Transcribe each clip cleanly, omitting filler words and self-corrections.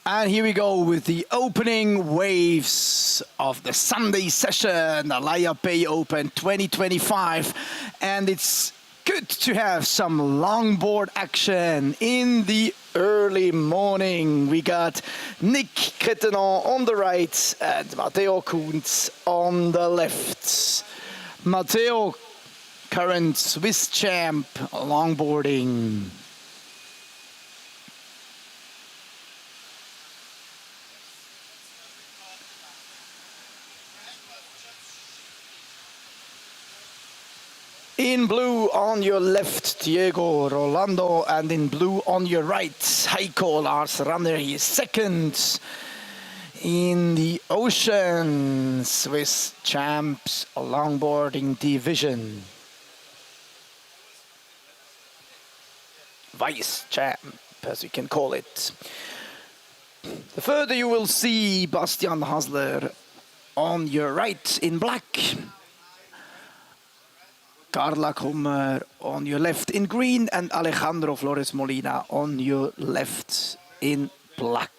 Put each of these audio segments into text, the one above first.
And here we go with the opening waves of the Sunday session, Alaia Bay Open 2025. And it's good to have some longboard action in the early morning. We got Nick Cretenon on the right and Matteo Kuntz on the left. Matteo, current Swiss champ, longboarding. In blue on your left, Diego Rolando, and in blue on your right, Heiko Lars Ranner. He is second in the Ocean Swiss Champs longboarding division. Vice champ, as we can call it. The further you will see Bastian Hasler on your right in black. Carla Kummer on your left in green and Alejandro Flores Molina on your left in black.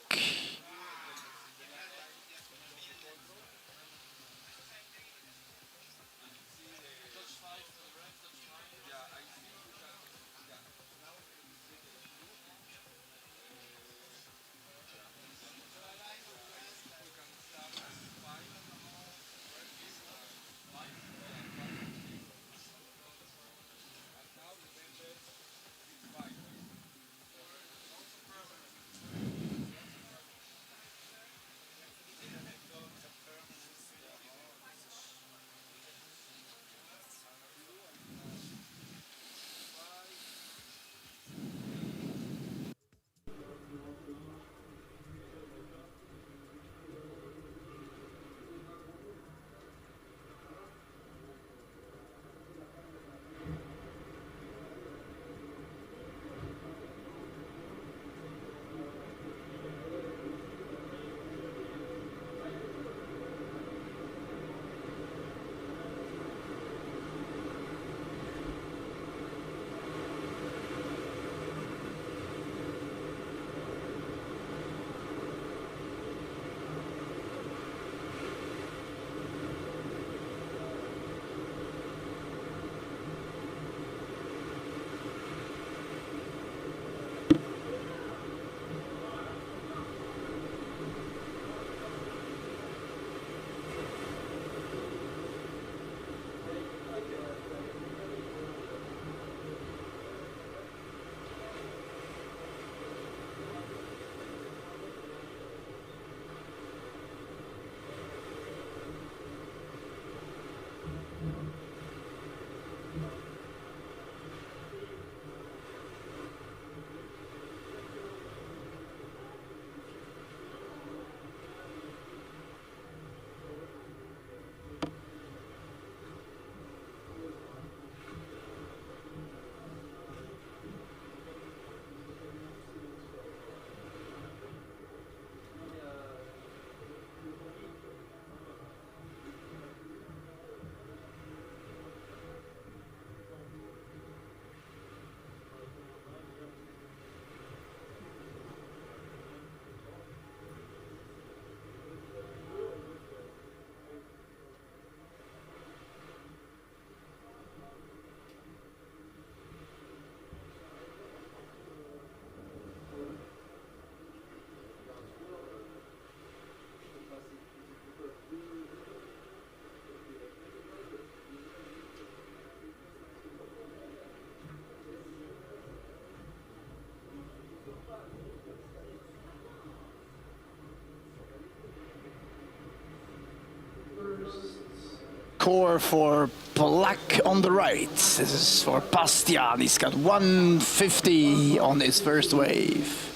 Core for black on the right. This is for Bastian. He's got 150 on his first wave.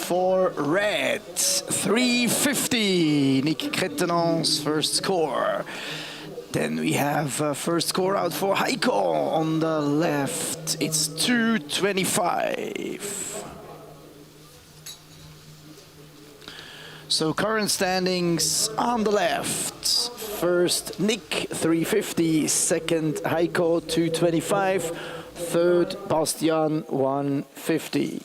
for red. 350, Nick Kettenon's first score. Then we have first score out for Heiko on the left. It's 225. So current standings on the left. First Nick 350, second Heiko 225, third Bastian 150.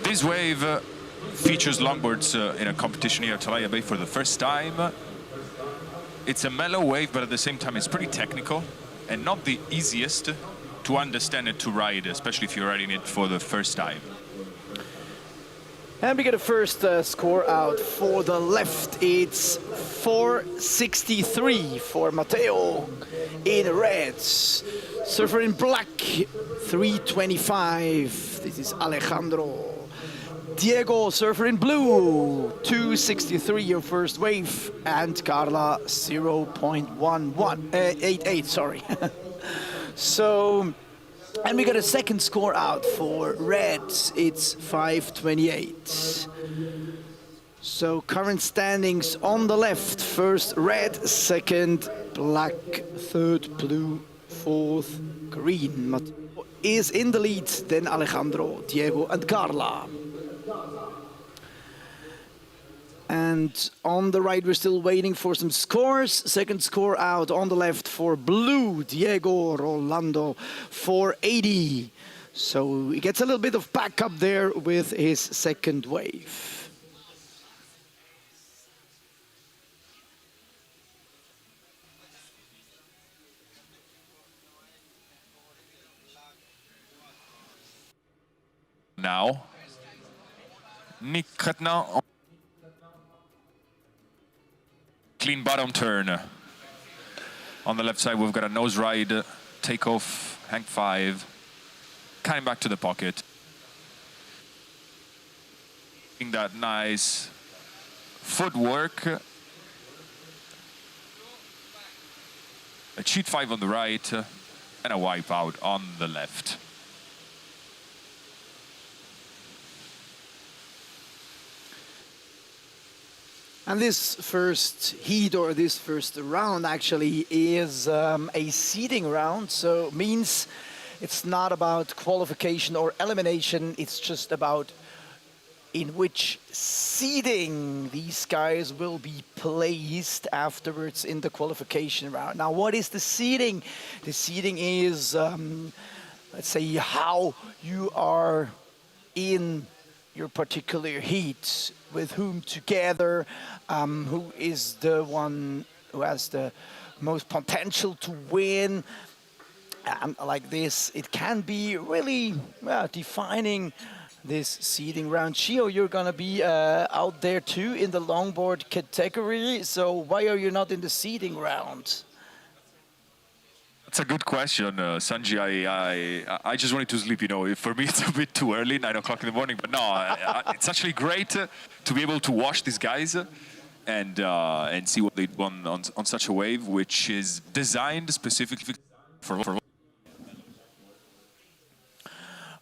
This wave features longboards in a competition here at Alaia Bay for the first time. It's a mellow wave, but at the same time it's pretty technical and not the easiest to understand and to ride, especially if you're riding it for the first time. And we get a first score out for the left. It's 463 for Matteo in red. Surfer in black, 325. This is Alejandro. Diego, surfer in blue, 263, your first wave. And Carla, 0.1188, sorry. So, and we got a second score out for red. It's 528. So current standings on the left. First red, second black, third blue, fourth green. Matteo is in the lead, then Alejandro, Diego and Carla. And on the right, we're still waiting for some scores. Second score out on the left for blue, Diego Rolando, 480. So he gets a little bit of backup there with his second wave. Now, Nick Kettenon. Clean bottom turn. On the left side, we've got a nose ride, takeoff, hang 5, coming back to the pocket. That nice footwork. A cheat 5 on the right, and a wipe out on the left. And this first heat, or this first round actually, is a seeding round, so means it's not about qualification or elimination, it's just about in which seeding these guys will be placed afterwards in the qualification round. Now, what is the seeding? The seeding is, let's say, how you are in your particular heat, with whom together, who is the one who has the most potential to win. And like this, it can be really defining this seeding round. Chio, you're gonna be out there too in the longboard category, so why are you not in the seeding round? That's a good question, Sanji. I just wanted to sleep, you know. For me, it's a bit too early, 9 o'clock in the morning. But no, it's actually great to be able to watch these guys and see what they won on such a wave, which is designed specifically for.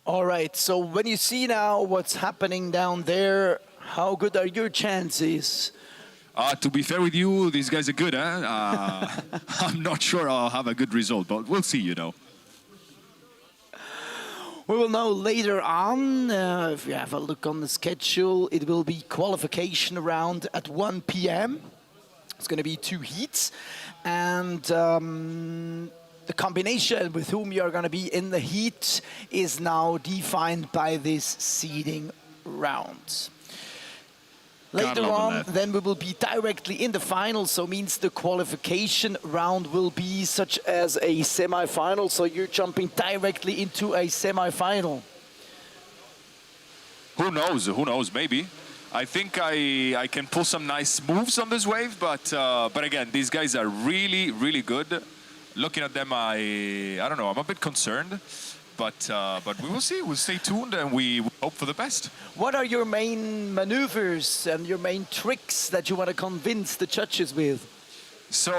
All right, so when you see now what's happening down there, how good are your chances? To be fair with you, these guys are good, huh? I'm not sure I'll have a good result, but we'll see, you know. We will know later on. If you have a look on the schedule, it will be qualification round at 1 p.m. It's going to be 2 heats. And the combination with whom you're going to be in the heat is now defined by this seeding round. Later love on, that. then we will be directly in the final, so means the qualification round will be such as a semi-final, so you're jumping directly into a semi-final. Who knows? Who knows? Maybe. I think I can pull some nice moves on this wave, but again, these guys are really, really good. Looking at them, I don't know. I'm a bit concerned, but we will see. We'll stay tuned and we hope for the best. What are your main maneuvers and your main tricks that you want to convince the judges with? So,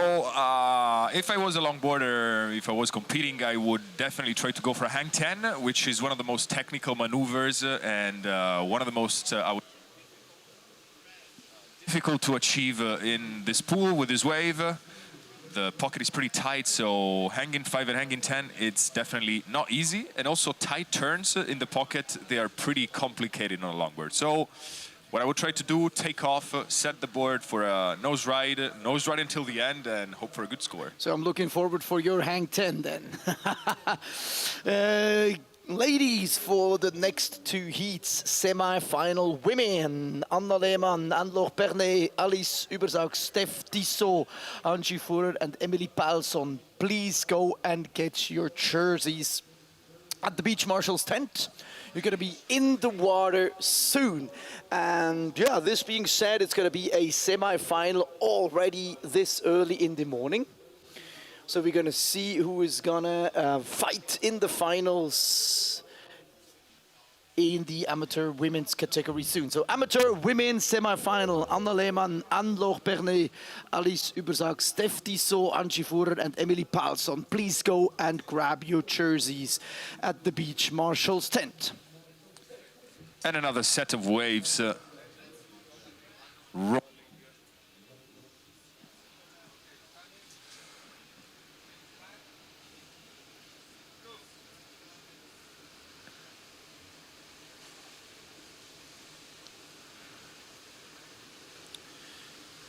if I was a longboarder, if I was competing, I would definitely try to go for a hang 10, which is one of the most technical maneuvers and one of the most difficult to achieve in this pool with this wave. The pocket is pretty tight, so hanging 5 and hanging 10, it's definitely not easy. And also tight turns in the pocket, they are pretty complicated on a longboard. So what I would try to do, take off, set the board for a nose ride until the end, and hope for a good score. So I'm looking forward for your hang 10 then. Ladies, for the next two heats, semi-final women, Anna Lehmann, Anne-Laure Pernet, Alice Übersaug, Steph Tissot, Angie Fuhrer and Emily Palsson. Please go and get your jerseys at the Beach Marshals tent. You're going to be in the water soon. And yeah, this being said, it's going to be a semi-final already this early in the morning. So we're going to see who is going to fight in the finals in the amateur women's category soon. So amateur women's semi-final, Anna Lehmann, Anne-Laure Pernet, Alice Übersaug, Steph Tissot, Angie Fuhrer and Emily Palsson. Please go and grab your jerseys at the Beach Marshals tent. And another set of waves.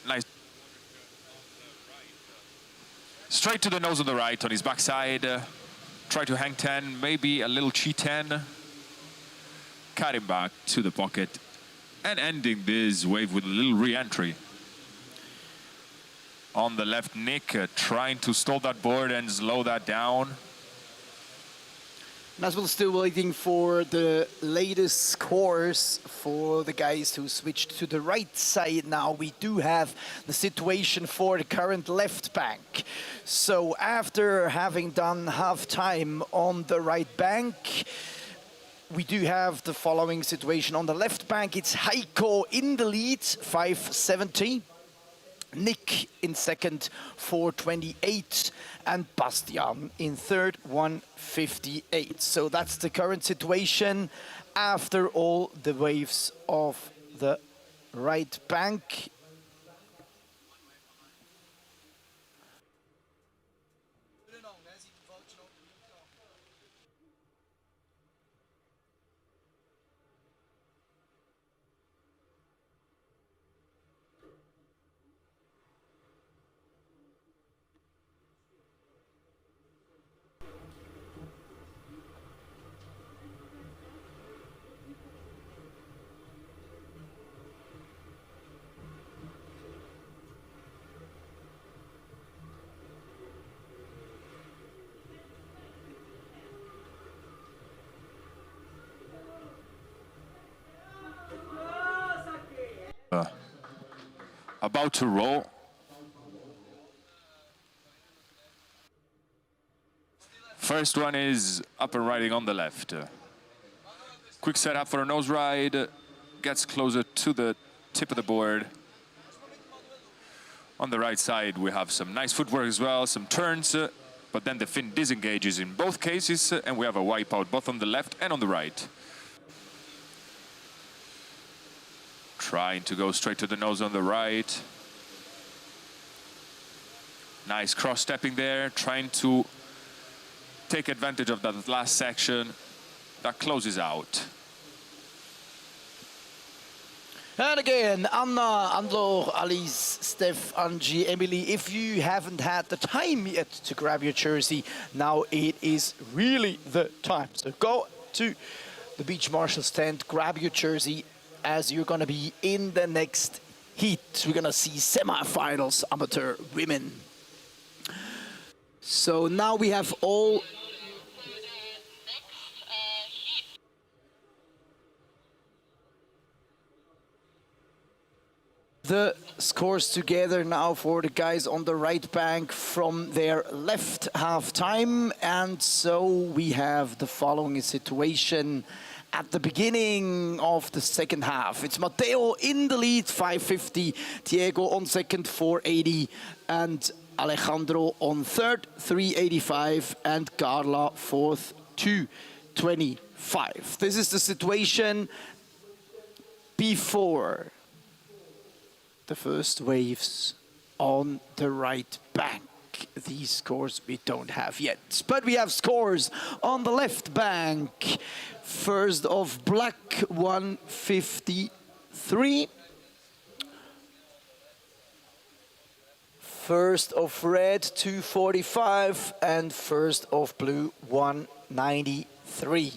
Nice. Straight to the nose of the right on his backside. Try to hang 10, maybe a little chi-10. Cutting back to the pocket and ending this wave with a little re-entry. On the left, Nick trying to stall that board and slow that down. And as we're still waiting for the latest scores for the guys who switched to the right side now, we do have the situation for the current left bank. So after having done half time on the right bank, we do have the following situation. On the left bank, it's Heiko in the lead, 570. Nick in second, 428, and Bastian in third, 158. So that's the current situation after all the waves of the right bank. About to roll. First one is up and riding on the left. Quick setup for a nose ride. Gets closer to the tip of the board. On the right side, we have some nice footwork as well, some turns, but then the fin disengages in both cases, and we have a wipeout both on the left and on the right. Trying to go straight to the nose on the right. Nice cross-stepping there, trying to take advantage of that last section that closes out. And again, Anna, Anne-Laure, Alice, Steph, Angie, Emily, if you haven't had the time yet to grab your jersey, now it is really the time. So go to the Beach Marshals tent, grab your jersey as you're going to be in the next heat. We're going to see semifinals, amateur women. So now we have all the scores together now for the guys on the right bank from their left half time. And so we have the following situation at the beginning of the second half. It's Matteo in the lead, 550, Diego on second, 480, and Alejandro on third, 385, and Carla fourth, 225. This is the situation before the first waves on the right bank. These scores we don't have yet, but we have scores on the left bank. First of black, 153. First of red, 245. And first of blue, 193.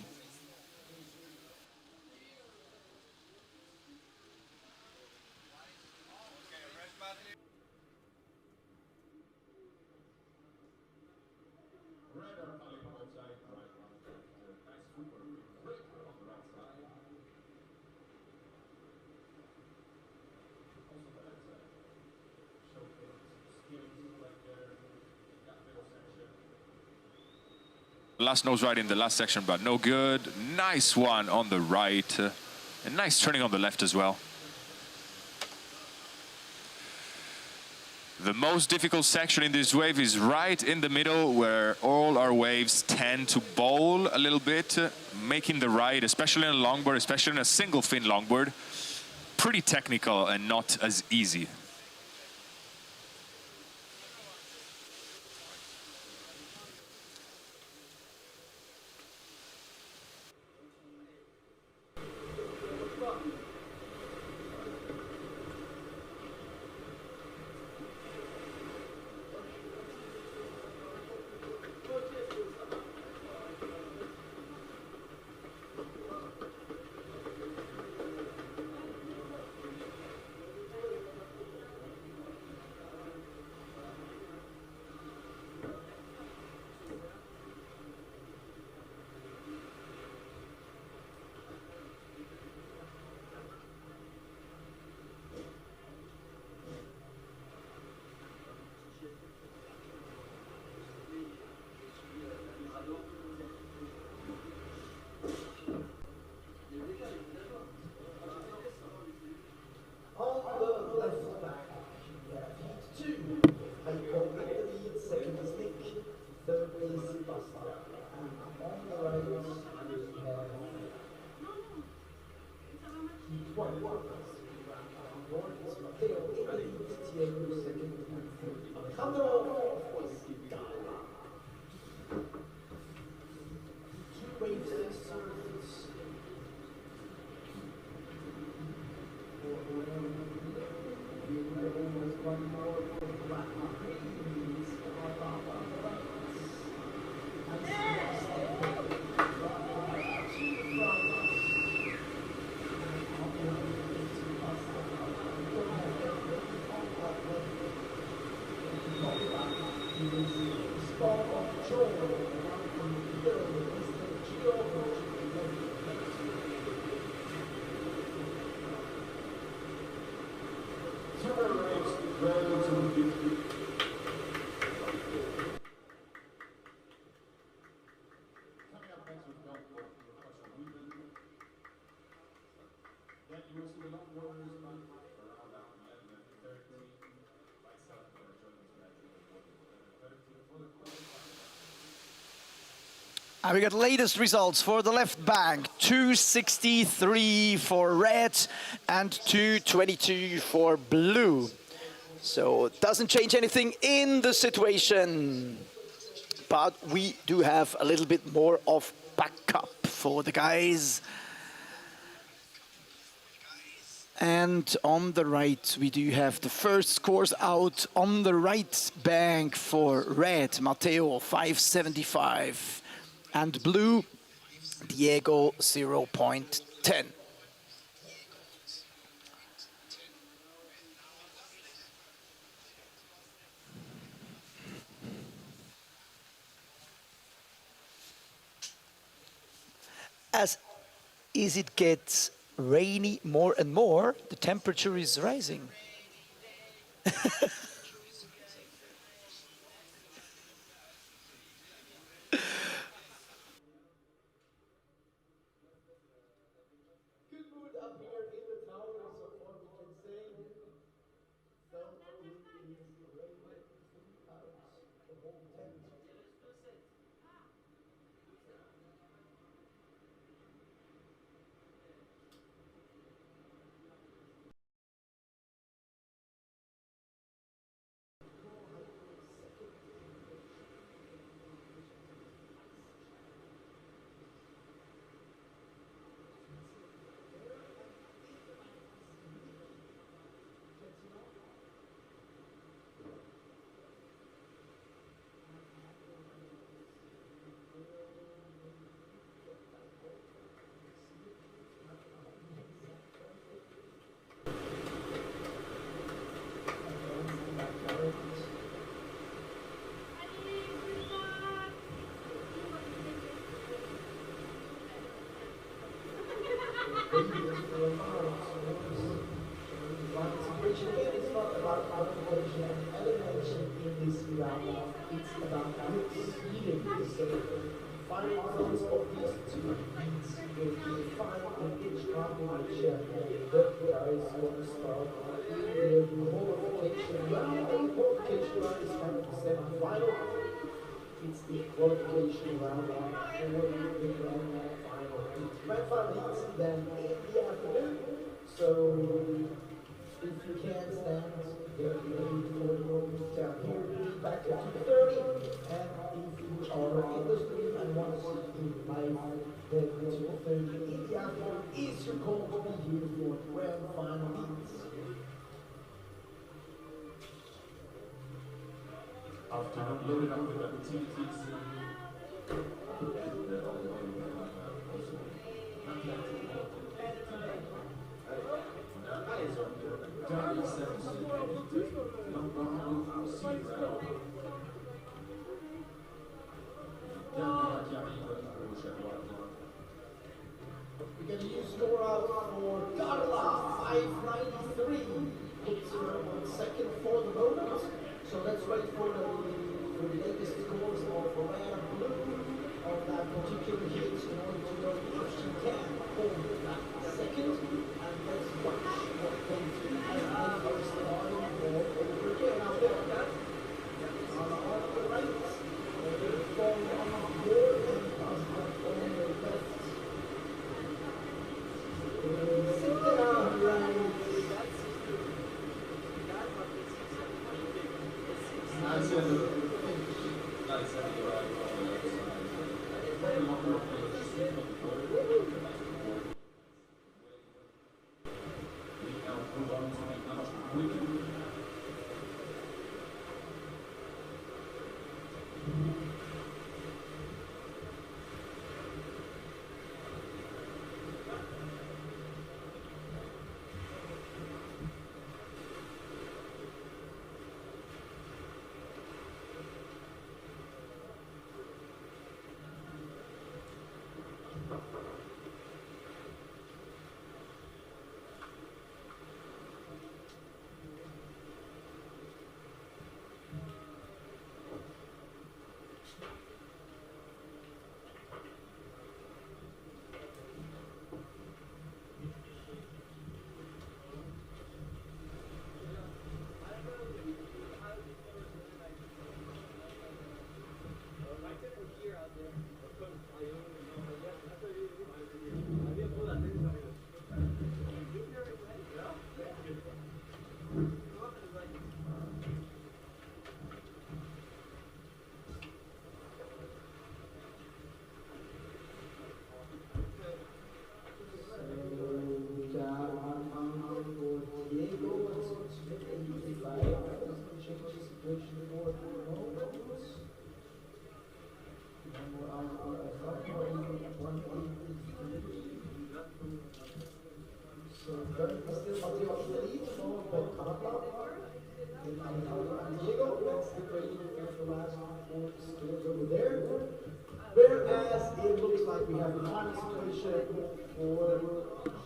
Last nose right in the last section, but no good. Nice one on the right. And nice turning on the left as well. The most difficult section in this wave is right in the middle, where all our waves tend to bowl a little bit, making the ride, especially in a longboard, especially in a single fin longboard, pretty technical and not as easy. And we got latest results for the left bank, 263 for red and 222 for blue. So it doesn't change anything in the situation, but we do have a little bit more of backup for the guys. And on the right, we do have the first scores out on the right bank for red, Matteo 575, and blue, Diego 0.10. as it gets rainy more and more, the temperature is rising. Good mood up here in the tower, so far we can say. Though it is raining throughout the whole tent. It's not about qualification and elimination in this round. It's about good seeding. So final results of these two means will be final in each combination. The guys want to start in the qualification round. And the qualification round is kind of the semi-final. It's the qualification round for the grand final. The grand final is then in the afternoon. So if you can stand, get ready for the moment down here. Be back at 2:30. And if you are in the stream and want to see it live, then 2:30 in the afternoon is your call to be here for grand final meets. After loading up with activities, We're going to use score out for Carla 593. It's her second for the moment. So let's wait for the latest scores of Alaia Blue of that particular hit in order to know if she can hold that second. And let's watch what comes as they are starting all over again. Now there, on the right, from here and on the left. Sit down, right. Diego, that's the grading for the last four skills over there. Whereas it looks like we have the final situation for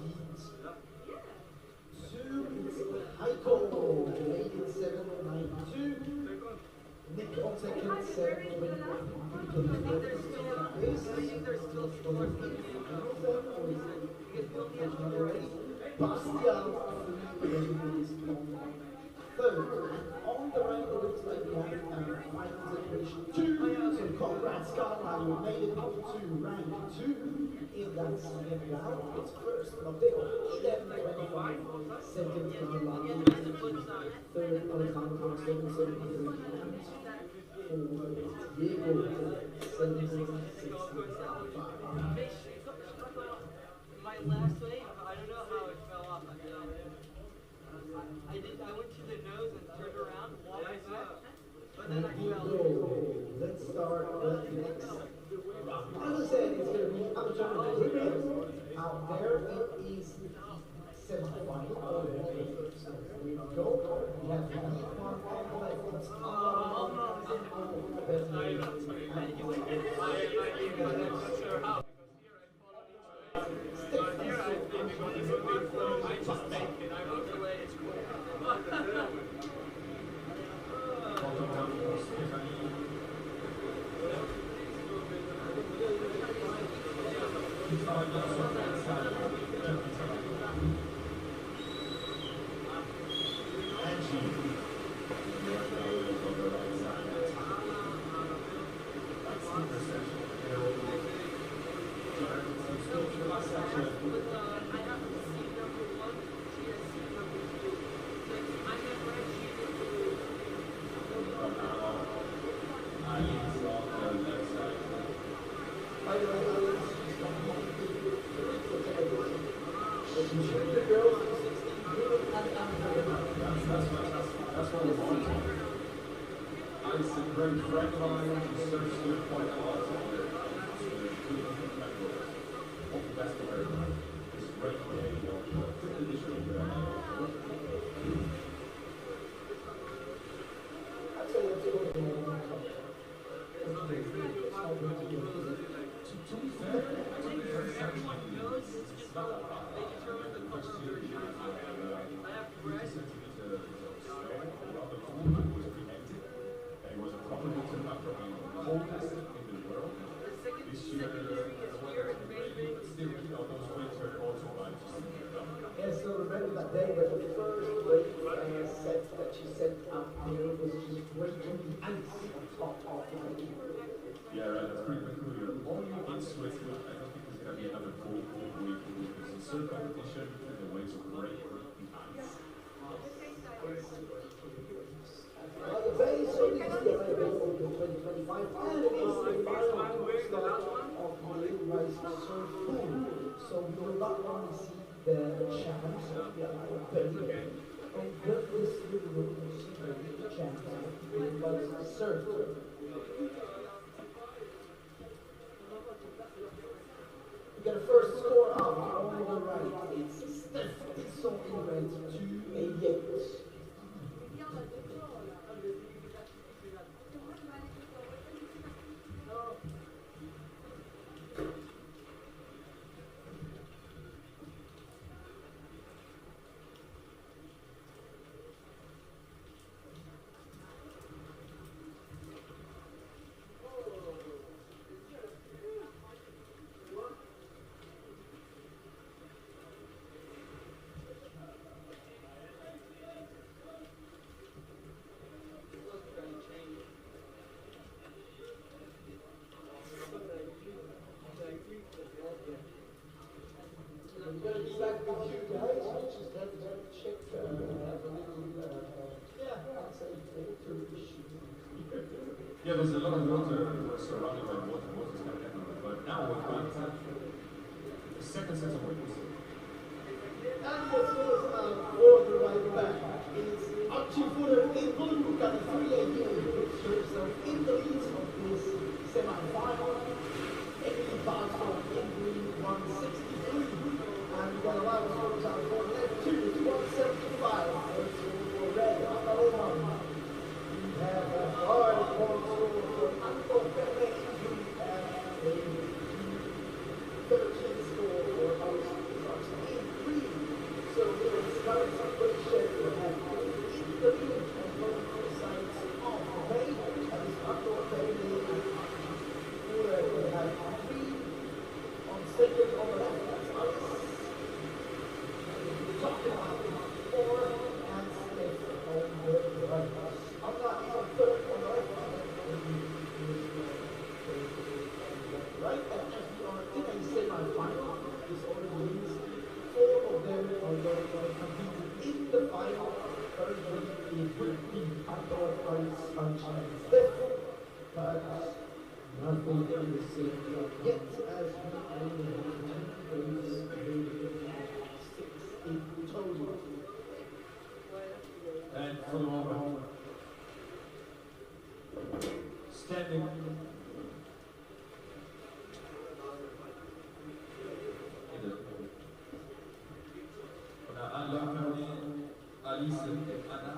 heat 2, it's Heiko leading 792. Nick on second, 721. Bastian is on third. And on the right, it looks like we have final situation 2. So congrats, Carlisle, you made it up to rank 2 in that second round. It's first Matteo, 11:25. Second, Carlisle, third, Alejandro, 7:73. And fourth, Diego, 7:65. My last wave, I don't know how it fell off. I went to the nose and turned around, walked back, but then I fell. Let's start with the next round. As I said, it's going to be amateur and out there. It is semi-final. So here we go. We have the lead one on the left. It's a great friend of mine, he serves you quite a lot. All the best of everyone. It's a great day, fifth edition. I'd say let's go to To be fair, it's actually it's not that bad. The question is, rather cool, it was preempted. It was a property to after being the coldest in the world. This year, still, those winter auto rides just yeah, so remember that day when the first wave set that she sent out there was just breaking the ice on top of the wave. Yeah, right, that's pretty peculiar. Only in Switzerland, I don't think there's going to be another cold week because it's a competition and the waves are great the ice. Alaia Bay, so this is the Alaia Bay Open 2025, and it is the final start of the Little Rice Surf Pool. So we will not only see the champs of the Alaia Bay, and with this we will see the champs of the Little Rice Surf. We got a first score out on the right. It's Steph Dixon in red, 288. Yeah, there's a lot of water surrounded by water. Water's kind of everywhere. But now we've got the second set of waves. And what goes for the right back is Archie-footer in blue, got a 380, puts herself in the lead of this semi-final. Emily Barstow in green, 163. And we got a lot of scores out for left two, it's 175. First score for red, Oklahoma. We have a hard point score for Anko Pele in green, and it would be outdoor rights unchanged left, but nothing is said yet as we only have 2 days remaining, 6 in total. And for the moment, standing on a Alaia Bay, Alice et Anna.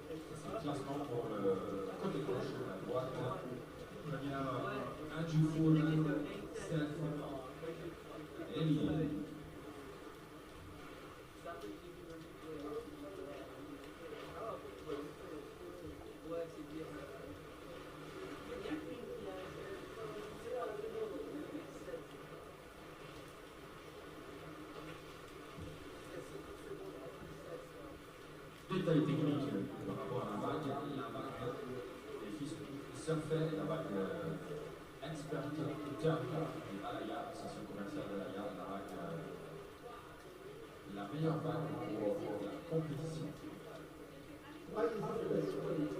C'est le classement pour le côté gauche, à droite. Il y a Andrew, Steph, Ellie. Détail technique par rapport à la vague, la vague des fils surfer, la vague expert terme de Alaia, association commerciale d'Alaia, la vague la meilleure vague pour la compétition. Why is it the best way to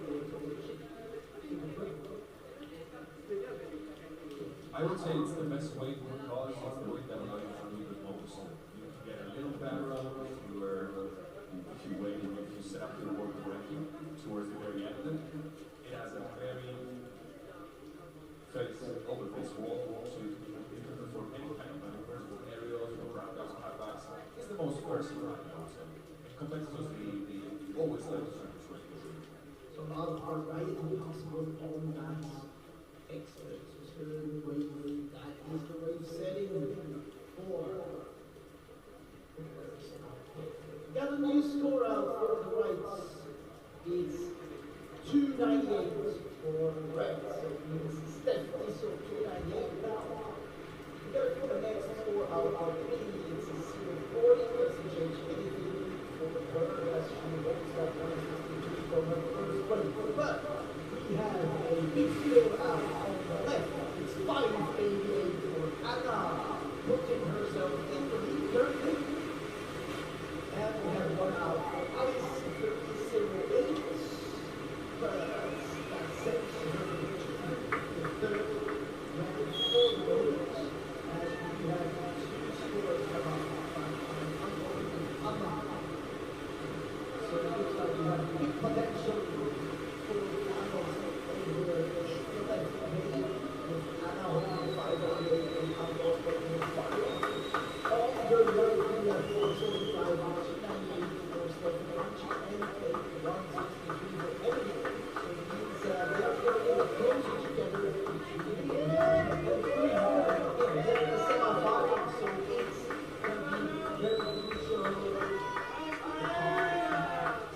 I would say it's the best way because it's the way that allows you to do the most. You get a little better if you wait, if you set up your work correctly towards the very end. It has a very open face wall, so you can perform any kind of maneuvers with aerials, with roundouts, cutbacks. It's the most versatile right now. So competitors, they always like to try to train. So now our right is possible on that experts. That is the wave setting for. Got a new score out for the rights. It's 298 for the rights. So it means Steph is so 298 now. We got for the next score out for Italy. It's a 040. Doesn't change anything for her as she holds that 162 from her first break. But we have a big score out on the left. It's 588 for Anna, putting herself in the lead currently. And we have one out for Alice, 3008. But that sets her to the third round for the voters, as we have 2 scores come up on Anna. So it looks like we have big potential for the finals over the left page, with Anna holding 588 and Anna holding 5. On the right, we have 475, 298 for Stephen Ranchi, and 163 for Emily. So it means they are getting closer together between the 3 in the semi-final. So it's going to be very crucial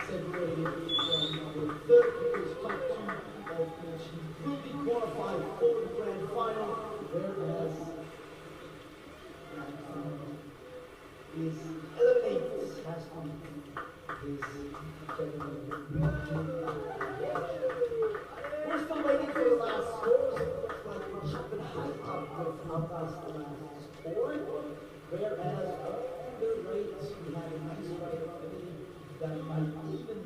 separated from the third, because top 2 of each will be qualified for the grand final, whereas is eliminates has to is we're still waiting for the last scores. It looks like we're jumping high up with Alta's last score, whereas on the right we have a nice right of that might even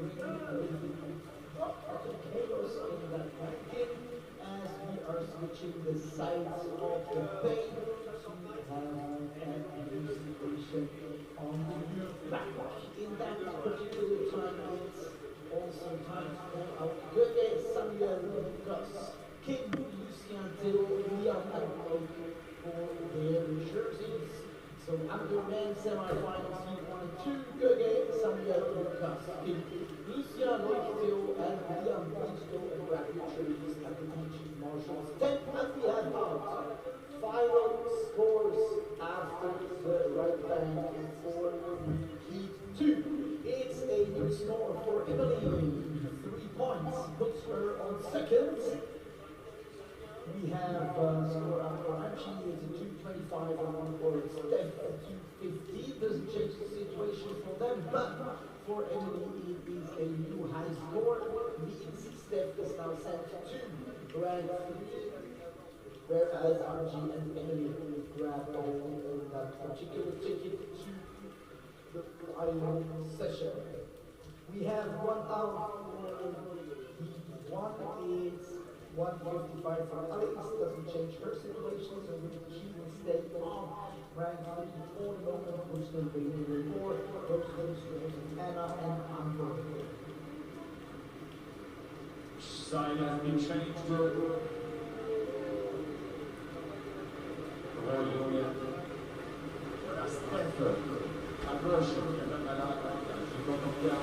bring a little bit of chaos in that ranking as we are switching the sides of the page to have an situation on the back. In that particular time, it's also time for our good Samuel Lucas, King Lucien Theo, Liam Admiral for their jerseys. So after men's semi-finals, heat 1 and 2, Göge, Samuel Lucas, King Lucien Loichtio, and Liam Admiral and grab your jerseys at the beach marshals 10. And we have out final scores after the right bank for heat 2. It's a new score for Emily, 3 points, puts her on second. We have score out for Archie, it's a 225 and one for Steph at 215. Doesn't change the situation for them, but for Emily it is a new high score. Means Steph is now sent to rank 3, whereas Archie and Emily grab all in that particular ticket to the final session. We have 1 hour for heat 1 is 155 for Alex, doesn't change her situation, so she will stay on rank 34 moment, which will be the 4, those Anna and Amber. Side has been changed. La Steph à gauche, il y a même là, je dois tomber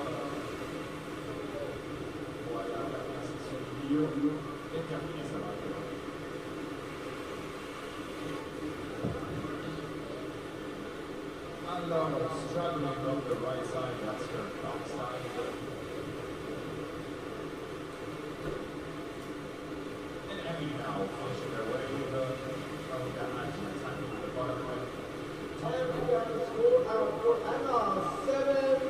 voilà, la section du milieu est terminée, ça va. Alors, struggling on the right side, that's her top side. And Emmy now finishing their way with the action time at the bottom right. And we got the score out for Anna, 7-0-8.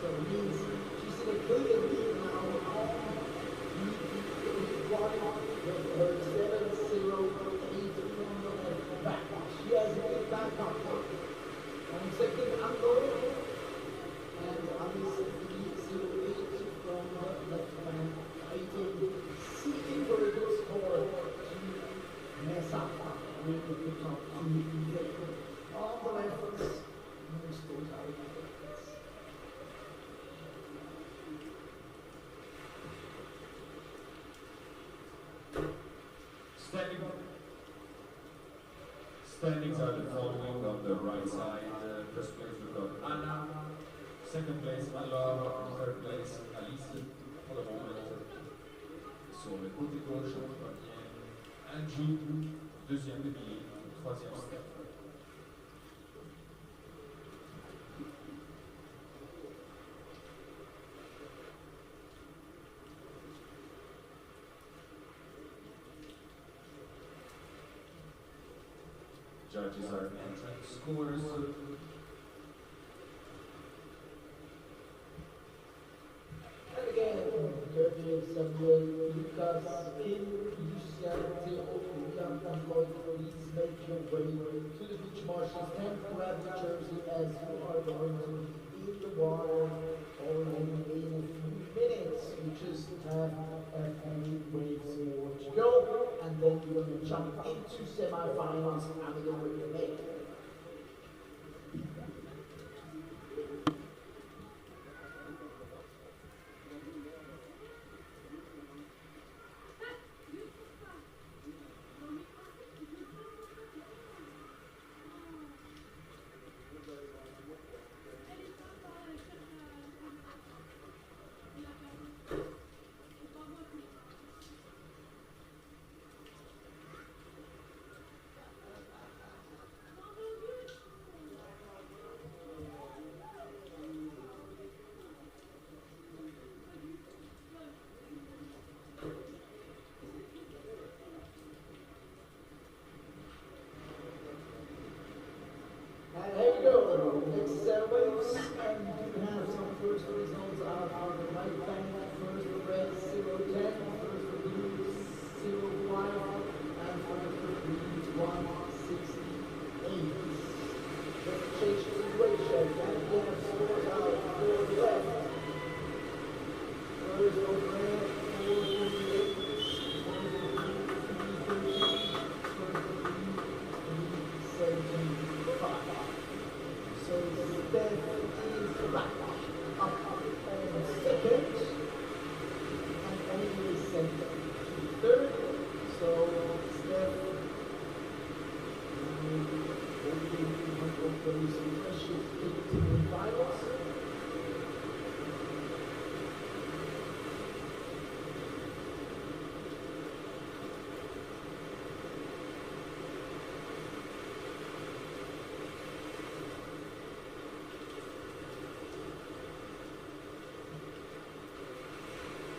So it means she's in a clear lead now on the 1 with her 7-0-8 from the back. She has a good backup. On second, Amber. And Alice 3-0-8 from the left hand. Fighting, seeking for a good score to mess up with the top 2 there. On the left, most goes out. Standings are the following on the right side. First place we've got Anna, second place Alaia, third place Alice for the moment. Sur le côté gauche, premier Angie, deuxième Emily, troisième Steph. Judges are entrance scores. And again, Gertie, Samuel, Lucas, Kim, Lucien, Theo, Luca, and Lloyd, please make your way to the beach marshals and grab the jersey as you are going to be in the water already in a few minutes. We just have a few waves more to go, and then we're going to jump into semi-finals and we're going to make. And here we go, next set of waves, and you can have some first results out on the right bank. First for red, 0-10, first for blue, 0-5, and first for green, 168. Let's change the situation, and we have scores out for the left. First for red, 4-48, first for blue, 3-13, first for green, 3-75. So Steph is back up on second, and Emily is sent to third. So Steph hoping one of those pressures into the finals.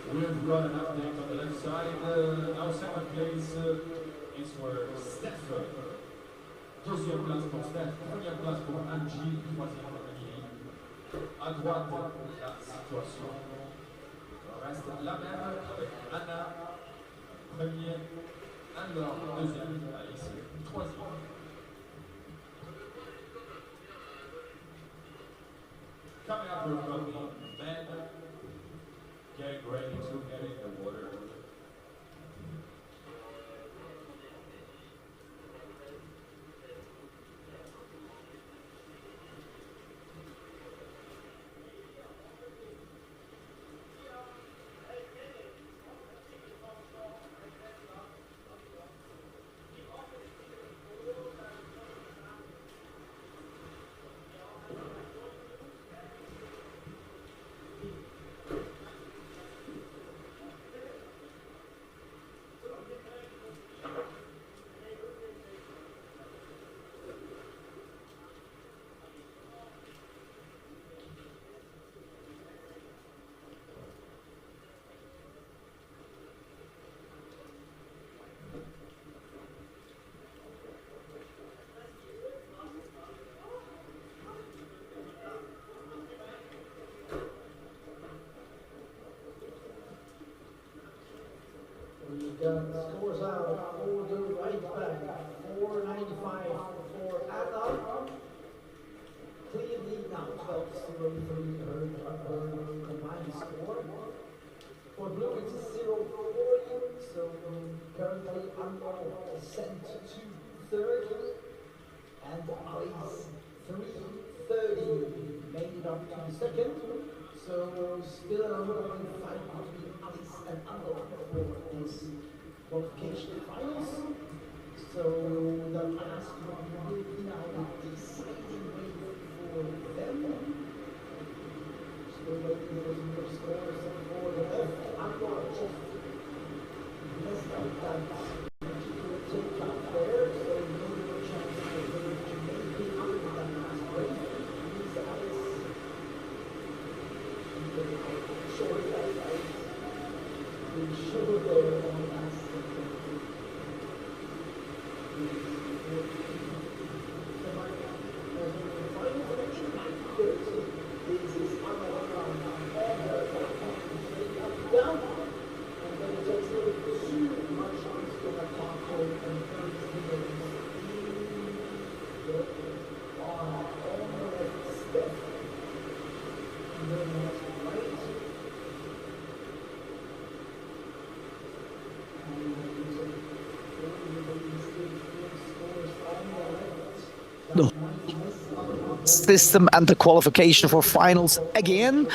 We've got an update on the left side. Our second place is for Steph. Deuxième place pour Steph, première place pour Angie, troisième pour Emily. À droite, la situation reste la même avec Anna, premier, alors deuxième, Alice, troisième. we've got the men getting ready to get in the water. We got scores out for the right back, 495 for Anna. Clearly now 12-0 her combined score. For Blue it's a 0-40, so currently Anna sent to third, and Alice 3-30 made it up to the second. So still an ongoing fight between Alice and Anna for this qualification finals. So the last one will be now the deciding wave for them. Still waiting for some more scores for the left. Anna just messed up that particular take out there, so no real chance for her to make it out of that last wave. Here's Alice. Short that we should go on last second. This is down, and then it takes a little too much to attack home and hurts the games. On the left step, and then right. System and the qualification for finals again.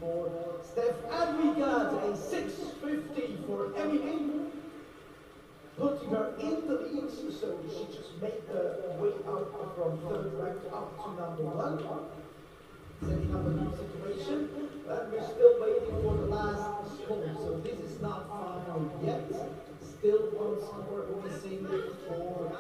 For Steph, and we got a 650 for Emily, putting her in the lead, so she just made the way out from third rank up to number one, setting up a new situation, and we're still waiting for the last score, so this is not final yet, still one score missing for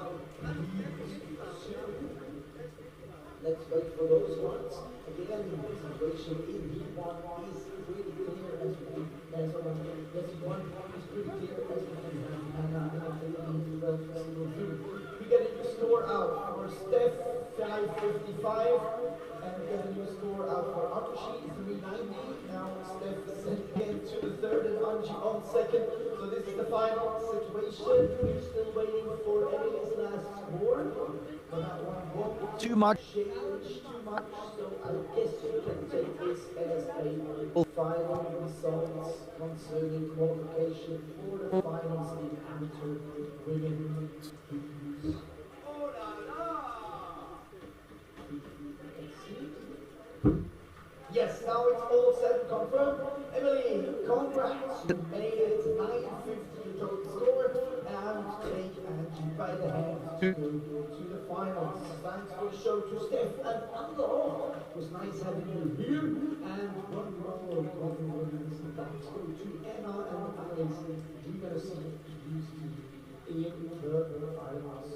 let's wait for those ones. Again, the situation in D1 is pretty clear as we as one is pretty clear as we can have we get a new score out for Steph 555, and we get a new score out for Anji 390. Now Steph is sent again to the third and Anji on second. So this is the final situation. We're still waiting for Emily's last score. But that one won't Too much. change too much, so I guess you can take this as a final results concerning qualification for the finals in amateur women. Yes, now it's all set and confirmed. Emily, congrats, you made it 950 total score, and take Angie by the hand to go to the finals. Thanks for the show to Steph and Andor. It was nice having you here. And one more thanks go to Emma and Alex. We're gonna see you in the finals.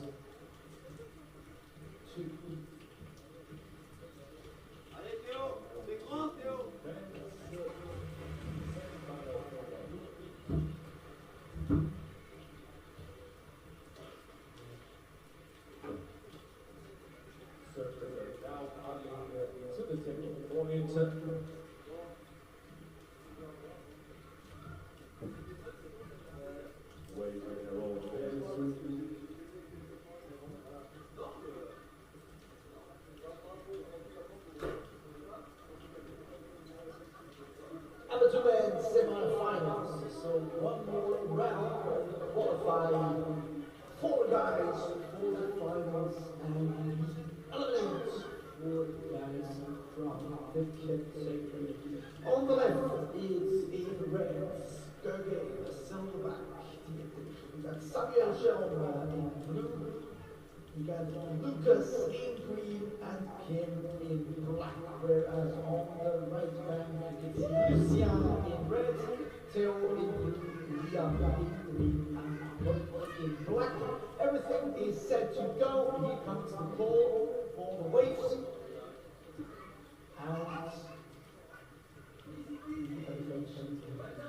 Amateur men semi-finals. So one more round of qualifying. Four guys for the finals and the eliminates four guys from the category. On the left is in red, Gerge Silverback. We got Samuel Shelma in blue. We got Lucas in green and Kim in black. Whereas on the right bank it's Lucian in red, Theo in blue, Liam in green and Lloyd in black. Everything is set to go. Here comes the call for the waves. And congratulations,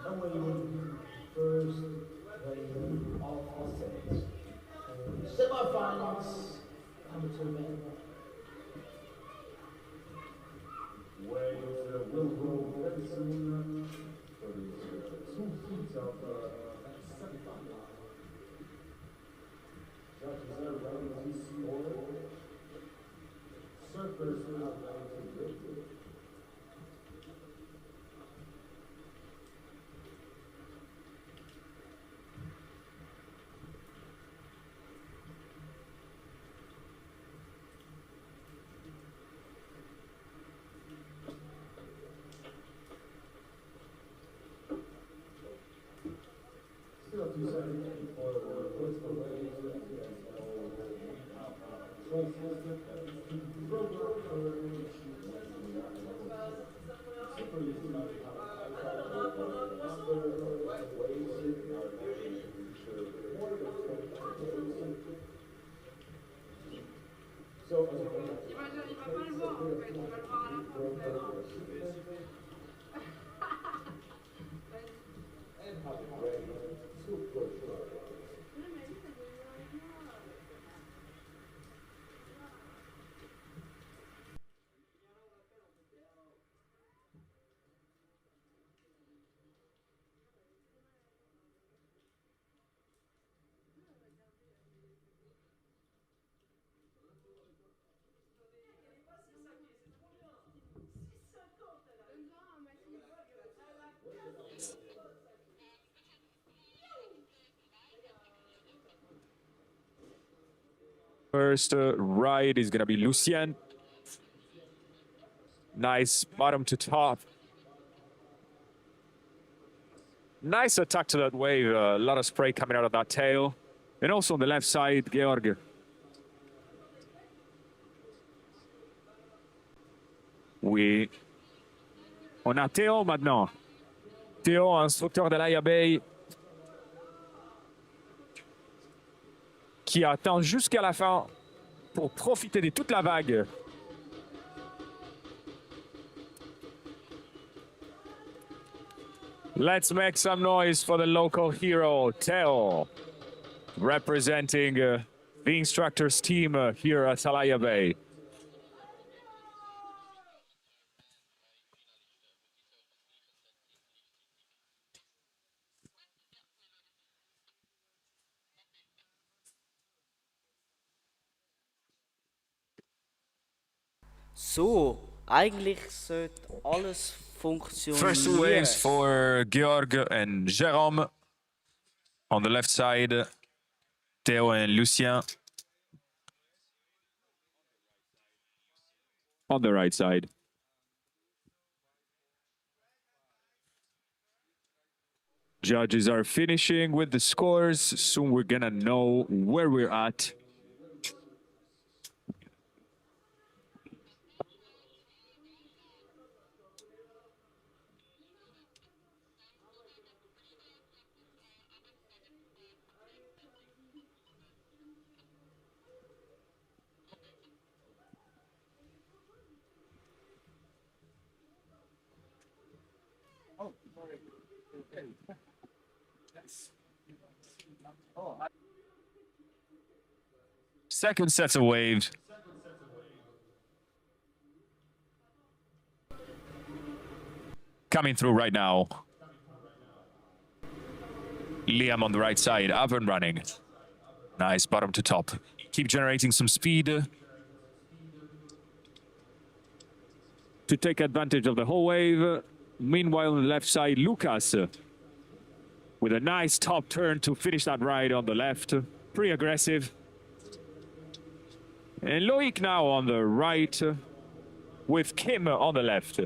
awaiting first wave of the set. Semi-finals, amateur men. Waves will roll very soon. So there's 2 heats of semi-final. Judges are ready to score. Surfers are ready to lift. Still 2 seconds for the first away. Control system program for super easy number so Il va pas le voir en fait, il va le voir à la fin. and have it ready to push. First ride is going to be Lucien. Nice bottom to top. Nice attack to that wave. A lot of spray coming out of that tail. And also on the left side, Georg. Oui. On a Théo maintenant. Théo, instructeur de l'Alaia Bay, qui attend jusqu'à la fin pour profiter de toute la vague. Let's make some noise for the local hero, Theo, representing the instructors team here at Alaia Bay. So, eigentlich sollte alles funktionieren. First 2 waves for Georg and Jérôme. On the left side, Theo and Lucien. On the right side. Judges are finishing with the scores. Soon we're gonna know where we're at. Second sets of waves. Coming through right now. Liam on the right side, up and running. Nice bottom to top. Keep generating some speed to take advantage of the whole wave. Meanwhile, on the left side, Lucas with a nice top turn to finish that ride on the left. Pretty aggressive. And Loic now on the right with Kim on the left.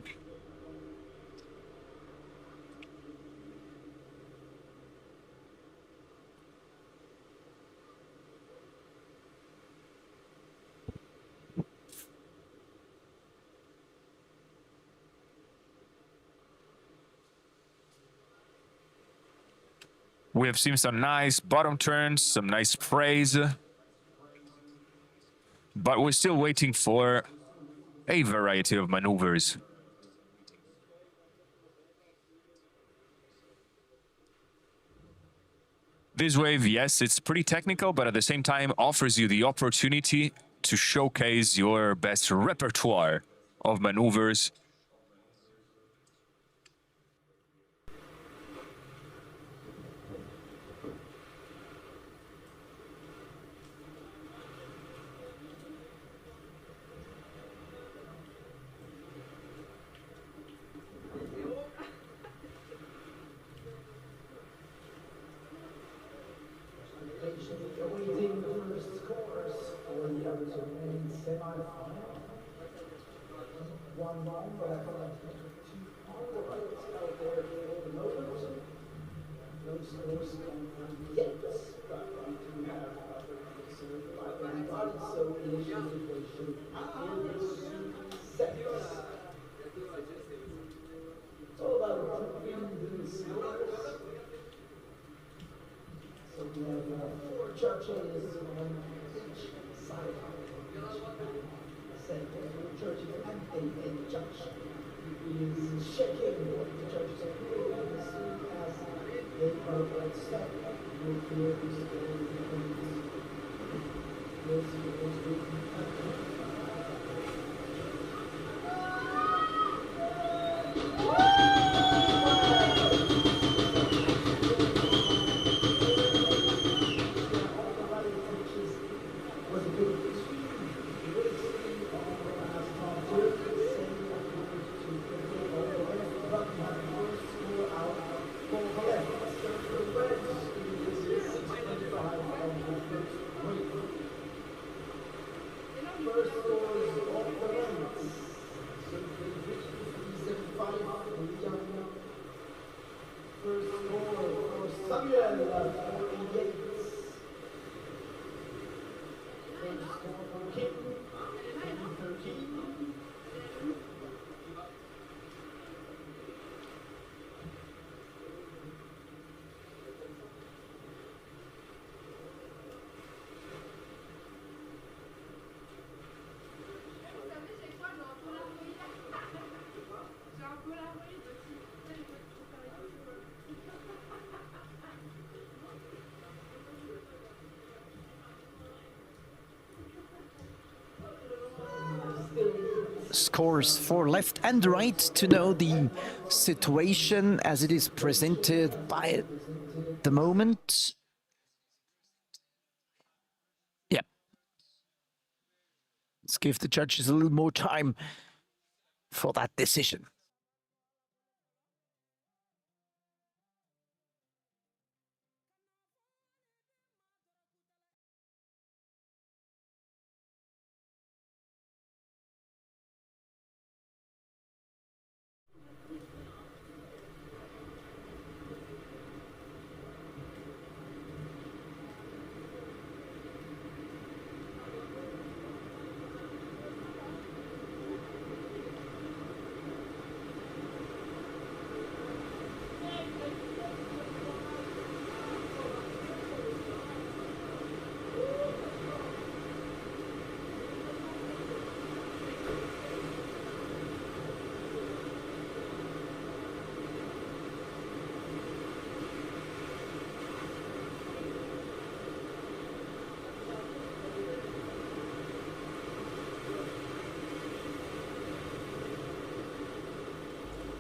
We have seen some nice bottom turns, some nice sprays, but we're still waiting for a variety of maneuvers. This wave, yes, it's pretty technical, but at the same time offers you the opportunity to showcase your best repertoire of maneuvers. Patiently awaiting the first scores for the Everton semi-final. One long, but I feel like two on the right out there for the moment. No scores confirmed yet, but we do have observed by everybody, so initially they should begin soon set. It's all about improving the scores. So we have 4 churches on each side of each set. 4 churches and a judge who is checking what the judges are doing, and as soon as they are all set, we'll hear the scores and those scores will be scores for left and right to know the situation as it is presented by the moment. Yeah. Let's give the judges a little more time for that decision.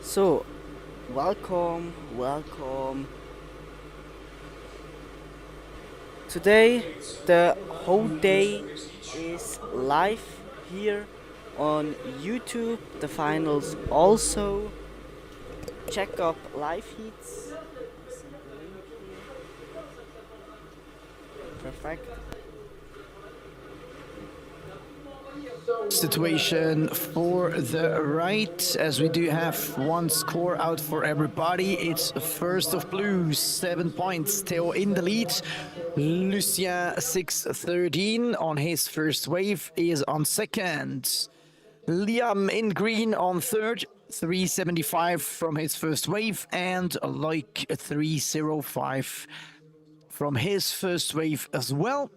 So, welcome. Today, the whole day is live here on YouTube. The finals also. check up live heats. I'll send the link here. Perfect. Situation for the right, as we do have one score out for everybody. It's first of blues, 7 points. Theo in the lead. Lucien 613 on his first wave is on second. Liam in green on third, 375 from his first wave, and Loic 305 from his first wave as well.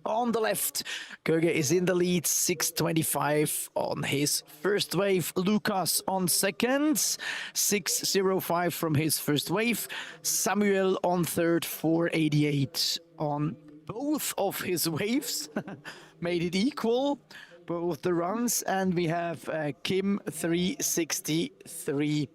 On the left, Göge is in the lead, 625 on his first wave. Lucas on second, 605 from his first wave. Samuel on third, 488 on both of his waves. Made it equal, both the runs. And we have Kim, 363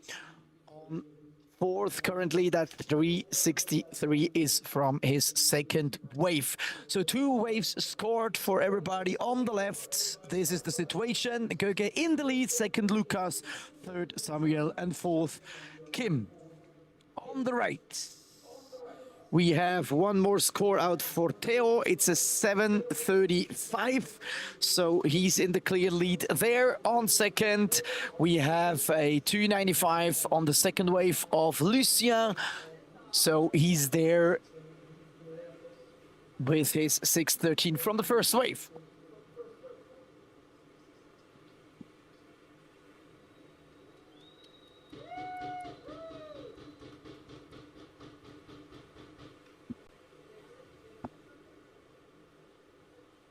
fourth currently. That 363 is from his second wave. So 2 waves scored for everybody on the left. This is the situation. Göge in the lead, second Lucas, third Samuel, and fourth Kim. On the right, we have one more score out for Theo. It's a 735, so he's in the clear lead there. On second, we have a 295 on the second wave of Lucien, so he's there with his 613 from the first wave.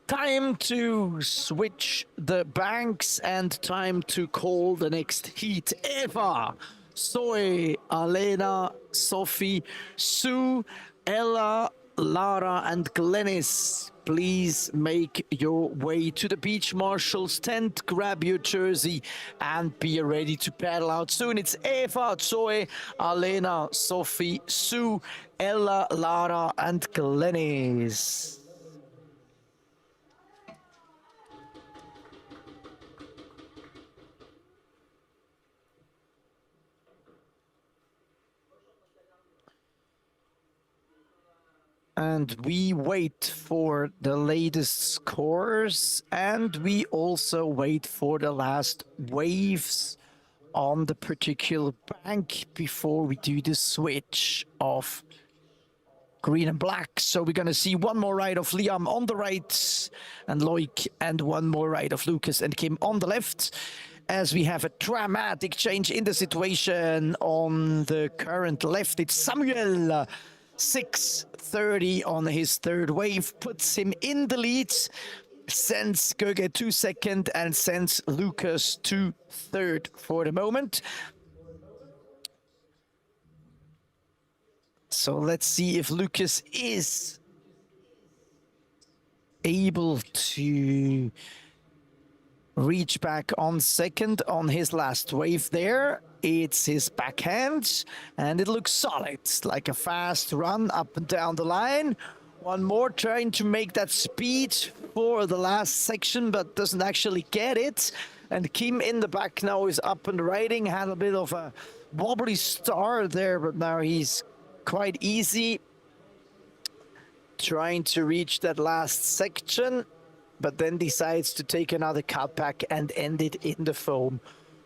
Time to switch the banks and time to call the next heat. Eva, Zoe, Alena, Sophie, Sue, Ella, Lara, and Glennis, please make your way to the beach marshal's tent, grab your jersey, and be ready to paddle out soon. It's Eva, Zoe, Alena, Sophie, Sue, Ella, Lara, and Glennis. And we wait for the latest scores, and we also wait for the last waves on the particular bank before we do the switch of green and black. So we're going to see one more ride of Liam on the right and Loic, and one more ride of Lucas and Kim on the left, as we have a dramatic change in the situation. On the current left, it's Samuel, 630 on his third wave, puts him in the lead, sends Göge to second, and sends Lucas to third for the moment. So let's see if Lucas is able to reach back on second on his last wave there. It's his backhand, and it looks solid, like a fast run up and down the line. One more, trying to make that speed for the last section, but doesn't actually get it. And Kim in the back now is up and riding, had a bit of a wobbly start there, but now he's quite easy trying to reach that last section, but then decides to take another cutback and end it in the foam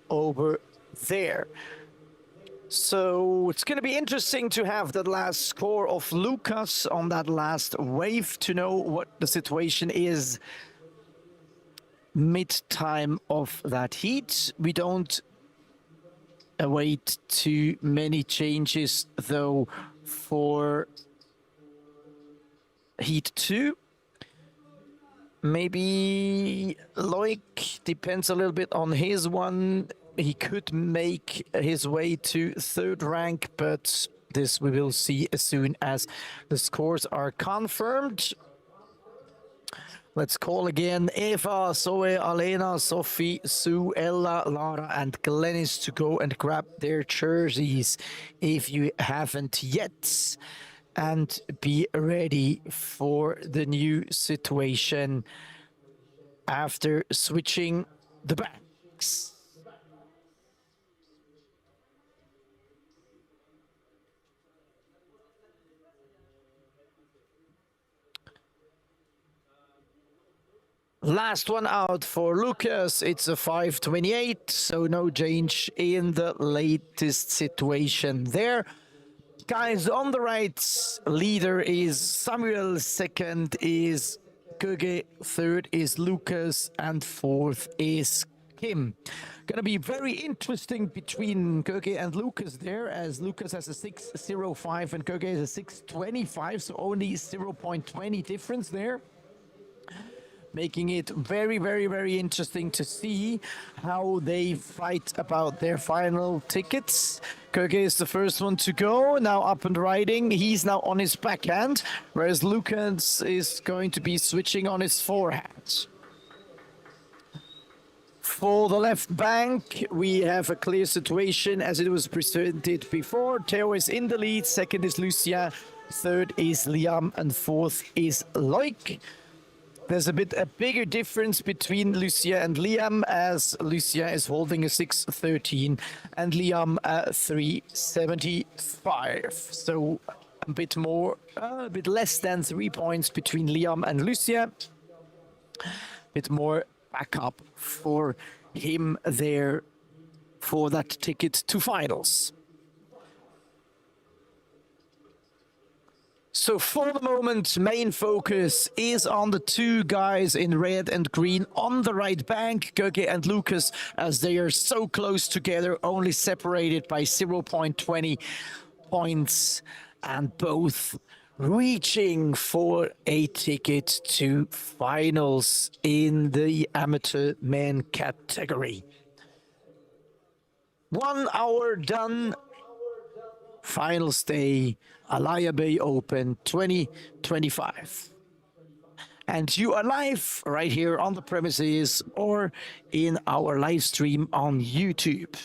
over there. So it's going to be interesting to have that last score of Lucas on that last wave to know what the situation is mid-time of that heat. We don't await too many changes though for heat 2. Maybe Loic, depends a little bit on his one. He could make his way to third rank, but this we will see as soon as the scores are confirmed. Let's call again Eva, Zoe, Alena, Sophie, Sue, Ella, Lara, and Glennis to go and grab their jerseys if you haven't yet, and be ready for the new situation after switching the banks. Last one out for Lucas. It's a 5:28, so no change in the latest situation there. Guys, on the right, leader is Samuel, second is Göge, third is Lucas, and fourth is Kim. Gonna be very interesting between Göge and Lucas there, as Lucas has a 6:05 and Göge has a 6:25, so only 0.20 difference there, making it very, very, very interesting to see how they fight about their final tickets. Göge is the first one to go, now up and riding. He's now on his backhand, whereas Lucas is going to be switching on his forehand. For the left bank, we have a clear situation as it was presented before. Theo is in the lead, second is Lucia, third is Liam, and fourth is Loic. There's a bigger difference between Lucia and Liam, as Lucia is holding a 6:13 and Liam a 3:75. So a bit less than 3 points between Liam and Lucia. A bit more backup for him there for that ticket to finals. So for the moment, main focus is on the two guys in red and green on the right bank, Göge and Lucas, as they are so close together, only separated by 0.20 points, and both reaching for a ticket to finals in the amateur men category. 1 hour done. Finals day, Alaia Bay Open 2025. And you are live right here on the premises or in our live stream on YouTube.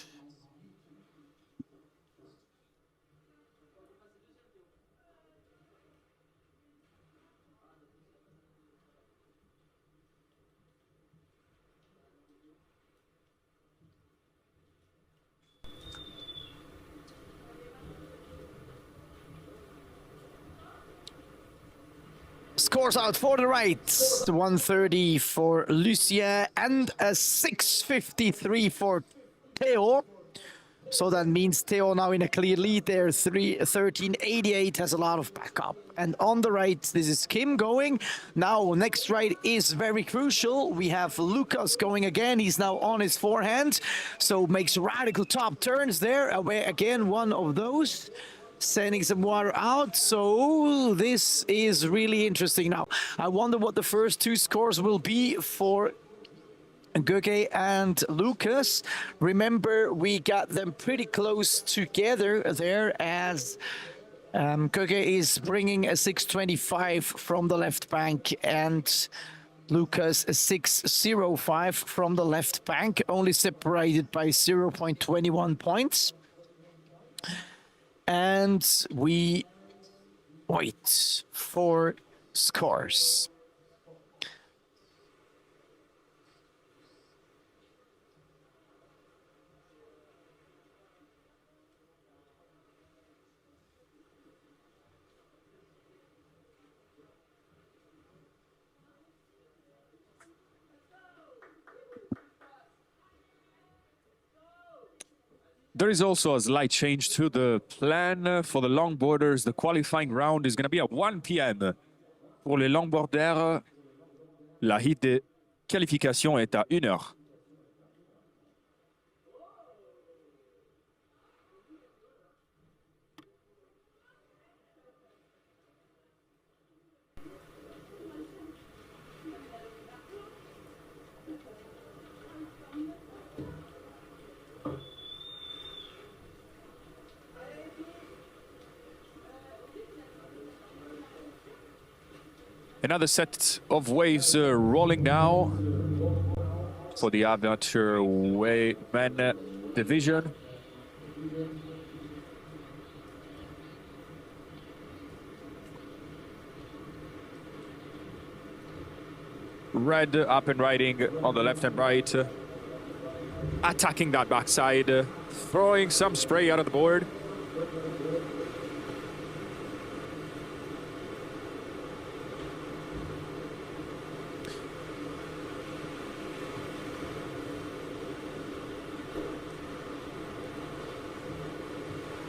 Scores out for the right, 1:30 for Lucia and a 6:53 for Theo. So that means Theo now in a clear lead there, 13:88, has a lot of backup. And on the right, this is Kim going. Now, next right is very crucial. We have Lucas going again. He's now on his forehand, so makes radical top turns there. Away again, one of those. Sending some water out, so this is really interesting. Now, I wonder what the first two scores will be for Göge and Lucas. Remember, we got them pretty close together there, as Göge is bringing a 6:25 from the left bank and Lucas a 6:05 from the left bank, only separated by 0.21 points. And we wait for scores. There is also a slight change to the plan for the longboarders. The qualifying round is going to be at 1 p.m. Pour les longboarders, la heat de qualification est à 1 heure. Another set of waves rolling now for the amateur men division. Red up and riding on the left and right, attacking that backside, throwing some spray out of the board.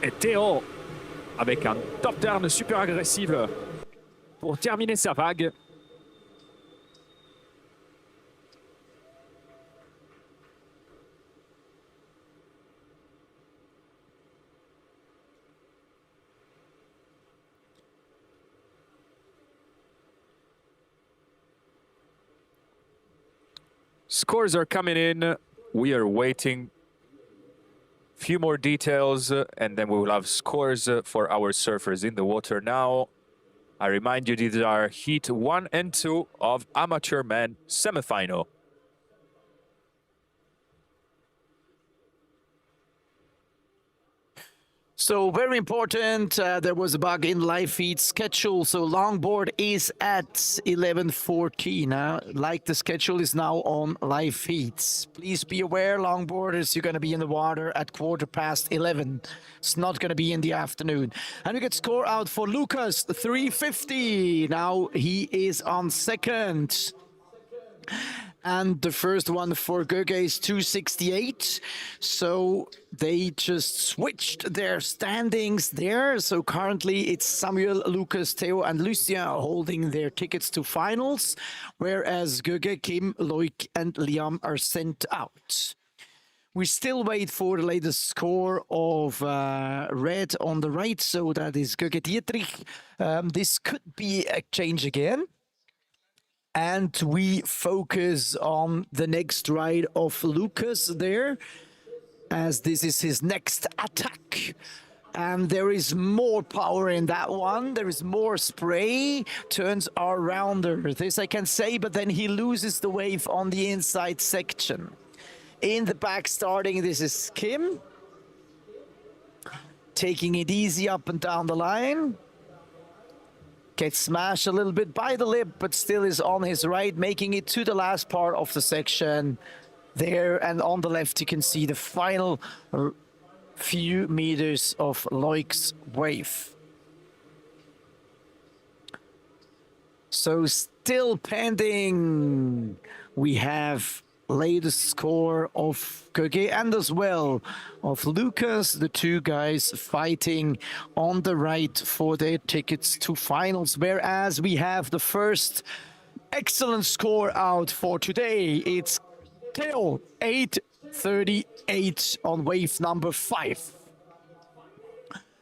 Et Théo, avec un top turn super agressif pour terminer sa vague. Scores are coming in. We are waiting. Few more details, and then we will have scores for our surfers in the water now. I remind you, these are heat 1 and 2 of amateur men semifinal. So very important, there was a bug in live feed schedule, so longboard is at 11:14 now, like the schedule is now on live feeds. Please be aware, longboarders, you're going to be in the water at 11:15. It's not going to be in the afternoon. And we get score out for Lucas, 350. Now he is on second. And the first one for Göge is 268. So they just switched their standings there. So currently it's Samuel, Lucas, Theo, and Lucia holding their tickets to finals, whereas Göge, Kim, Loic, and Liam are sent out. We still wait for the latest score of red on the right. So that is Göge Dietrich. This could be a change again. And we focus on the next ride of Lucas there, as this is his next attack. And there is more power in that one. There is more spray. Turns are rounder. This I can say, but then he loses the wave on the inside section. In the back starting, this is Kim. Taking it easy up and down the line. Gets smashed a little bit by the lip, but still is on his right, making it to the last part of the section there. And on the left, you can see the final few meters of Loic's wave. So still pending, we have latest score of Göge and as well of Lucas, the two guys fighting on the right for their tickets to finals, whereas we have the first excellent score out for today. It's Theo, 838 on wave number 5.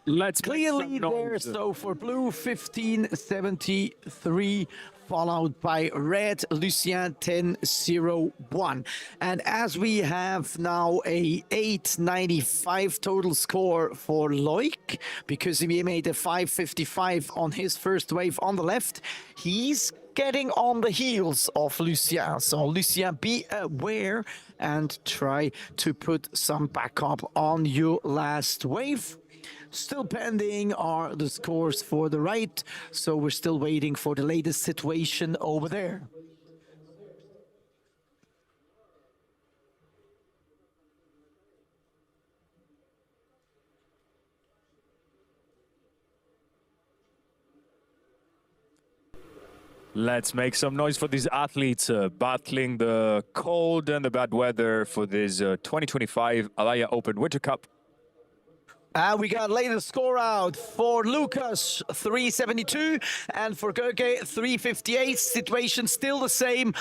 Let's Clear lead there, so for blue, 1573, followed by red, Lucien, 1001. And as we have now a 895 total score for Loic, because he made a 555 on his first wave on the left, he's getting on the heels of Lucien. So Lucien, be aware and try to put some backup on your last wave. Still pending are the scores for the right, so we're still waiting for the latest situation over there. Let's make some noise for these athletes battling the cold and the bad weather for this 2025 Alaia Open Winter Cup. And we got latest score out for Lucas, 372, and for Göge, 358. Situation still the same.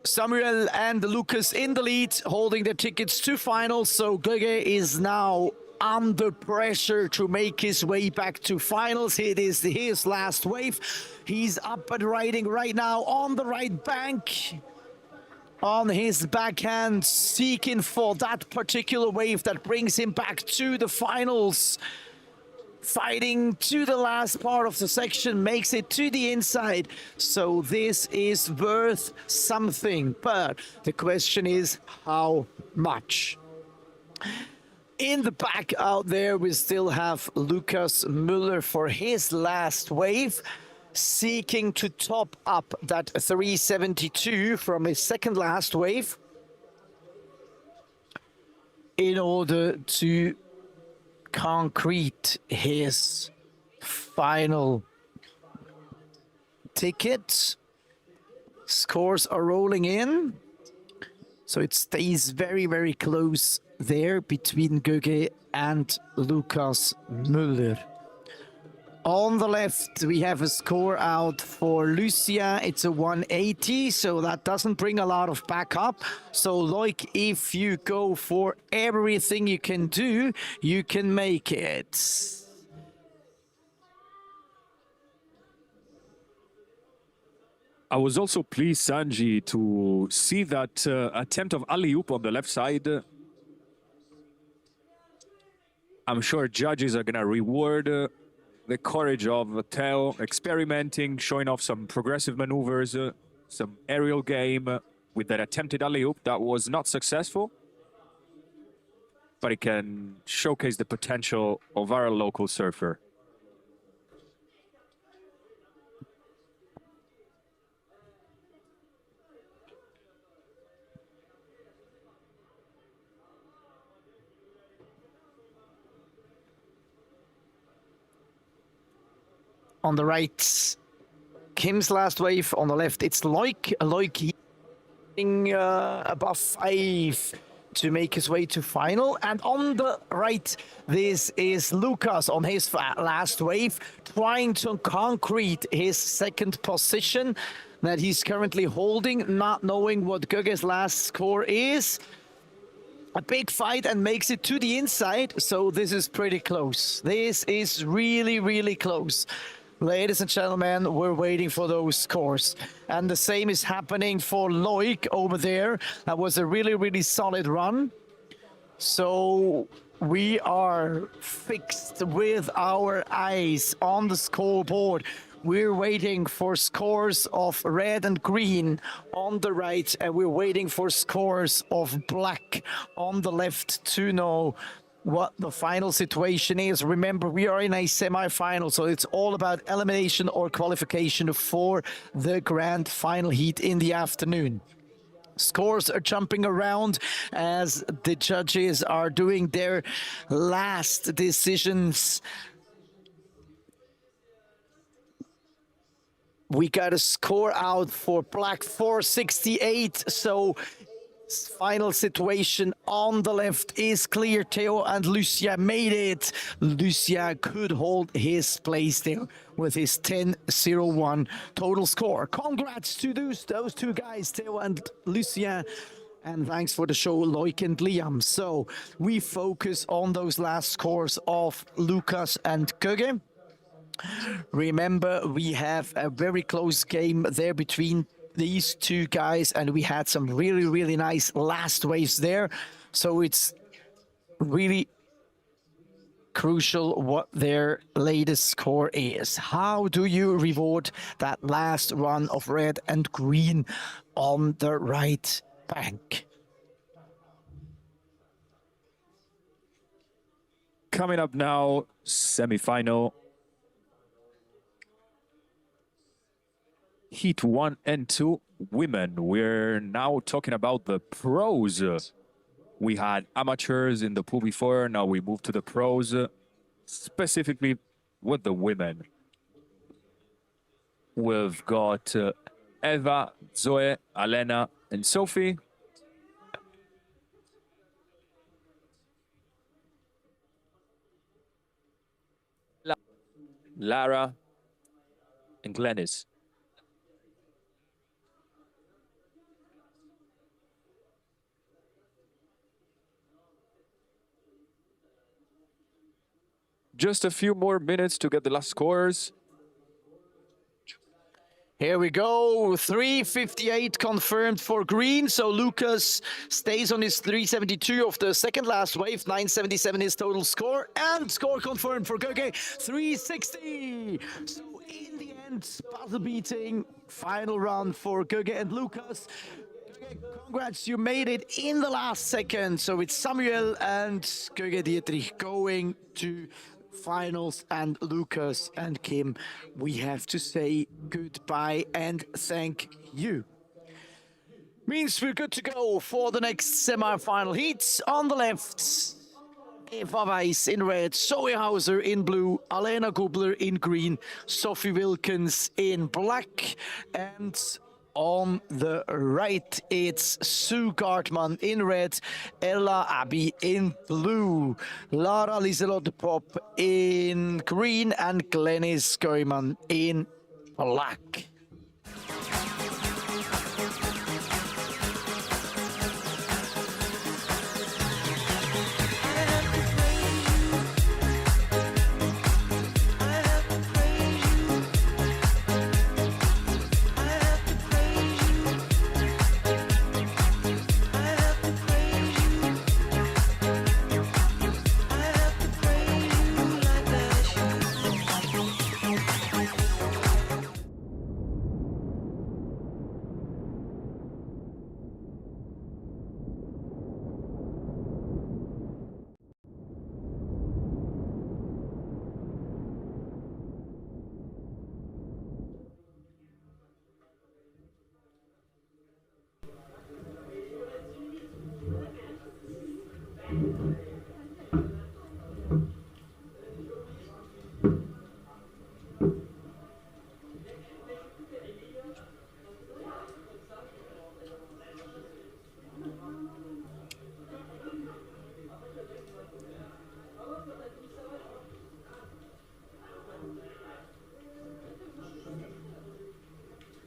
Samuel and Lucas in the lead, holding their tickets to finals. So Göge is now under pressure to make his way back to finals. It is his last wave. He's up and riding right now on the right bank. On his backhand, seeking for that particular wave that brings him back to the finals. Fighting to the last part of the section, makes it to the inside. So this is worth something, but the question is how much? In the back out there, we still have Lukas Müller for his last wave, seeking to top up that 372 from his second last wave in order to concrete his final ticket. Scores are rolling in, so it stays very, very close there between Göge and Lukas Müller. On the left, we have a score out for Lucia. It's a 180, so that doesn't bring a lot of backup. So, like, if you go for everything you can do, you can make it. I was also pleased, Sanji, to see that attempt of alley-oop on the left side. I'm sure judges are going to reward the courage of Theo experimenting, showing off some progressive maneuvers, some aerial game with that attempted alley-oop that was not successful. But it can showcase the potential of our local surfer. On the right, Kim's last wave. On the left, it's like above 5 to make his way to final. And on the right, this is Lukas on his last wave, trying to concrete his second position that he's currently holding, not knowing what Göge's last score is. A big fight and makes it to the inside, so this is pretty close. This is really, really close. Ladies and gentlemen, we're waiting for those scores. And the same is happening for Loic over there. That was a really, really solid run. So we are fixed with our eyes on the scoreboard. We're waiting for scores of red and green on the right, and we're waiting for scores of black on the left to know what the final situation is. Remember, we are in a semi-final, so it's all about elimination or qualification for the grand final heat in the afternoon. Scores are jumping around as the judges are doing their last decisions. We got a score out for black 468, so final situation on the left is clear. Theo and Lucia made it. Lucia could hold his place there with his 10.01 total score. Congrats to those two guys, Theo and Lucia. And thanks for the show, Loic and Liam. So we focus on those last scores of Lukas and Göge. Remember, we have a very close game there between these two guys, and we had some really, really nice last waves there. So it's really crucial what their latest score is. How do you reward that last run of red and green on the right bank? Coming up now, semi-final. Heat 1 and 2, women. We're now talking about the pros. We had amateurs in the pool before, now we move to the pros, specifically with the women. We've got Eva, Zoe, Alena, and Sophie. Lara and Glennis. Just a few more minutes to get the last scores. Here we go, 358 confirmed for green, so Lukas stays on his 372 of the second last wave, 977 his total score, and score confirmed for Göge, 360! So in the end, buzzer beating, final run for Göge and Lukas. Congrats, you made it in the last second, so it's Samuel and Göge Dietrich going to finals, and Lukas and Kim, we have to say goodbye and thank you. Means we're good to go for the next semi-final heats. On the left, Eva Weiss in red, Zoe Hauser in blue, Alena Gubler in green, Sophie Wilkins in black, and On the right, it's Sue Gartman in red, Ella Abbey in blue, Lara Liselotte Pop in green, and Glenys Goeman in black.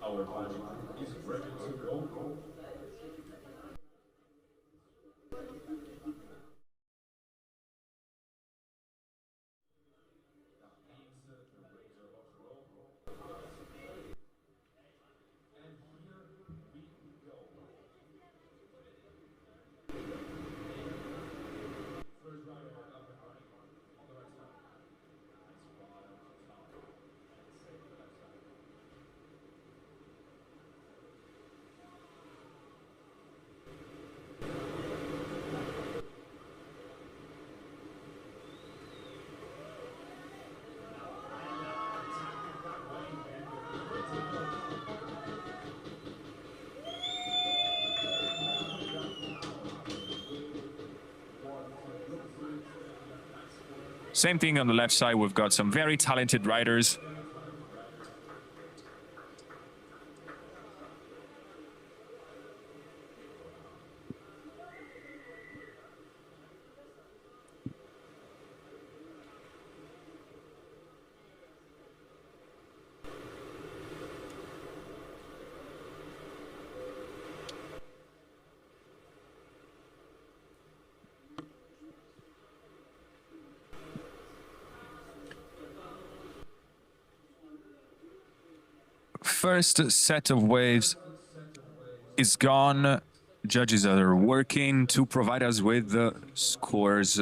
Our body is ready to go. Same thing on the left side, we've got some very talented riders. First set of waves is gone. Judges are working to provide us with the scores.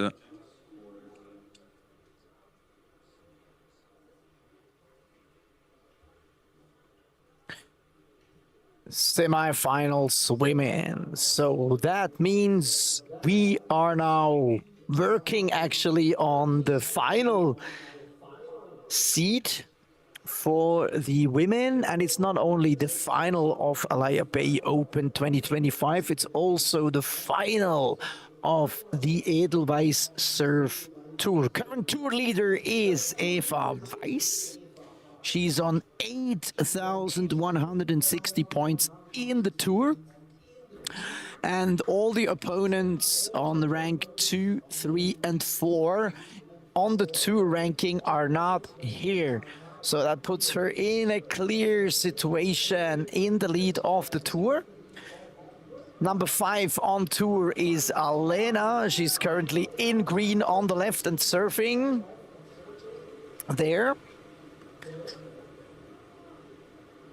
Semi-finals women. So that means we are now working actually on the final seed for the women, and it's not only the final of Alaia Bay Open 2025, it's also the final of the Edelweiss Surf Tour. Current tour leader is Eva Weiss. She's on 8,160 points in the tour. And all the opponents on the rank 2, 3, and 4 on the tour ranking are not here. So that puts her in a clear situation in the lead of the tour. Number 5 on tour is Alena. She's currently in green on the left and surfing there.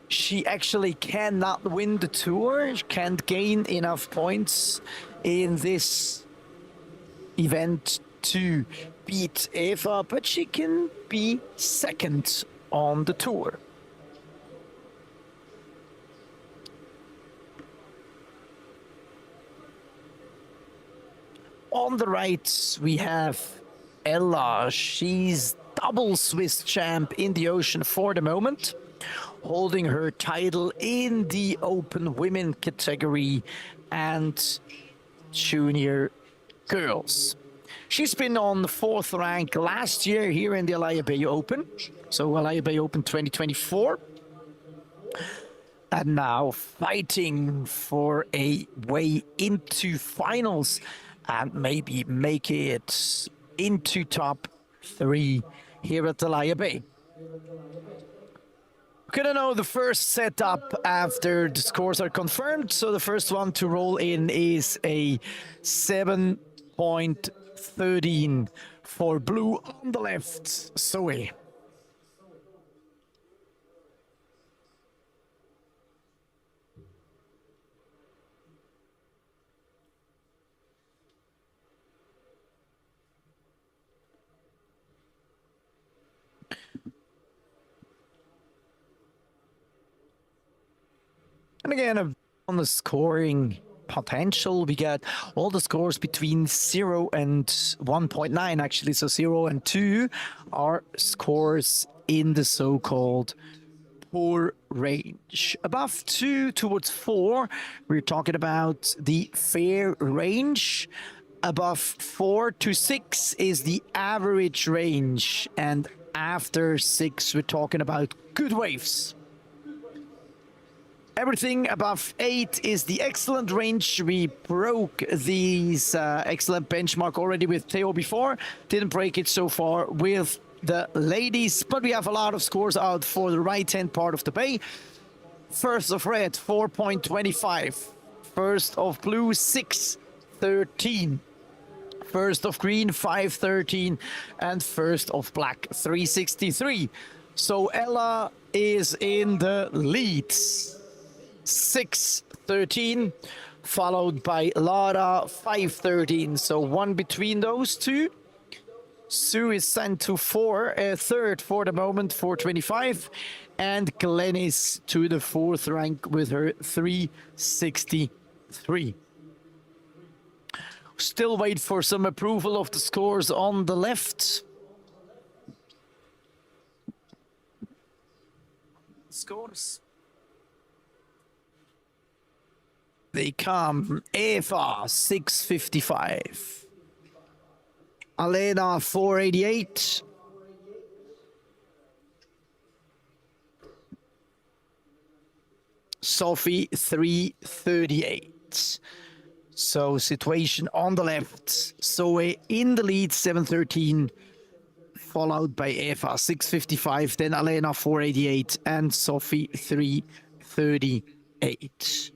She actually cannot win the tour. She can't gain enough points in this event to beat Eva, but she can be second on the tour. On the right, we have Ella. She's double Swiss champ in the ocean for the moment, holding her title in the open women category and junior girls. She's been on the 4th rank last year here in the Alaia Bay Open, so Alaia Bay Open 2024. and now fighting for a way into finals and maybe make it into top 3 here at Alaia Bay. We're gonna know the first setup after the scores are confirmed. So the first one to roll in is a 7.13 for blue on the left, Zoe. And again, on the scoring potential, we get all the scores between 0 and 1.9 actually. So 0 and 2 are scores in the so-called poor range. Above 2 towards 4, we're talking about the fair range. Above 4 to 6 is the average range. And after 6, we're talking about good waves. Everything above 8 is the excellent range. We broke these excellent benchmark already with Theo before. Didn't break it so far with the ladies, but we have a lot of scores out for the right-hand part of the bay. First of red, 4.25. First of blue, 6.13. First of green, 5.13. And first of black, 3.63. So Ella is in the lead. 6.13, followed by Lara 5.13. So one between those two. Sue is sent to third for the moment, 4.25, and Glennis to the 4th rank with her 3.63. Still wait for some approval of the scores on the left. Scores. They come. Eva, 6.55. Alena, 4.88. Sophie, 3.38. So situation on the left. Zoe in the lead, 7.13. Followed by Eva, 6.55. Then Alena, 4.88. And Sophie, 3.38.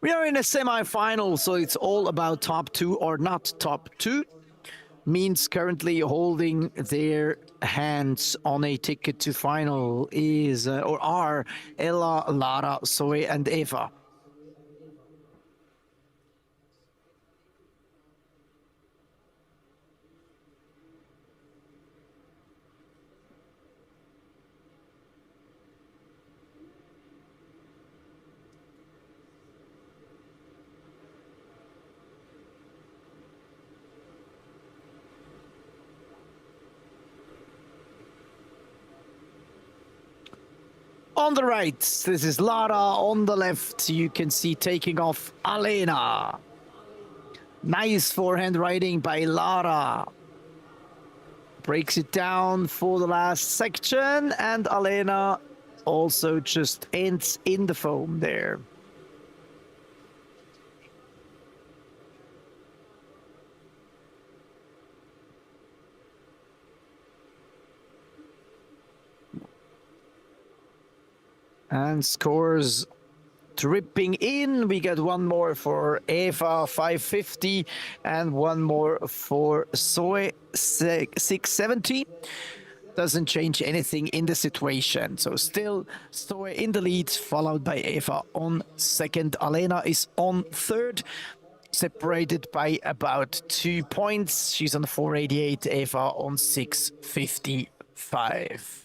We are in a semi-final, so it's all about top 2 or not top 2. Means currently holding their hands on a ticket to final is or are Ella, Lara, Zoe, and Eva. On the right, this is Lara. On the left, you can see taking off Alena. Nice forehand riding by Lara. Breaks it down for the last section, and Alena also just ends in the foam there. And scores dripping in. We get one more for Eva, 5.50, and one more for Zoe, 6.70. Doesn't change anything in the situation. So still Zoe in the lead, followed by Eva on second. Alena is on third, separated by about 2 points. She's on 4.88, Eva on 6.55.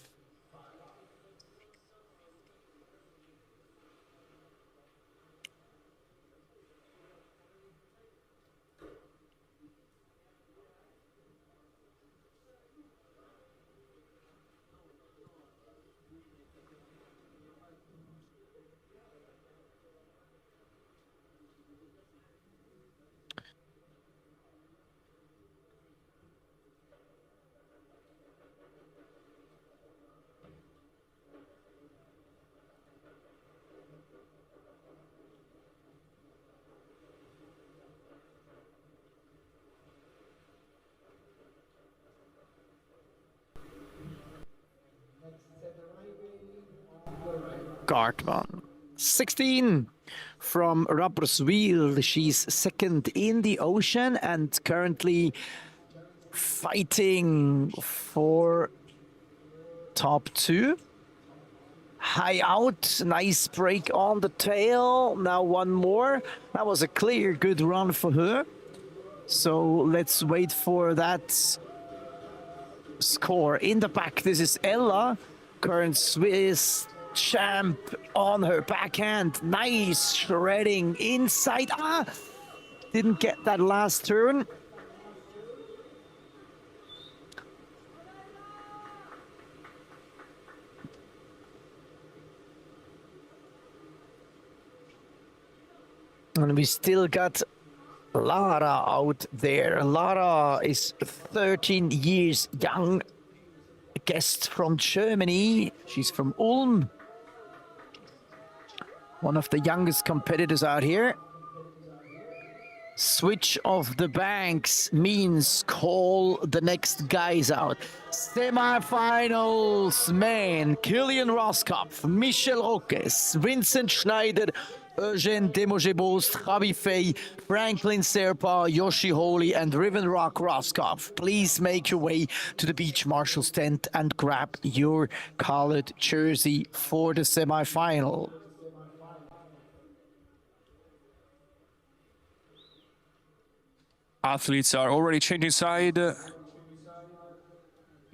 Gartman. 16 from Rapperswil. She's second in the ocean and currently fighting for top 2. High out, nice break on the tail. Now one more. That was a clear good run for her. So let's wait for that score. In the back, this is Ella, current Swiss champ on her backhand. Nice shredding inside. Didn't get that last turn. And we still got Lara out there. Lara is 13 years young. A guest from Germany. She's from Ulm. One of the youngest competitors out here. Switch of the banks means call the next guys out. Semi-finals, man. Kilian Roskopf, Michel Roques, Vincent Schneider, Eugène Demogebost, Javi Fay, Franklin Serpa, Yoshi Holy, and Riven Rock Roskopf. Please make your way to the Beach Marshal's tent and grab your colored jersey for the semi-final. Athletes are already changing side. We're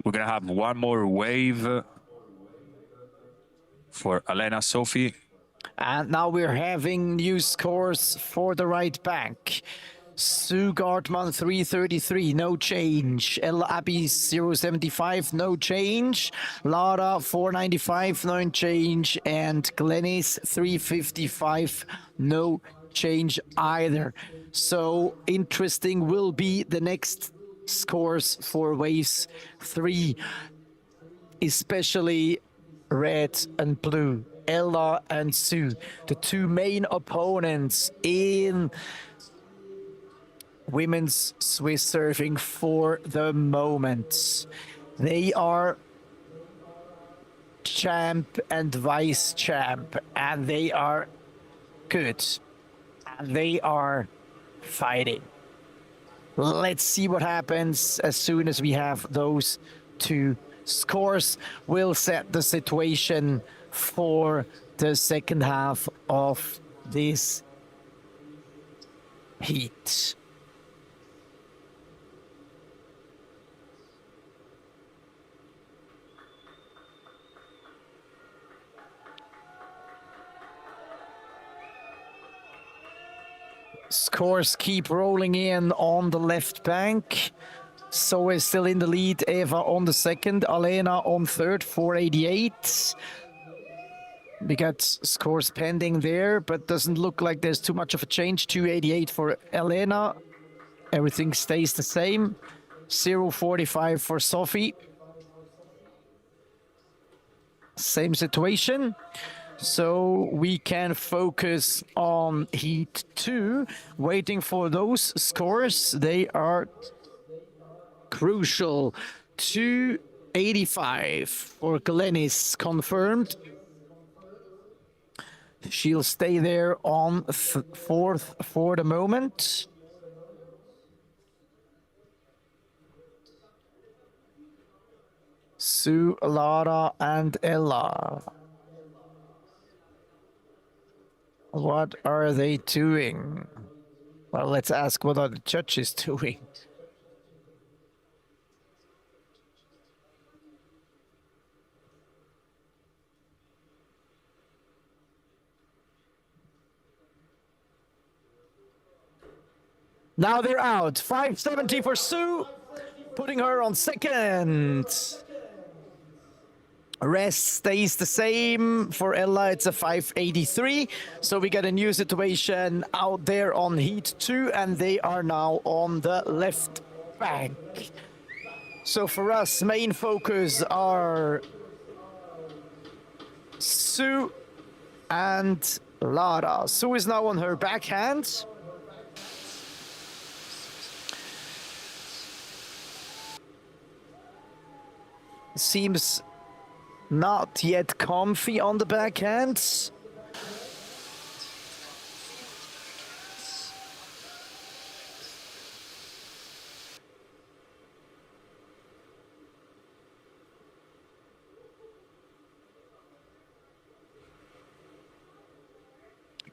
gonna have one more wave for Elena Sophie. And now we're having new scores for the right bank. Sue Gartman 333, no change. El Abi 075, no change. Lara 495, no change. And Glennis 355, no change either. So interesting will be the next scores for waves 3, especially red and blue. Ella and Sue, the two main opponents in women's Swiss surfing for the moment. They are champ and vice champ, and they are good. And they are fighting. Let's see what happens as soon as we have those two scores. Will set the situation for the second half of this heat. Scores keep rolling in on the left bank. So is still in the lead. Eva on the second. Alena on third, 488. We got scores pending there, but doesn't look like there's too much of a change. 288 for Elena. Everything stays the same. 045 for Sophie. Same situation. So we can focus on Heat 2, waiting for those scores. They are crucial. 285 for Glennis confirmed. She'll stay there on fourth for the moment. Sue, Lara, and Ella. What are they doing? Well, let's ask what are the judges doing. Now they're out. 570 for Sue, putting her on second. Rest stays the same. For Ella, it's a 583. So we got a new situation out there on Heat 2, and they are now on the left bank. So for us, main focus are Sue and Lara. Sue is now on her backhand. Seems not yet comfy on the backhand.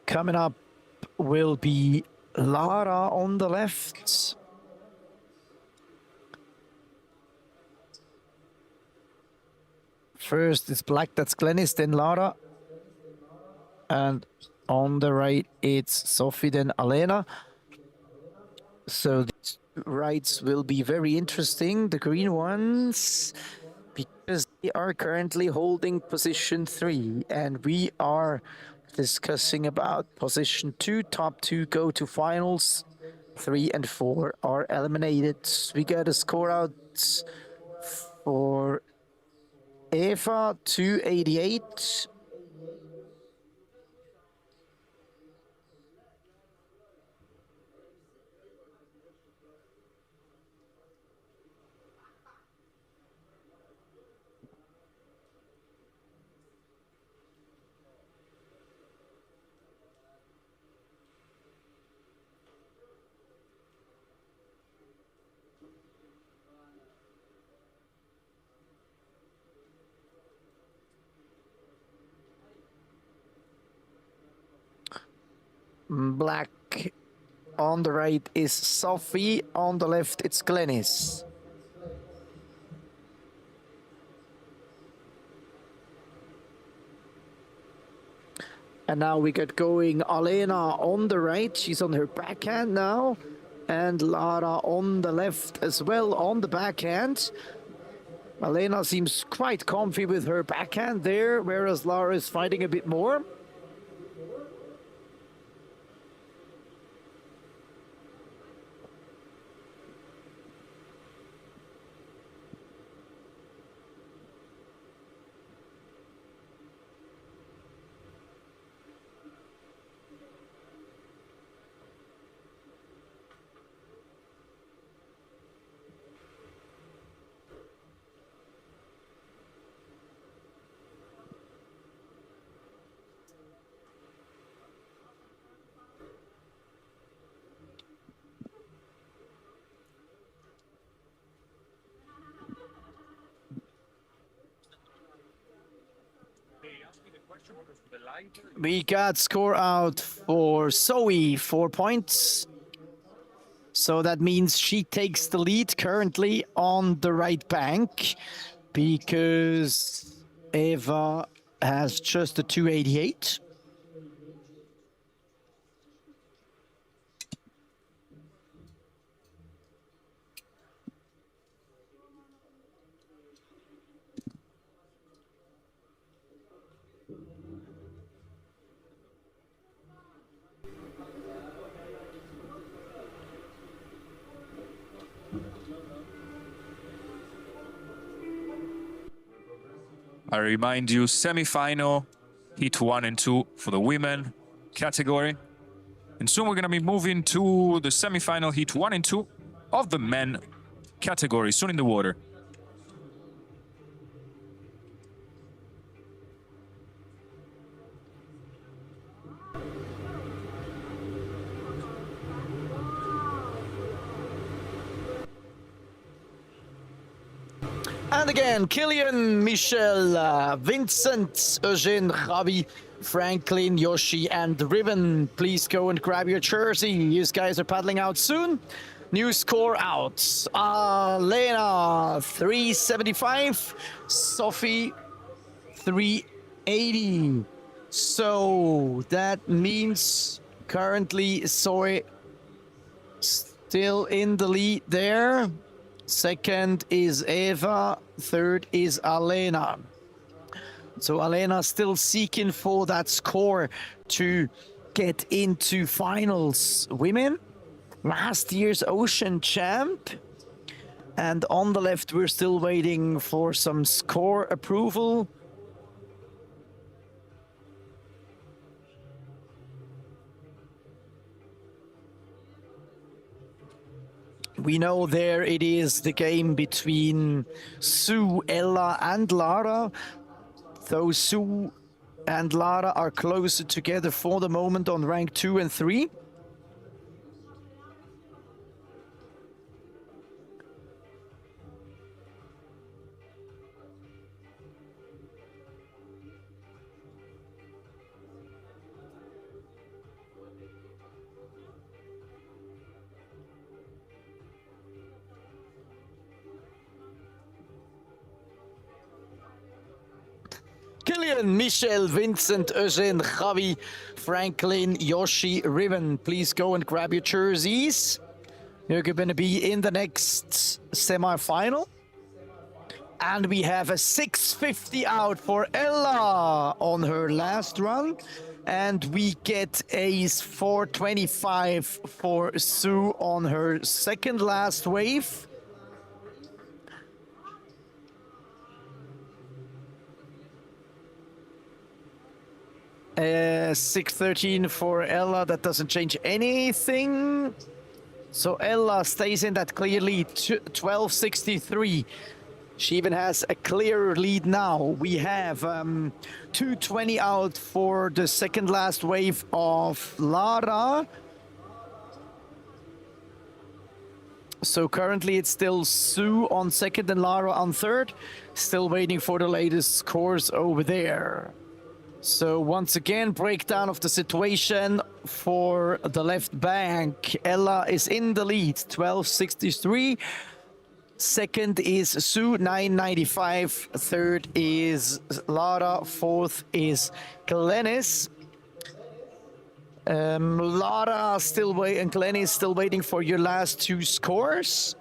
Coming up will be Lara on the left. First it's black, that's Glenis, then Lara. And on the right, it's Sophie, then Alena. So these rights will be very interesting, the green ones, because they are currently holding position 3, and we are discussing about position 2. Top 2 go to finals. 3 and 4 are eliminated. We got a score out for Eva, 288. Black on the right is Sophie, on the left it's Glenis. And now we get going Alena on the right, she's on her backhand now, and Lara on the left as well on the backhand. Alena seems quite comfy with her backhand there, whereas Lara is fighting a bit more. We got score out for Zoe, 4 points. So that means she takes the lead currently on the right bank because Eva has just a 288. I remind you, semi-final, heat 1 and 2 for the women category. And soon we're going to be moving to the semi-final heat 1 and 2 of the men category, soon in the water. And again, Killian, Michelle, Vincent, Eugene, Javi, Franklin, Yoshi, and Riven. Please go and grab your jersey. You guys are paddling out soon. New score out. Lena, 375. Sophie, 380. So that means currently Zoe still in the lead there. Second is Eva, third is Alena. So Alena still seeking for that score to get into finals. Women, last year's Ocean champ. And on the left, we're still waiting for some score approval. We know there it is the game between Sue, Ella, and Lara. Though Sue and Lara are closer together for the moment on rank 2 and 3. Killian, Michel, Vincent, Eugene, Javi, Franklin, Yoshi, Riven, please go and grab your jerseys. You're going to be in the next semi-final. And we have a 650 out for Ella on her last run. And we get a 425 for Sue on her second last wave. Uh, 613 for Ella, that doesn't change anything. So Ella stays in that clear lead, 1263. She even has a clearer lead now. We have 220 out for the second last wave of Lara. So currently it's still Sue on second and Lara on third. Still waiting for the latest scores over there. So once again, breakdown of the situation for the left bank. Ella is in the lead, 1263. Second is Sue, 995. Third is Lara. Fourth is Glennis. Lara still waiting, and Glennis still waiting for your last two scores.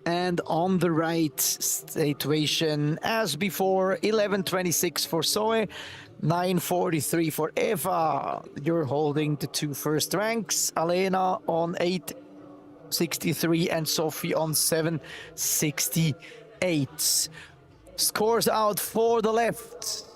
And on the right situation, as before, 1126 for Zoe, 943 for Eva. You're holding the two first ranks. Alena on 863 and Sophie on 768. Scores out for the left.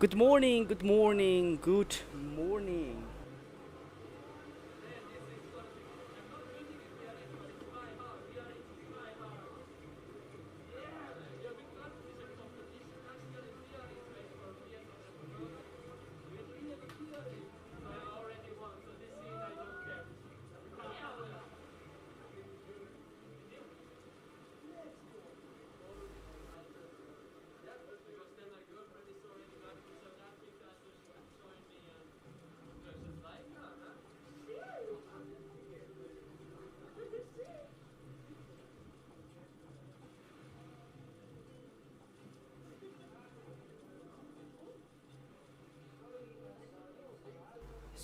Good morning, good morning, good morning.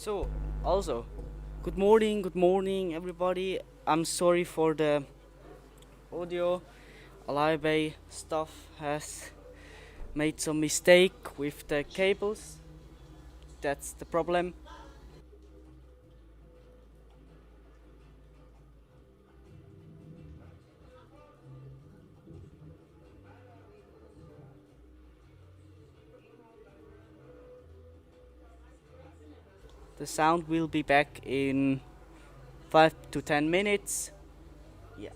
So, also, good morning, everybody. I'm sorry for the audio. Alaia Bay staff has made some mistake with the cables. That's the problem. The sound will be back in 5 to 10 minutes. Yeah.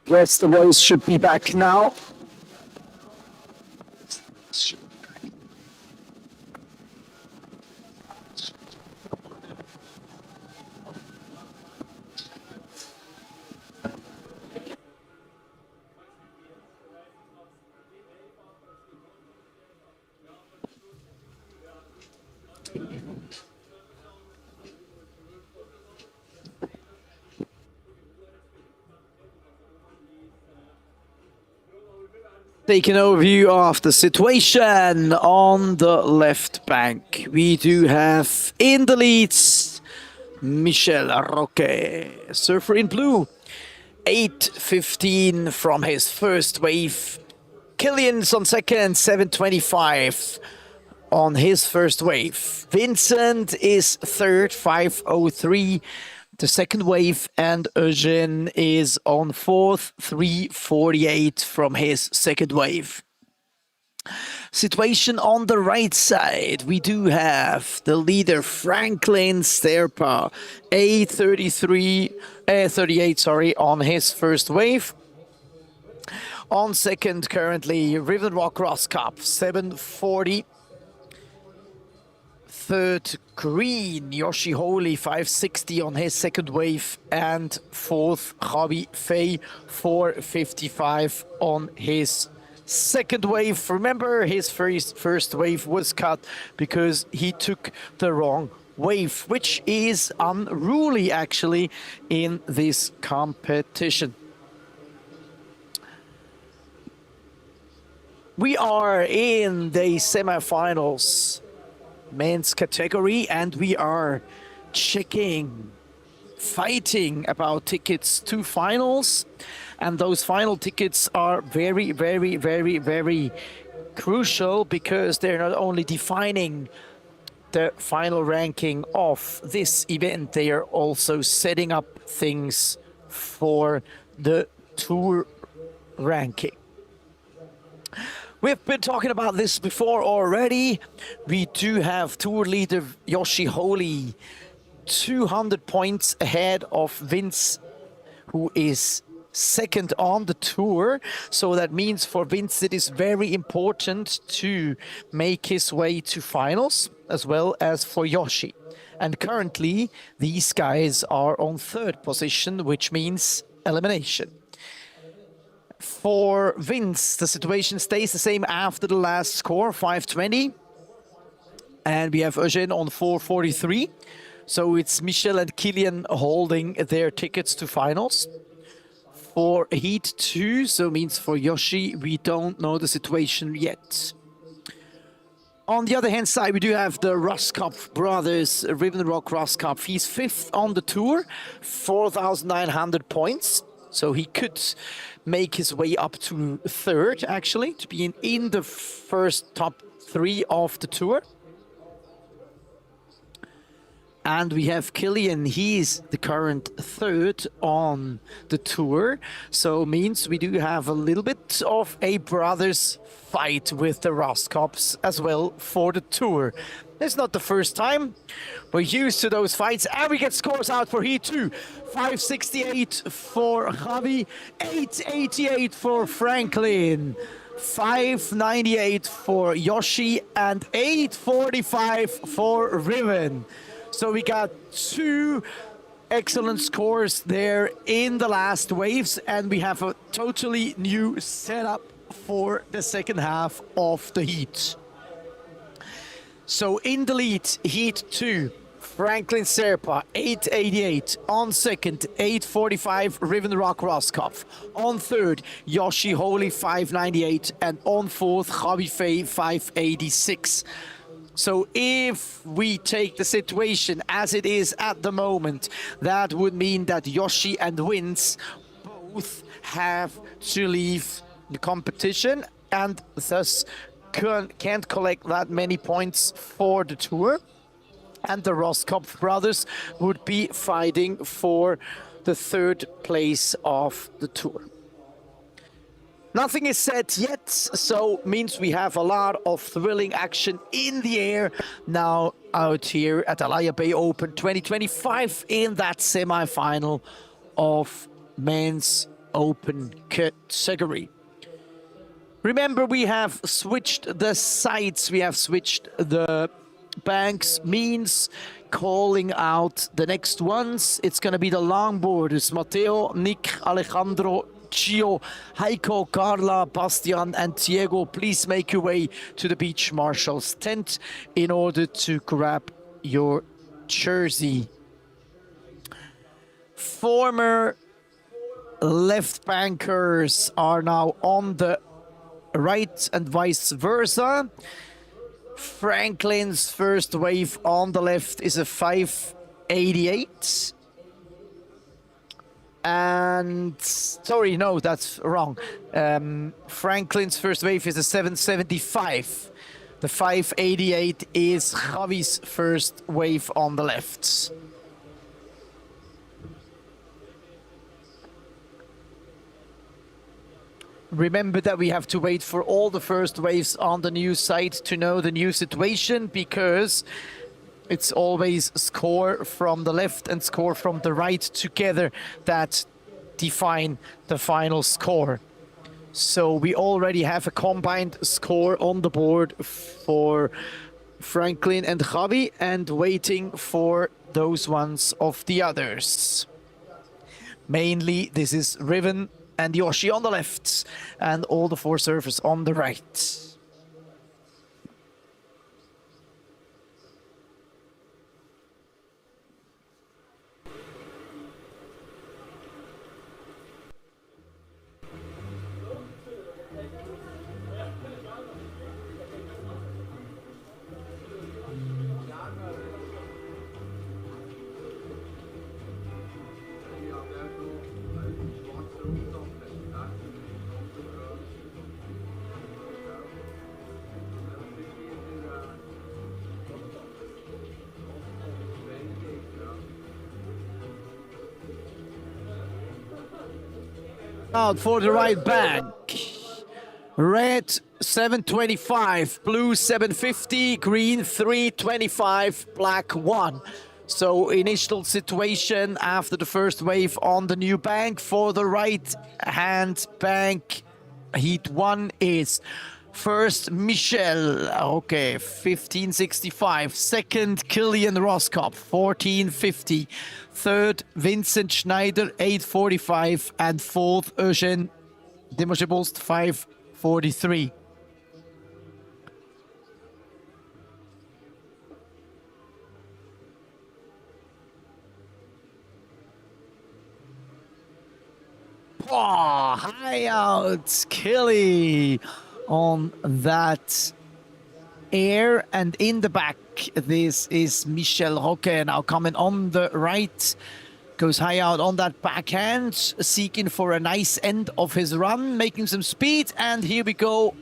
Yes, the voice should be back now. Take an overview of the situation on the left bank. We do have in the leads Michel Roque, surfer in blue, 8:15 from his first wave. Killian's on second, 7:25 on his first wave. Vincent is third, 5:03 the second wave, and Eugene is on fourth, 3:48 from his second wave. Situation on the right side, we do have the leader Franklin Sterpa, A38, sorry, on his first wave. On second currently, Riven Rock Cross Cup, 7:40. Third, Green, Yoshi Holy, 560 on his second wave. And fourth, Javi Fei, 455 on his second wave. Remember, his first wave was cut because he took the wrong wave, which is unruly actually in this competition. We are in the semifinals men's category, and we are fighting about tickets to finals. And those final tickets are very, very, very, very crucial because they're not only defining the final ranking of this event, they are also setting up things for the tour ranking. We've been talking about this before already. We do have tour leader Yoshi Holy 200 points ahead of Vince, who is second on the tour. So that means for Vince it is very important to make his way to finals, as well as for Yoshi. And currently these guys are on third position, which means elimination. For Vince, the situation stays the same after the last score, 520. And we have Eugene on 443. So it's Michel and Killian holding their tickets to finals. For Heat 2, so means for Yoshi, we don't know the situation yet. On the other hand side, we do have the Roskopf brothers, Riven Rock Roskopf. He's fifth on the tour, 4,900 points. So he could make his way up to third, actually, to be in the first top 3 of the tour. And we have Killian, he's the current third on the tour. So means we do have a little bit of a brothers fight with the Roskopfs as well for the tour. It's not the first time. We're used to those fights, and we get scores out for Heat 2. 568 for Javi, 888 for Franklin, 598 for Yoshi, and 845 for Riven. So we got 2 excellent scores there in the last waves, and we have a totally new setup for the second half of the heat. So in the lead, Heat 2, Franklin Serpa, 888. On second, 845, Riven Rock Roskopf. On third, Yoshi Holy, 598. And on fourth, Javi Fei, 586. So if we take the situation as it is at the moment, that would mean that Yoshi and Vince both have to leave the competition and thus can't collect that many points for the tour. And the Roskopf brothers would be fighting for the third place of the tour. Nothing is set yet, so means we have a lot of thrilling action in the air now out here at Alaia Bay Open 2025 in that semi-final of men's open category. Remember, we have switched the sides, we have switched the banks, means calling out the next ones. It's going to be the longboarders, Matteo, Nick, Alejandro, Gio, Heiko, Carla, Bastian, and Diego. Please make your way to the Beach Marshals tent in order to grab your jersey. Former left bankers are now on the right and vice versa. Franklin's first wave on the left is a 588. And sorry, no, that's wrong. Franklin's first wave is a 775. The 588 is Javi's first wave on the left. Remember that we have to wait for all the first waves on the new site to know the new situation, because it's always score from the left and score from the right together that define the final score. So we already have a combined score on the board for Franklin and Javi, and waiting for those ones of the others. Mainly this is Riven and Yoshi on the left, and all the 4 surfers on the right. Out for the right bank. Red 725, blue 750, green 325, black 1. So initial situation after the first wave on the new bank. For the right hand bank, heat 1 is first Michel, okay, 1565. Second, Kilian Roskop, 1450. Third, Vincent Schneider, 845. And fourth, Eugene Demoshebost, 543. Oh, high out, Killy on that air, and in the back, this is Michel Roque now coming on the right. Goes high out on that backhand, seeking for a nice end of his run, making some speed, and here we go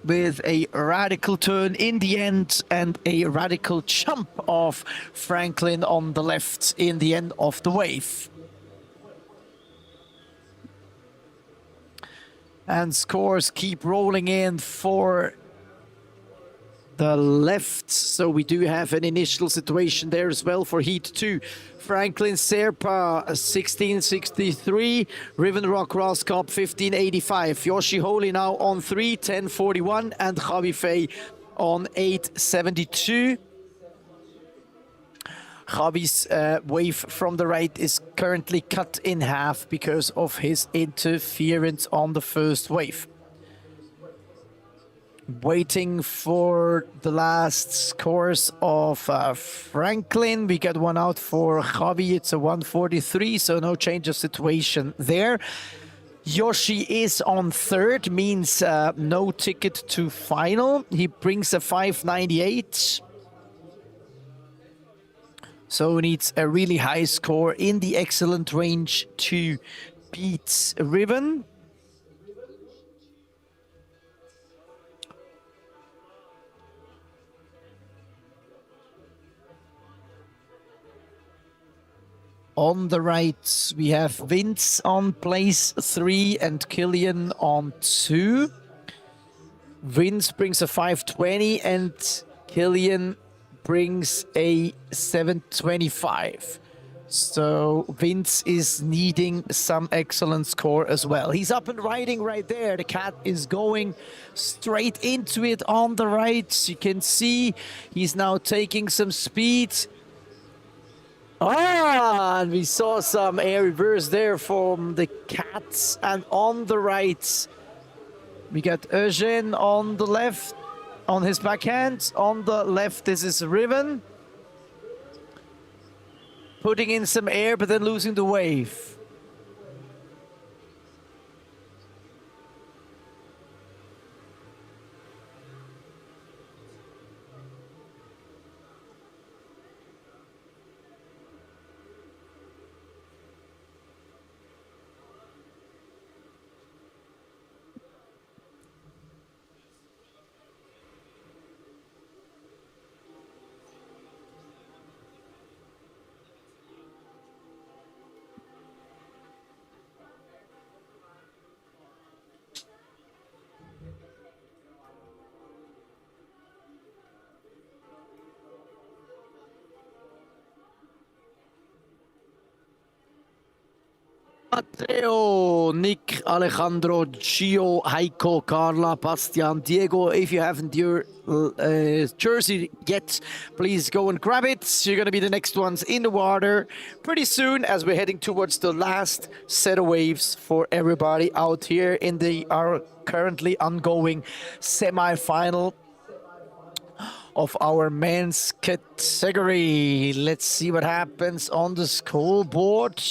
with a radical turn in the end and a radical jump of Franklin on the left in the end of the wave. And scores keep rolling in for the left. So we do have an initial situation there as well for Heat 2. Franklin Serpa, 1663. Riven Rock Roskop, 1585. Yoshi Holy now on 3, 1041. And Javi Fay on 872. Javi's wave from the right is currently cut in half because of his interference on the first wave. Waiting for the last scores of Franklin. We got one out for Javi. It's a 143, so no change of situation there. Yoshi is on third, means no ticket to final. He brings a 598. So needs a really high score in the excellent range to beat Riven. On the right, we have Vince on place 3 and Killian on 2. Vince brings a 520 and Killian brings a 725. So Vince is needing some excellent score as well. He's up and riding right there. The cat is going straight into it on the right. You can see he's now taking some speed. And we saw some air reverse there from the cats. And on the right, we got Eugene on the left, on his backhand. On the left, this is Riven. Putting in some air, but then losing the wave. Matteo, Nick, Alejandro, Gio, Heiko, Carla, Bastian, Diego. If you haven't your jersey yet, please go and grab it. You're going to be the next ones in the water pretty soon as we're heading towards the last set of waves for everybody out here in our currently ongoing semi-final of our men's category. Let's see what happens on the scoreboard.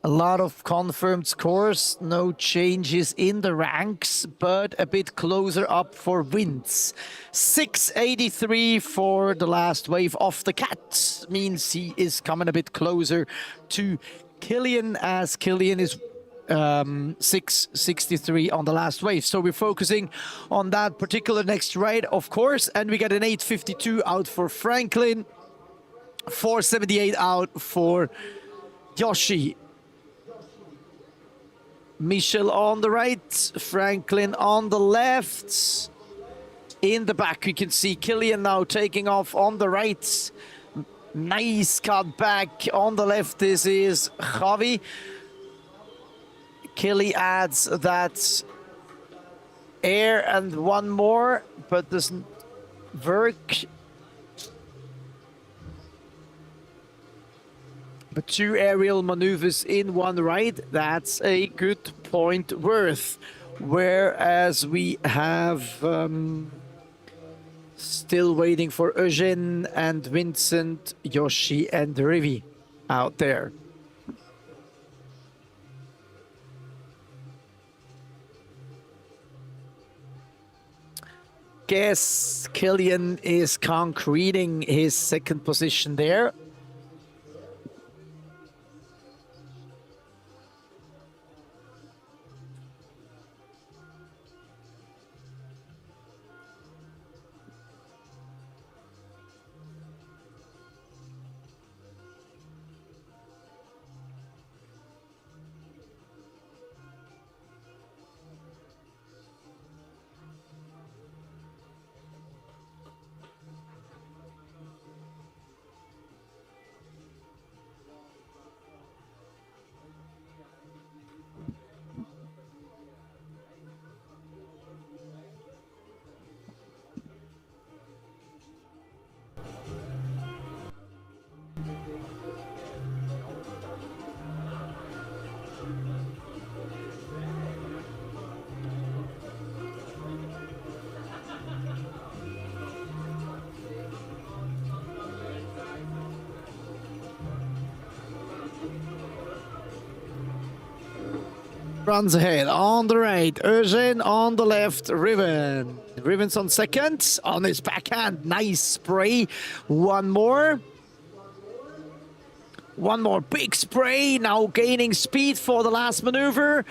A lot of confirmed scores, no changes in the ranks, but a bit closer up for wins. 683 for the last wave of the cat, means he is coming a bit closer to Killian, as Killian is 663 on the last wave. So we're focusing on that particular next ride, of course, and we got an 852 out for Franklin, 478 out for Yoshi. Michel on the right, Franklin on the left. in the back. We can see Killian now taking off on the right. Nice cut back on the left. This is Javi. Killy adds that air and one more, but doesn't work. But 2 aerial maneuvers in one ride, that's a good point worth. Whereas we have still waiting for Eugene and Vincent, Yoshi and Rivi out there. Guess Killian is concreting his second position there. Runs ahead on the right, Eugene on the left, Riven. Riven's on second, on his backhand, nice spray. One more big spray, now gaining speed for the last maneuver.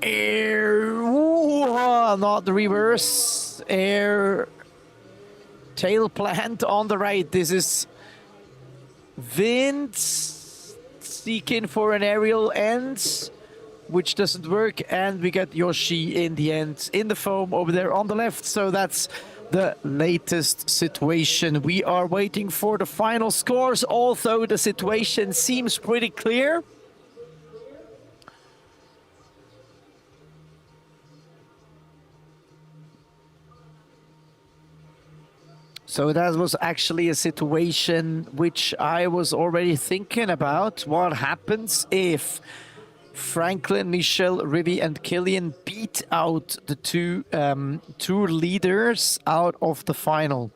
Air, not the reverse, air tail plant on the right. This is Vince seeking for an aerial end, which doesn't work, and we get Yoshi in the end in the foam over there on the left. So that's the latest situation. We are waiting for the final scores, although the situation seems pretty clear. So that was actually a situation which I was already thinking about. What happens if Franklin, Michel, Rivi and Killian beat out the two tour leaders out of the final?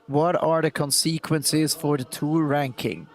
What are the consequences for the tour ranking?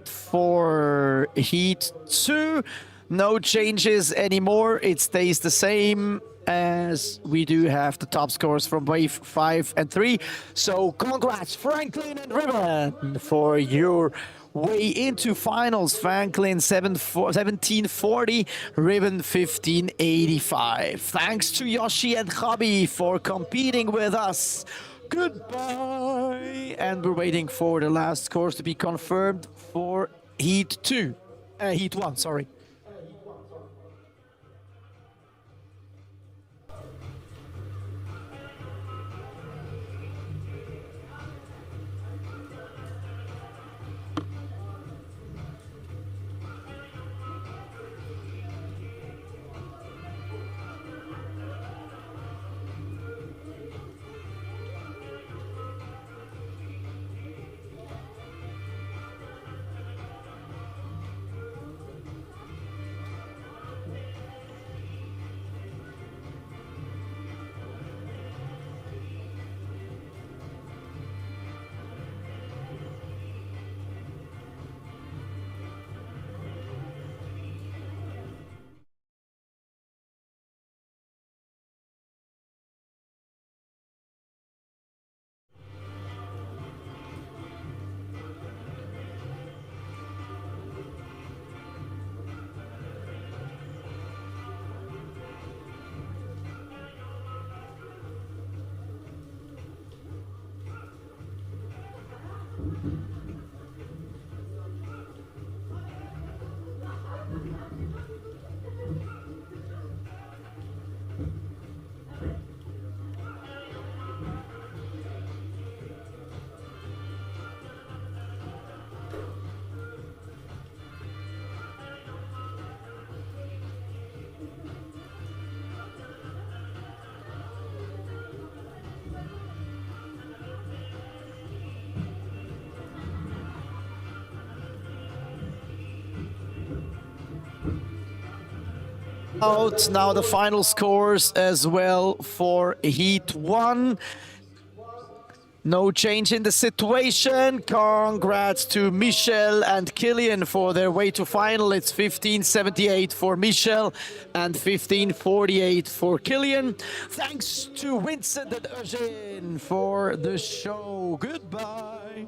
For Heat 2, no changes anymore. It stays the same, as we do have the top scores from Wave 5 and 3. So congrats, Franklin and Riven, for your way into finals. Franklin 1740, Riven 1585. Thanks to Yoshi and Javi for competing with us. Goodbye. And we're waiting for the last scores to be confirmed for Heat 2. Heat 1, sorry. Out now the final scores as well for Heat 1. No change in the situation. Congrats to Michel and Killian for their way to final. It's 15:78 for Michel and 15:48 for Killian. Thanks to Vincent and Eugene for the show. Goodbye.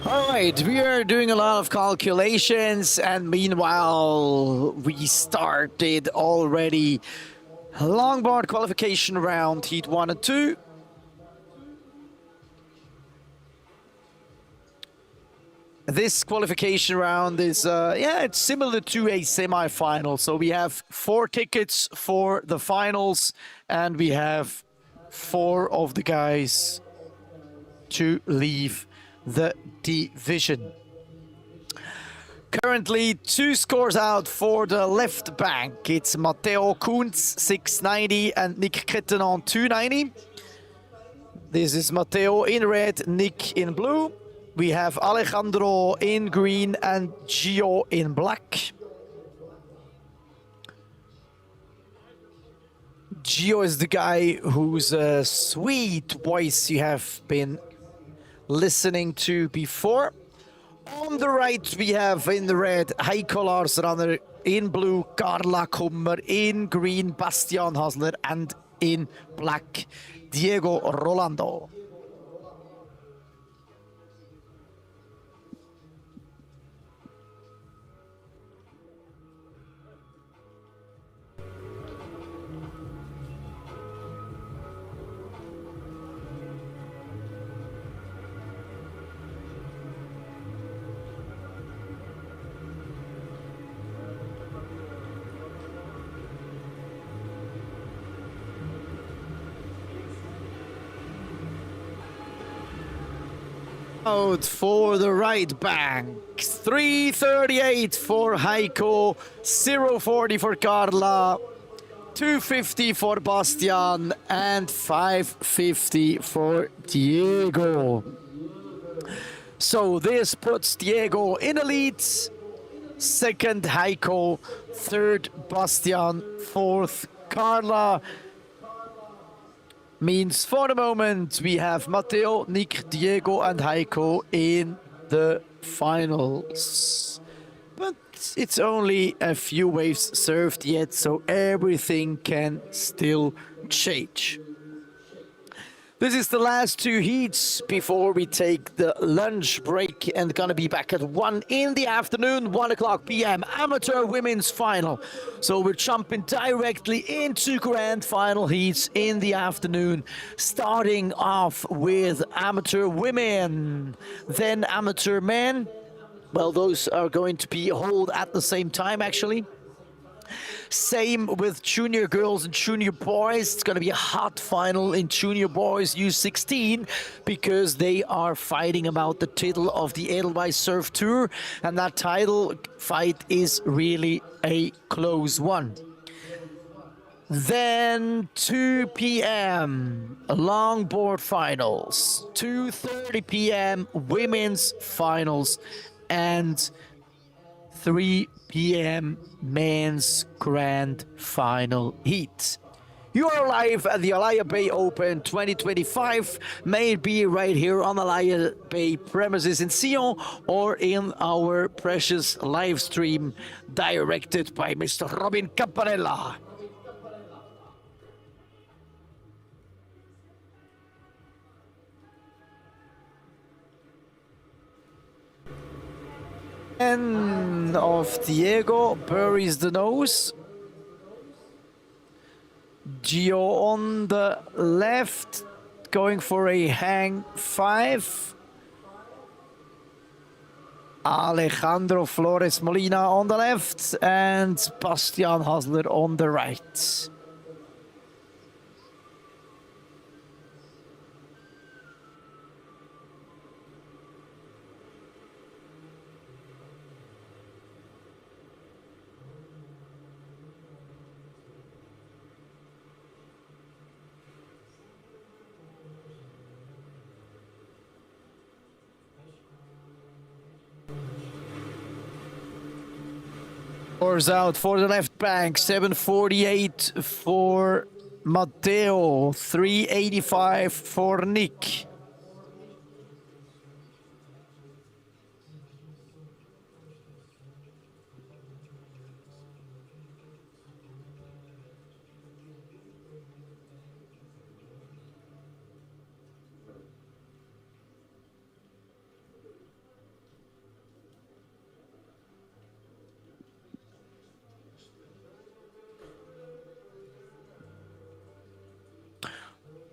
All right, we are doing a lot of calculations, and meanwhile, we started already longboard qualification round, heat 1 and 2. This qualification round is, it's similar to a semi-final. So we have 4 tickets for the finals, and we have 4 of the guys to leave the division. Currently 2 scores out for the left bank. It's Matteo Kunz 690 and Nick Kettenon 290. This is Matteo in red, Nick in blue. We have Alejandro in green and Gio in black. Gio is the guy whose sweet voice you have been listening to before. On the right, we have in the red Heiko Larsrunner, in blue Carla Kummer, in green Bastian Hasler, and in black Diego Rolando. Out for the right bank. 338 for Heiko, 040 for Carla, 250 for Bastian, and 550 for Diego. So this puts Diego in the lead. Second Heiko, third Bastian, fourth Carla. Means for the moment we have Matteo, Nick, Diego and Heiko in the finals. But it's only a few waves served yet, so everything can still change. This is the last two heats before we take the lunch break and gonna be back at 1 in the afternoon, 1 o'clock p.m. amateur women's final. So we're jumping directly into grand final heats in the afternoon, starting off with amateur women, then amateur men. Well, those are going to be held at the same time actually. Same with junior girls and junior boys. It's going to be a hot final in junior boys U16 because they are fighting about the title of the Edelweiss Surf Tour, and that title fight is really a close one. Then 2 p.m. longboard finals, 2:30 p.m. women's finals, and 3 p.m. men's grand final heat. You are live at the Alaia Bay Open 2025. May it be right here on Alaia Bay premises in Sion or in our precious live stream directed by Mr. Robin Campanella. And of Diego buries the nose. Gio on the left, going for a hang 5. Alejandro Flores Molina on the left and Bastian Hasler on the right. Scores out for the left bank, 748 for Matteo, 385 for Nick.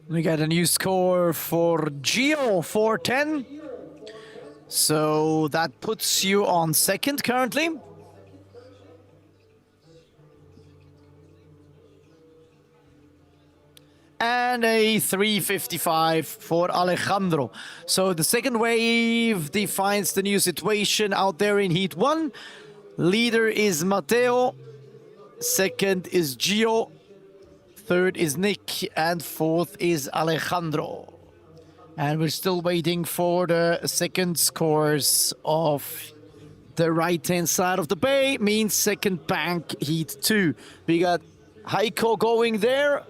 We got a new score for Gio, 410. So that puts you on second currently. And a 355 for Alejandro. So the second wave defines the new situation out there in Heat 1. Leader is Matteo. Second is Gio. Third is Nick, and fourth is Alejandro. And we're still waiting for the second scores of the right-hand side of the bay, means second bank heat 2. We got Heiko going there,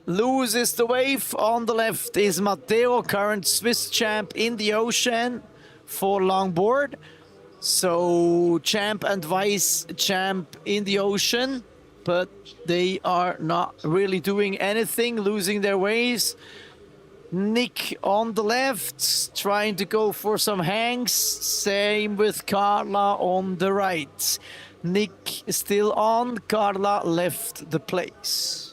loses the wave. On the left is Matteo, current Swiss champ in the ocean for longboard. So champ and vice champ in the ocean, but they are not really doing anything, losing their waves. Nick on the left, trying to go for some hangs. Same with Carla on the right. Nick still on, Carla left the place.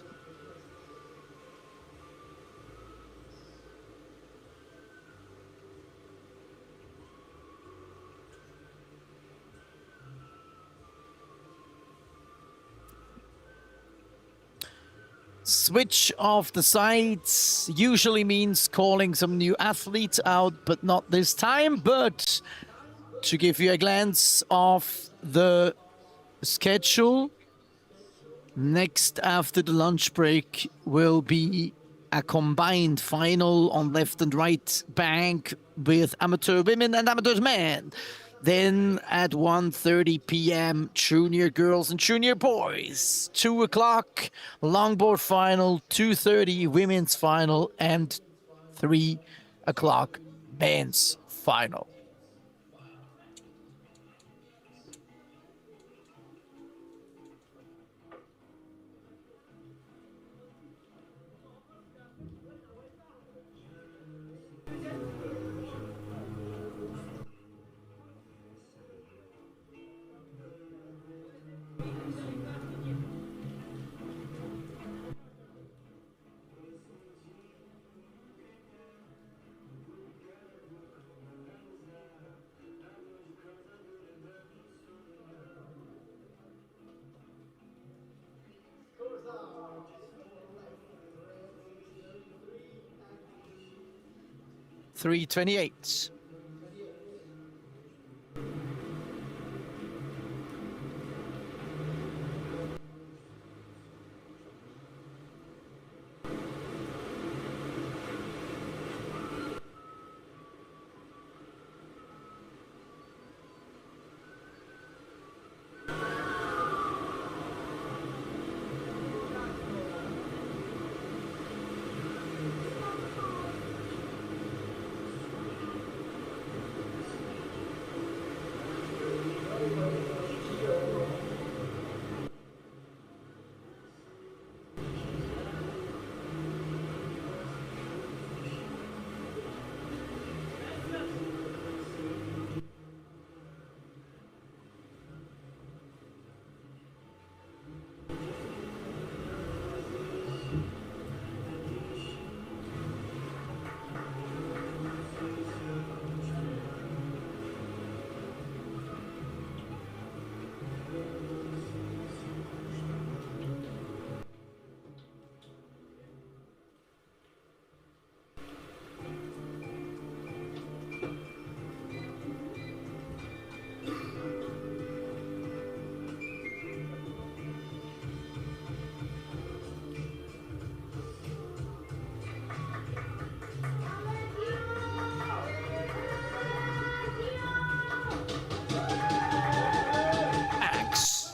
Switch of the sides usually means calling some new athletes out, but not this time. But to give you a glance of the schedule, next after the lunch break will be a combined final on left and right bank with amateur women and amateur men. Then at 1:30 p.m., junior girls and junior boys. 2 o'clock, longboard final, 2:30 women's final, and 3 o'clock men's final. Scores are 3:28.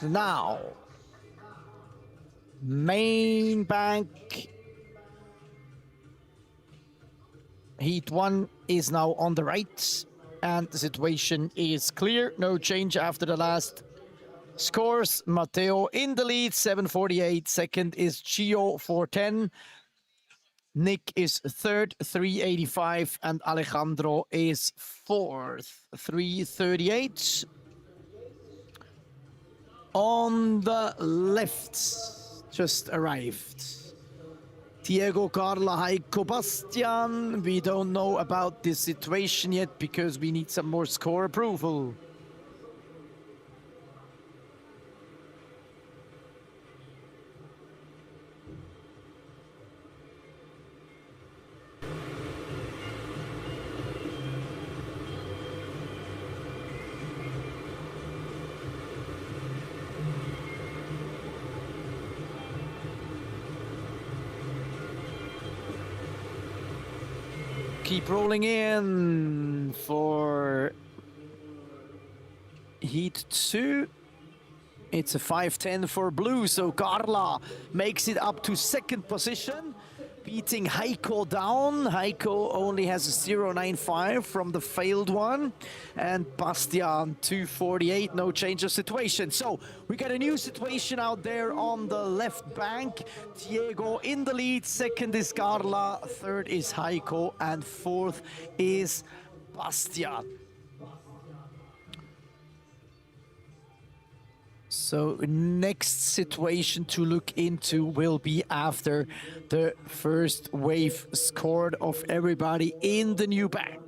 Now, main bank. Heat 1 is now on the right, and the situation is clear. No change after the last scores. Matteo in the lead, 7:48. Second is Gio, 4:10. Nick is third, 3:85, and Alejandro is fourth, 3:38. On the left, just arrived Diego, Carla, Heiko, Bastian. We don't know about this situation yet because we need some more score approval. Keep rolling in for Heat 2. It's a 5-10 for blue, so Carla makes it up to second position, beating Heiko down. Heiko only has a 0.95 from the failed one, and Bastian 2.48, no change of situation. So we got a new situation out there on the left bank. Diego in the lead, second is Carla, third is Heiko, and fourth is Bastian. So next situation to look into will be after the first wave scored of everybody in the new bank.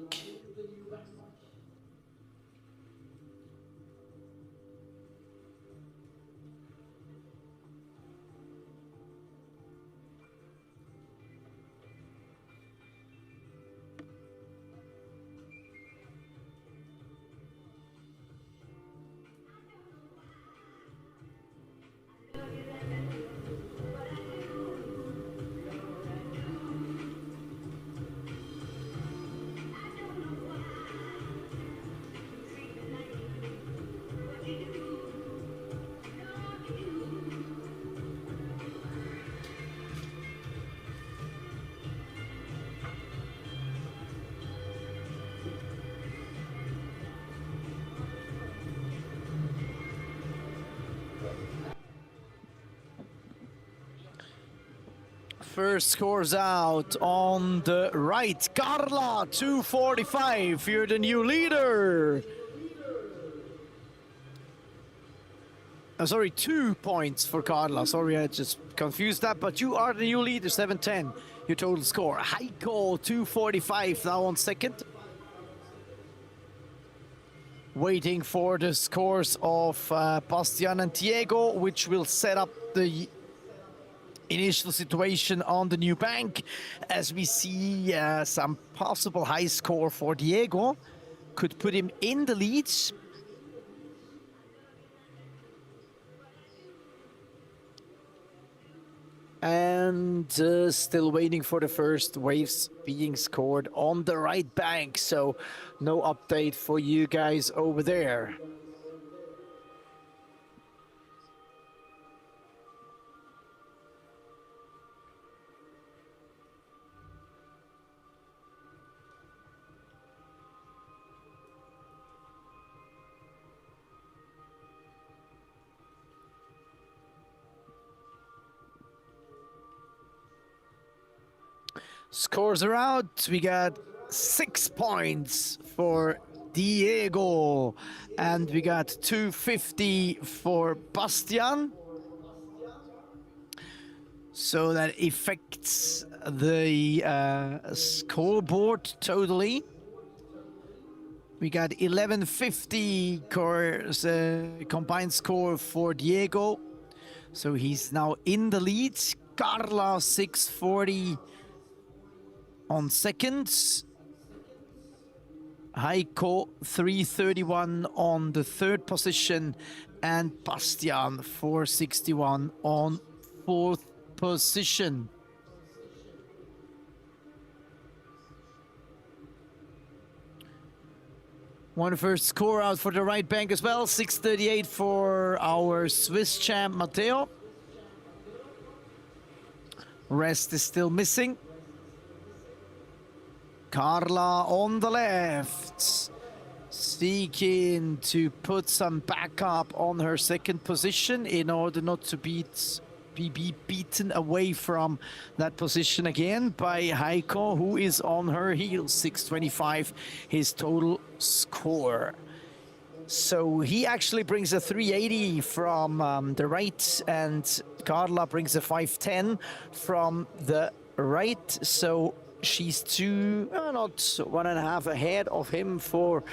First scores out on the right. Carla, 2.45. You're the new leader. Sorry, 2 points for Carla. Sorry, I just confused that. But you are the new leader, 7.10. Your total score. Heiko, 2.45 now on second. Waiting for the scores of Bastian and Diego, which will set up the initial situation on the new bank, as we see some possible high score for Diego could put him in the lead. And still waiting for the first waves being scored on the right bank, so no update for you guys over there. Scores are out. We got 6 points for Diego, and we got 250 for Bastian. So that affects the scoreboard totally. We got 1150 combined score for Diego. So he's now in the lead. Carla 640 on second. Heiko 331 on the third position, and Bastian 461 on fourth position. One first score out for the right bank as well, 638 for our Swiss champ Matteo. Rest is still missing. Carla on the left, seeking to put some backup on her second position in order not to be beaten away from that position again by Heiko, who is on her heels, 625, his total score. So he actually brings a 380 from the right, and Carla brings a 510 from the right. So she's not 1.5 ahead of him for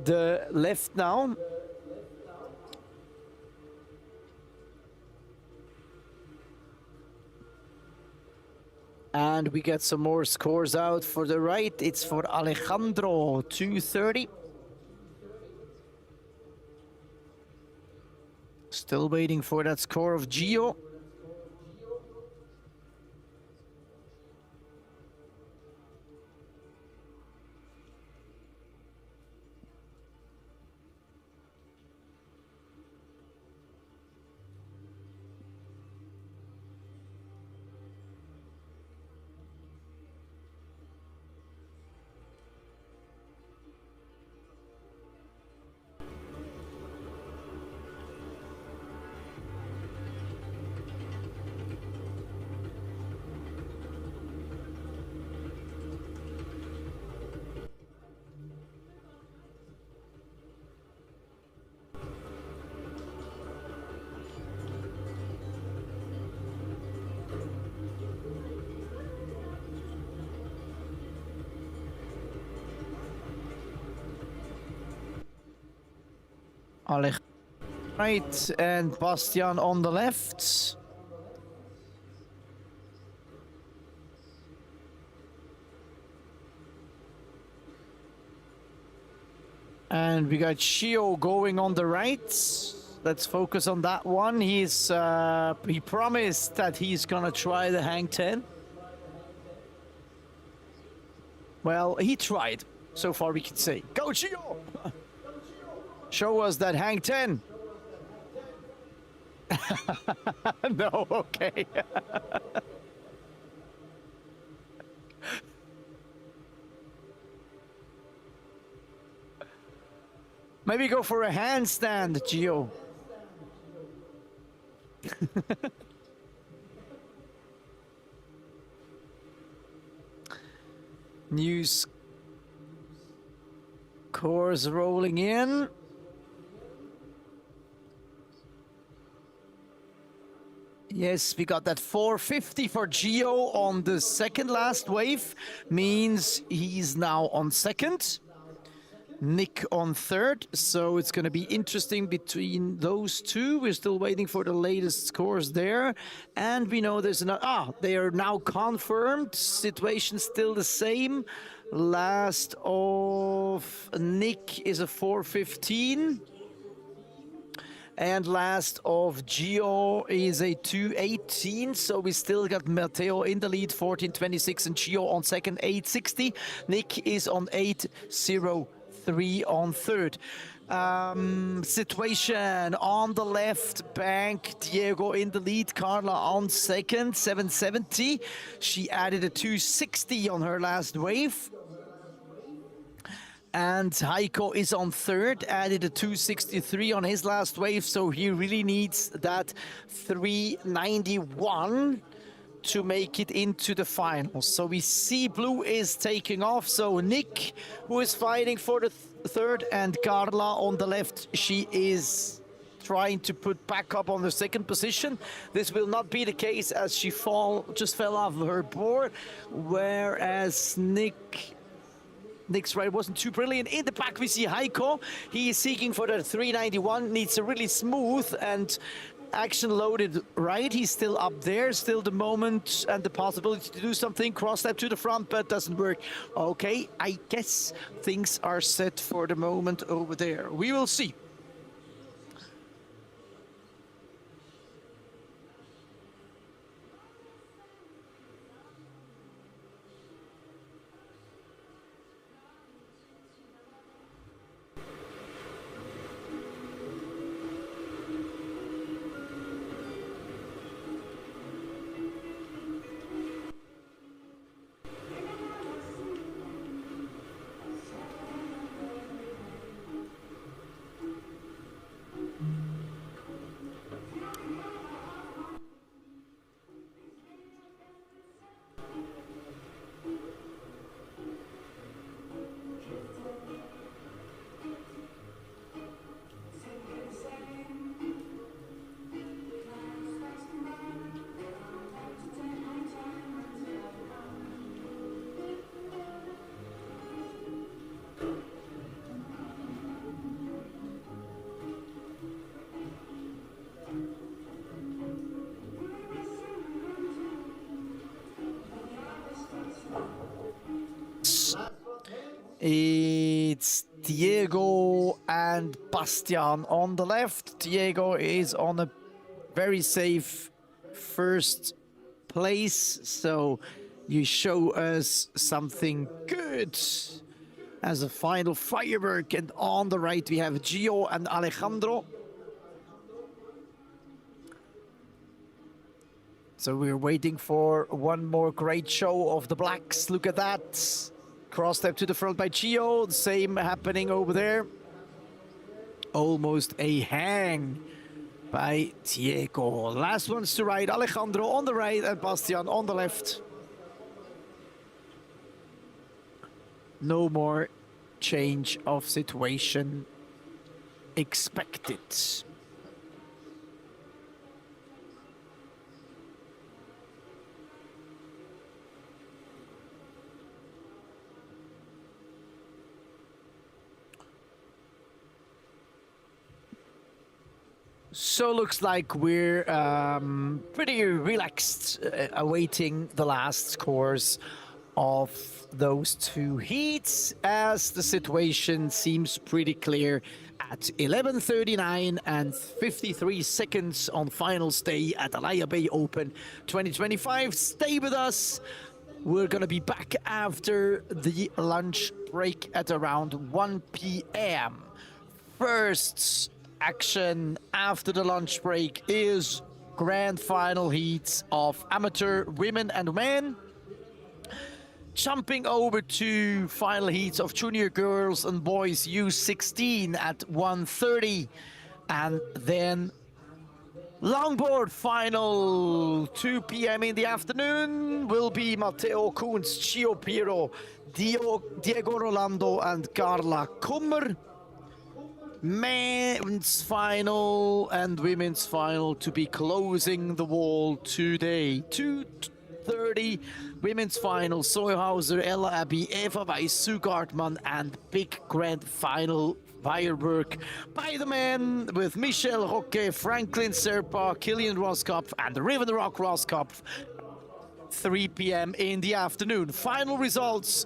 the left now. And we get some more scores out for the right. It's for Alejandro, 230. Still waiting for that score of Gio. Alec right and Bastian on the left. And we got Shio going on the right. Let's focus on that one. He promised that he's gonna try the hang 10. Well, he tried. So far we can say. Go Shio! Show us that hang 10. No, okay. Maybe go for a handstand, Gio. News course rolling in. Yes, we got that 450 for Gio on the second last wave. Means he's now on second. Nick on third, so it's going to be interesting between those two. We're still waiting for the latest scores there, and we know there's another. They are now confirmed. Situation still the same. Last of Nick is a 415, and last of Gio is a 218. So we still got Matteo in the lead, 1426, and Gio on second, 860. Nick is on 803 on third. Situation on the left bank, Diego in the lead, Carla on second, 770. She added a 260 on her last wave. And Heiko is on third, added a 263 on his last wave, so he really needs that 391 to make it into the finals. So we see Blue is taking off, so Nick, who is fighting for the third, and Carla on the left, she is trying to put back up on the second position. This will not be the case as she just fell off her board, whereas Nick's ride wasn't too brilliant. In the back we see Heiko. He is seeking for the 391, needs a really smooth and action-loaded ride. He's still up there, still the moment and the possibility to do something. Cross-step to the front, but doesn't work. Okay, I guess things are set for the moment over there. We will see. It's Diego and Bastian on the left. Diego is on a very safe first place, so you show us something good as a final firework. And on the right we have Gio and Alejandro. So we're waiting for one more great show of the blacks. Look at that. Cross step to the front by Gio. The same happening over there. Almost a hang by Diego. Last ones to ride. Alejandro on the right and Bastian on the left. No more change of situation expected. So looks like we're pretty relaxed, awaiting the last scores of those two heats, as the situation seems pretty clear at 11:39 and 53 seconds on finals day at Alaia Bay Open 2025. Stay with us. We're gonna be back after the lunch break at around 1 p.m. First action after the lunch break is grand final heats of amateur women and men. Jumping over to final heats of junior girls and boys U16 at 1:30, and then longboard final 2 p.m. in the afternoon will be Matteo Kunz, Gio Piro, Diego Rolando and Carla Kummer. Men's final and women's final to be closing the wall today. 2:30 women's final, Soyhauser, Ella Abbey, Eva Weiss, Sue Gartman, and big grand final firework by the men with Michel Roque, Franklin Serpa, Killian Roskopf, and the Riven Rock Roskopf. 3 p.m. in the afternoon. Final results.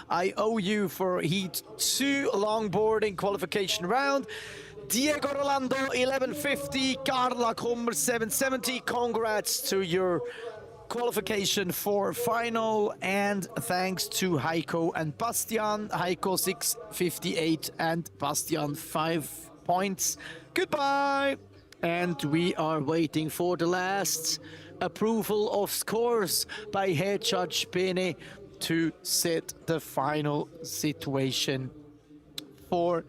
I owe you for Heat 2 longboarding qualification round. Diego Rolando 1150, Carla Kummer 770. Congrats to your qualification for final, and thanks to Heiko and Bastian. Heiko 658 and Bastian 5 points. Goodbye. And we are waiting for the last approval of scores by head judge Bene to set the final situation for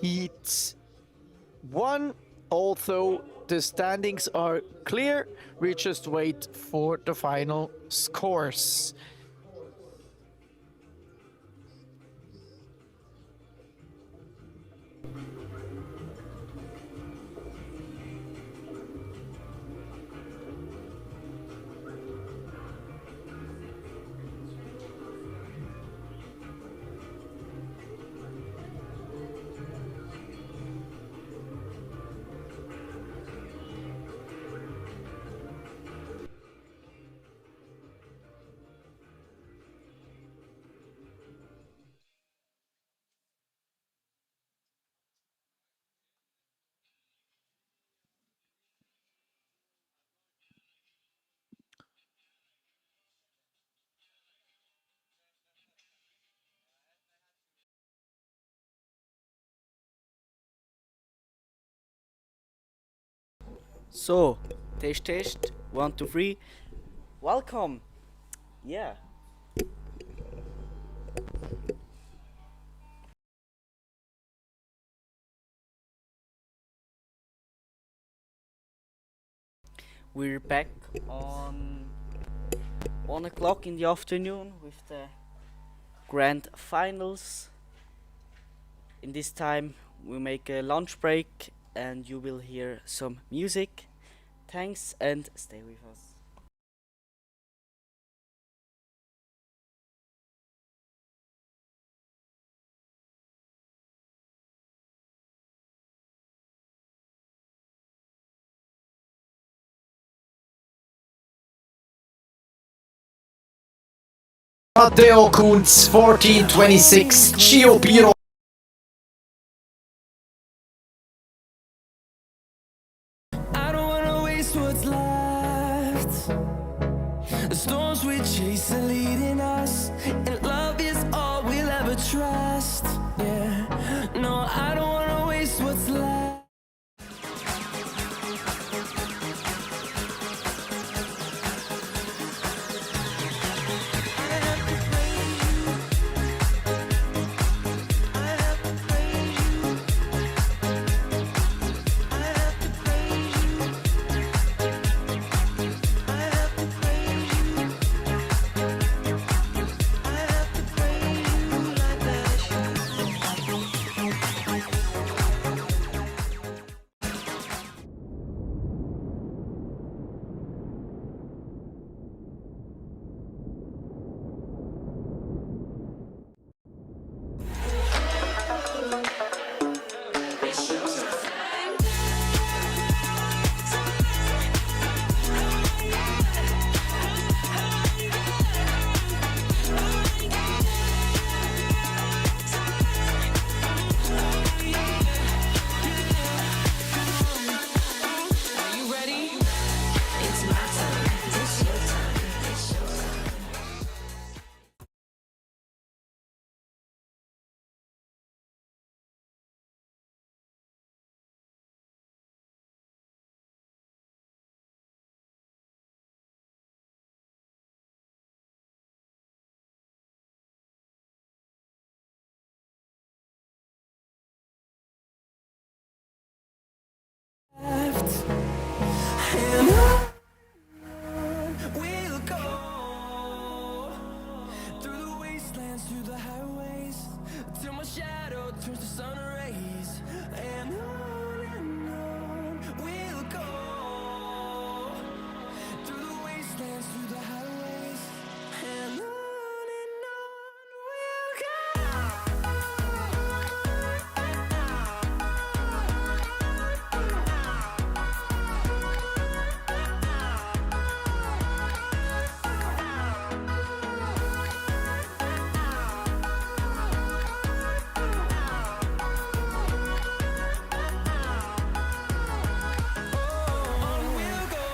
Heat 1. Although the standings are clear, we just wait for the final scores. So, test, 1, 2, 3. Welcome. Yeah. We're back on 1 o'clock in the afternoon with the grand finals. In this time we make a lunch break and you will hear some music. Thanks and stay with us. Matteo Kunz 1426, Gio Piro. I don't wanna waste what's left. The storms we chase are leading us, and love is all we'll ever trust. Yeah, no, I don't wanna waste what's left. left. And on we'll go through the wastelands, through the highways, till my shadow turns to sun rays. And on we'll go through the wastelands, through the highways, and on we'll go. On we'll go.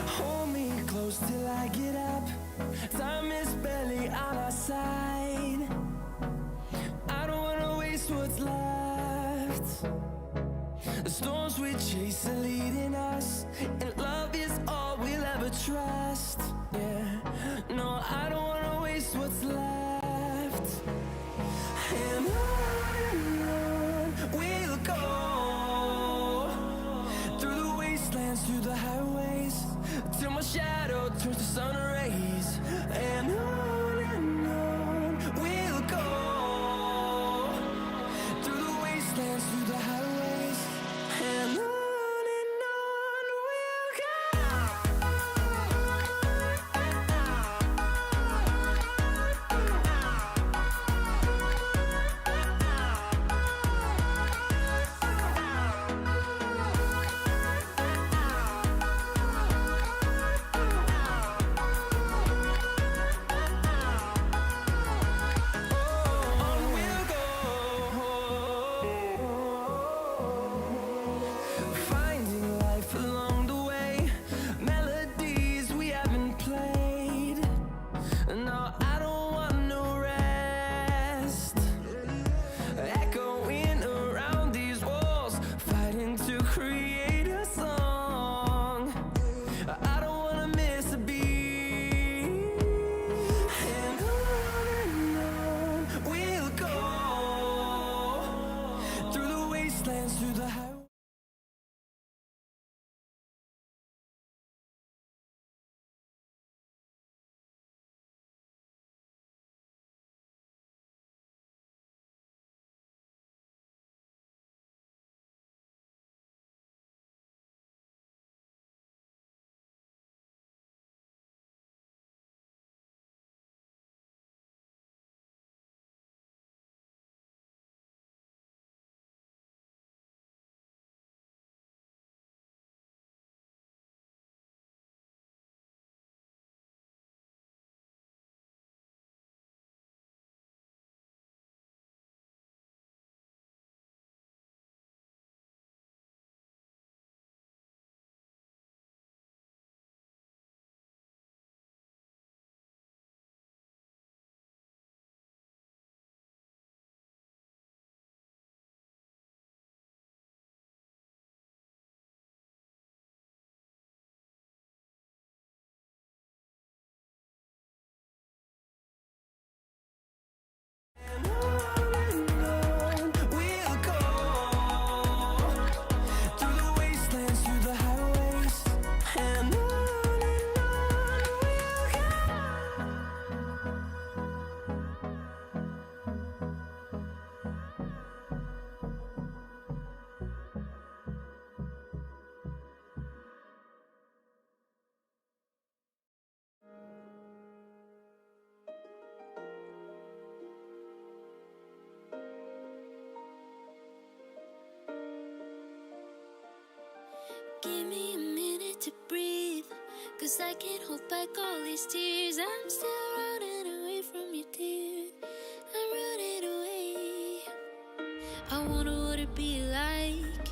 Hold me close till I get up. Time is barely on our side. I don't wanna waste what's left. The storms we chase are leading us, and love is all we'll ever trust. Yeah, no, I don't wanna waste what's left. And on we'll go through the wastelands, through the highways, till my shadow turns to sun rays. And on we'll go through the wastelands, through the highways, and on we'll go. 'Cause I can't hold back all these tears. I'm still running away from you, dear. I'm running away. I wonder what it'd be like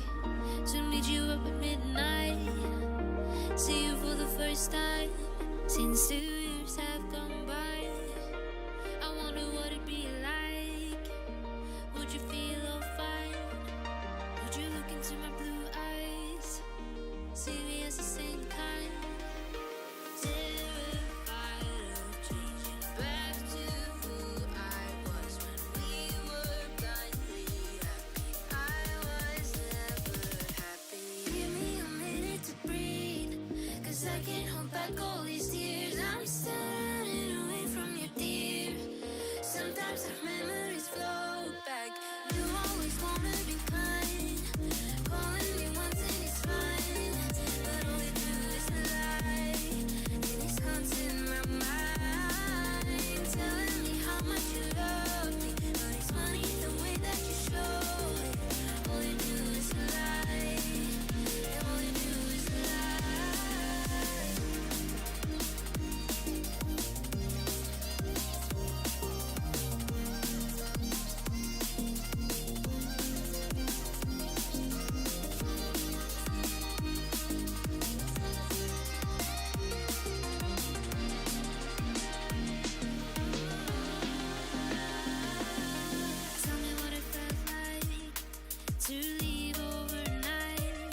to meet you up at midnight, see you for the first time since 2 years have gone by. I wonder what it'd be like. Would you feel all fine? Would you look into my blue eyes, see me as the same kind? Terrified of changing back to who I was when we were blindly happy. I was never happy. Give me a minute to breathe, 'cause I can't hold back all these tears. I'm still running away from you, dear. Sometimes our memories float back. You always wanna be kind, calling me once and it's fine, but all you do is lie, and it's haunting my mind, telling me how much you love me, but it's funny the way that you show it. All you do is lie, and all you do is lie. Tell me what it felt like to leave overnight.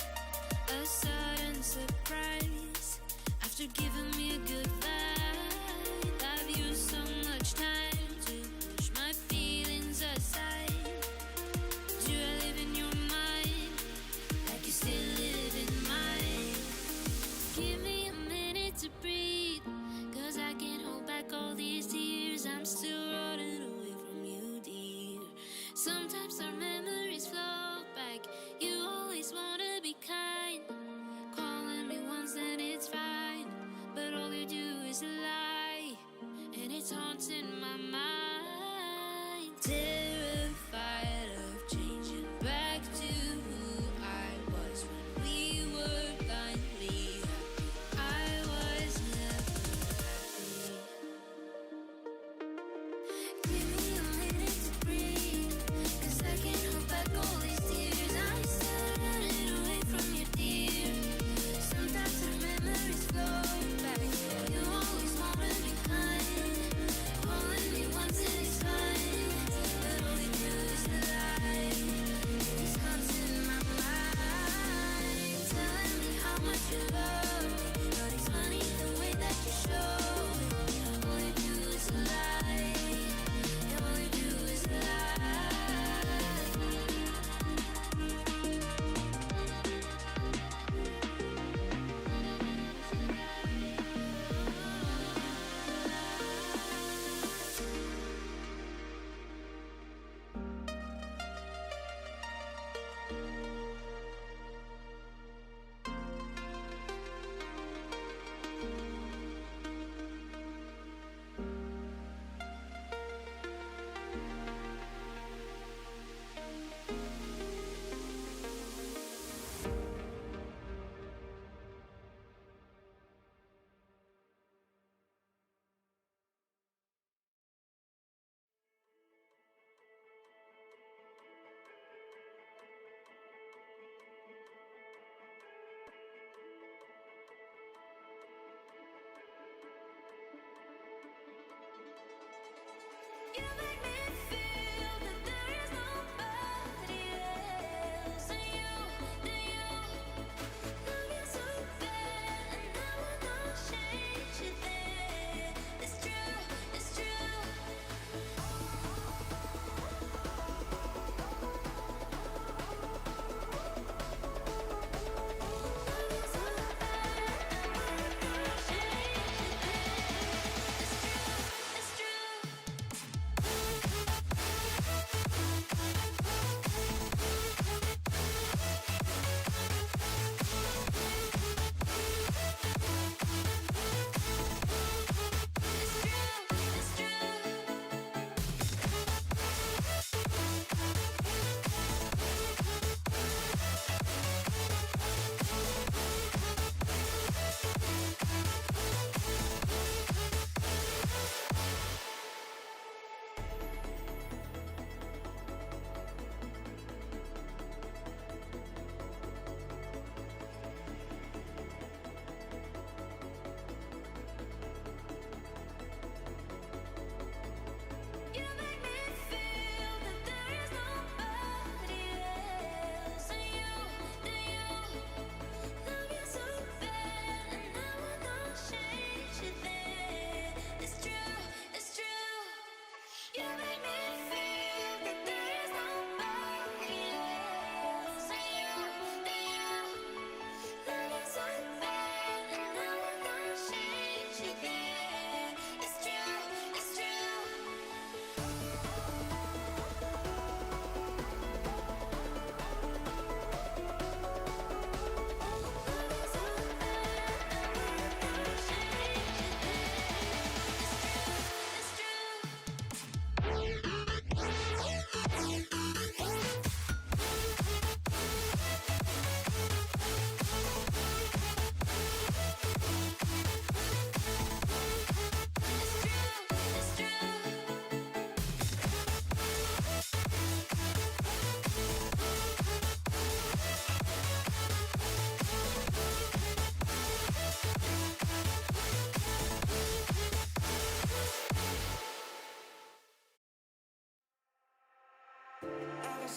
A sudden surprise after giving me a good vibe. I've used so much time to push my feelings aside. Do I live in your mind like you still live in mine? Give me a minute to breathe, 'cause I can't hold back all these tears. I'm still running away from you, dear. Sometimes our memories float back. You always wanna be kind, calling me once and it's fine, but all you do is lie, and it's haunting my mind. Terrified of changing back to who I was when we were blindly happy. I was never happy. Give me a minute to breathe, 'cause I can't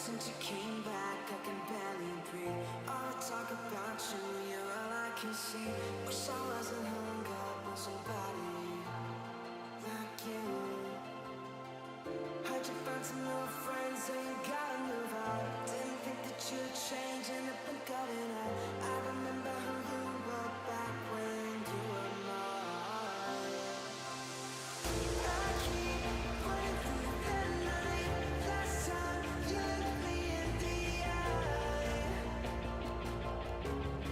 since you came back, I can barely breathe. All the talk about you, you're all I can see. Wish I wasn't hung up on somebody like you. Heard you found some new friends and you gotta move on. Didn't think that you'd change in the blink of an eye. I remember who you were back when you were mine. I keep running through the night. Last time you looked me in the eye,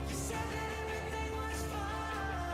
you said that everything was fine.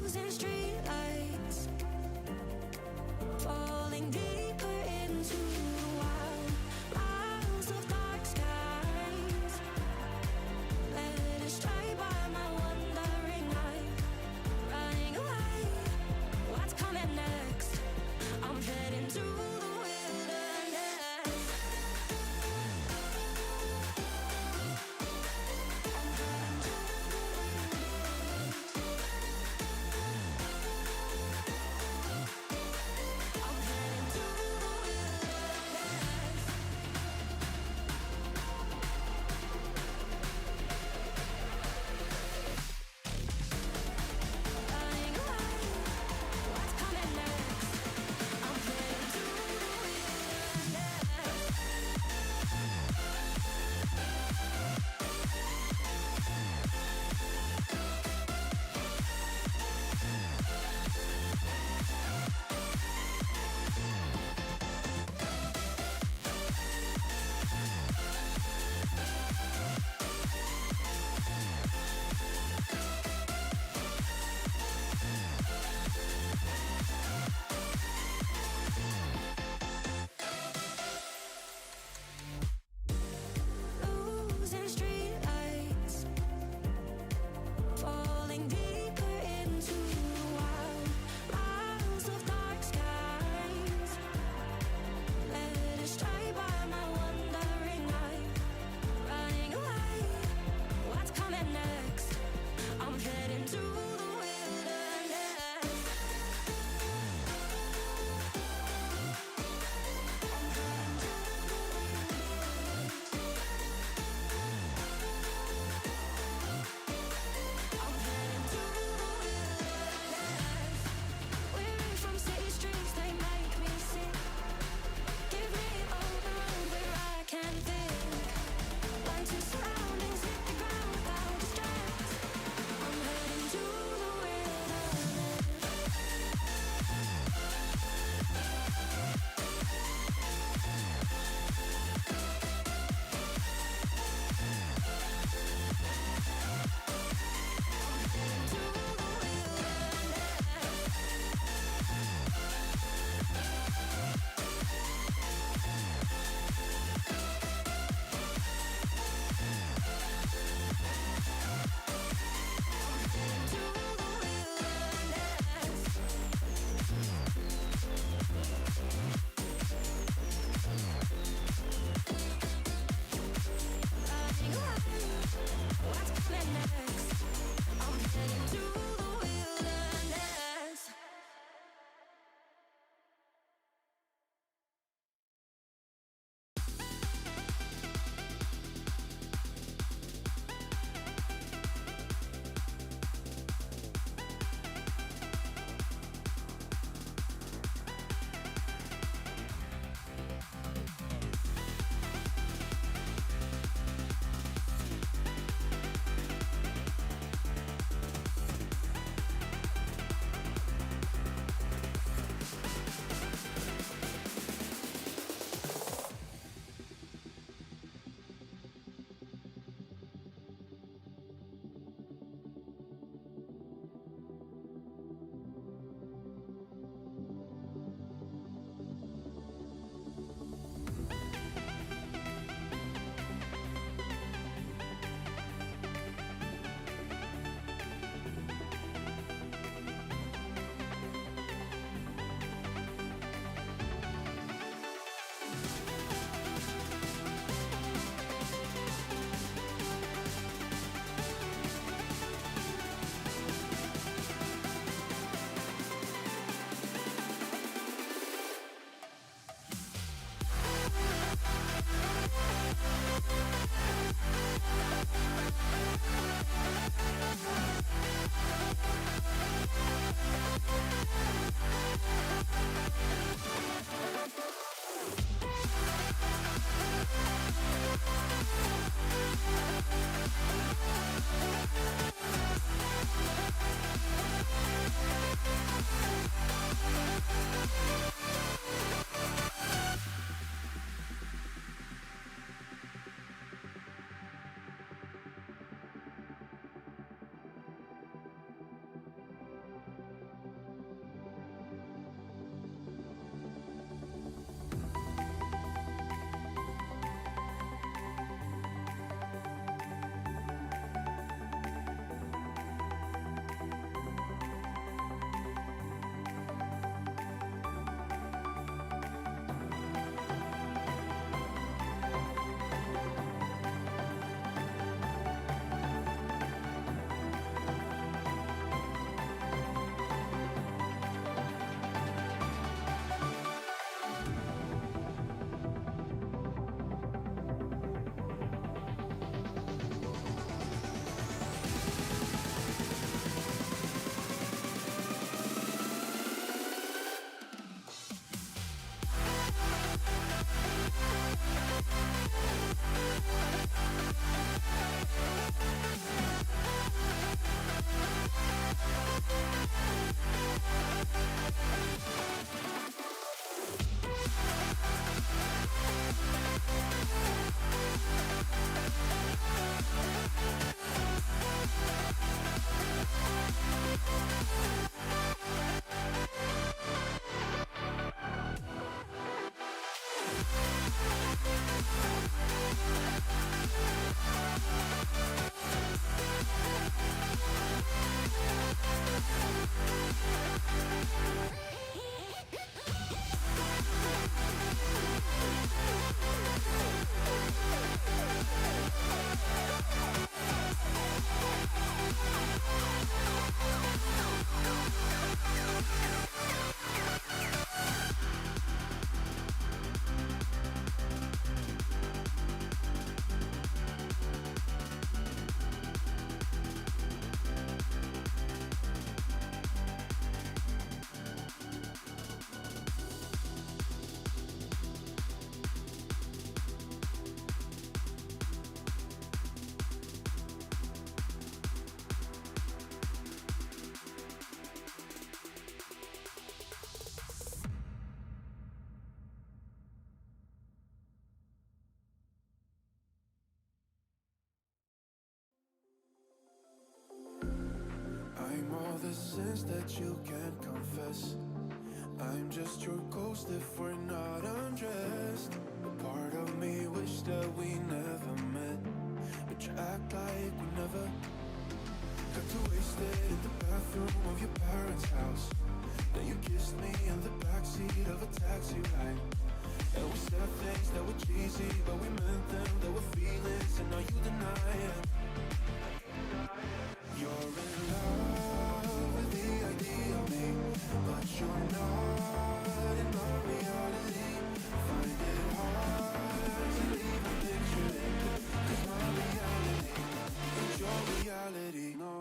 losing streetlights, falling deeper into the wild. Miles of dark skies, led astray by my wandering eye. Running away, what's coming next? I'm heading to the wilderness. I'm heading to the wilderness. sins that you can't confess. I'm just your ghost if we're not undressed. A part of me wish that we never met, but you act like we never. Got too wasted in the bathroom of your parents' house. Then you kissed me in the backseat of a taxi ride. And we said things that were cheesy, but we meant them, there were feelings, and now you deny it. You're in love with the idea of me, but you're not in my reality. Find it hard to even picture it, 'cause my reality ain't your reality, no.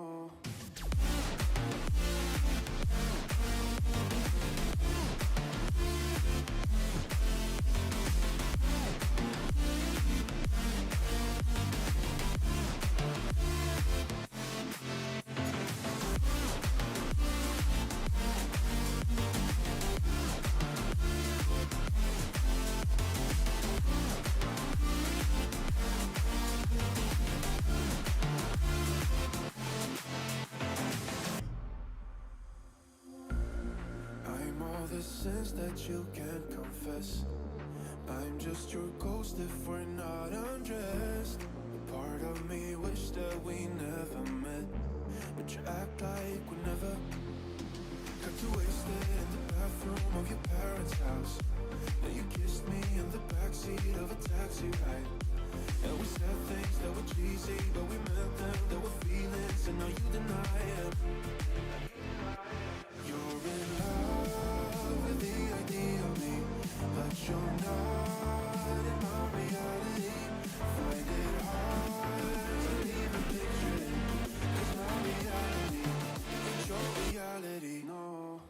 The sins that you can't confess. I'm just your ghost if we're not undressed. A part of me wish that we never met, but you act like we never. Got too wasted in the bathroom of your parents' house. Then you kissed me in the backseat of a taxi ride. And we said things that were cheesy, but we meant them, there were feelings, and now you deny it. You're in love with the idea of me, but you're not in my reality. Find it hard to even picture it, 'cause my reality ain't your reality, no.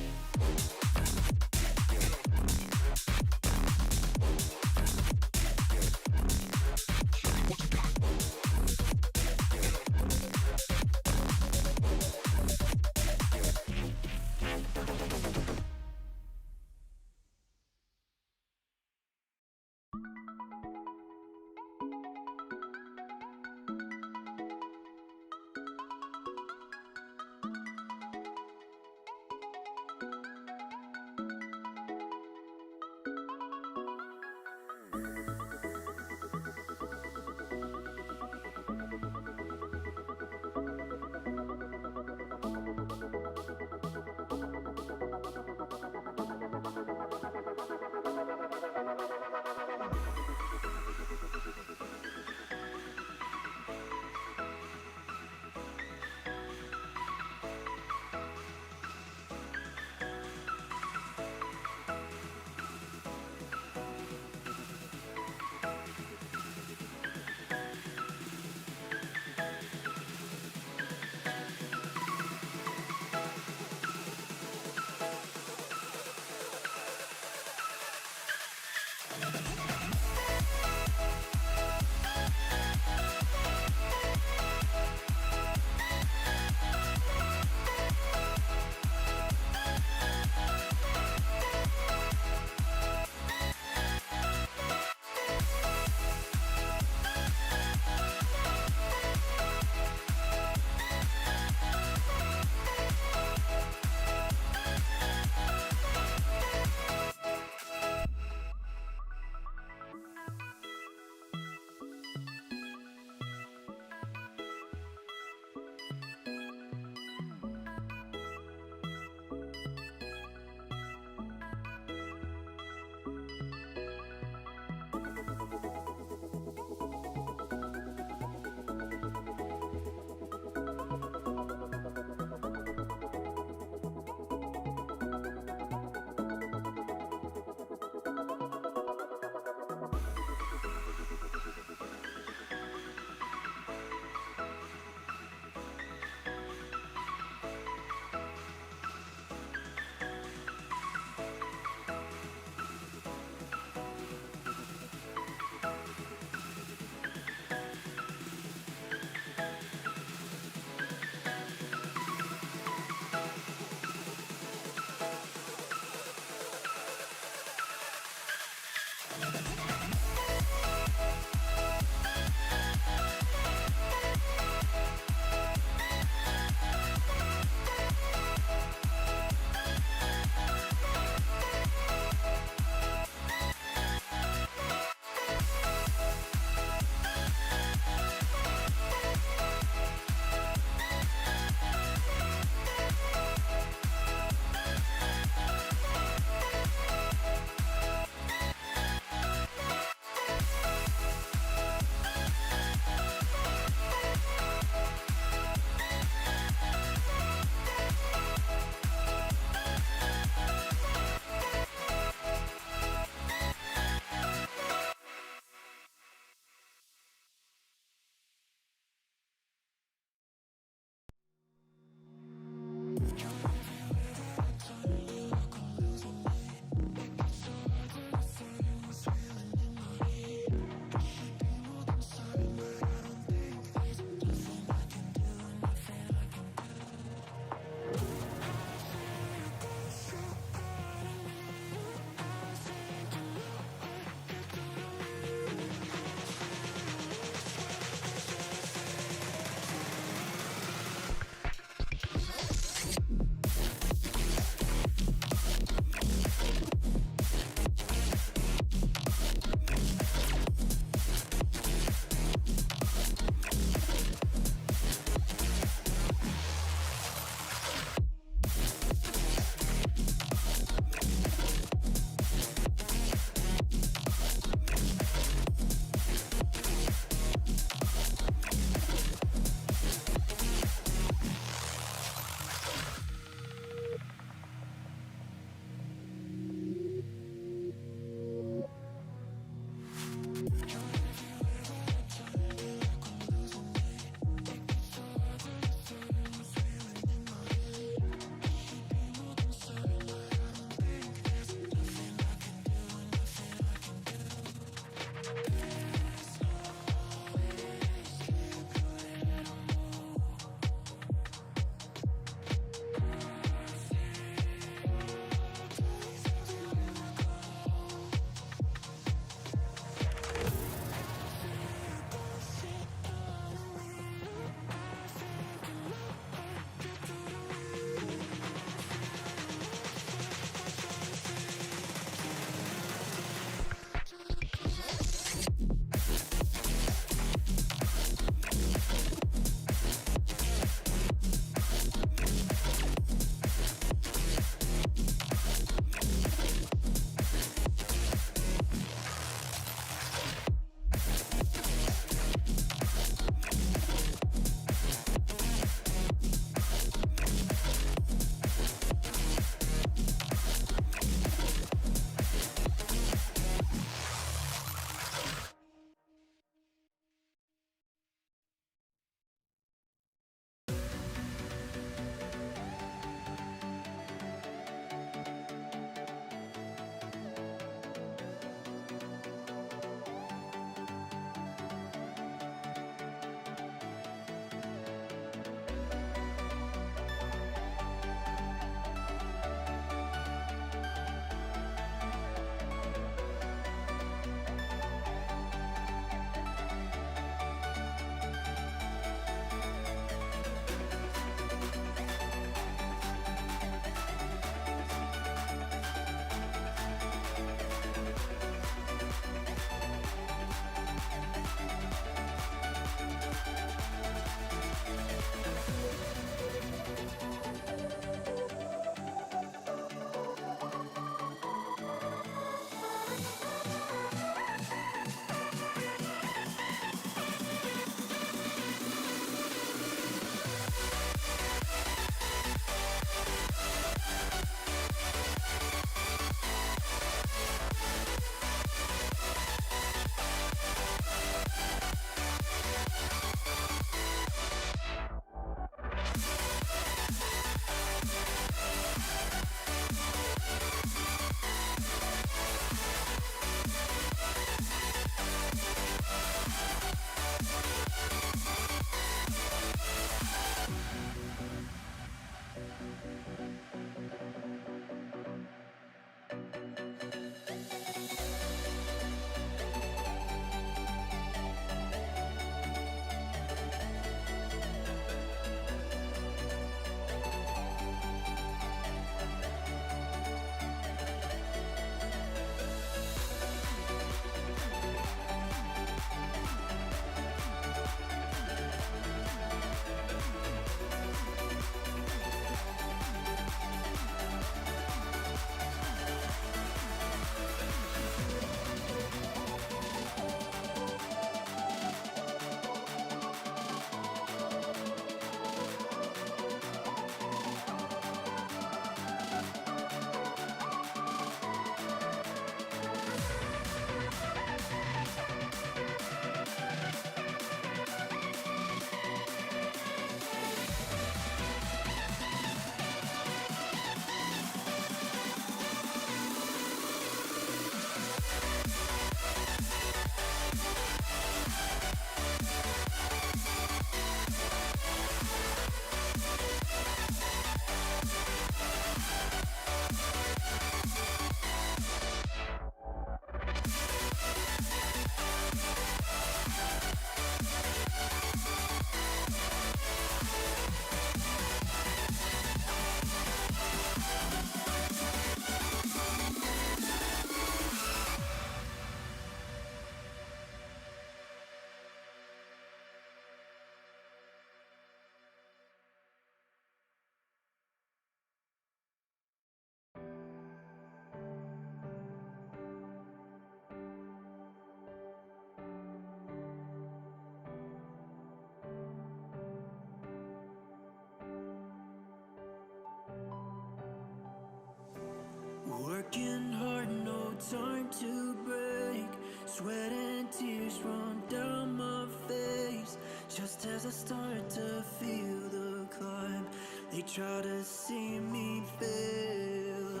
broken heart, no time to break. Sweat and tears run down my face. Just as I start to feel the climb, they try to see me fail.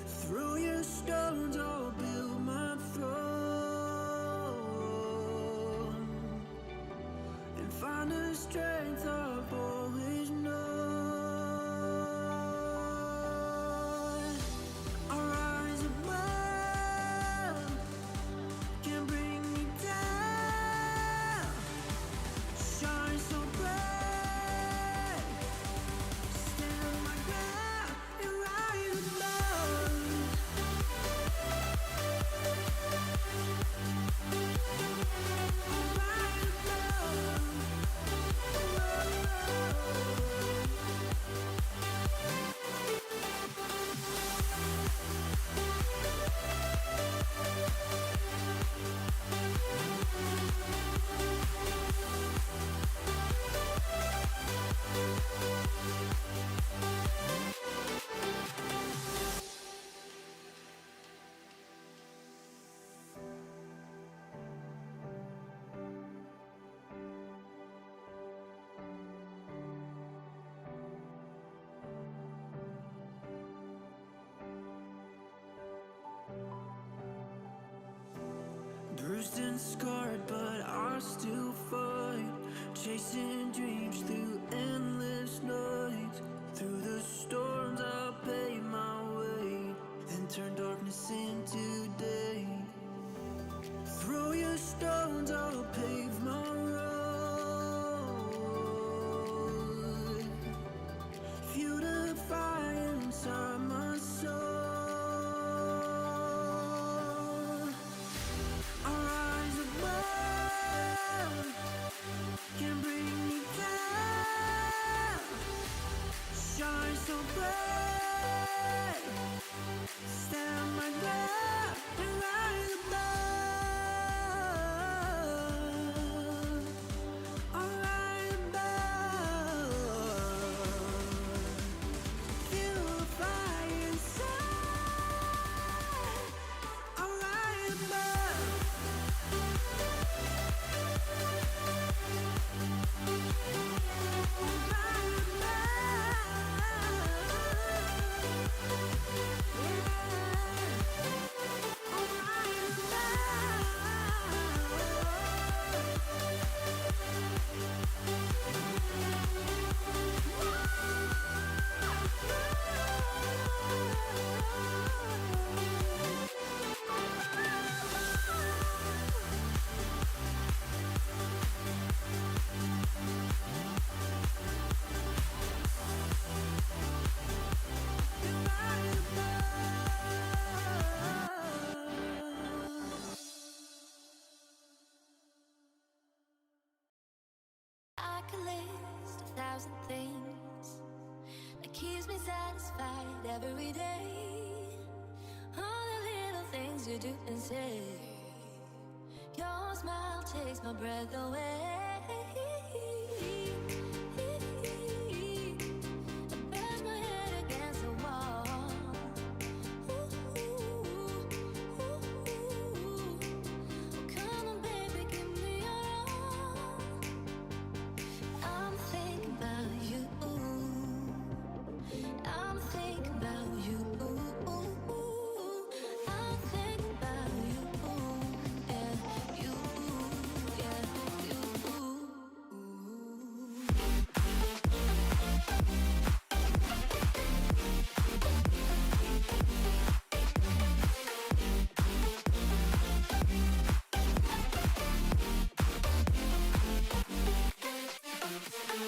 Through your stones I'll build my throne and find the strength I've always known. I'll rise above, can bring me down, shine so bright, stand my ground and rise above. I'll rise above. Bruised and scarred, but I still fight. Chasing dreams through endless nights. Through the storms I'll pave my way, then turn darkness into day. Through your stones I'll pave my road. Fuel the fire inside my soul. I'll rise above, can bring me down, shine so bright, stand my ground and rise above. I'll rise above, feel the fire inside. I'll rise above. I could list 1,000 things that keeps me satisfied every day. All the little things you do and say. Your smile takes my breath away. I bash my head against the wall. Come on, baby, give me your all. I'm thinking about you. I'm thinking about you. I'm thinking about you. Yeah, you. Yeah, you.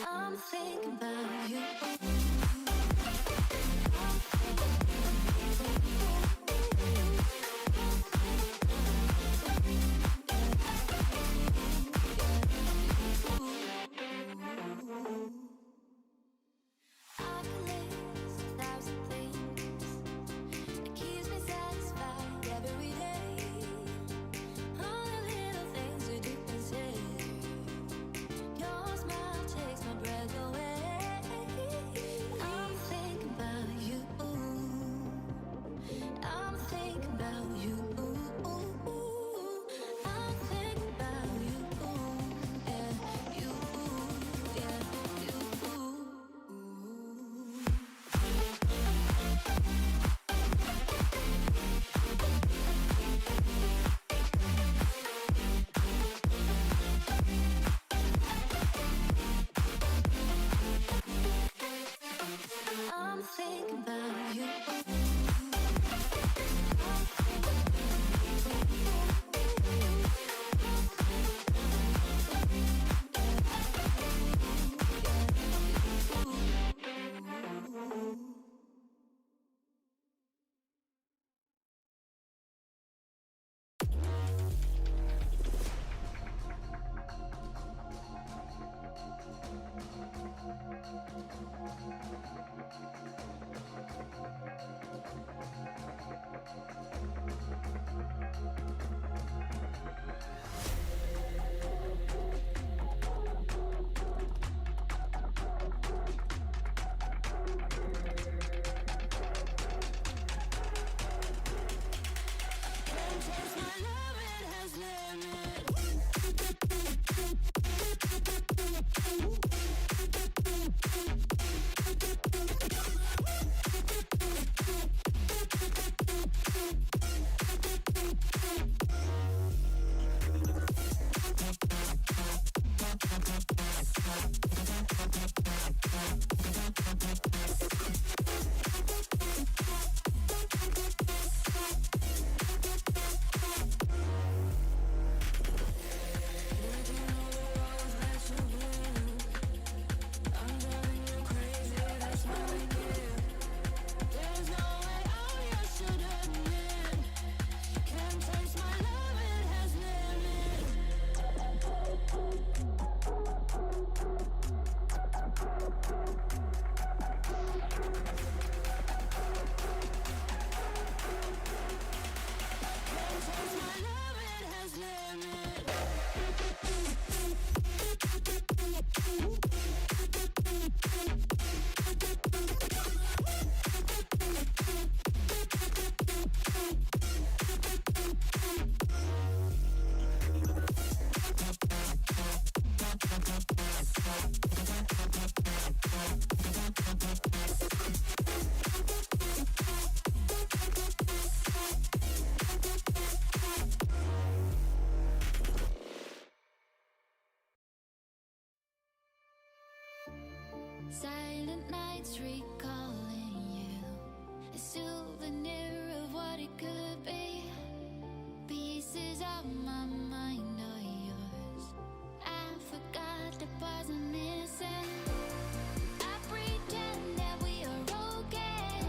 I'm thinking about you. I can list 1,000 things that keeps me satisfied every day. All the little things you do and say. Your smile takes my breath away. Silent nights recalling you, a souvenir of what it could be. Pieces of my mind are yours. I forgot the parts I'm missing. I pretend that we are okay,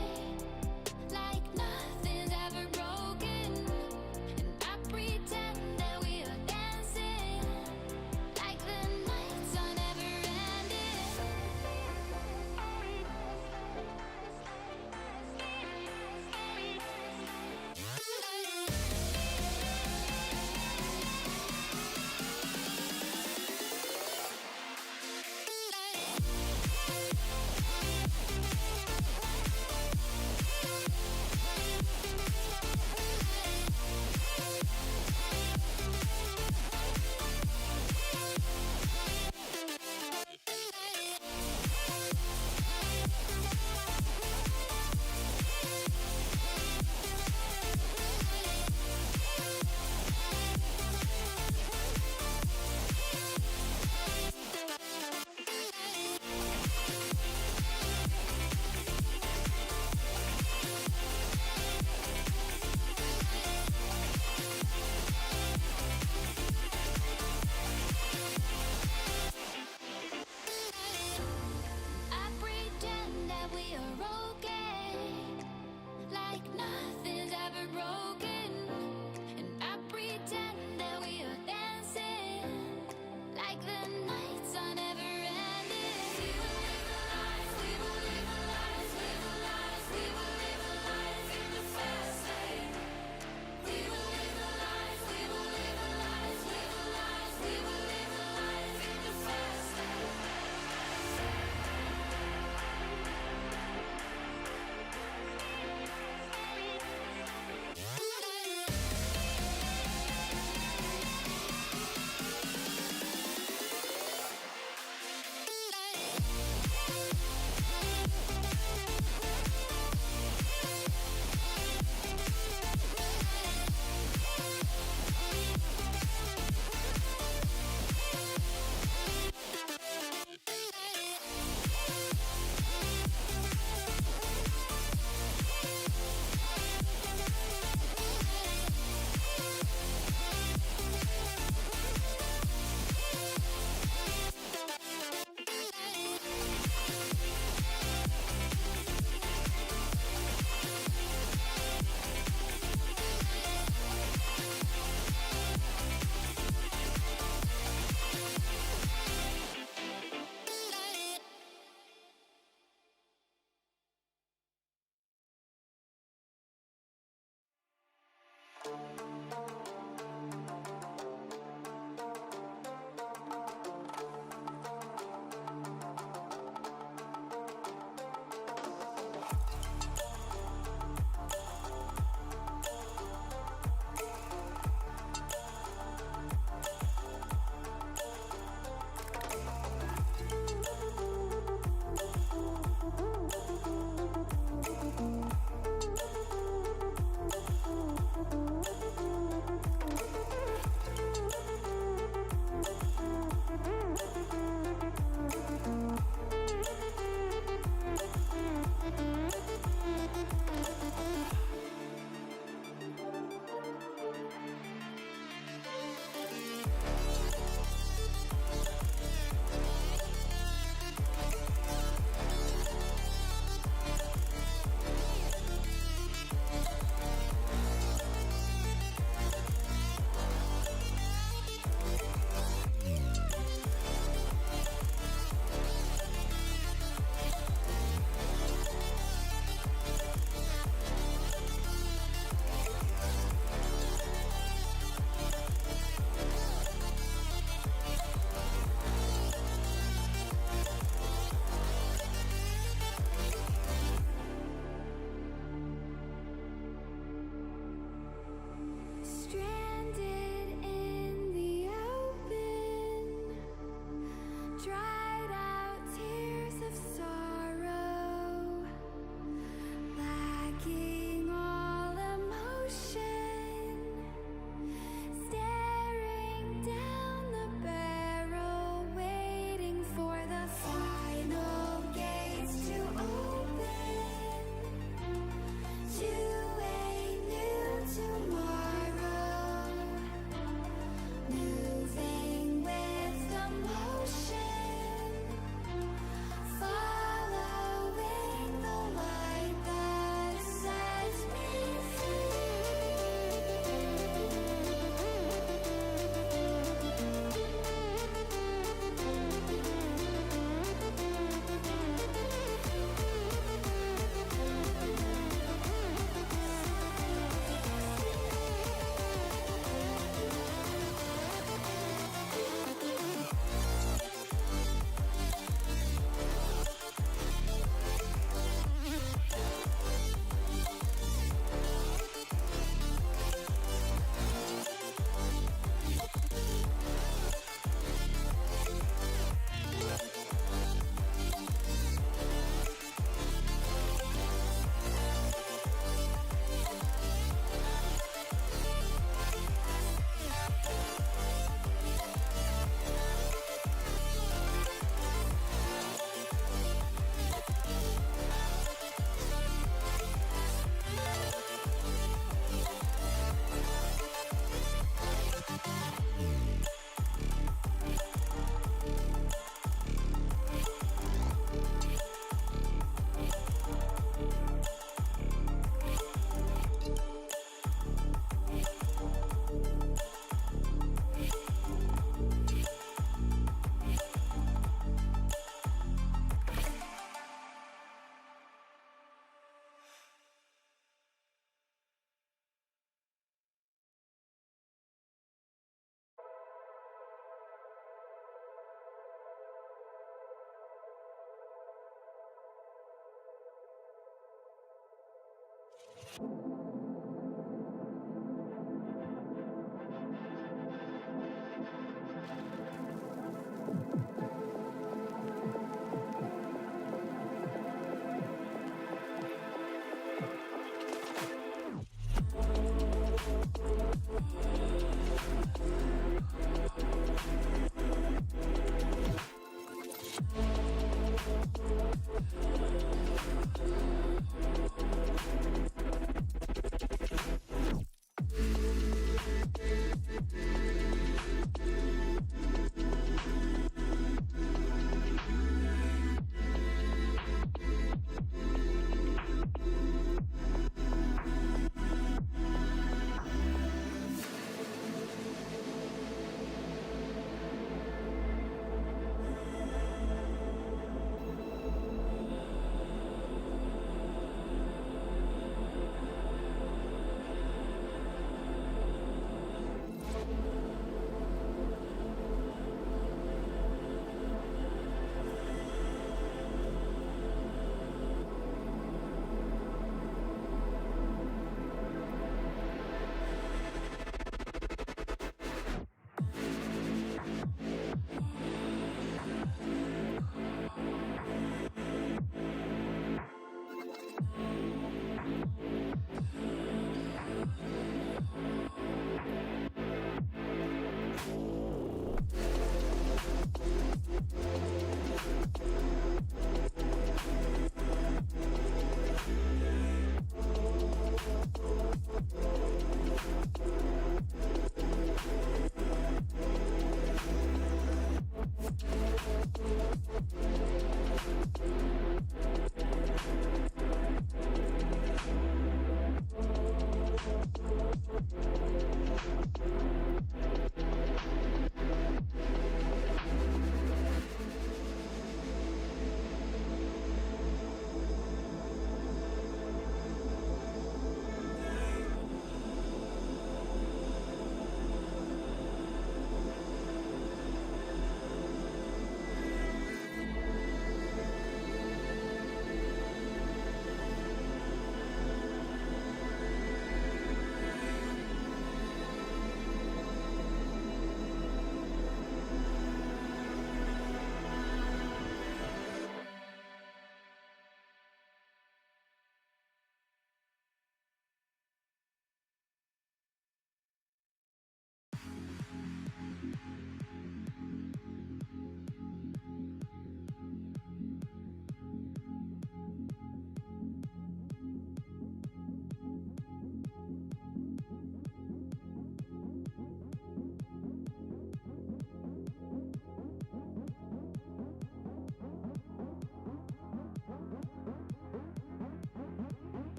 like nothing's ever broken. And I pretend that we are dancing, like the nights are never ending.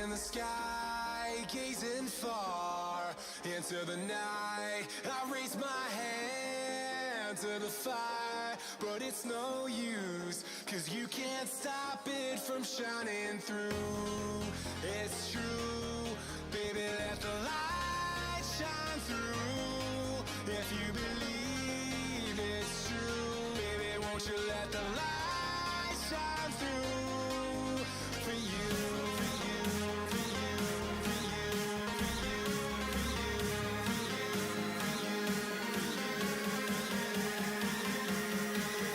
in the sky, gazing far into the night. I raise my hand to the fire, but it's no use, 'cause you can't stop it from shining through. It's true, baby, let the light shine through. If you believe it's true, baby, won't you let the light shine through for you, for you, for you, for you, for you, for you, for you, for you,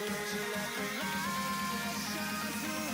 won't you let the light shine through?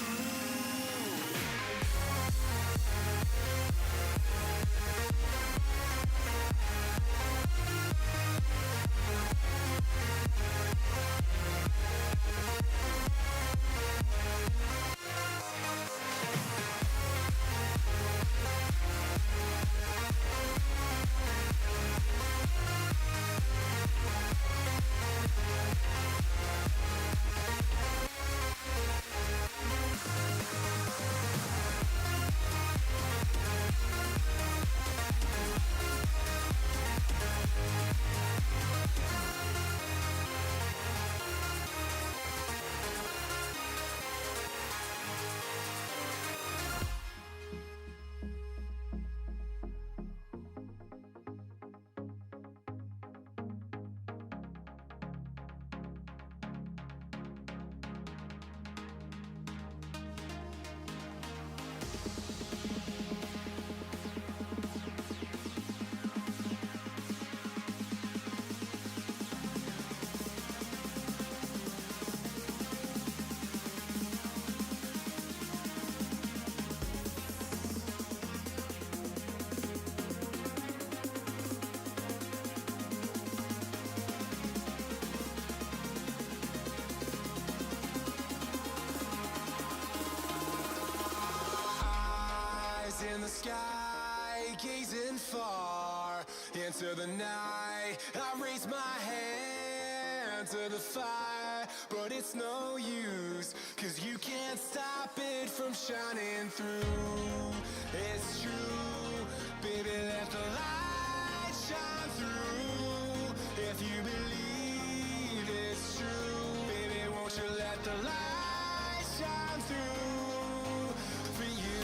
I raise my hand to the fire, but it's no use, 'cause you can't stop it from shining through. It's true, baby, let the light shine through. If you believe it's true, baby, won't you let the light shine through for you,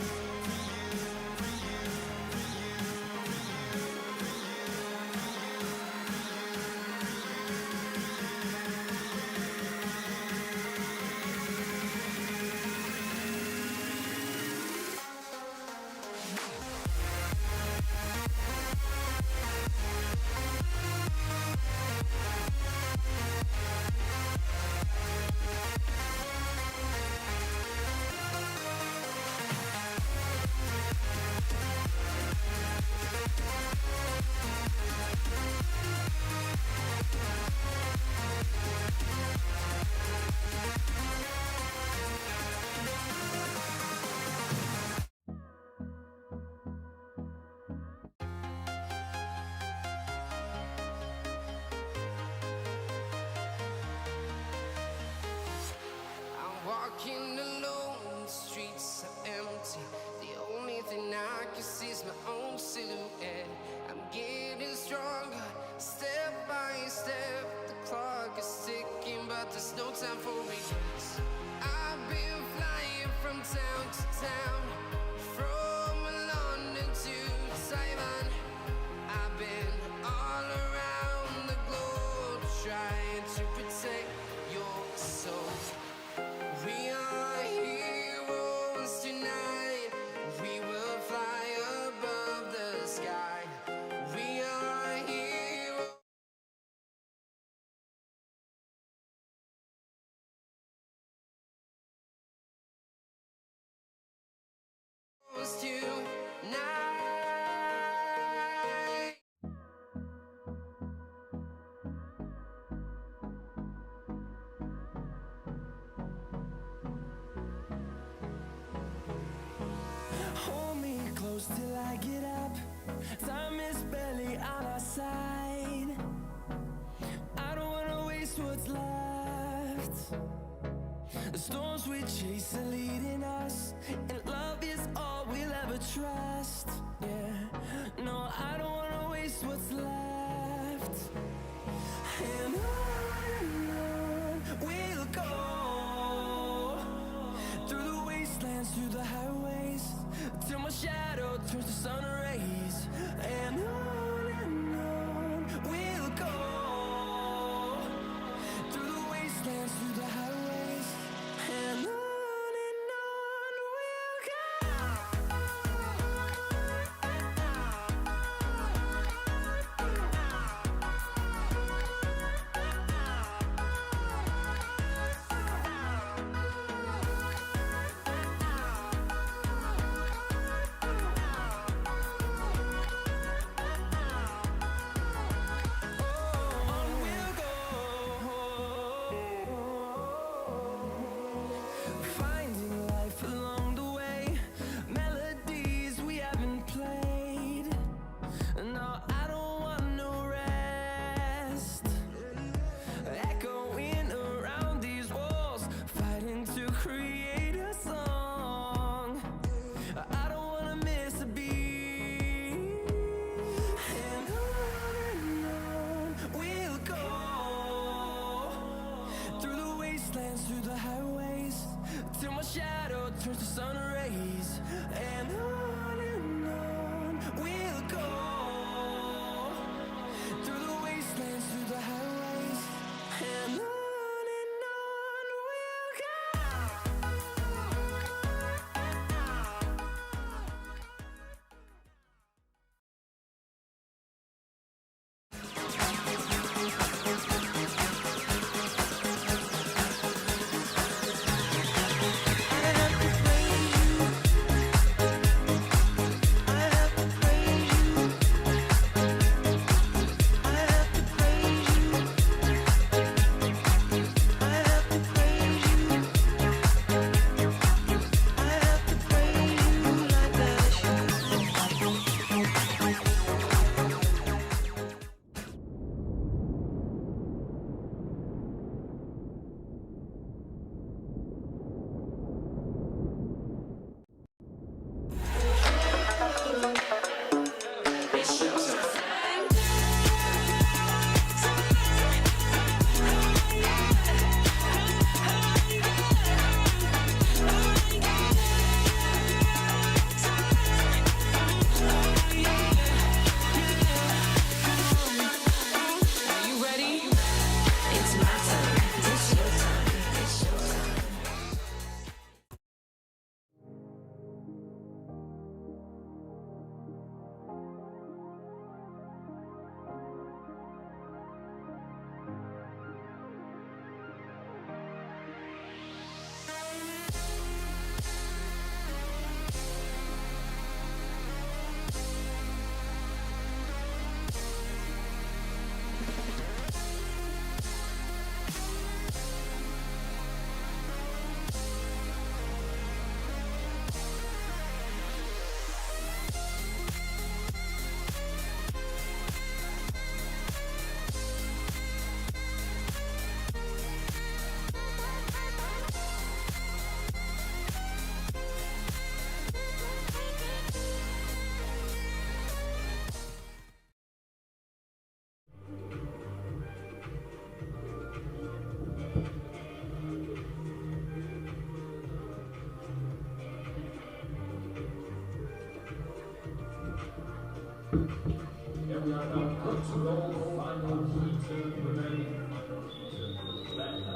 for you, for you, for you, for you, for I'm walking alone, the streets are empty. The only thing I can see is my own silhouette. I'm getting stronger, step by step. The clock is ticking, but there's no time for regrets. I've been flying from town to town, from London to Taiwan. I've been all around the globe trying to protect your soul. We are heroes tonight. We will fly above the sky. We are heroes tonight. Hold me close till I get up. Time is barely on our side. I don't wanna waste what's left. The storms we chase are leading us, and love is all we'll ever trust. Yeah, no, I don't wanna waste what's left. And on we'll go, through the wastelands, through the highways, till my shadow turns to sun rays. And on we'll go, through the wastelands, through the highways. And on we'll finding life along the way, melodies we haven't played. No, I don't want no rest. Echoing around these walls, fighting to create a song. I don't wanna miss a beat. And on we'll go, through the wastelands, through the highways, till my shadow turns to sun rays. And on we'll go, through the wastelands, through the highways. And on we'll go. I have to play you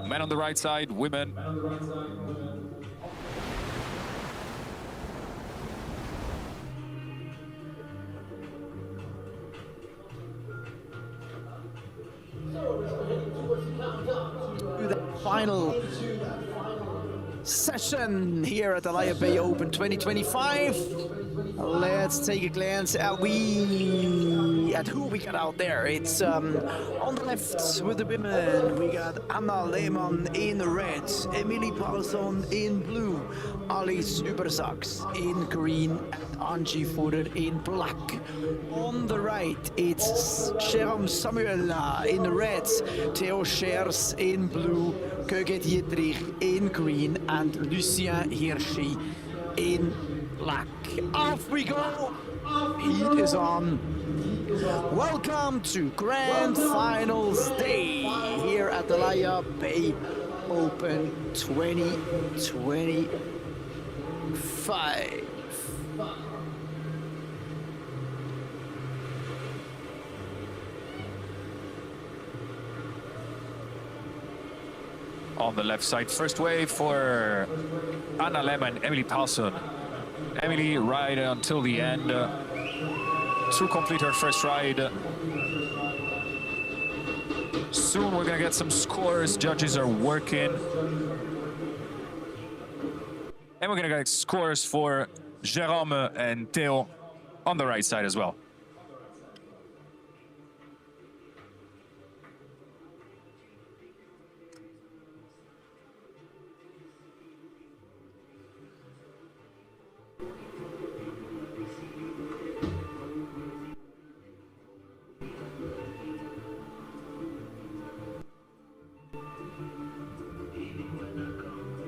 Men on the right side, women. Final session here at Alaia Bay Open 2025. Let's take a glance at who we got out there. It's on the left with the women. We got Anna Lehmann in red, Emily Paulson in blue, Alice Übersachs in green, and Angie Fuhrer in black. On the right, it's Jerome Samuel in red, Theo Schers in blue, Köge Dietrich in green, and Lucien Hirschi in black. Off we go! Heat is on. Welcome to Grand Finals Day here at the Alaia Bay Open 2025. On the left side, first wave for Anna Lehmann, Emily Paulson. Emily ride until the end to complete her first ride. Soon we're gonna get some scores. Judges are working. And we're gonna get scores for Jérôme and Theo on the right side as well.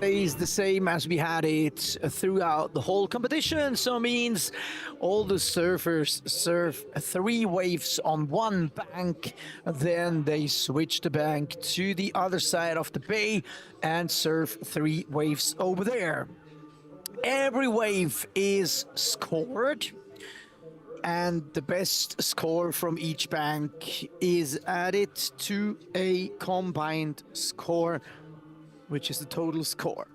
Is the same as we had it throughout the whole competition, so means all the surfers surf 3 waves on one bank, then they switch the bank to the other side of the bay and surf 3 waves over there. Every wave is scored, and the best score from each bank is added to a combined score, which is the total score.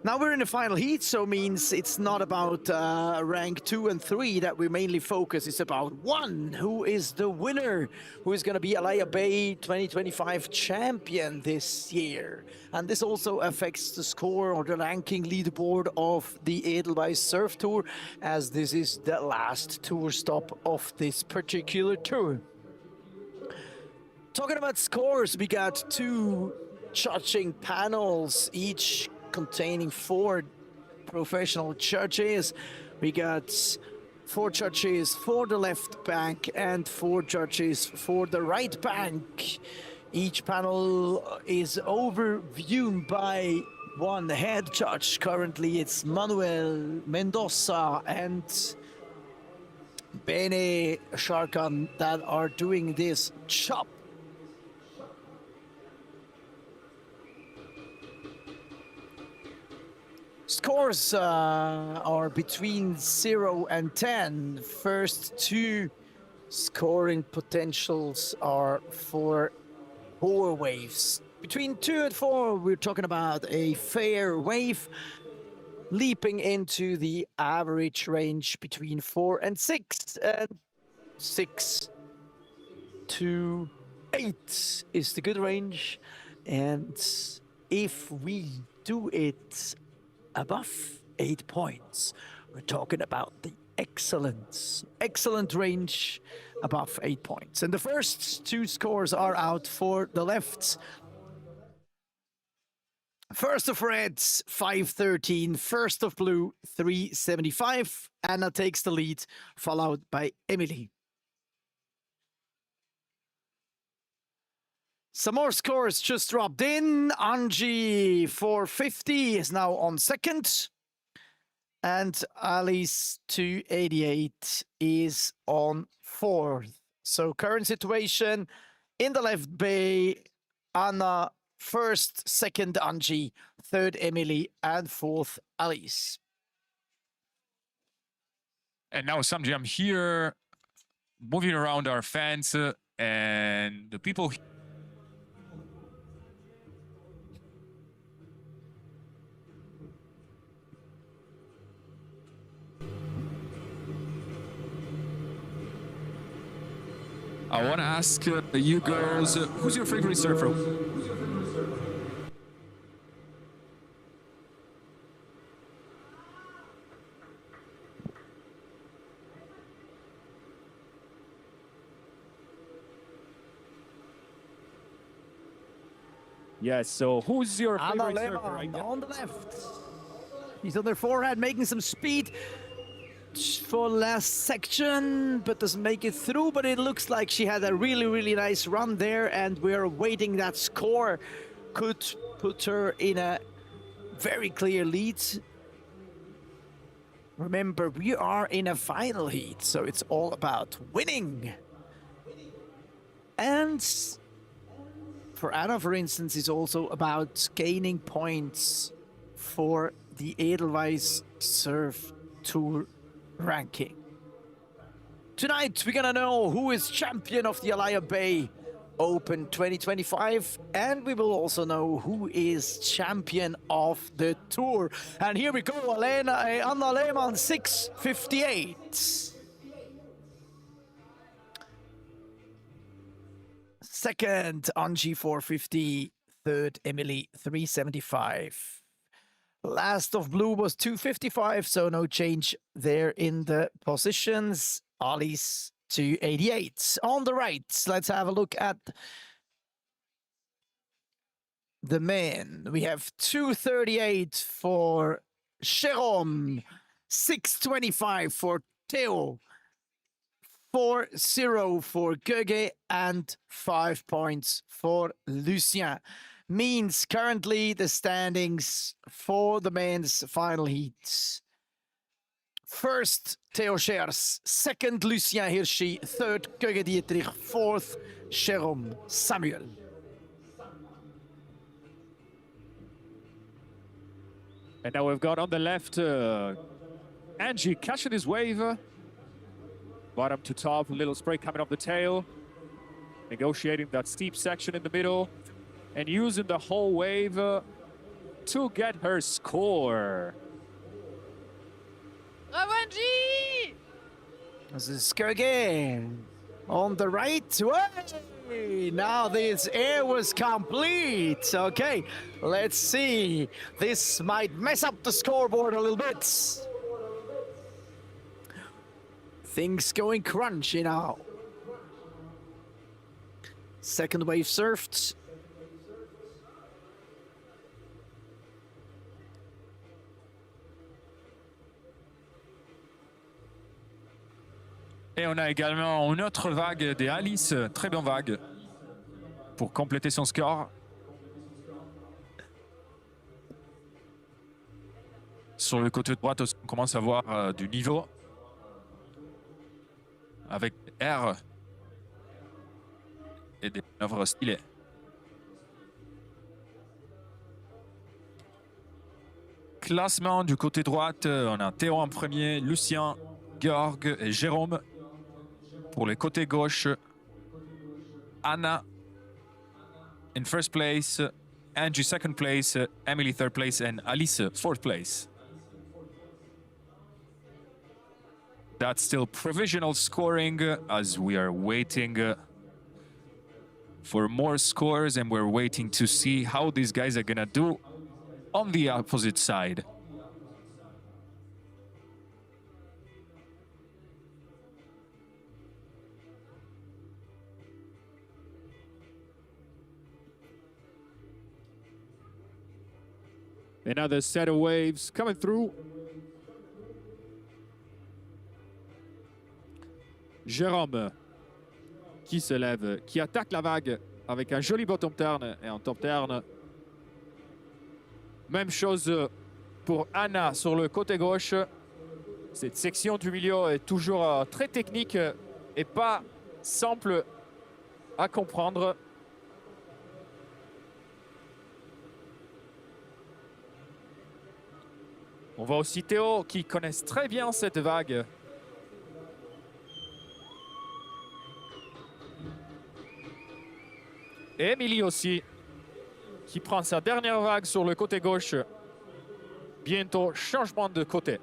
Now we're in the final heat, so means it's not about rank 2 and 3 that we mainly focus. It's about 1, who is the winner, who is going to be Alaia Bay 2025 champion this year. And this also affects the score or the ranking leaderboard of the Edelweiss Surf Tour, as this is the last tour stop of this particular tour. Talking about scores, we got 2 judging panels, each containing 4 professional judges. We got 4 judges for the left bank and 4 judges for the right bank. Each panel is overviewed by 1 head judge. Currently it's Manuel Mendoza and Bene Sharkan that are doing this job. Scores are between 0 and 10. First 2 scoring potentials are for 4 waves. Between 2 and 4, we're talking about a fair wave, leaping into the average range between 4 and 6. And 6 to 8 is the good range. And if we do it above 8 points, we're talking about the excellent range above 8 points. And the first 2 scores are out for the left. First of reds, 513. First of blue, 375. Anna takes the lead, followed by Emily. Some more scores just dropped in. Angie 450 is now on second. And Alice 288 is on fourth. So current situation in the left bay, Anna first, second Angie, third Emily, and fourth Alice. And now Samji, I'm here moving around our fans and the people. I want to ask you girls, who's your favorite surfer? Yes, so who's your favorite Alaia surfer right now? on the left. He's on their forehand, making some speed for last section, but doesn't make it through. But it looks like she had a really, really nice run there, and we're waiting that score. Could put her in a very clear lead. Remember, we are in a final heat, so it's all about winning. And for Anna, for instance, it's also about gaining points for the Edelweiss Surf Tour ranking. Tonight, we're gonna know who is champion of the Alaia Bay Open 2025, and we will also know who is champion of the tour. And here we go, Anna Lehmann, 6:58. Second, Angie 450. Third, Emily 375. Last of blue was 255, so no change there in the positions. Alice 288. On the right, let's have a look at the men. We have 238 for Jérôme, 625 for Theo, 4-0 for Göge, and 5 points for Lucien. Means currently the standings for the men's final heat. First, Theo Schers. Second, Lucien Hirschi. Third, Göge Dietrich. Fourth, Jérôme Samuel. And now we've got on the left Angie catching his wave. Bottom to top, a little spray coming off the tail. Negotiating that steep section in the middle. And using the whole wave to get her score. Bravo Angie! This is Göge on the right. Way. Now this air was complete. Okay, let's see. This might mess up the scoreboard a little bit. Things going crunchy now. Second wave surfed. Et on a également une autre vague des Alice, très bonne vague, pour compléter son score. Sur le côté droit, on commence à voir du niveau. Avec R et des manœuvres stylées. Classement du côté droite, on a Théo en premier, Lucien, Georg et Jérôme. Pour les côtés gauche, Anna in first place, Angie second place, Emily third place, and Alice fourth place. That's still provisional scoring as we are waiting for more scores, and we're waiting to see how these guys are gonna do on the opposite side. Another set of waves coming through. Jérôme qui se lève, qui attaque la vague avec un joli bottom turn et un top turn. Même chose pour Anna sur le côté gauche. Cette section du milieu est toujours très technique et pas simple à comprendre. On voit aussi Théo qui connaissent très bien cette vague. Emily aussi, qui prend sa dernière vague sur le côté gauche. Bientôt, changement de côté.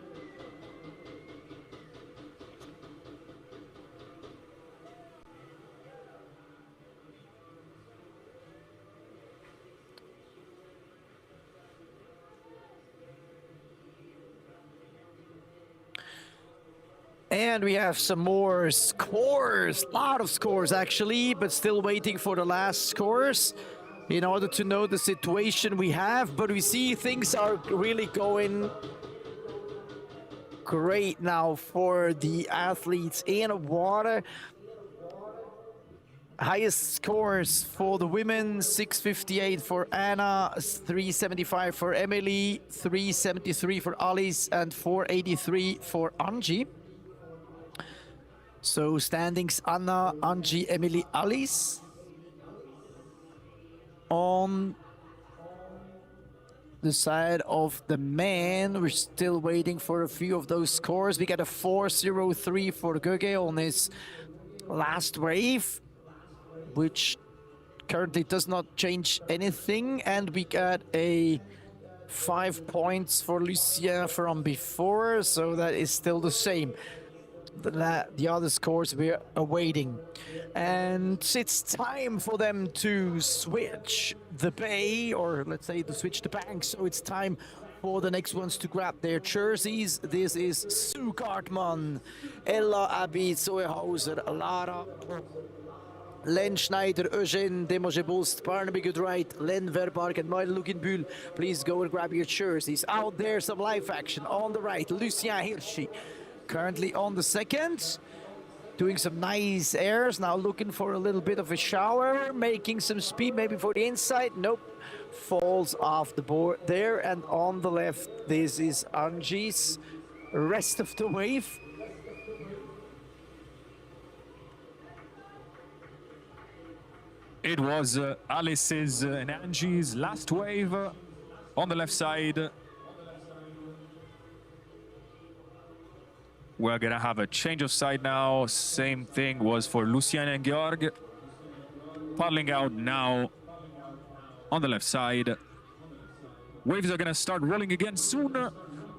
And we have some more scores, a lot of scores actually, but still waiting for the last scores in order to know the situation we have. But we see things are really going great now for the athletes in water. Highest scores for the women, 658 for Anna, 375 for Emily, 373 for Alice, and 483 for Angie. So standings Anna, Angie, Emily, Alice. On the side of the men, we're still waiting for a few of those scores. We got a 403 for Göge on his last wave, which currently does not change anything. And we got a 5 points for Lucien from before, so that is still the same. The other scores we're awaiting. And it's time for them to switch the bay, or let's say to switch the bank. So it's time for the next ones to grab their jerseys. This is Sue Gartman, Ella Abby, Zoe Hauser, Lara, Len Schneider, Eugène Demogebost, Barnaby Goodright, Len Verbark, and Maël Luginbühl. Please go and grab your jerseys. Out there, some live action. On the right, Lucien Hirschi, currently on the second, doing some nice airs. Now looking for a little bit of a shower, making some speed maybe for the inside. Nope, falls off the board there. And on the left, this is Angie's rest of the wave. It was Alice's and Angie's last wave on the left side. We're gonna have a change of side now. Same thing was for Lucien and Georg. Paddling out now on the left side. Waves are gonna start rolling again soon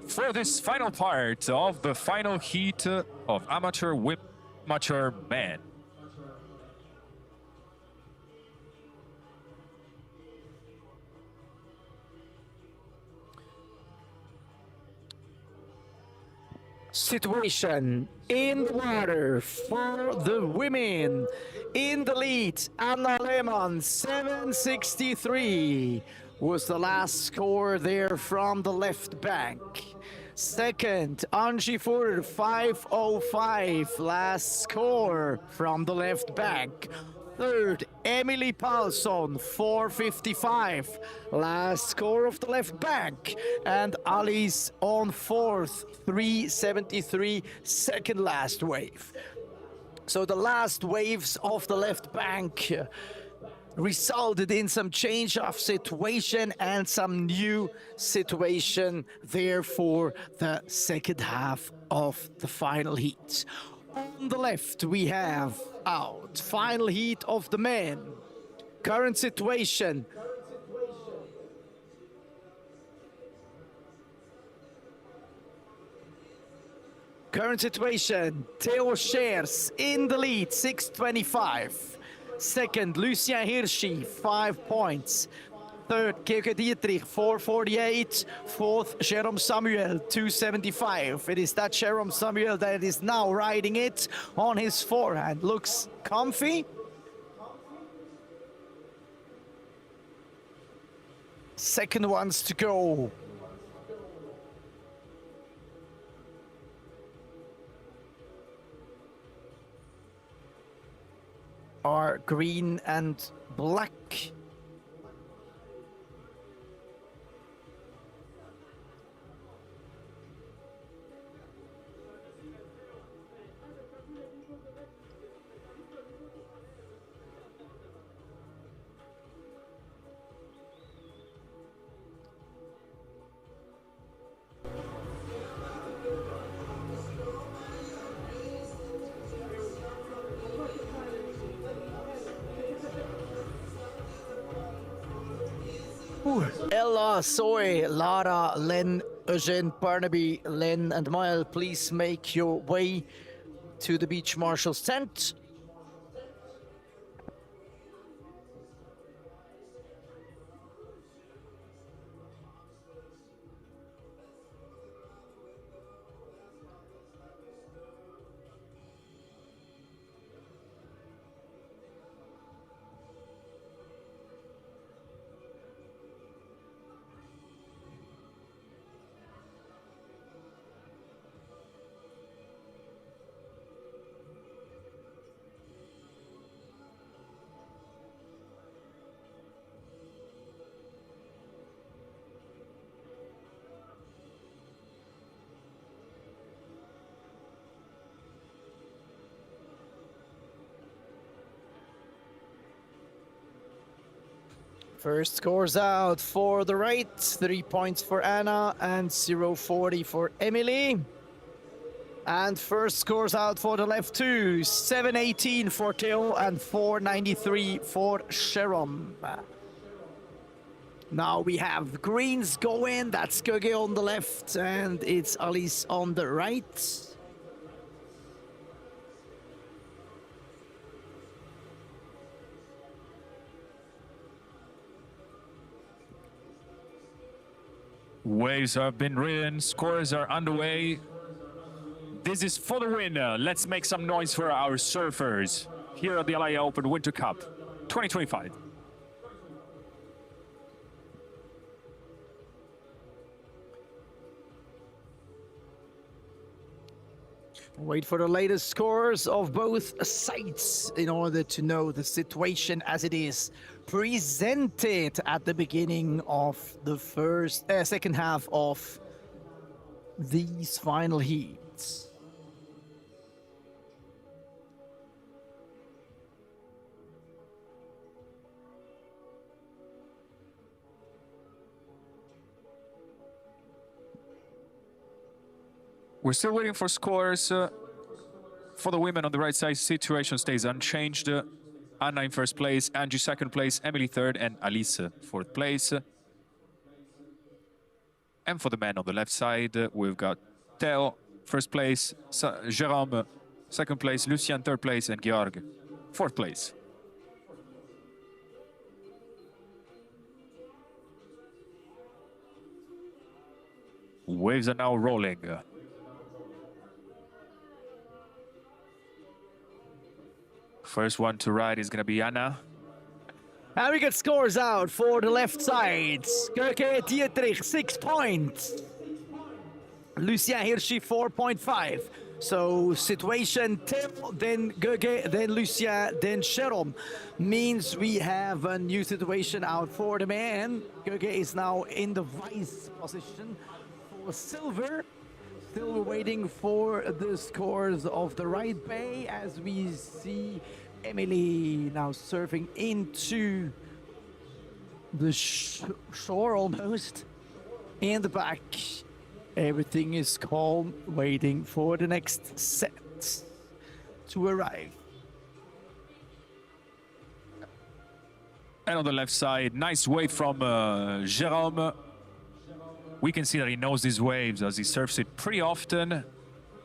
for this final part of the final heat of amateur men. Situation in the water for the women. In the lead, Anna Lehmann, 763 was the last score there from the left bank. Second, Angie Furr, 505, last score from the left bank. Third, Emily Paulson, 455, last score of the left bank. And Alice on fourth, 373, second last wave. So the last waves of the left bank resulted in some change of situation and some new situation there for the second half of the final heat. On the left, we have out final heat of the men. Current situation. Current situation, Theo Schers in the lead, 625. Second, Lucien Hirschi, 5 points. Third, Keke Dietrich, 448. Fourth, Jerome Samuel, 275. It is that Jerome Samuel that is now riding it on his forehand. Looks comfy. Second ones to go. Are green and black. Ella, Zoe, Lara, Len, Eugene, Barnaby, Len, and Mile, please make your way to the beach marshal's tent. First scores out for the right, 3 points for Anna and 0.40 for Emily. And first scores out for the left too, 7.18 for Theo and 4.93 for Sharon. Now we have greens going, that's Göge on the left and it's Alice on the right. Waves have been ridden, scores are underway. This is for the winner. Let's make some noise for our surfers here at the Alaia Open Winter Cup 2025. Wait for the latest scores of both sides in order to know the situation as it is presented at the beginning of the second half of these final heats. We're still waiting for scores. For the women on the right side, situation stays unchanged. Anna in first place, Angie second place, Emily third, and Alice fourth place. And for the men on the left side, we've got Theo first place, Jérôme second place, Lucien third place, and Georg fourth place. Waves are now rolling. First one to ride is going to be Anna. And we get scores out for the left side. Göke Dietrich, 6 points. Lucien Hirschi, 4.5. So situation Theo, then Göke, then Lucien, then Jérôme. Means we have a new situation out for the man. Göke is now in the vice position for silver. Still waiting for the scores of the right bay as we see Emily now surfing into the shore almost. In the back, everything is calm, waiting for the next set to arrive. And on the left side, nice wave from Jérôme. We can see that he knows these waves as he surfs it pretty often.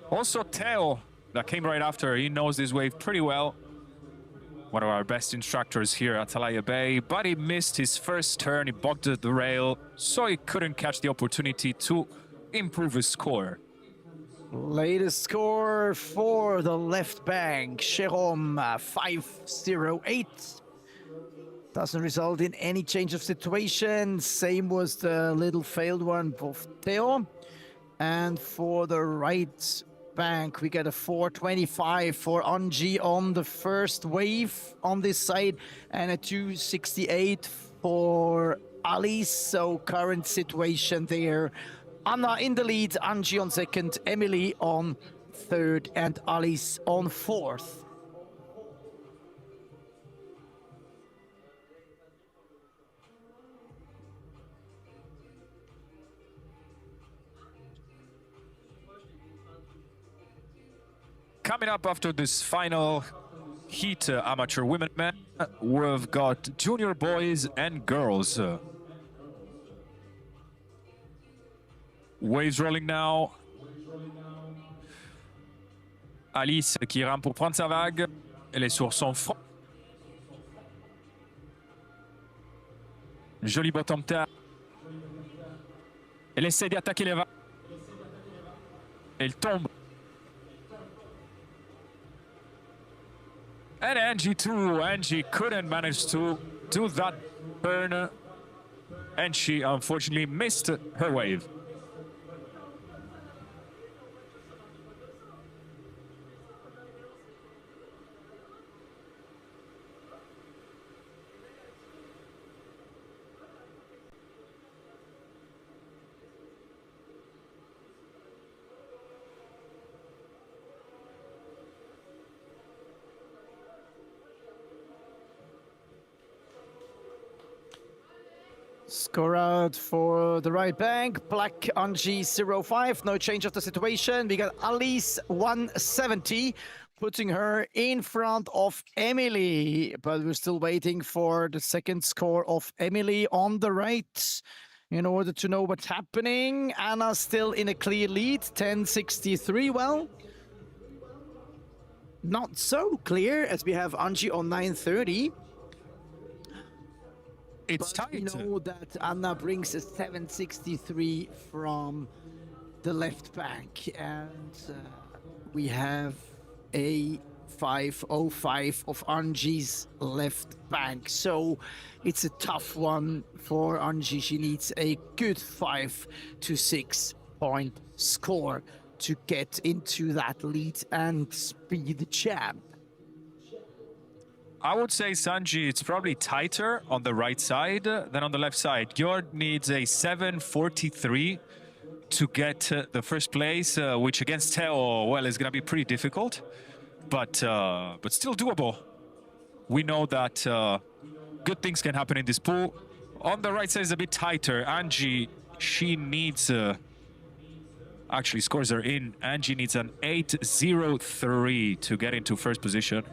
Also Theo, that came right after, he knows this wave pretty well. One of our best instructors here at Alaia Bay, but he missed his first turn, he bogged the rail, so he couldn't catch the opportunity to improve his score. Latest score for the left bank, Jérôme, 5.08. Doesn't result in any change of situation. Same was the little failed one of Theo. And for the right bank, we get a 4.25 for Angie on the first wave on this side and a 2.68 for Alice. So current situation there. Anna in the lead, Angie on second, Emily on third, and Alice on fourth. Coming up after this final heat, amateur women men, we've got junior boys and girls. Waves rolling now. Alice qui rame pour prendre sa vague. Elle est sur son front. Joli bottom tap. Elle essaie d'attaquer les vagues. Elle tombe. And Angie too. Angie couldn't manage to do that burn. And she unfortunately missed her wave. Score out for the right bank. Black Angie 05. No change of the situation. We got Alice 170, putting her in front of Emily. But we're still waiting for the second score of Emily on the right in order to know what's happening. Anna still in a clear lead, 1063. Well, not so clear as we have Angie on 930. It's But we tight. know that Anna brings a 763 from the left bank, and we have a 505 of Angie's left bank. So it's a tough one for Angie. She needs a good 5 to 6 point score to get into that lead and be the champ. I would say, Sanji, it's probably tighter on the right side than on the left side. Gjord needs a 743 to get the first place, which against Theo, well, is going to be pretty difficult, but still doable. We know that good things can happen in this pool. On the right side is a bit tighter. Angie, she needs... actually, scores are in. Angie needs an 803 to get into first position.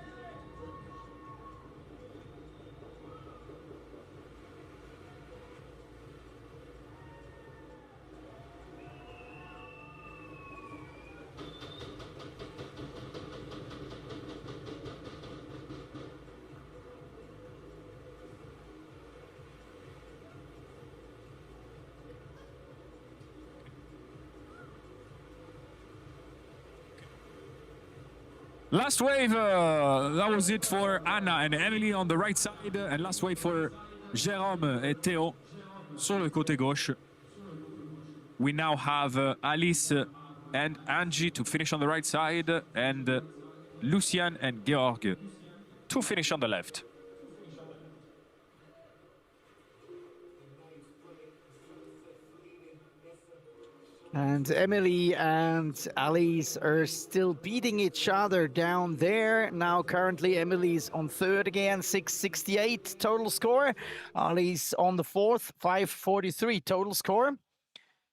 Last wave, that was it for Anna and Emily on the right side. And last wave for Jérôme et Théo sur le côté gauche. We now have Alice and Angie to finish on the right side, and Lucian and Georg to finish on the left. And Emily and Alice are still beating each other down there. Now currently Emily's on third again, 668 total score. Alice on the fourth, 543 total score.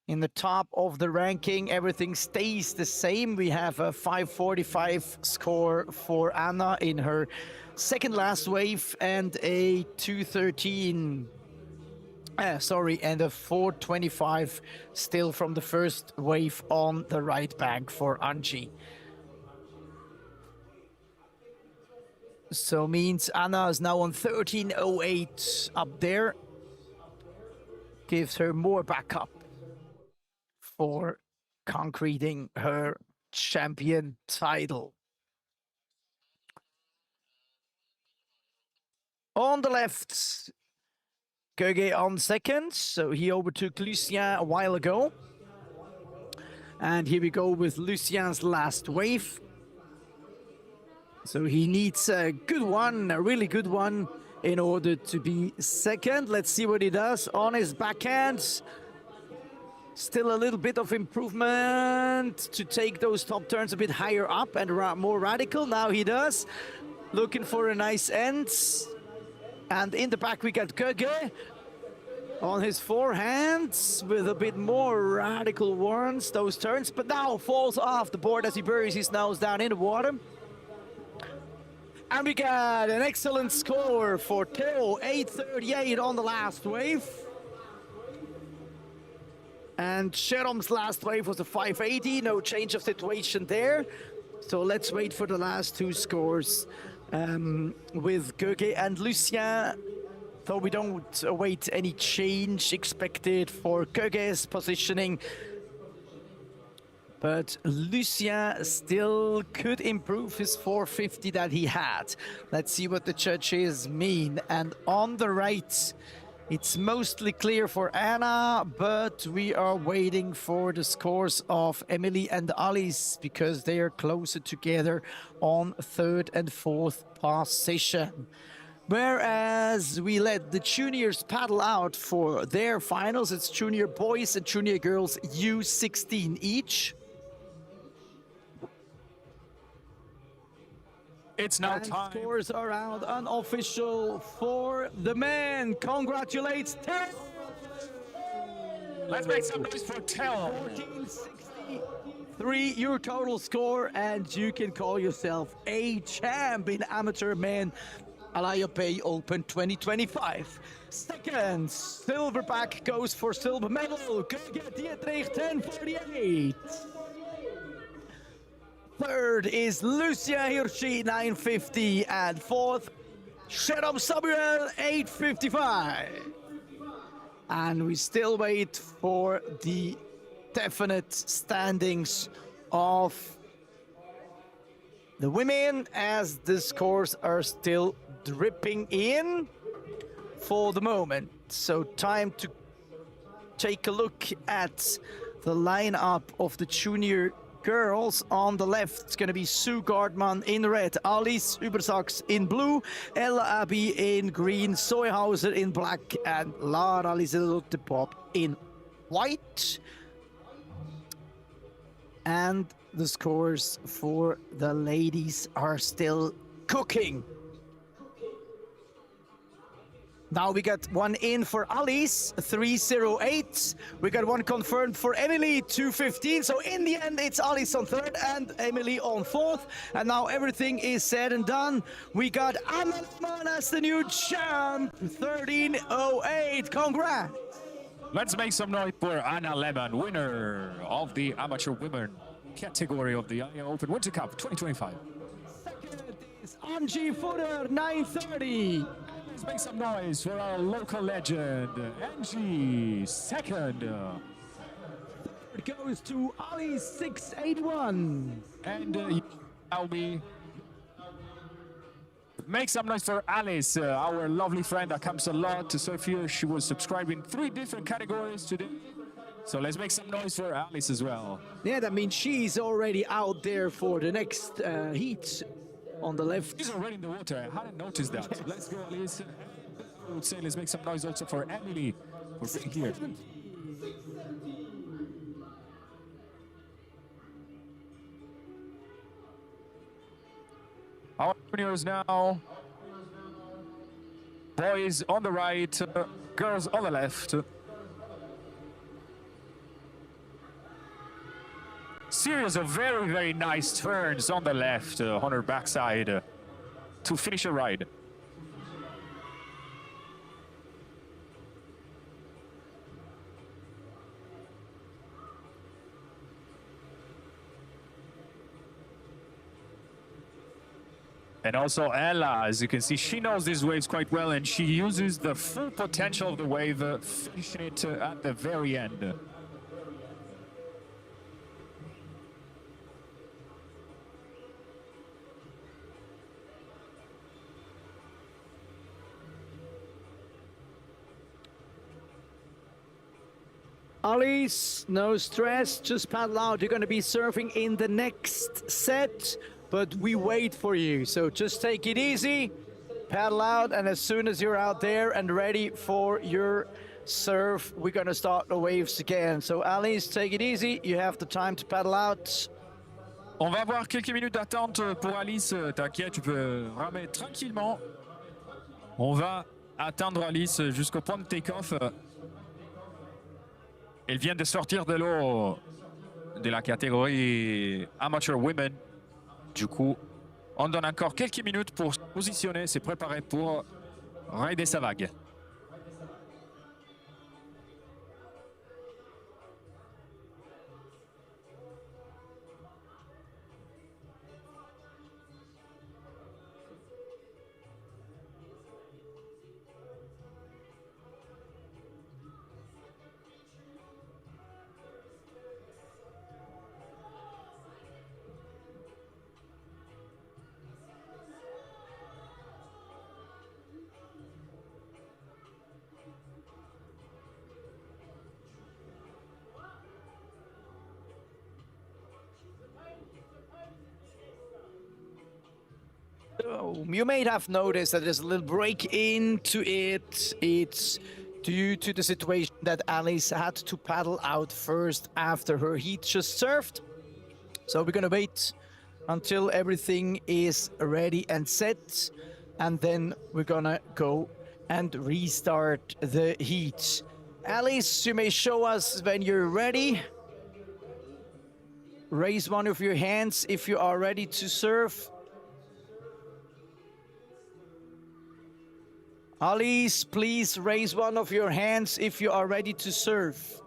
In the top of the ranking, everything stays the same. We have a 545 score for Anna in her second last wave, and a 213 and a 425 still from the first wave on the right bank for Angie. So means Anna is now on 1308 up there. Gives her more backup for concreting her champion title. On the left, Göge on second, so he overtook Lucien a while ago. And here we go with Lucien's last wave. So he needs a good one, a really good one, in order to be second. Let's see what he does on his backhand. Still a little bit of improvement to take those top turns a bit higher up and more radical. Now he does. Looking for a nice end. And in the back we got Göge on his forehands with a bit more radical ones, those turns, but now falls off the board as he buries his nose down in the water. And we got an excellent score for Theo, 838 on the last wave. And Sherom's last wave was a 580, no change of situation there. So let's wait for the last two scores with Göge and Lucien. Though we don't await any change expected for Göge's positioning. But Lucien still could improve his 450 that he had. Let's see what the judges mean. And on the right, it's mostly clear for Anna, but we are waiting for the scores of Emily and Alice because they are closer together on third and fourth position. Whereas we let the juniors paddle out for their finals, it's junior boys and junior girls U16 each. It's now And time. scores are out unofficial for the men. Congratulates Tel. Let's make some noise for Tel. 1463 your total score, and you can call yourself a champ in amateur men Alaia Bay Open 2025. Second, silverback goes for silver medal. Göge Dietrich 1048. Third is Lucia Hirschi 950, and fourth, Sherom Samuel 855. And we still wait for the definite standings of the women as the scores are still dripping in for the moment. So time to take a look at the lineup of the junior girls. On the left, it's going to be Sue Gardman in red, Alice Übersachs in blue, Ella Abbey in green, Zoe Hauser in black, and Lara Liselotte Pop in white. And the scores for the ladies are still cooking. Now we got one in for Alice, 308. We got one confirmed for Emily, 215. So in the end, it's Alice on third and Emily on fourth. And now everything is said and done. We got Anna Lehmann as the new champ, 1308. Congrats. Let's make some noise for Anna Lehmann, winner of the amateur women category of the Alaia Open Winter Cup 2025. Second is Angie Futter, 930. Let's make some noise for our local legend, Angie, second. Third goes to Ali, 681. And Albi. Make some noise for Alice, our lovely friend that comes a lot to Sofia. She was subscribing 3 different categories today. So let's make some noise for Alice as well. Yeah, that means she's already out there for the next heat on the left. She's already in the water. I hadn't noticed that. Yes. Let's go, Alice. I would say let's make some noise also for Emily for being here. Our juniors now. Boys on the right, girls on the left. Series of very, very nice turns on the left, on her backside, to finish a ride. And also Ella, as you can see, she knows these waves quite well, and she uses the full potential of the wave, finishing it at the very end. Alice, no stress, just paddle out. You're going to be surfing in the next set, but we wait for you. So just take it easy, paddle out, and as soon as you're out there and ready for your surf, we're going to start the waves again. So Alice, take it easy. You have the time to paddle out. On va avoir quelques minutes d'attente pour Alice. T'inquiète, tu peux ramer tranquillement. On va attendre Alice jusqu'au point de take-off. Elle vient de sortir de l'eau de la catégorie Amateur Women. Du coup, on donne encore quelques minutes pour se positionner, se préparer pour rider sa vague. So you may have noticed that there's a little break into it. It's due to the situation that Alice had to paddle out first after her heat just served. So we're gonna wait until everything is ready and set, and then we're gonna go and restart the heat. Alice, you may show us when you're ready. Raise one of your hands if you are ready to serve. Alice, please raise one of your hands if you are ready to serve.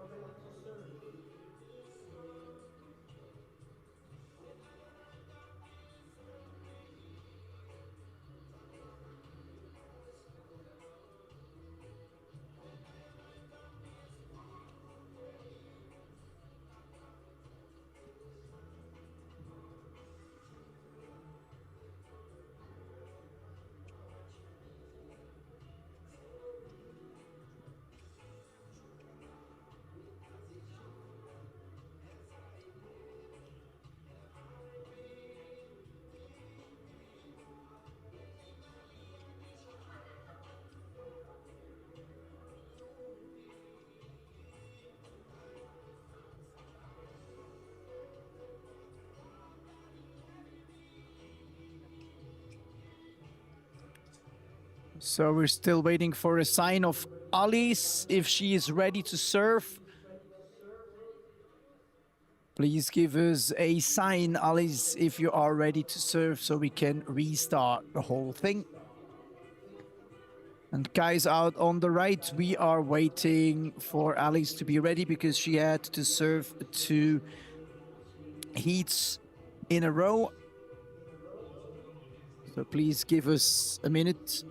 So we're still waiting for a sign of Alice if she is ready to serve. Please give us a sign, Alice, if you are ready to serve so we can restart the whole thing. And guys out on the right, we are waiting for Alice to be ready because she had to serve 2 heats in a row. So please give us a minute.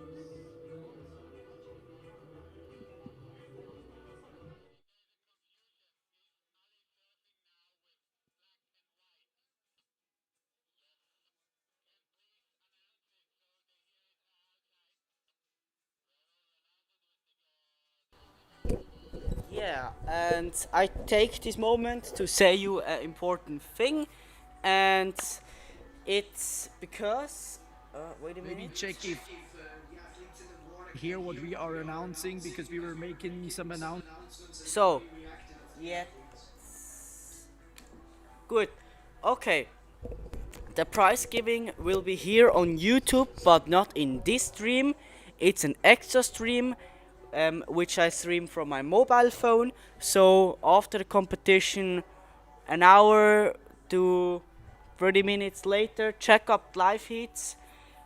Yeah, and I take this moment to say you an important thing, and it's because wait a minute. Maybe check if hear what we are announcing because we were making some announcements. So, yeah, good. Okay, the prize giving will be here on YouTube, but not in this stream. It's an extra stream, which I stream from my mobile phone. So after the competition, an hour to 30 minutes later, check up live heats.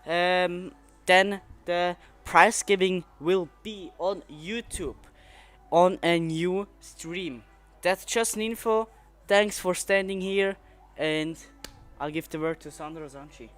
Then the prize giving will be on YouTube on a new stream. That's just an info. Thanks for standing here, and I'll give the word to Sandro Zanchi.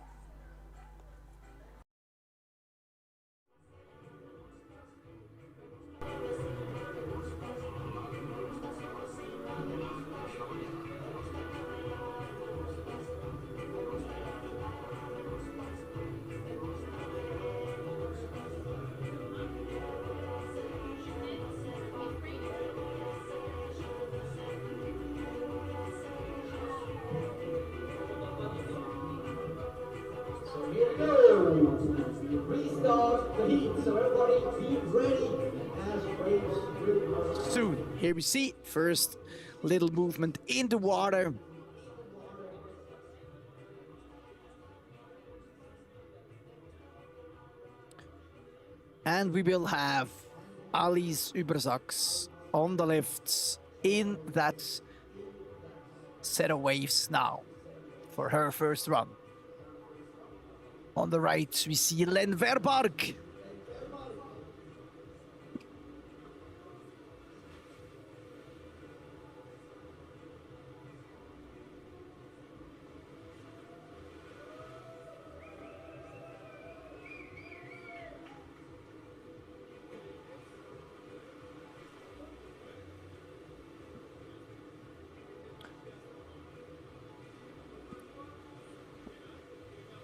So here we go. Restart the heat. So everybody be ready as waves will Soon, here we see first little movement in the water. And we will have Alice Übersachs on the left in that set of waves now for her first run. On the right, we see Len Verbarg.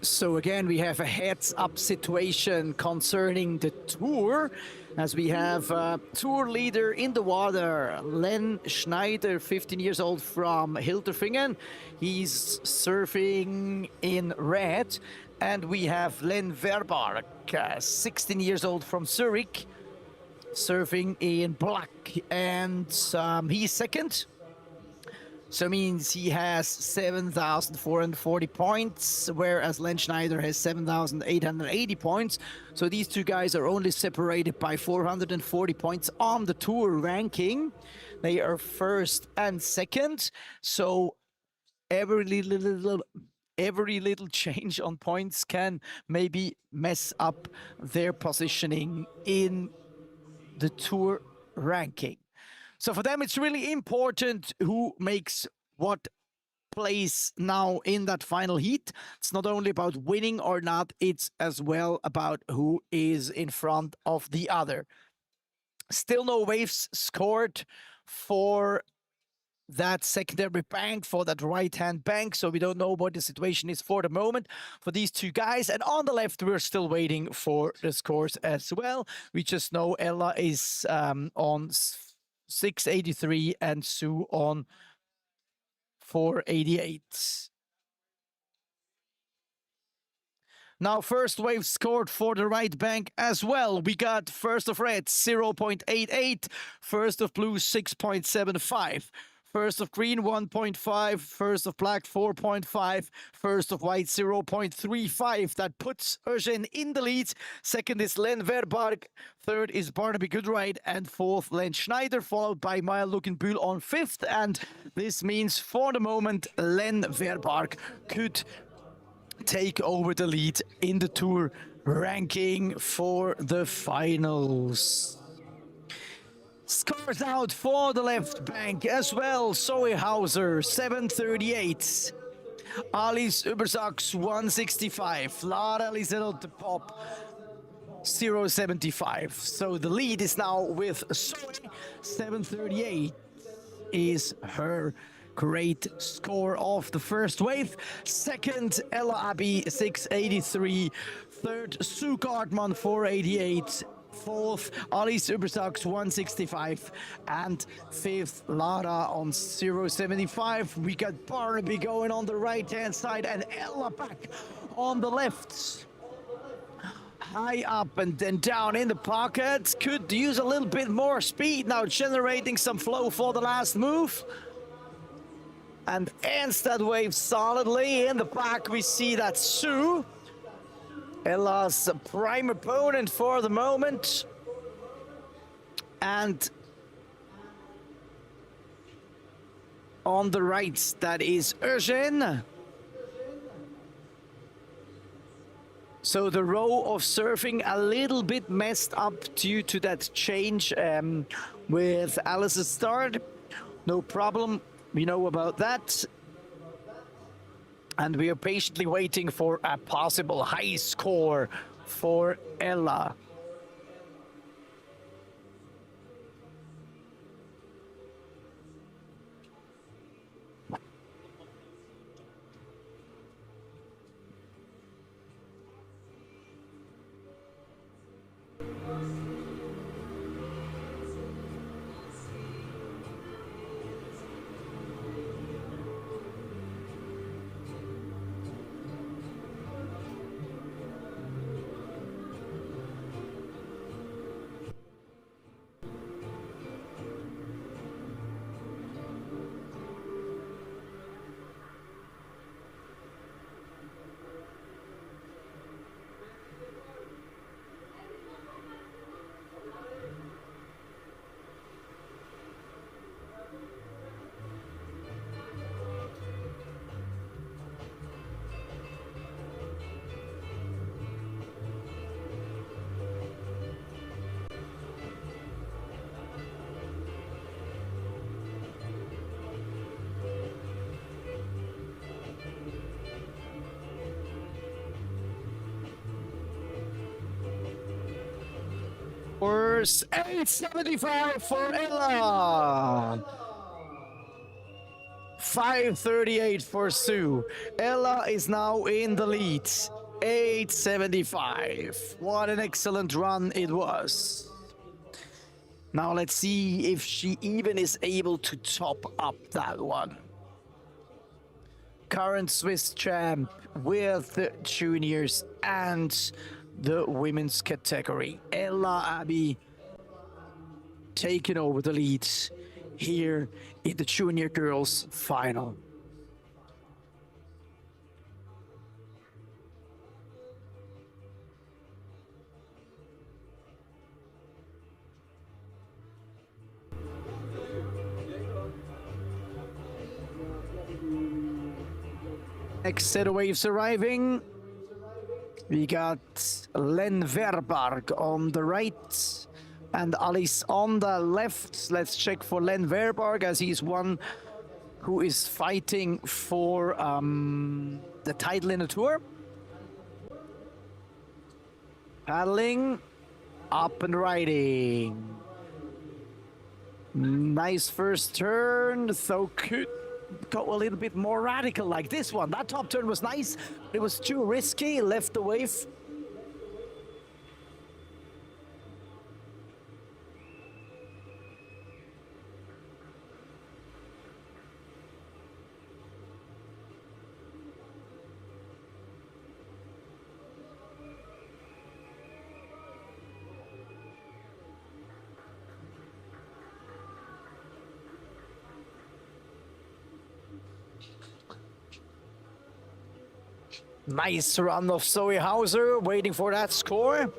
So again, we have a heads-up situation concerning the tour, as we have a tour leader in the water, Len Schneider, 15 years old from Hilterfingen. He's surfing in red. And we have Len Verbark, 16 years old from Zurich, surfing in black. And he's second. So means he has 7,440 points, whereas Len Schneider has 7,880 points. So these two guys are only separated by 440 points on the tour ranking. They are first and second. So every little change on points can maybe mess up their positioning in the tour ranking. So for them, it's really important who makes what place now in that final heat. It's not only about winning or not, it's as well about who is in front of the other. Still no waves scored for that secondary bank, for that right-hand bank, so we don't know what the situation is for the moment for these two guys. And on the left, we're still waiting for the scores as well. We just know Ella is on 683 and Sue on 488. Now, first wave scored for the right bank as well. We got first of red 0.88, first of blue 6.75. First of green 1.5, first of black 4.5, first of white 0.35. That puts Eugene in the lead. Second is Len Verbark, third is Barnaby Goodride, and fourth Len Schneider, followed by Maya Lukenbühl on fifth. And this means for the moment Len Verbark could take over the lead in the tour ranking for the finals. Scores out for the left bank as well. Zoe Hauser, 738. Alice Übersachs, 165. Lara Liselot de Pop, 075. So the lead is now with Zoe, 738 is her great score of the first wave. Second, Ella Abbey, 683. Third, Sue Gartman, 488. Fourth, Alice Übersachs, 165. And fifth, Lara on 075. We got Barnaby going on the right-hand side and Ella back on the left. High up and then down in the pocket. Could use a little bit more speed now, generating some flow for the last move. And ends that wave solidly. In the back, we see that Sue, Ella's prime opponent for the moment. And on the right, that is Eugene. So the row of surfing a little bit messed up due to that change with Alice's start. No problem, we know about that. And we are patiently waiting for a possible high score for Ella. Scores 875 for Ella. 538 for Sue. Ella is now in the lead. 875. What an excellent run it was. Now let's see if she even is able to top up that one. current Swiss champ with the juniors and the women's category. Ella Abbey taking over the lead here in the junior girls final. Next set of waves arriving. We got Len Verbarg on the right and Alice on the left. Let's check for Len Verbarg, as he's one who is fighting for the title in the tour. Paddling, up and riding. Nice first turn, so could go a little bit more radical like this one. That top turn was nice, but it was too risky, left the wave. Nice run of Zoe Hauser, waiting for that score.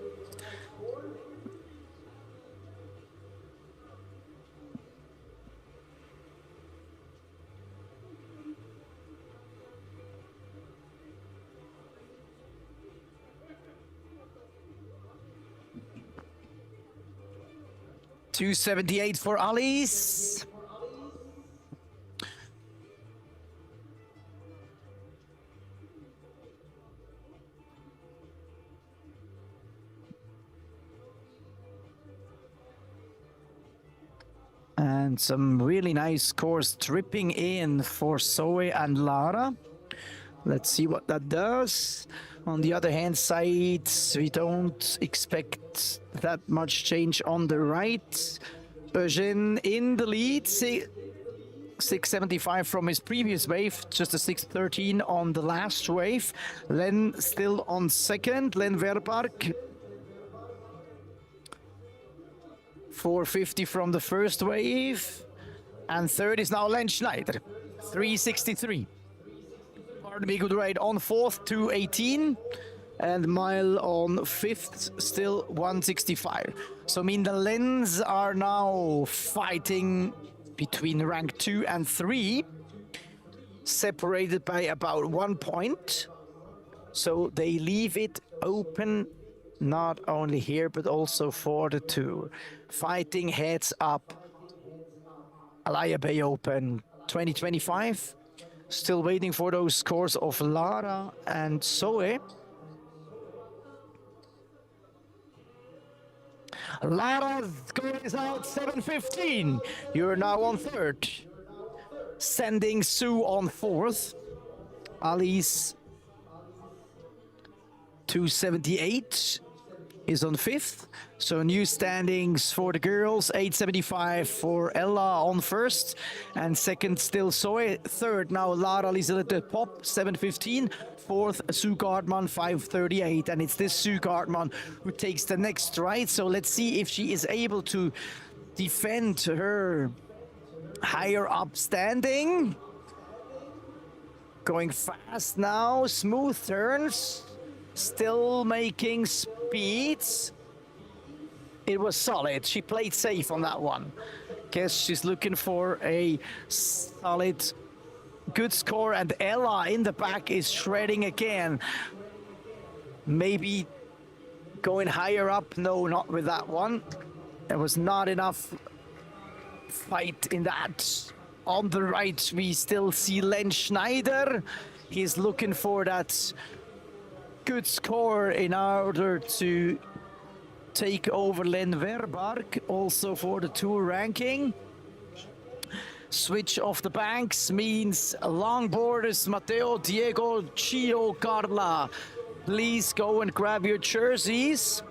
$278 for Alice. And some really nice scores dripping in for Zoe and Lara. Let's see what that does. On the other hand side, we don't expect that much change on the right. Eugene in the lead, 675 from his previous wave, just a 613 on the last wave. Len still on second, Len Verbarg. 450 from the first wave. And third is now Len Schneider, 363. Pardon me, good ride on fourth, 218. And Mile on fifth, still 165. So I mean the Lens are now fighting between rank 2 and 3, separated by about 1 point. So they leave it open not only here but also for the tour. Fighting heads up. Alaia Bay Open 2025. Still waiting for those scores of Lara and Zoe. Lara's score is out 715. You're now on third. Sending Sue on fourth. Alice 278 is on fifth. So new standings for the girls, 875 for Ella on first, and second still Zoe. Third now Lara Liselette Pop, 715. Fourth Sue Gardman, 538, and it's this Sue Gardman who takes the next stride. So let's see if she is able to defend her higher up standing. Going fast now, smooth turns, still making speeds. It was solid. She played safe on that one. Guess she's looking for a solid, good score. And Ella in the back is shredding again. Maybe going higher up. No, not with that one. There was not enough fight in that. On the right, we still see Len Schneider. He's looking for that good score in order to take over Len Verbarg, also for the tour ranking. Switch off the banks means longboarders Matteo, Diego, Chio, Carla. Please go and grab your jerseys.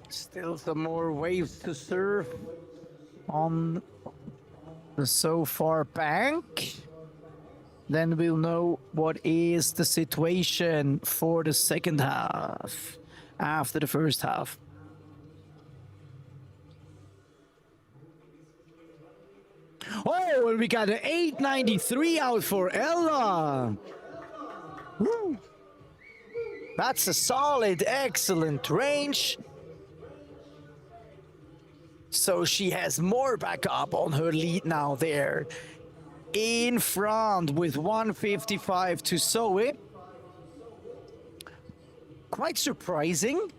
Still some more waves to surf on the so far bank. Then we'll know what is the situation for the second half after the first half. Oh, and we got an 893 out for Ella. Woo. That's a solid, excellent range. So she has more backup on her lead now there. In front with 155 to Zoe. Quite surprising.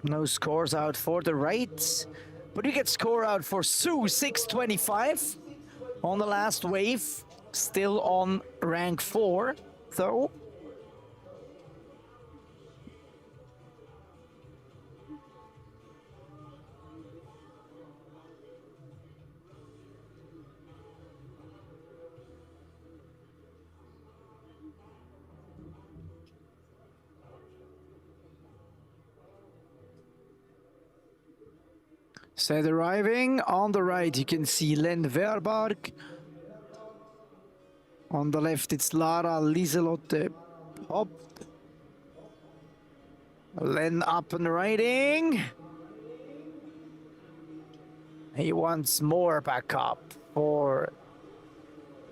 No scores out for the right, but we get score out for Sue, 625 on the last wave, still on rank 4, though. Set arriving on the right, you can see Len Verbark. On the left, it's Lara Lieselotte Pop. Len up and riding. He wants more backup for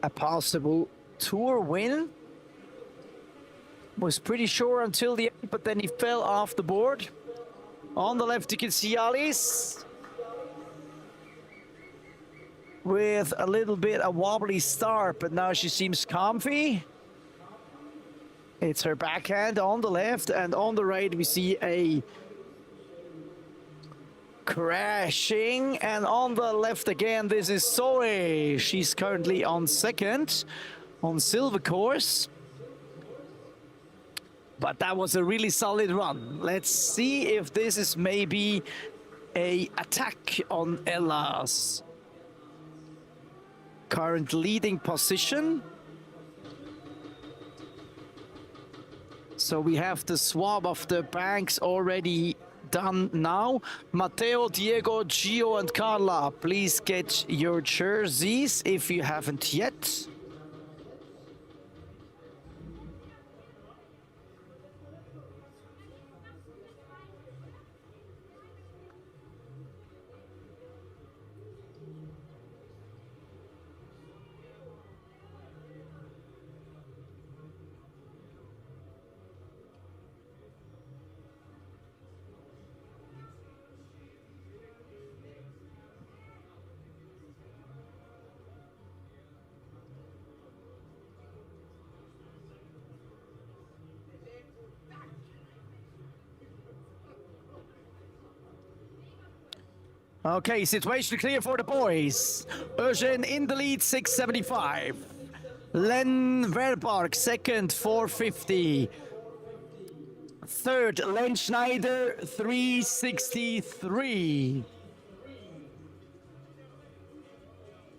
a possible tour win. Was pretty sure until the end, but then he fell off the board. On the left, you can see Alice with a little bit a wobbly start, but now she seems comfy. It's her backhand on the left, and on the right we see a crashing, and on the left again this is Zoe. She's currently on second on silver course, but that was a really solid run. Let's see if this is maybe a attack on Ella's current leading position. So we have the swab of the banks already done now. Matteo, Diego, Gio and Carla, please get your jerseys if you haven't yet. Okay, situation clear for the boys. Eugene in the lead, 675. Len Verbark, second, 450. Third, Len Schneider, 363.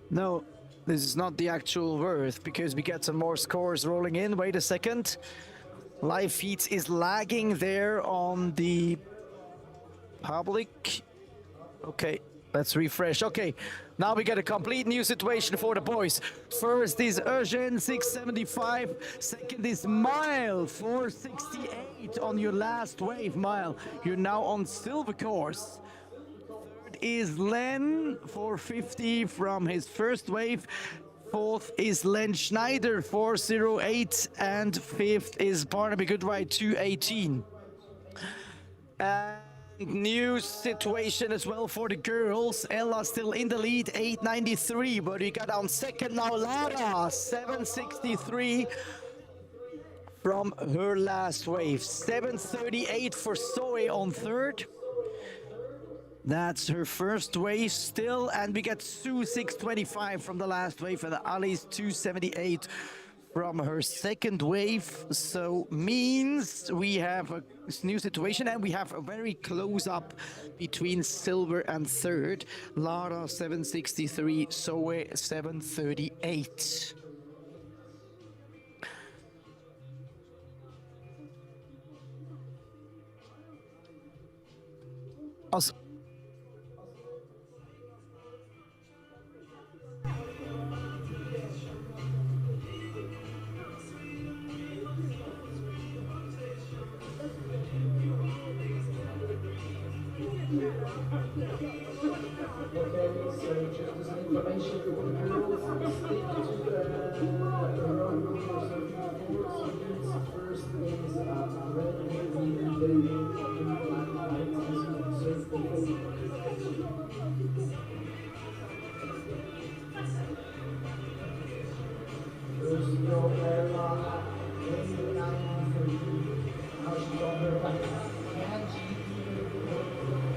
No, this is not the actual worth, because we get some more scores rolling in. Wait a second. Live feeds is lagging there on the public. Okay, let's refresh. Okay, now we get a complete new situation for the boys. First is Eugene, 675. Second is Mile, 468 on your last wave, Mile. You're now on silver course. Third is Len, 450 from his first wave. Fourth is Len Schneider, 408. And fifth is Barnaby Goodride, 218. New situation as well for the girls. Ella still in the lead, 893, but we got on second now Lara, 763 from her last wave. 738 for Zoe on third. That's her first wave still, and we got Sue 625 from the last wave, and Alice 278 from her second wave, so means we have a new situation and we have a very close up between silver and third. Lara 763, Zoe 738. Also, Okay, so just as an information for the girls, stick to the row number 34. So means first is red, green, black, white, as you observed before. First row area, 89 for you. Now she's on her back. Can she even put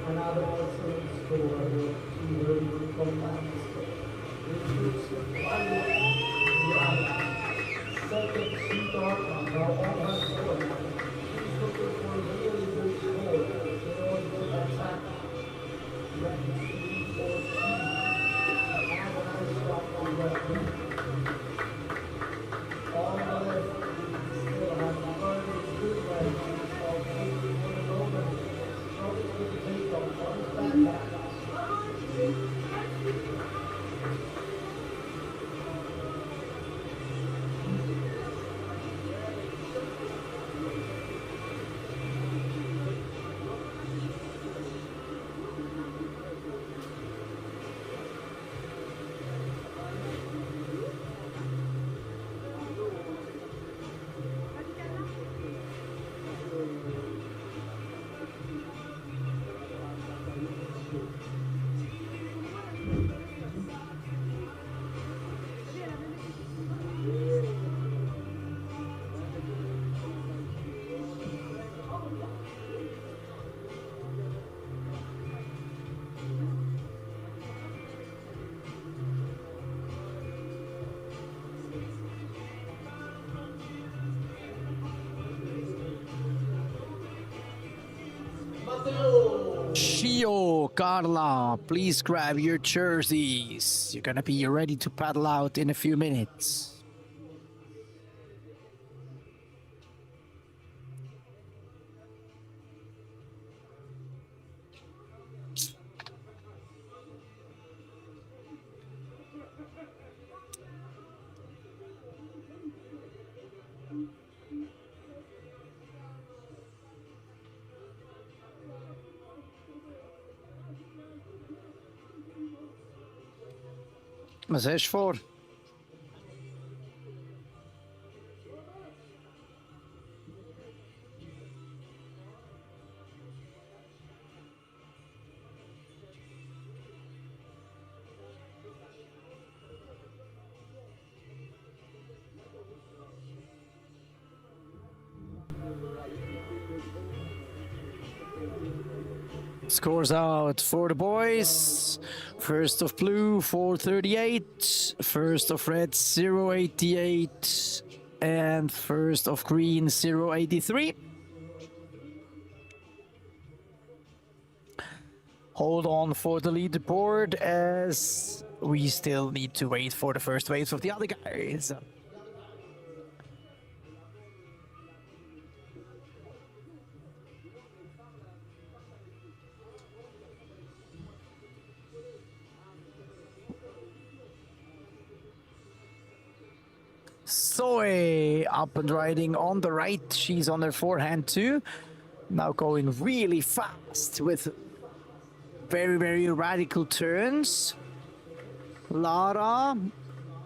another excellent score to her comeback? Second sweetheart, now on her score. She's looking for a really good score in order to attack rank 3 or 2. And a nice shot on that one. On the left, we still have very good ranks of 51 Roman. Struggling with the takeoff on his backhand. Shio, Carla, please grab your jerseys. You're gonna be ready to paddle out in a few minutes. Wat is je voor? Scores out for the boys. First of blue, 438. First of red, 088. And first of green, 083. Hold on for the leaderboard as we still need to wait for the first waves of the other guys. Zoe up and riding on the right. She's on her forehand too. Now going really fast with very, very radical turns. Lara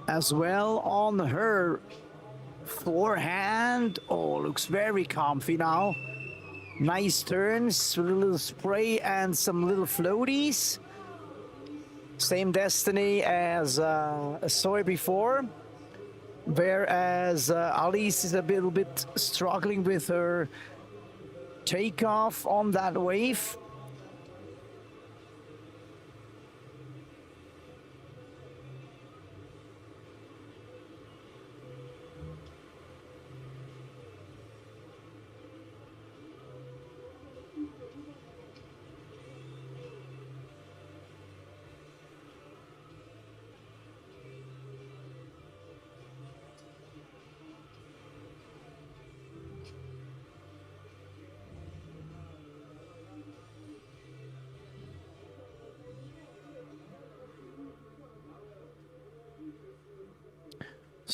as well on her forehand. Oh, looks very comfy now. Nice turns, a little spray and some little floaties. Same destiny as Zoe before. Whereas Alice is a little bit struggling with her takeoff on that wave.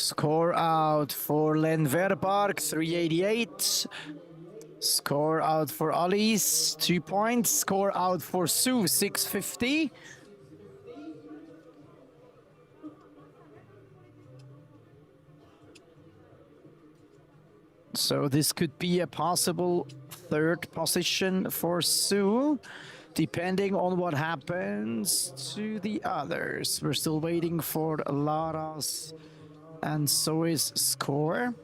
Score out for Len Verbark, 388. Score out for Alice, 2 points. Score out for Sue, 650. So this could be a possible third position for Sue, depending on what happens to the others. We're still waiting for Lara's and Zoe's score.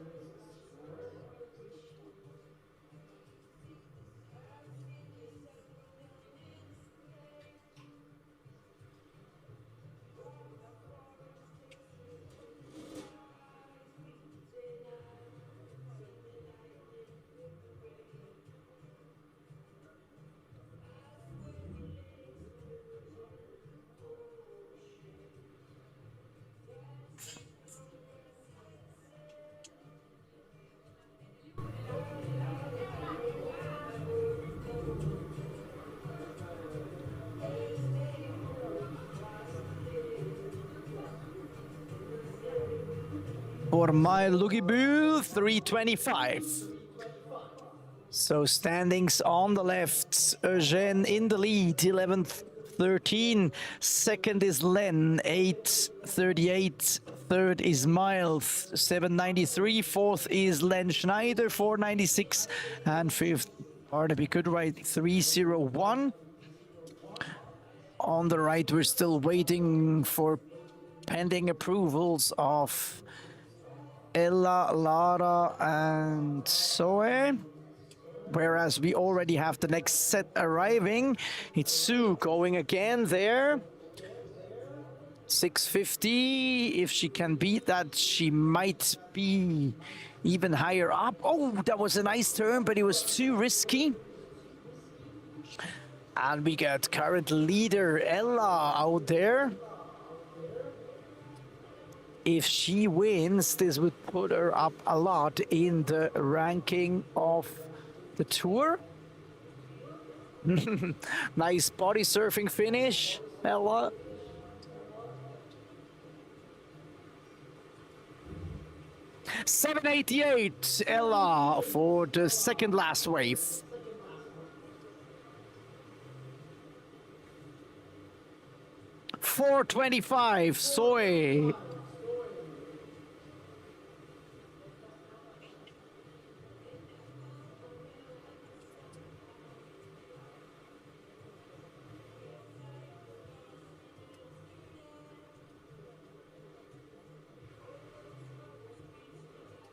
For my Lugiboo, 325. So standings on the left, Eugene in the lead, 11:13. Second is Len, 8:38. Third is Miles, 7:93. Fourth is Len Schneider, 4:96. And fifth, Barnaby Goodright, 3:01. On the right, we're still waiting for pending approvals of Ella, Lara, and Zoe. Whereas we already have the next set arriving. It's Sue going again there. 650. If she can beat that, she might be even higher up. Oh, that was a nice turn, but it was too risky. And we got current leader Ella out there. If she wins, this would put her up a lot in the ranking of the tour. Nice body surfing finish, Ella. $788, Ella, for the second last wave. $425, Zoe.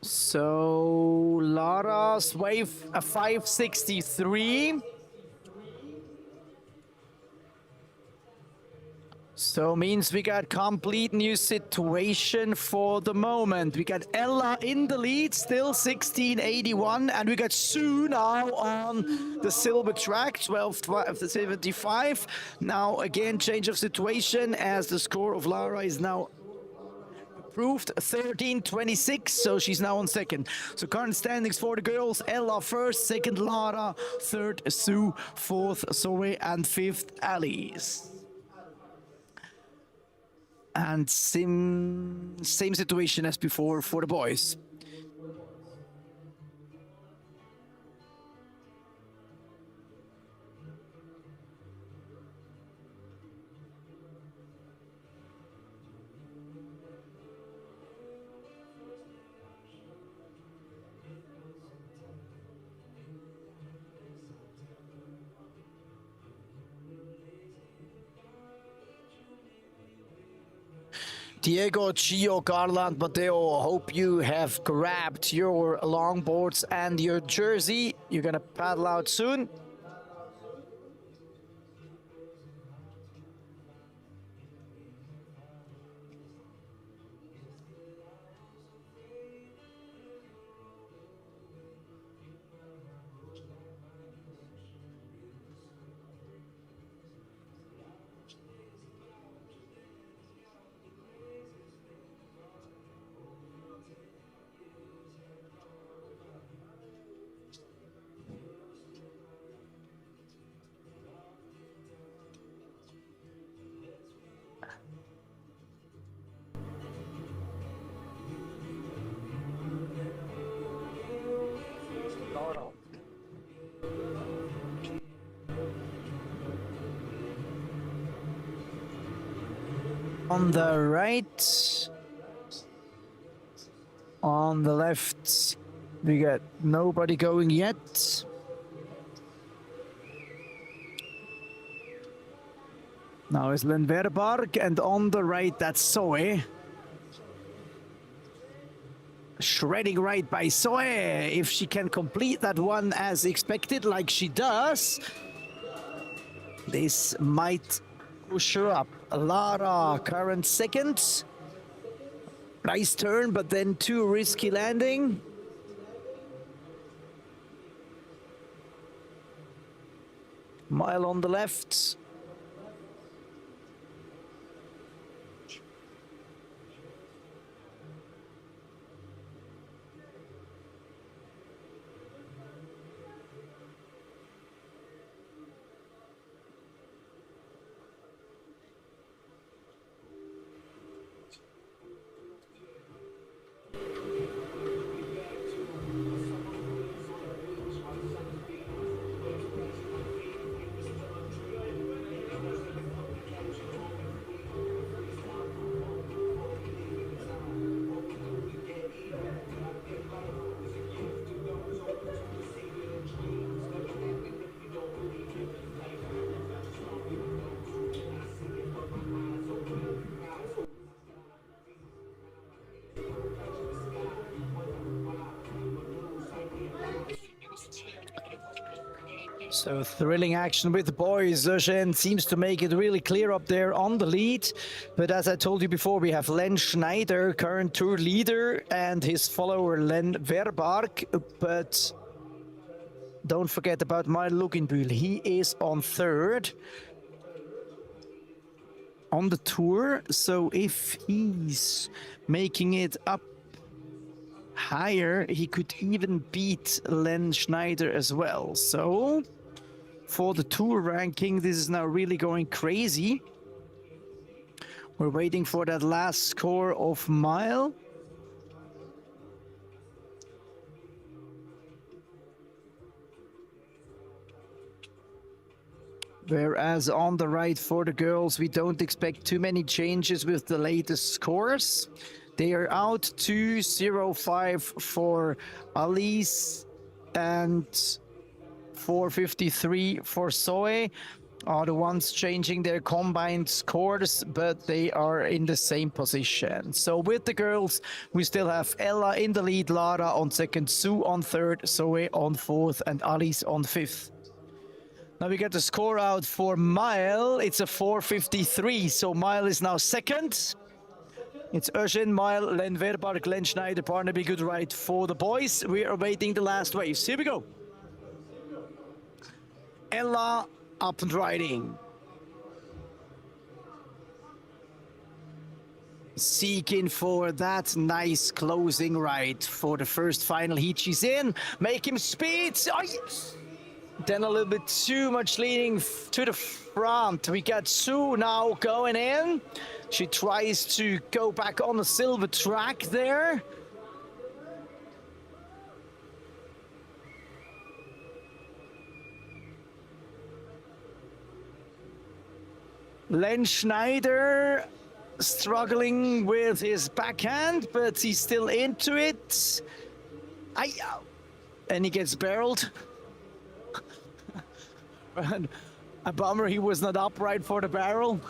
So Lara's wave a 563. So means we got complete new situation for the moment. We got Ella in the lead, still 1681, and we got Sue now on the silver track, 1275. Now again, change of situation as the score of Lara is now approved, 1326, so she's now on second. So current standings for the girls: Ella first, second Lara, third Sue, fourth Zoe, and fifth Alice. And same situation as before for the boys. Diego, Gio, Garland, Mateo, hope you have grabbed your longboards and your jersey. You're gonna paddle out soon. On the right. On the left, we got nobody going yet. Now is Len Verbark, and on the right, that's Zoe. Shredding right by Zoe. If she can complete that one as expected, like she does, this might push her up. Lara, current second. Nice turn, but then too risky landing. Mile on the left. So thrilling action with the boys. Eugene seems to make it really clear up there on the lead. But as I told you before, we have Len Schneider, current tour leader, and his follower Len Verbark. But don't forget about Mile Luginbühl. He is on third on the tour. So if he's making it up higher, he could even beat Len Schneider as well. So for the tour ranking, this is now really going crazy. We're waiting for that last score of Mile. Whereas on the right for the girls, we don't expect too many changes with the latest scores. They are out 2:05 for Alice and 4:53 for Zoe. Are the ones changing their combined scores, but they are in the same position. So with the girls, we still have Ella in the lead, Lara on second, Sue on third, Zoe on fourth, and Alice on fifth. Now we get the score out for Mile. It's a 4:53, so Mile is now second. It's Eugene, Mile, Len Verbark, Len Schneider, Barnaby, good ride for the boys. We are waiting the last waves. Here we go. Ella up and riding. Seeking for that nice closing ride for the first final heat. She's in. Make him speed. Oh, yes. Then a little bit too much leaning to the front. We got Sue now going in. She tries to go back on the silver track there. Len Schneider struggling with his backhand, but he's still into it. And he gets barreled. A bummer he was not upright for the barrel.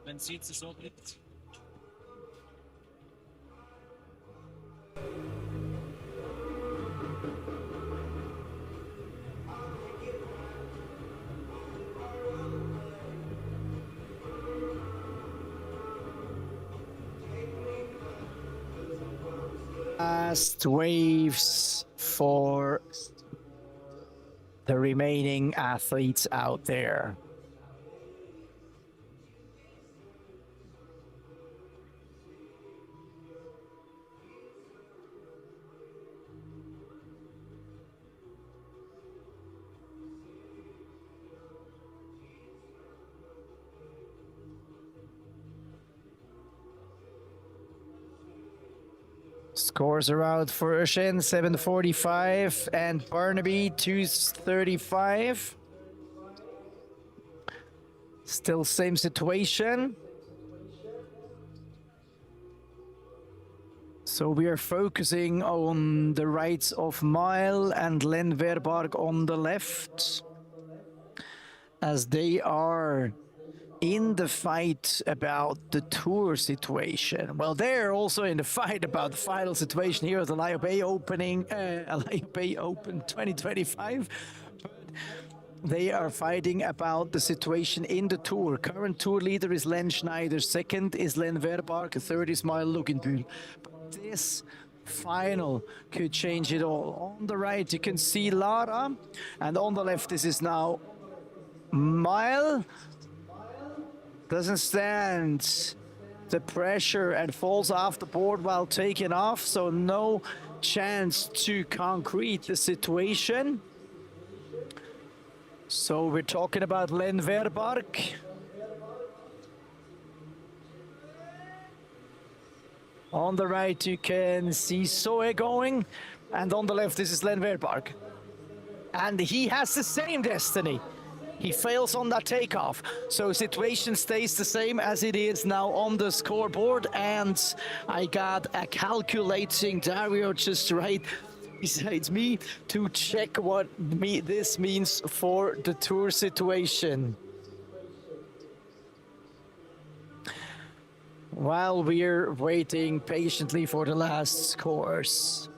Man sieht es so mit. Last waves for the remaining athletes out there. Scores are out for Ocean 745 and Barnaby 235. Still same situation. So we are focusing on the rights of Mile and Len Verbarg on the left, as they are in the fight about the tour situation. Well, they're also in the fight about the final situation here at the Alaia Bay Alaia Bay Open 2025. But they are fighting about the situation in the tour. Current tour leader is Len Schneider, second is Len Verbarg, third is Mile Luginbühl. But this final could change it all. On the right, you can see Lara, and on the left, this is now Mile. Doesn't stand the pressure and falls off the board while taking off, so no chance to concrete the situation. So we're talking about Len Verbarg. On the right you can see Soe going, and on the left this is Len Verbarg. And he has the same destiny. He fails on that takeoff. So situation stays the same as it is now on the scoreboard. And I got a calculating Dario just right besides me to check what this means for the tour situation. While we're waiting patiently for the last scores.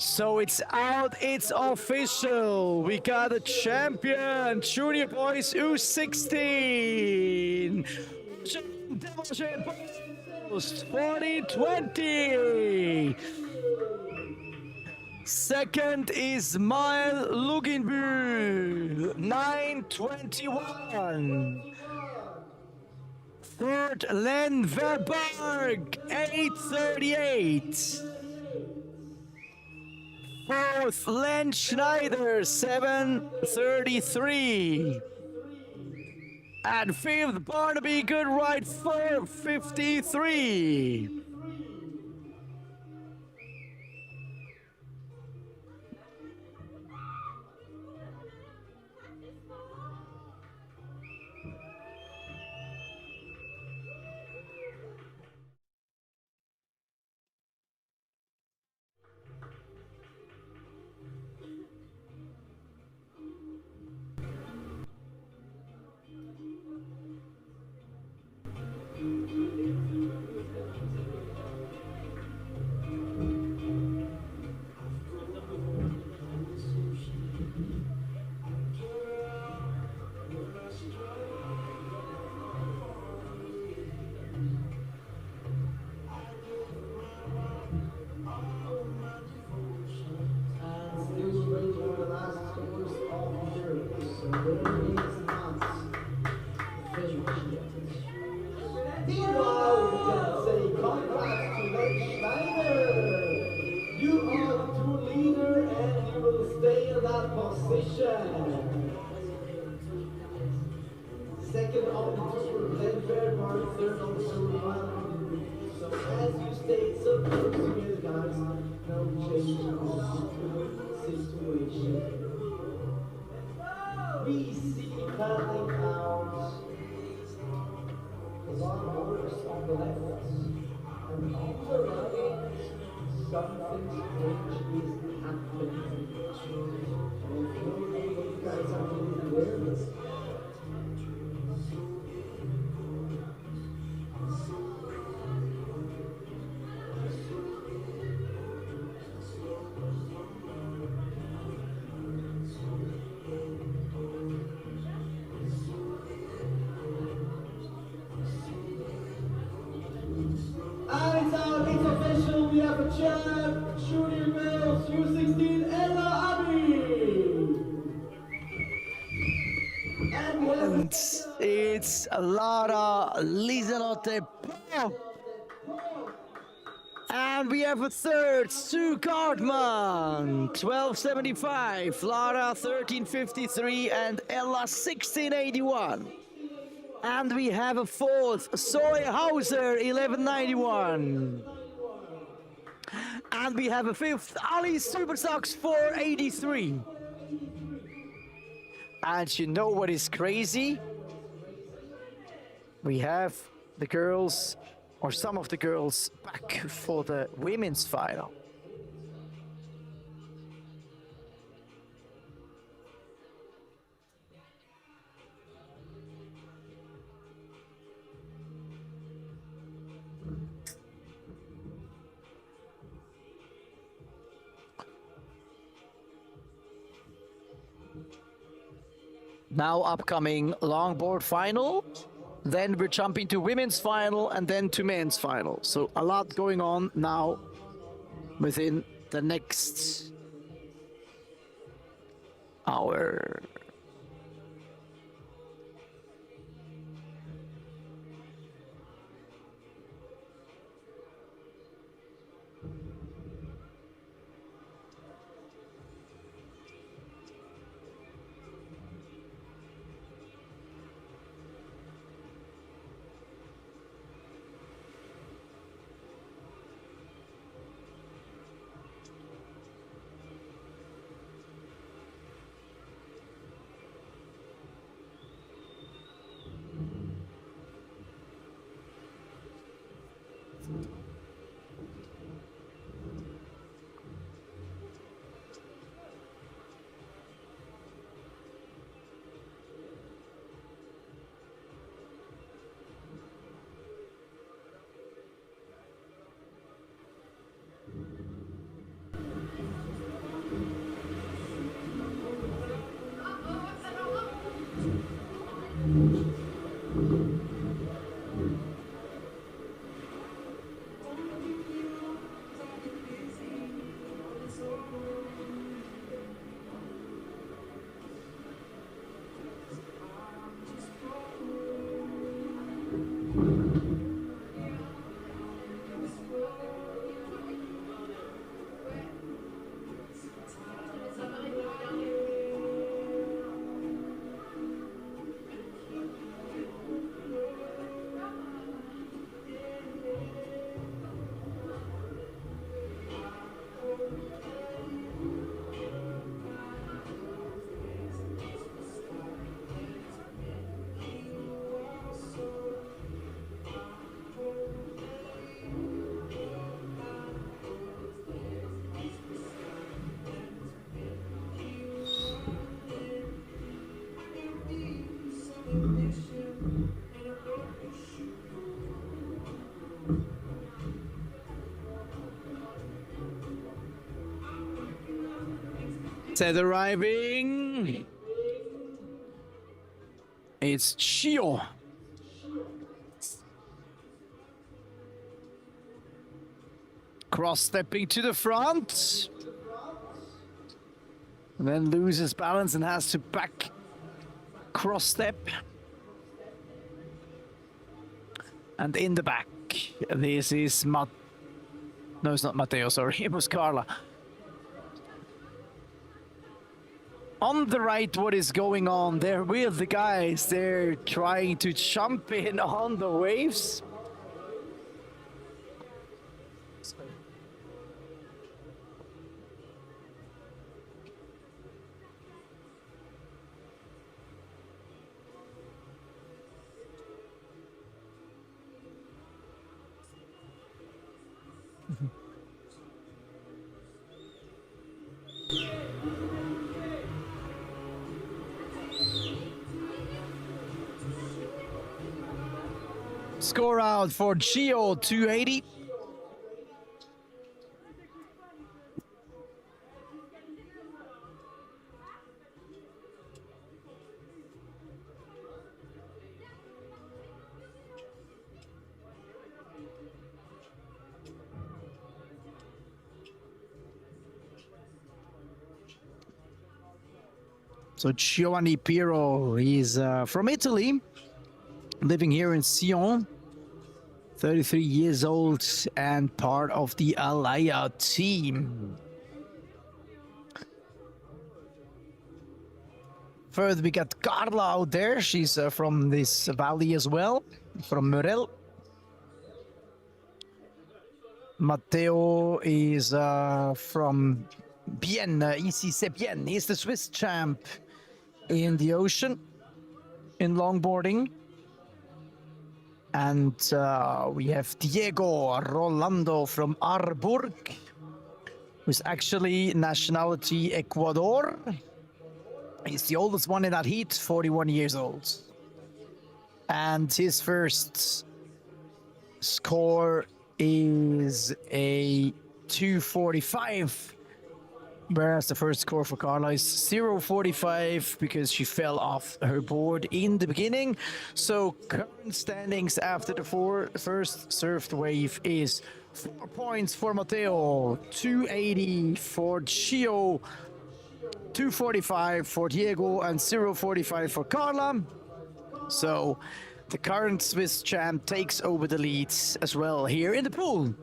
So it's out, it's official. We got a champion, Junior Boys U16. 2020. Second is Mile Luginbühl, 921. Third, Len Verbarg, 838. Fourth, Len Schneider, 733. And fifth, Barnaby Goodride, 453. Second on the tour, Len Verbarg, third on the tour, Mile Luginbühl. So as you stayed so close together, guys, no change of situation. We see paddling out the long borders on the left, and on the right, something strange is happening. And if you guys are really aware of this, and it's out, it's official. have a champ, shooting males, U16, Ella Abi. And we have And it's Lara Liselotte Pau. And we have a third, Sue Cartman, 1275, Lara 1353, and Ella 1681. And we have a fourth, Zoe Hauser, 1191. And we have a fifth, Ali Supersocks, 483. And you know what is crazy? We have the girls, or some of the girls, back for the women's final. Now upcoming longboard final, then we're jumping to women's final and then to men's final. So a lot going on now within the next hour. Set arriving. It's Chio. Cross stepping to the front. And then loses balance and has to back cross step. And in the back, this is No, it's not Matteo, sorry, it was Carla. On the right, what is going on there with the guys? They're trying to jump in on the waves. Score out for Gio, 280. So Giovanni Pirro, he's from Italy, living here in Sion, 33 years old and part of the Alaia team. Further, we got Carla out there. She's from this valley as well, from Morel. Matteo is from Bienne, ici c'est Bienne. He's the Swiss champ in the ocean, in longboarding. And we have Diego Rolando from Arburg, who's actually nationality Ecuador. He's the oldest one in that heat, 41 years old. And his first score is a 2:45, whereas the first score for Carla is 0:45 because she fell off her board in the beginning. So current standings after the first served wave is 4 points for Matteo, 280 for Gio, 245 for Diego, and 0:45 for Carla. So the current Swiss champ takes over the leads as well here in the pool.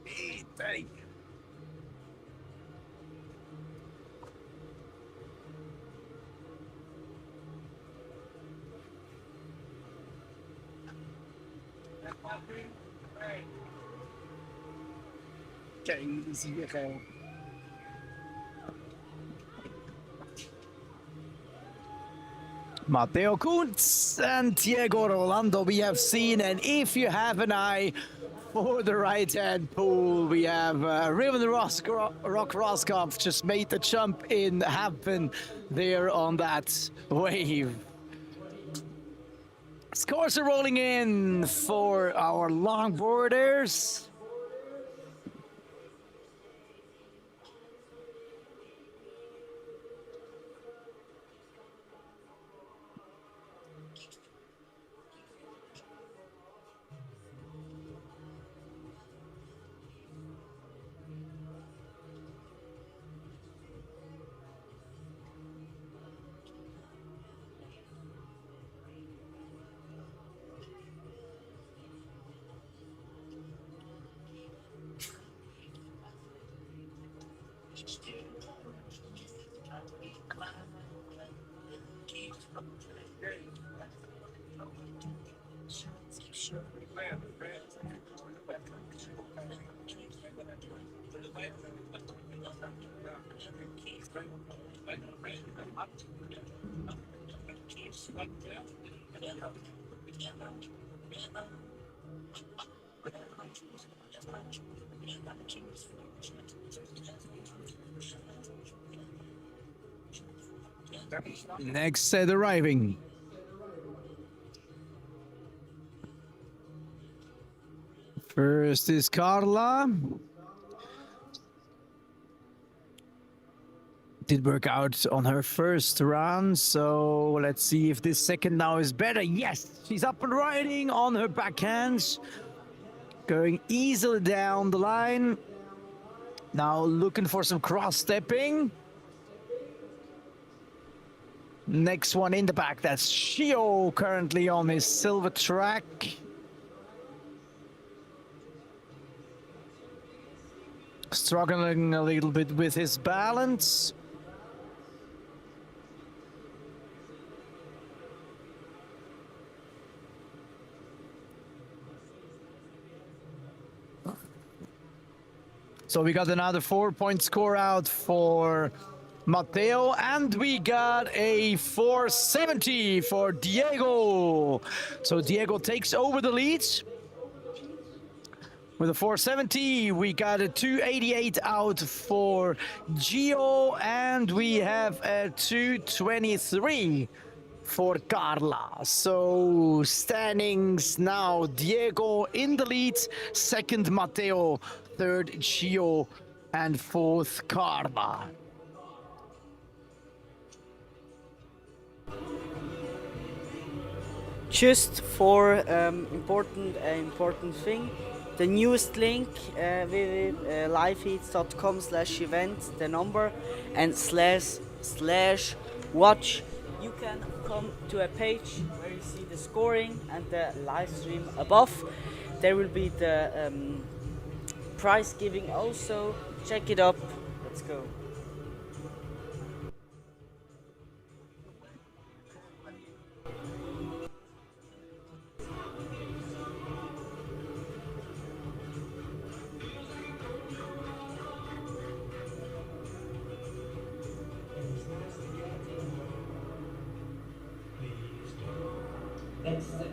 Shit, buddy. Getting easy again. Matteo Kuntz and Diego Rolando we have seen, and if you have an eye for the right-hand pool, we have Riven Rock Roskopf just made the jump in happen there on that wave. Scores are rolling in for our longboarders. Next set arriving. First is Carla. Did work out on her first run, so let's see if this second now is better. Yes, she's up and riding on her backhands, going easily down the line. Now looking for some cross-stepping. Next one in the back, that's Shio, currently on his silver track. Struggling a little bit with his balance. So we got another 4-point score out for Matteo, and we got a 470 for Diego. So Diego takes over the lead. With a 470, we got a 288 out for Gio, and we have a 223 for Carla. So standings now, Diego in the lead, second Matteo, third Gio, and fourth Carla. Just for important thing, the newest link www.livefeeds.com/event, the number, and /watch. You can come to a page where you see the scoring and the live stream above. There will be the prize giving also. Check it up. Let's go. Next set.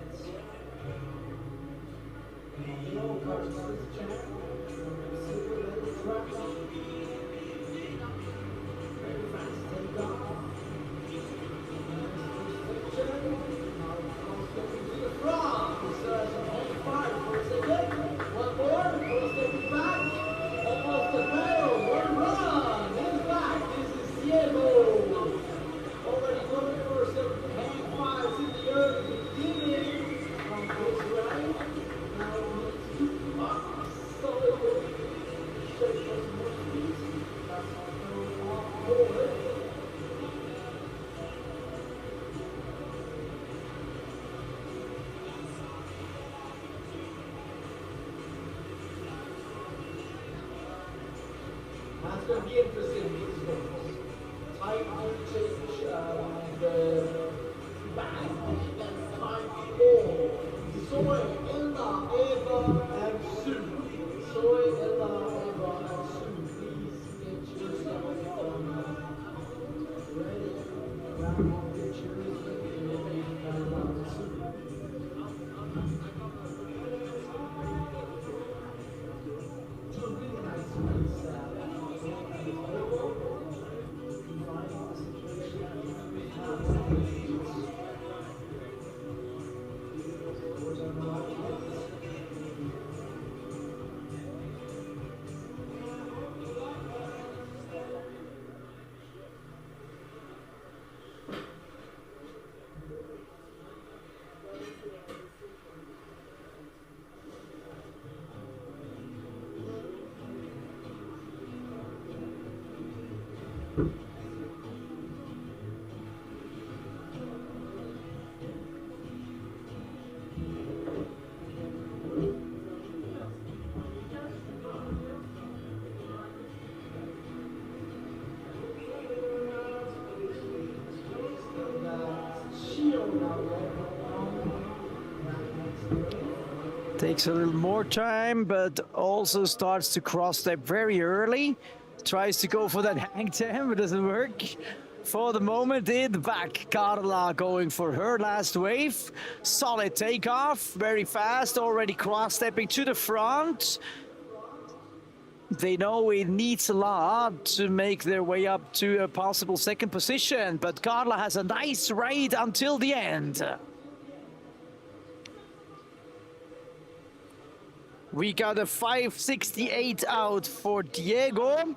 Matteo versus Jack. Super little track. Very fast take off. Now cross-stepping to the front. Research on 5 for a second. One more. Cross-stepping back. Almost the tail. One run. He's back. This is Diego. Already going for some hang fives in the early beginning. From his right. Now he's solid shape for some more speed. That's also off forward. That's going to be interesting, these ones. Time to change the back and time for Soy, Ella, Eva, and Sue. Soy, Ella, Eva, and Sue. Please get yourself ready. Grab on pictures with Ella and Sue. Two really nice ones. Takes a little more time, but also starts to cross step very early. Tries to go for that hang 10, but doesn't work. For the moment, in the back, Carla going for her last wave. Solid takeoff, very fast, already cross-stepping to the front. They know it needs a lot to make their way up to a possible second position, but Carla has a nice ride until the end. We got a 568 out for Diego.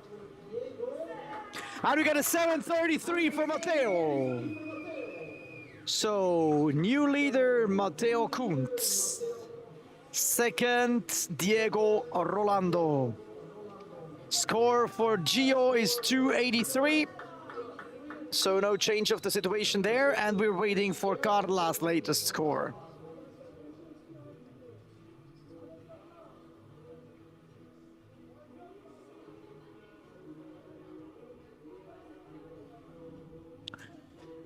And we got a 733 for Matteo. So, new leader, Matteo Kuntz. Second, Diego Rolando. Score for Gio is 283. So no change of the situation there. And we're waiting for Carla's latest score.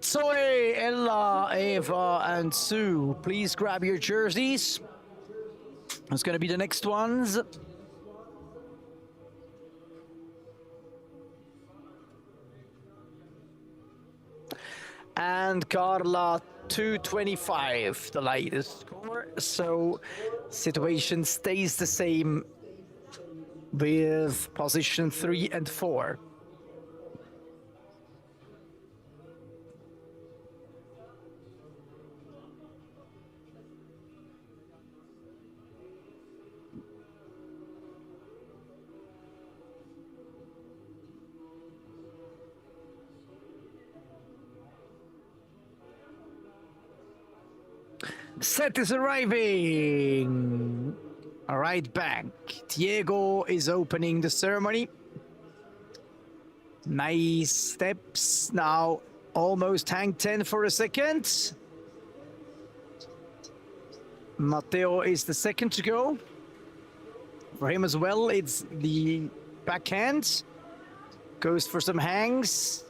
Zoe, Ella, Eva, and Sue, please grab your jerseys. It's going to be the next ones. And Carla 225, the latest score. So situation stays the same with position 3 and 4. Set is arriving. Right back. Diego is opening the ceremony. Nice steps. Now almost hang 10 for a second. Matteo is the second to go. For him as well, it's the backhand. Goes for some hangs.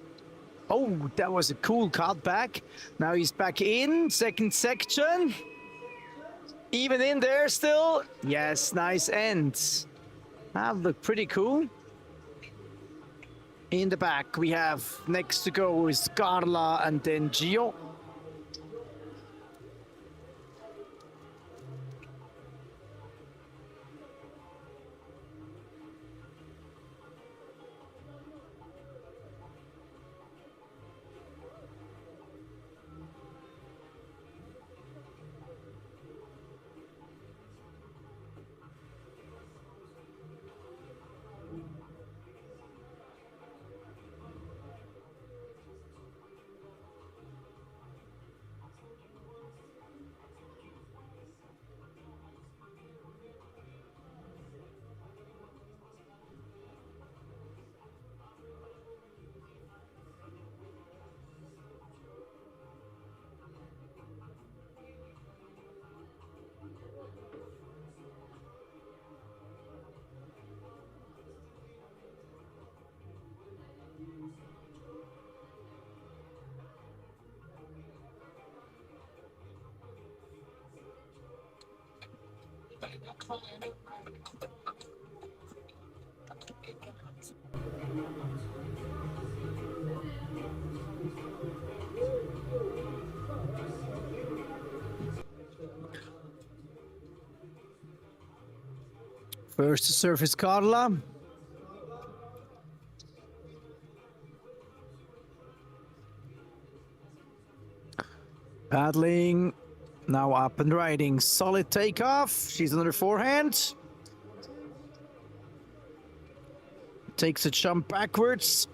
Oh, that was a cool cut back. Now he's back in, second section. Even in there still. Yes, nice end. That looked pretty cool. In the back, we have next to go is Carla and then Gio. First to serve is Carla. Paddling. Now up and riding. Solid takeoff. She's on her forehand. Takes a jump backwards.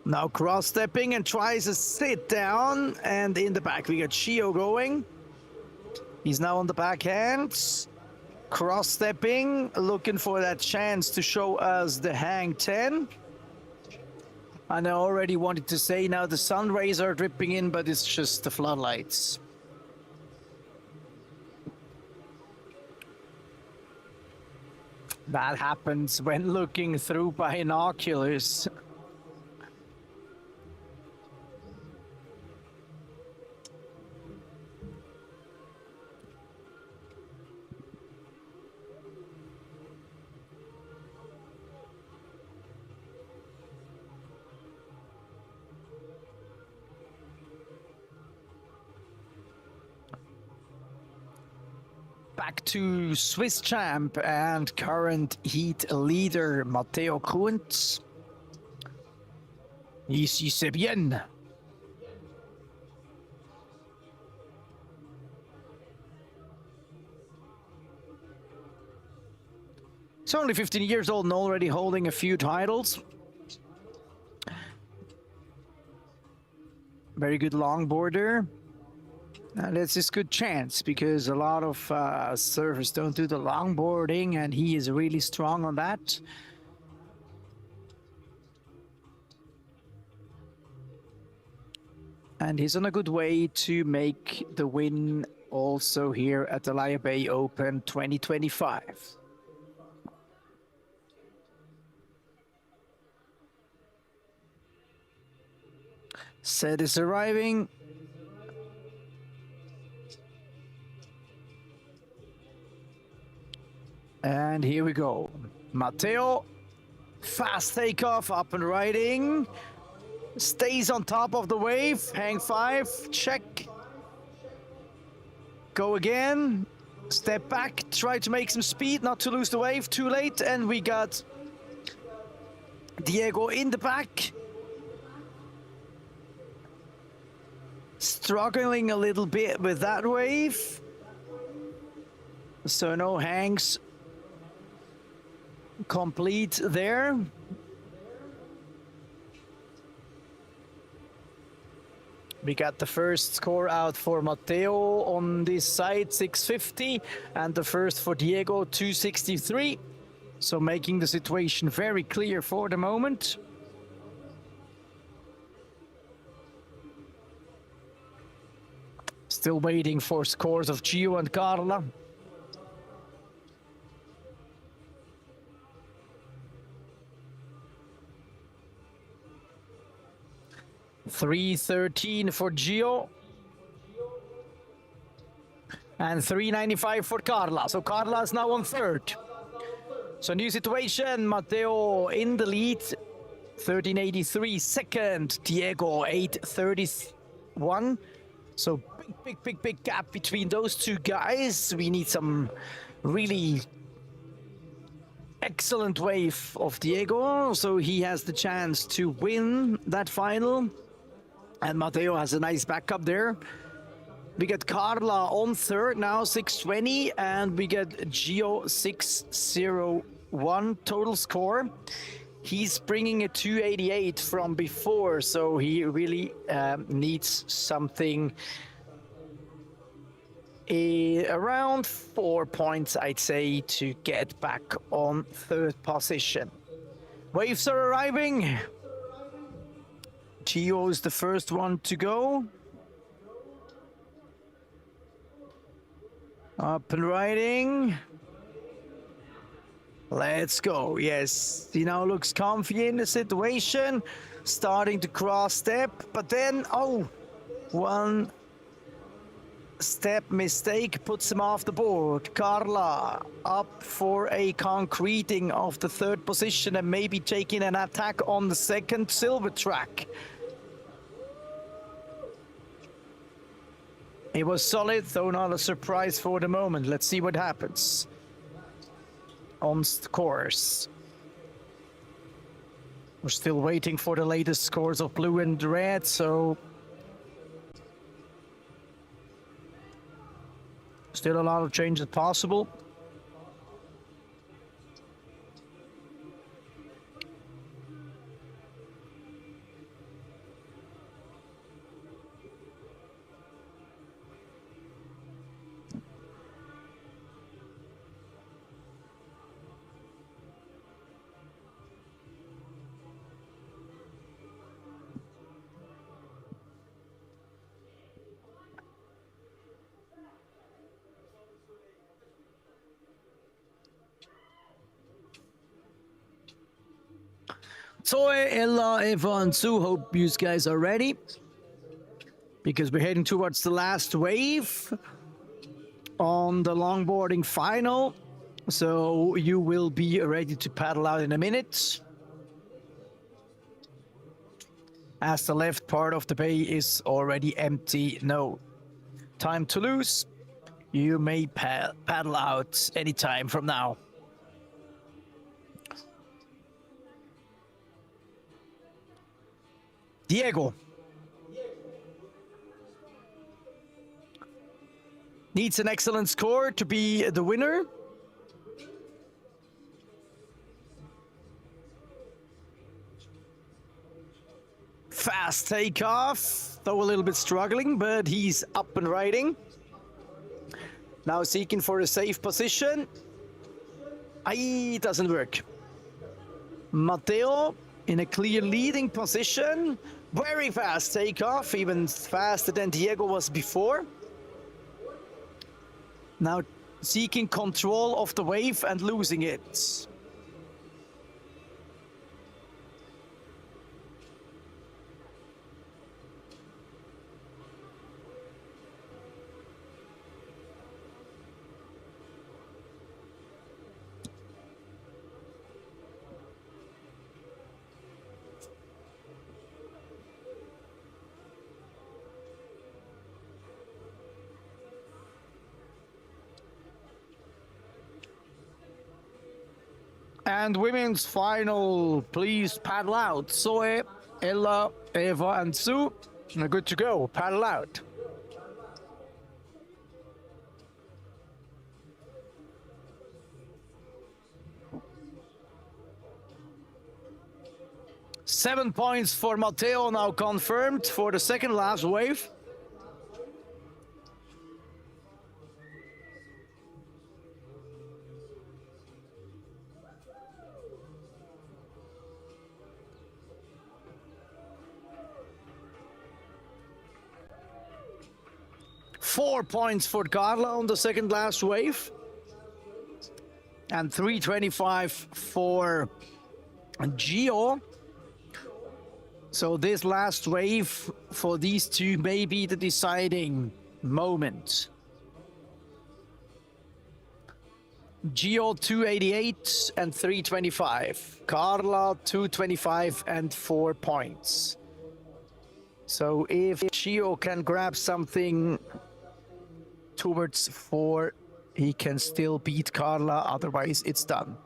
Now cross-stepping and tries a sit down. And in the back, we got Shio going. He's now on the backhand. Cross-stepping, looking for that chance to show us the hang 10. And I already wanted to say now the sun rays are dripping in, but it's just the floodlights. That happens when looking through binoculars. Back to Swiss champ and current heat leader Matteo Kuntz. Ici c'est bien. He's only 15 years old and already holding a few titles. Very good longboarder. And it's his good chance because a lot of surfers don't do the longboarding and he is really strong on that. And he's on a good way to make the win also here at the Alaia Bay Open 2025. Set is arriving. And here we go. Matteo, fast takeoff, up and riding. Stays on top of the wave, hang 5, check. Go again. Step back, try to make some speed, not to lose the wave too late. And we got Diego in the back. Struggling a little bit with that wave. So no hangs complete there. We got the first score out for Matteo on this side, 650, and the first for Diego, 263. So making the situation very clear for the moment. Still waiting for scores of Gio and Carla. $313 for Gio. And $395 for Carla. So Carla is now on third. So new situation, Matteo in the lead, 1383. Second, Diego, 831. So big gap between those two guys. We need some really excellent wave of Diego, so he has the chance to win that final. And Matteo has a nice backup there. We get Carla on third now, 620, and we get Gio 601 total score. He's bringing a 288 from before, so he really needs something around 4 points, I'd say, to get back on third position. Waves are arriving. Gio is the first one to go. Up and riding. Let's go. Yes, he now looks comfy in the situation. Starting to cross step, but then, one step mistake puts him off the board. Carla up for a concreting of the third position and maybe taking an attack on the second silver track. It was solid, though not a surprise for the moment. Let's see what happens on the course. We're still waiting for the latest scores of blue and red, so still a lot of changes possible. Toy, Ella, Eva, and Sue, hope you guys are ready, because we're heading towards the last wave on the longboarding final. So you will be ready to paddle out in a minute, as the left part of the bay is already empty. No time to lose. You may paddle out anytime from now. Diego needs an excellent score to be the winner. Fast takeoff, though a little bit struggling, but he's up and riding. Now seeking for a safe position. It doesn't work. Matteo in a clear leading position. Very fast takeoff, even faster than Diego was before. Now seeking control of the wave and losing it. And women's final, please paddle out. Zoe, Ella, Eva, and Sue are good to go. Paddle out. Seven points for Matteo, now confirmed for the second last wave. Four points for Carla on the second last wave. And 325 for Gio. So this last wave for these two may be the deciding moment. Gio 288 and 325. Carla 225 and 4 points. So if Gio can grab something towards 4, he can still beat Carla, otherwise it's done.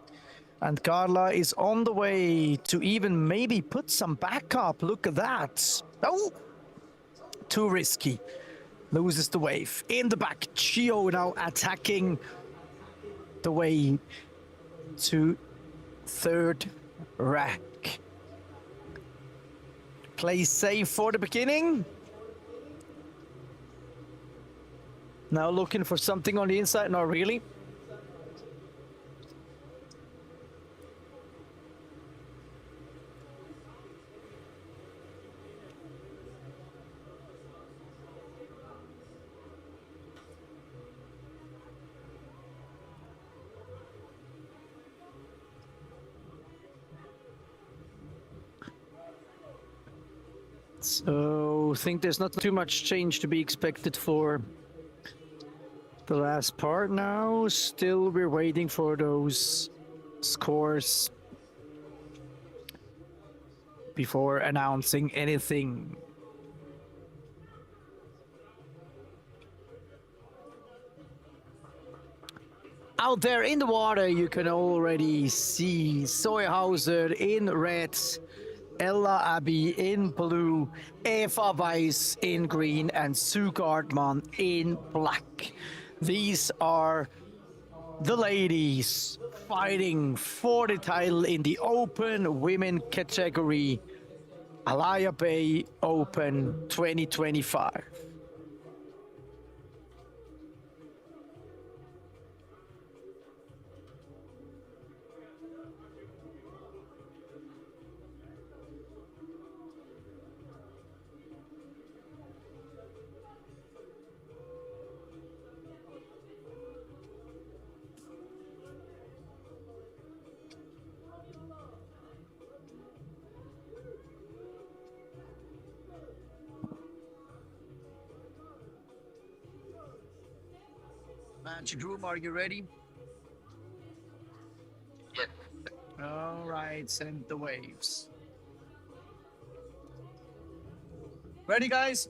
And Carla is on the way to even maybe put some backup. Look at that. Oh, too risky. Loses the wave. In the back, Gio now attacking the way to third rack. Play safe for the beginning. Now looking for something on the inside. Not really. So I think there's not too much change to be expected for the last part now. Still, we're waiting for those scores before announcing anything. Out there in the water, you can already see Zoe Hauser in red, Ella Abbey in blue, Eva Weiss in green, and Sue Gardman in black. These are the ladies fighting for the title in the open women category, Alaia Bay Open 2025. Magic Room, are you ready? Yes. All right, send the waves. Ready, guys?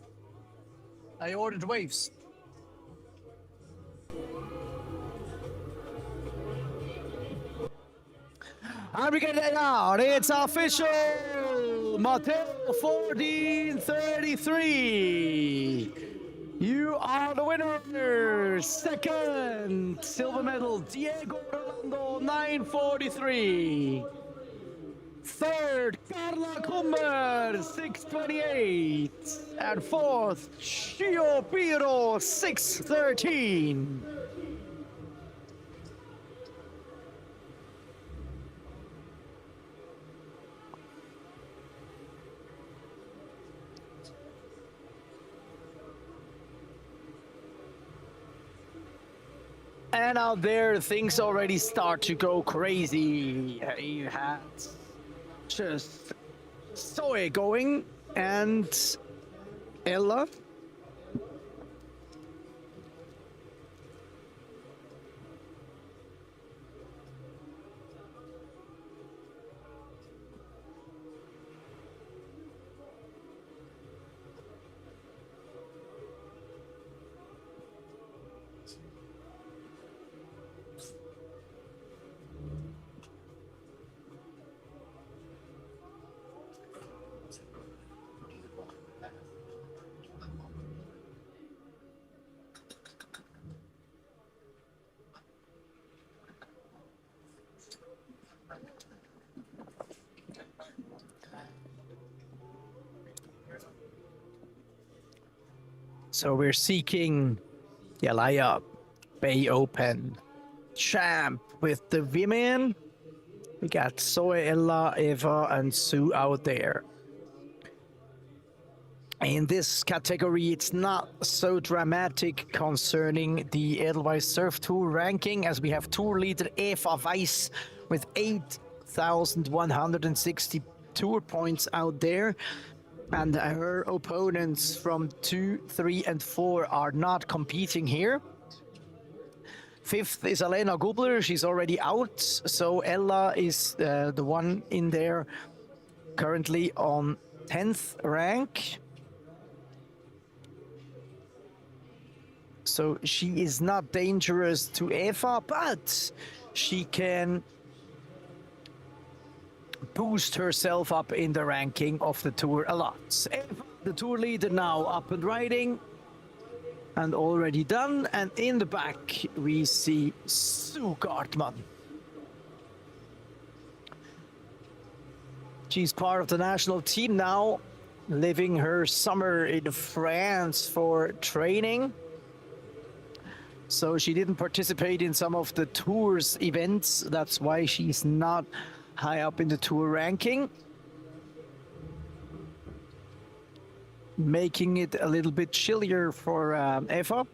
I ordered waves. And we get it out. It's official. Matteo 1433. You are the winner. Second, silver medal, Diego Rolando 943. Third, Carla Kummer 628. And fourth, Gio Piro 613. And out there, things already start to go crazy. You had just Zoe going and Ella. So we're seeking the Alaia Bay Open champ with the women. We got Zoe, Ella, Eva, and Sue out there. In this category, it's not so dramatic concerning the Edelweiss Surf Tour ranking, as we have tour leader Eva Weiss with 8,160 tour points out there. And her opponents from 2, 3, and 4 are not competing here. Fifth is Alena Gubler, she's already out. So Ella is the one in there currently on 10th rank. So she is not dangerous to Eva, but she can boost herself up in the ranking of the tour a lot. Eva, the tour leader, now up and riding and already done. And in the back we see Sue Gartman. She's part of the national team now, living her summer in France for training. So she didn't participate in some of the tour's events. That's why she's not high up in the tour ranking. Making it a little bit chillier for Eva.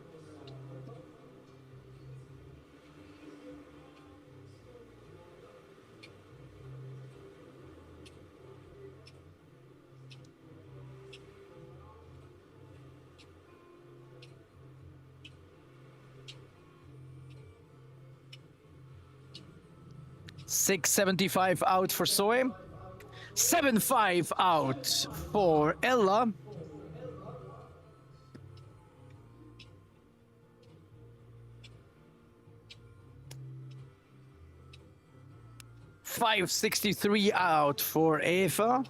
$675 out for Zoe, $7.5 out for Ella. $563 out for Eva.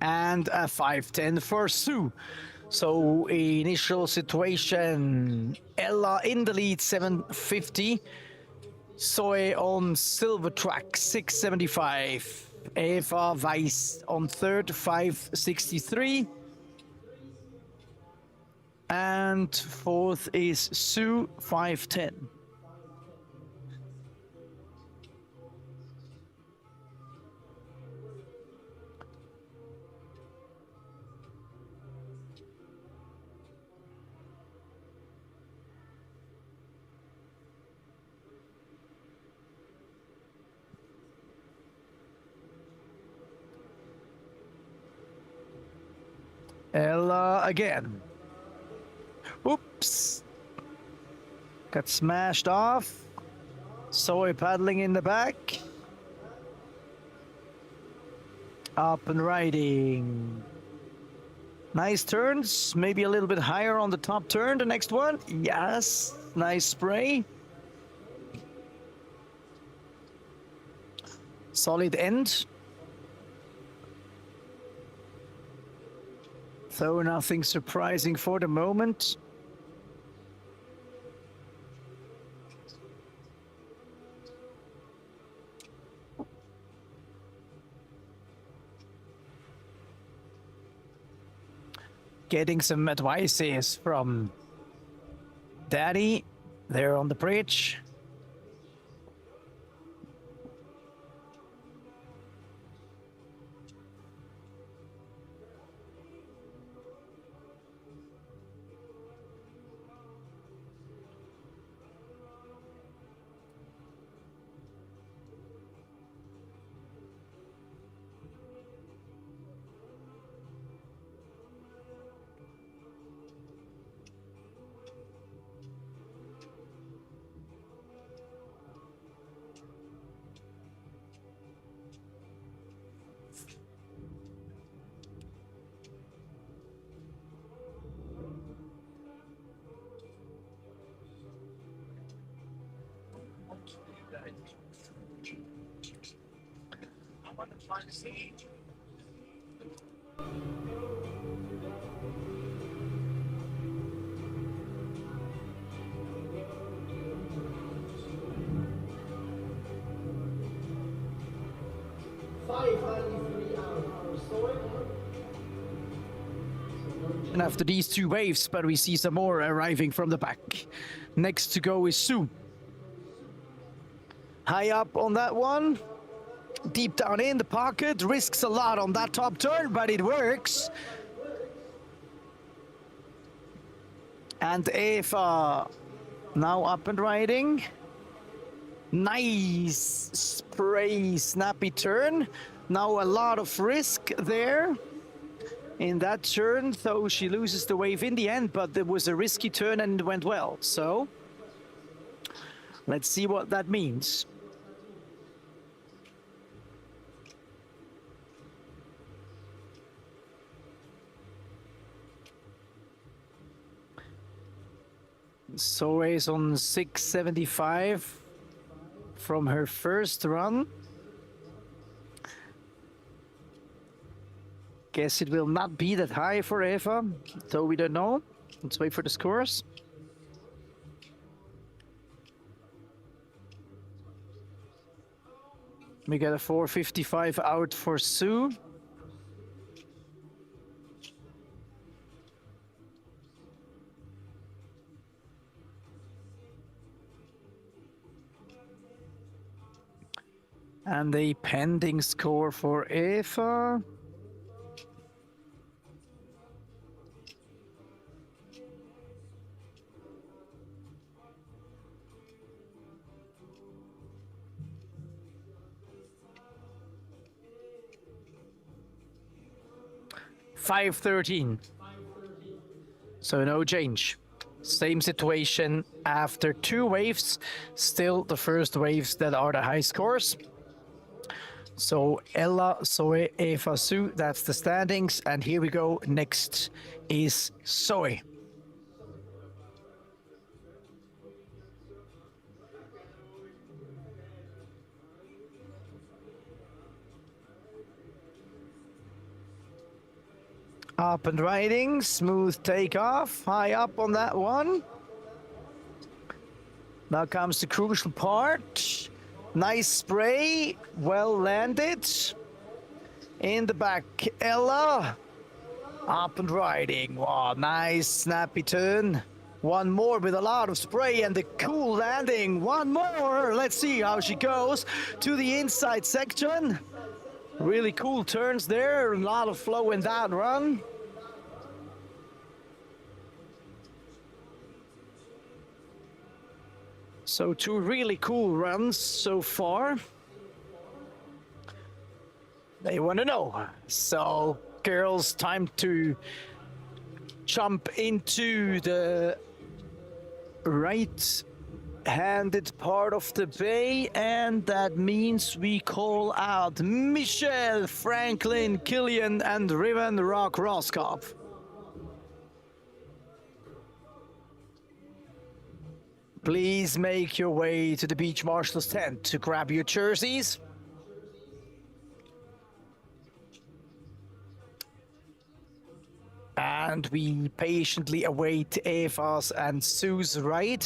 And a $510 for Sue. So initial situation, Ella in the lead, 750. Zoe on silver track, 675. Eva Weiss on third, 563. And fourth is Sue, 510. Ella again. Oops. Got smashed off. Zoe paddling in the back. Up and riding. Nice turns. Maybe a little bit higher on the top turn. The next one. Yes. Nice spray. Solid end. So nothing surprising for the moment. Getting some advices from Daddy there on the bridge. And after these two waves, but we see some more arriving from the back. Next to go is Sue. High up on that one. Deep down in the pocket. Risks a lot on that top turn, but it works. And Eva now up and riding. Nice spray, snappy turn. Now a lot of risk there in that turn, though she loses the wave in the end, but there was a risky turn and it went well. So let's see what that means. Zoe is on 675 from her first run. Guess it will not be that high for Eva, though we don't know. Let's wait for the scores. We got a 455 out for Sue. And a pending score for Eva. $513. So no change. Same situation after two waves. Still the first waves that are the high scores. So Ella, Zoe, Eva, Sue, that's the standings. And here we go. Next is Zoe. Up and riding, smooth takeoff, high up on that one. Now comes the crucial part. Nice spray, well landed. In the back, Ella. Up and riding, wow, nice snappy turn. One more with a lot of spray and the cool landing. One more, let's see how she goes to the inside section. Really cool turns there, a lot of flow in that run. So two really cool runs so far. They want to know. So girls, time to jump into the right-handed part of the bay, and that means we call out Michelle, Franklin, Killian, and Riven Rock Roskopf. Please make your way to the Beach Marshal's tent to grab your jerseys. And we patiently await Eva's and Sue's ride.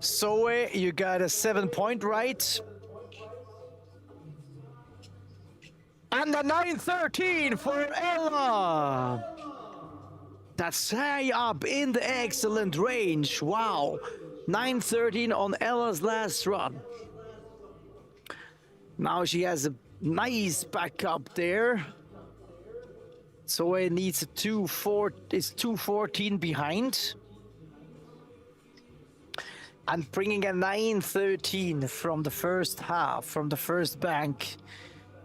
Zoe, you got a 7-point ride. And a 913 for Ella. That's high up in the excellent range. Wow. 913 on Ella's last run. Now she has a nice backup there. Zoe needs a 214 behind. And bringing a 913 from the first half, from the first bank,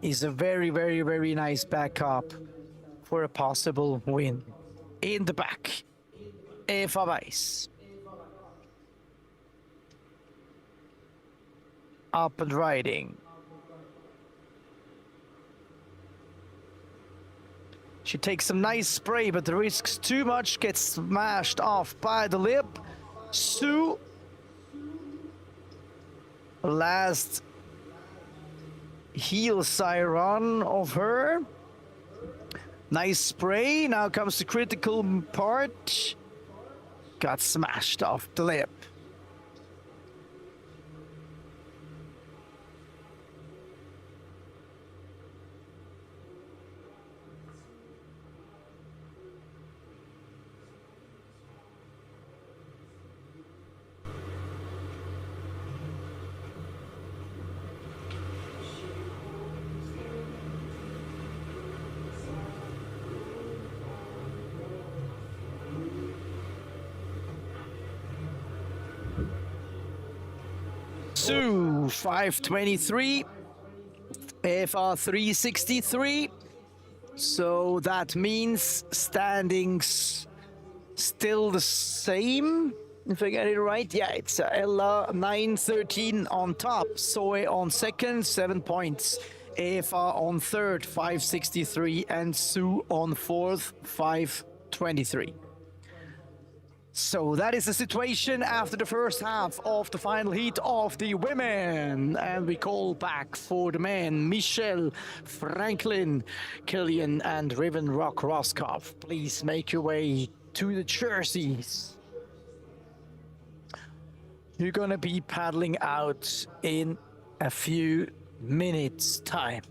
is a very, very, very nice backup for a possible win. In the back, Eva Weiss. Up and riding. She takes some nice spray, but the risks too much, gets smashed off by the lip. Sue. Last heel siren of her. Nice spray. Now comes the critical part. Got smashed off the lip. Sue 523, Eva 363. So that means standings still the same, if I get it right. Yeah, it's Ella 913 on top, Zoe on second, 7 points, Eva on third, 563, and Sue on fourth, 523. So that is the situation after the first half of the final heat of the women. And we call back for the men, Michelle, Franklin, Killian, and Riven Rock Roskopf. Please make your way to the jerseys. You're gonna be paddling out in a few minutes' time.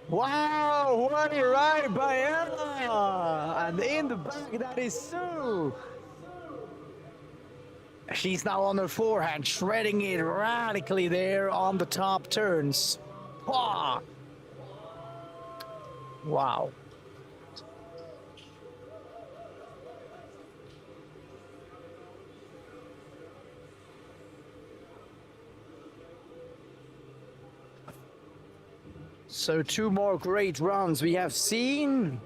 Wow, what a ride by Ella! And in the back, that is Sue. She's now on her forehand, shredding it radically there on the top turns. Wow. Wow. So 2 more great runs we have seen.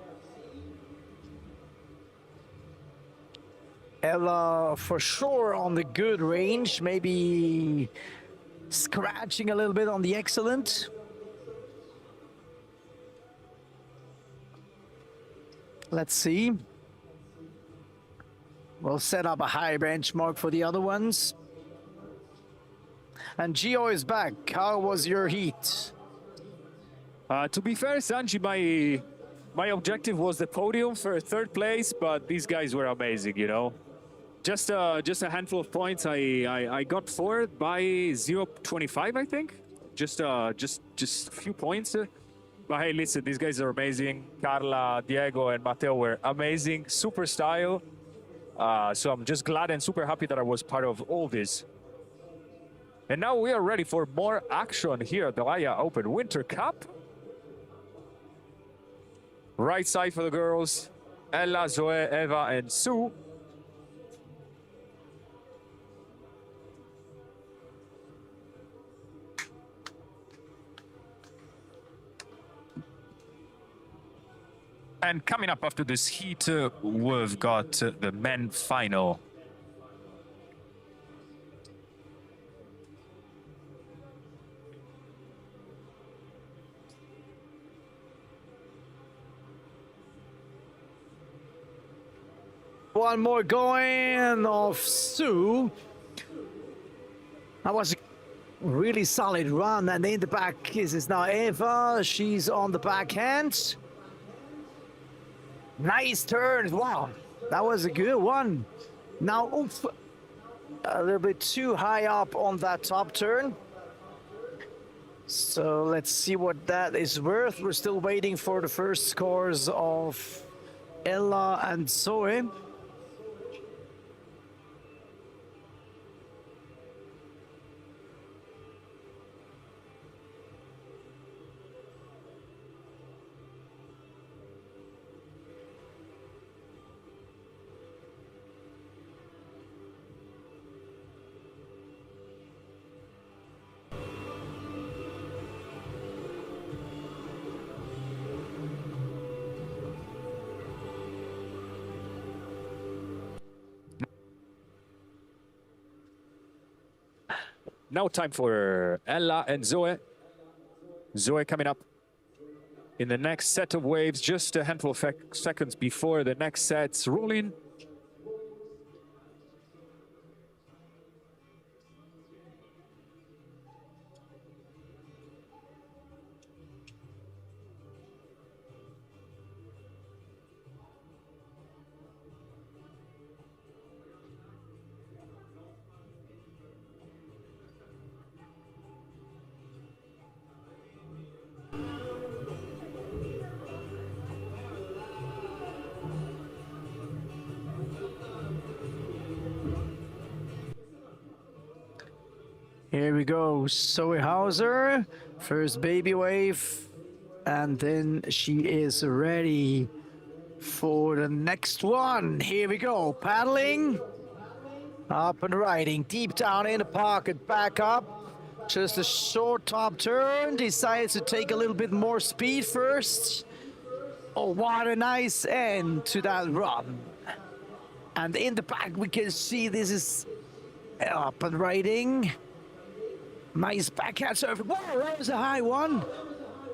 Ella for sure on the good range, maybe scratching a little bit on the excellent. Let's see. We'll set up a high benchmark for the other ones. And Gio is back. How was your heat? To be fair, Sanji, my objective was the podium for third place, but these guys were amazing, you know. Just a handful of points. I got fourth by 0.25, I think. Just a few points. But hey, listen, these guys are amazing. Carla, Diego, and Matteo were amazing. Super style. So I'm just glad and super happy that I was part of all this. And now we are ready for more action here at the Alaia Open Winter Cup. Right side for the girls, Ella, Zoe, Eva, and Sue. And coming up after this heat, we've got the men final. One more going of Sue. That was a really solid run. And in the back is now Eva. She's on the backhand. Nice turn. Wow, that was a good one. Now, oof, a little bit too high up on that top turn. So let's see what that is worth. We're still waiting for the first scores of Ella and Zoe. Now time for Ella and Zoe. Zoe coming up in the next set of waves, just a handful of seconds before the next set's rolling. Here we go, Zoe Hauser, first baby wave, and then she is ready for the next one. Here we go, paddling, up and riding, deep down in the pocket, back up, just a short top turn, decides to take a little bit more speed first. Oh, what a nice end to that run. And in the back we can see this is up and riding. Nice backhand surf. Whoa, that was a high one.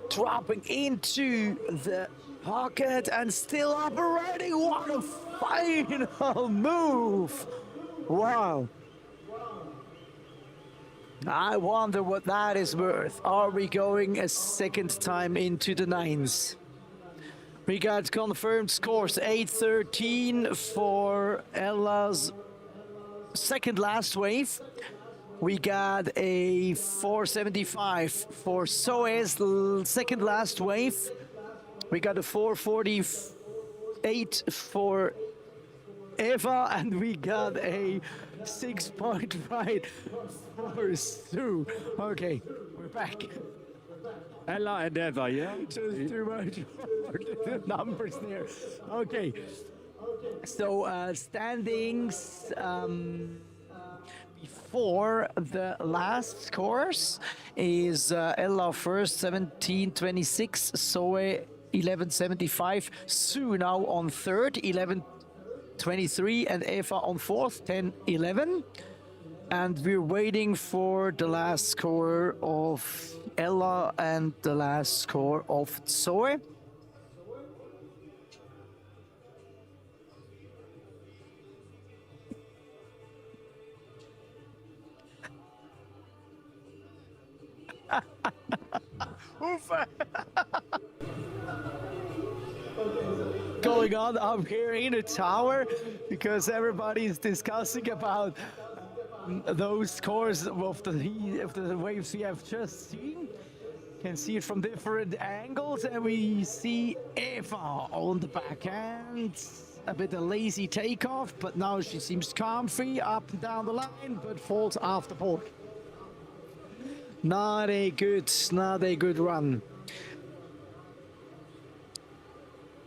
Dropping into the pocket and still up and riding. What a final move. Wow. I wonder what that is worth. Are we going a second time into the nines? We got confirmed scores 8-13 for Ella's second last wave. We got a 475 for Zoe's second last wave. We got a 448 for Eva, and we got a 6.5 for Sue. Okay, we're back. Ella and Eva, yeah? Just too much numbers there. Okay. So standings before the last scores is Ella first 17.26, Zoe 11.75, Sue now on third 11.23, and Eva on fourth 10.11. And we're waiting for the last score of Ella and the last score of Zoe. Going on up here in a tower because everybody's discussing about those scores of the waves we have just seen. Can see it from different angles, and we see Eva on the backhand. A bit of lazy takeoff, but now she seems comfy up and down the line, but falls off the board. Not a good run.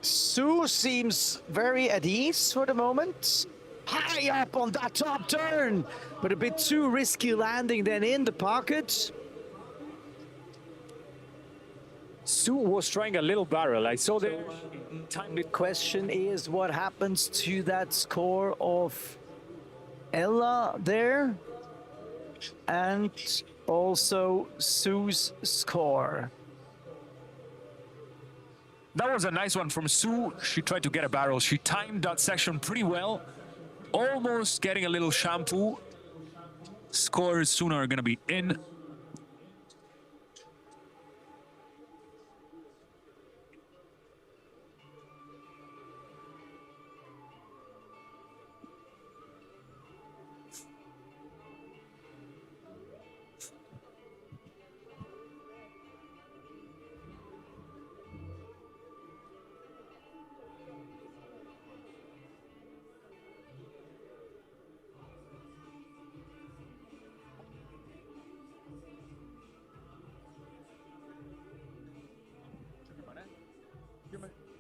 Sue seems very at ease for the moment. High up on that top turn, but a bit too risky landing then in the pocket. Sue was trying a little barrel. I saw the The question is what happens to that score of Ella there, and also Sue's score. That was a nice one from Sue. She tried to get a barrel. She timed that section pretty well. Almost getting a little shampoo. Scores soon are going to be in.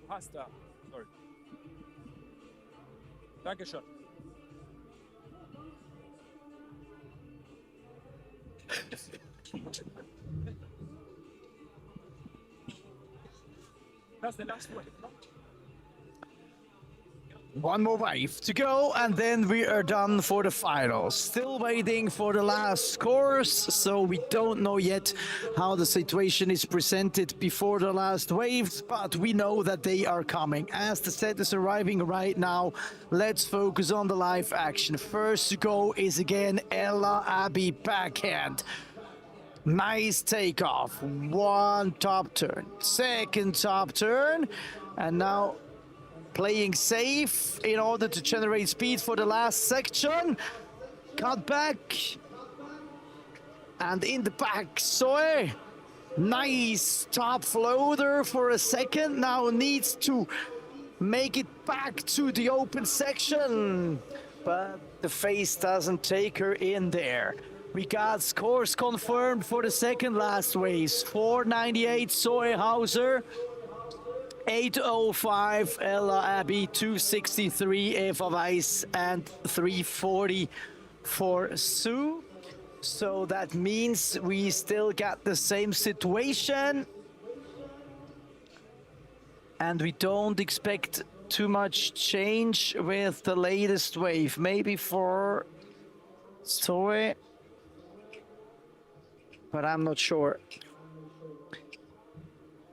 Pasta. Sorry. Dankeschön. That's the last one. One more wave to go, and then we are done for the finals. Still waiting for the last scores, so we don't know yet how the situation is presented before the last waves, but we know that they are coming. As the set is arriving right now, let's focus on the live action. First to go is again Alaia Bay backhand. Nice takeoff. One top turn, second top turn, and now playing safe in order to generate speed for the last section. Cut back. And in the back, Zoe. Nice top floater for a second. Now needs to make it back to the open section. But the face doesn't take her in there. We got scores confirmed for the second last race. 498 Zoe Hauser, 805 Ella Abbey, 263 Eva Weiss, and 340 for Sue. So that means we still got the same situation. And we don't expect too much change with the latest wave. Maybe for Zoe, but I'm not sure.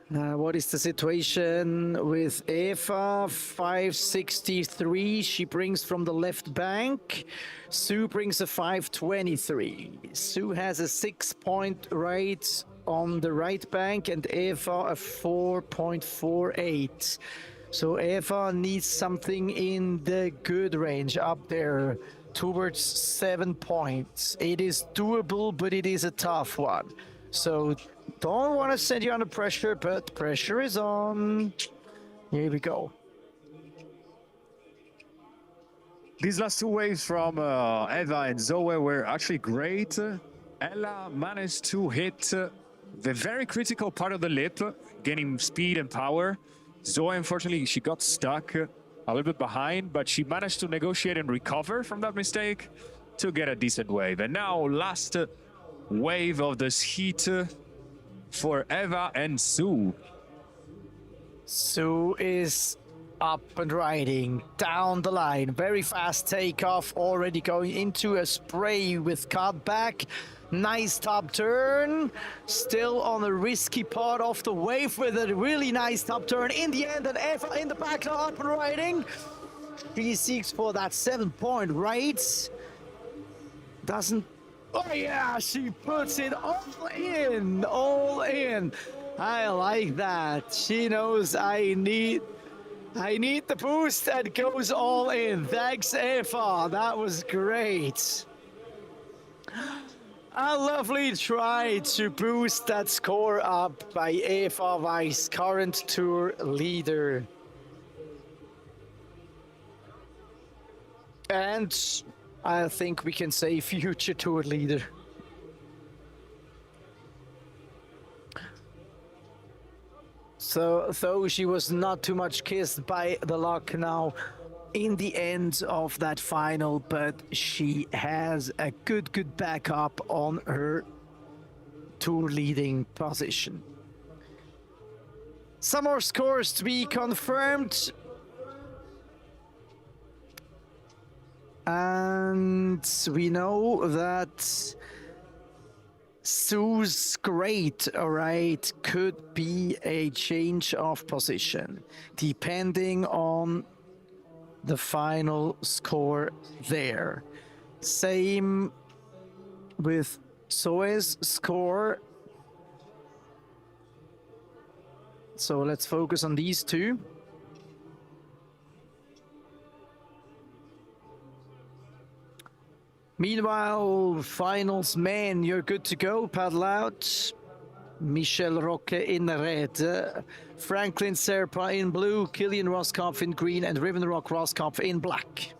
What is the situation with Eva? 563, she brings from the left bank. Sue brings a 523. Sue has a 6-point rate on the right bank and Eva a 4.48. So Eva needs something in the good range up there towards 7 points. It is doable, but it is a tough one. So don't want to send you under pressure, but pressure is on. Here we go. These last two waves from Eva and Zoe were actually great. Ella managed to hit the very critical part of the lip, gaining speed and power. Zoe, unfortunately, she got stuck a little bit behind, but she managed to negotiate and recover from that mistake to get a decent wave. And now, last wave of this heat for Eva and Sue. Sue is up and riding down the line. Very fast takeoff, already going into a spray with cut back. Nice top turn, still on a risky part of the wave with a really nice top turn in the end, and Eva in the back now up and riding. She seeks for that 7-point rate. Doesn't, oh yeah, she puts it all in, all in. I like that. She knows I need the boost and goes all in. Thanks, Eva, that was great. A lovely try to boost that score up by Eva Weiss, current tour leader. And I think we can say future tour leader. So, though she was not too much kissed by the luck now in the end of that final, but she has a good backup on her tour leading position. Some more scores to be confirmed. And we know that Sue's great, alright, could be a change of position, depending on the final score there. Same with Zoe's score. So let's focus on these two. Meanwhile, finals men, you're good to go, paddle out. Michel Roque in red, Franklin Serpa in blue, Kilian Roskopf in green, and Rivenrock Roskopf in black.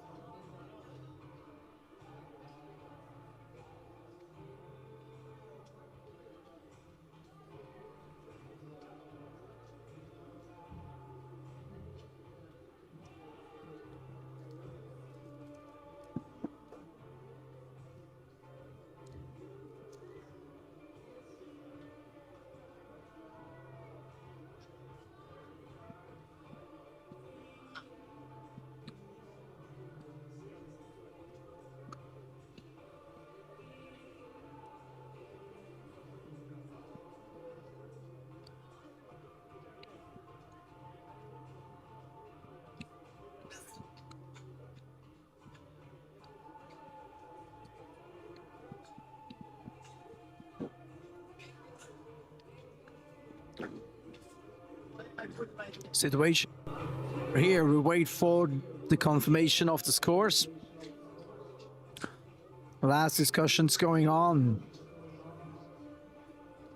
Situation. Here we wait for the confirmation of the scores. Last discussions going on.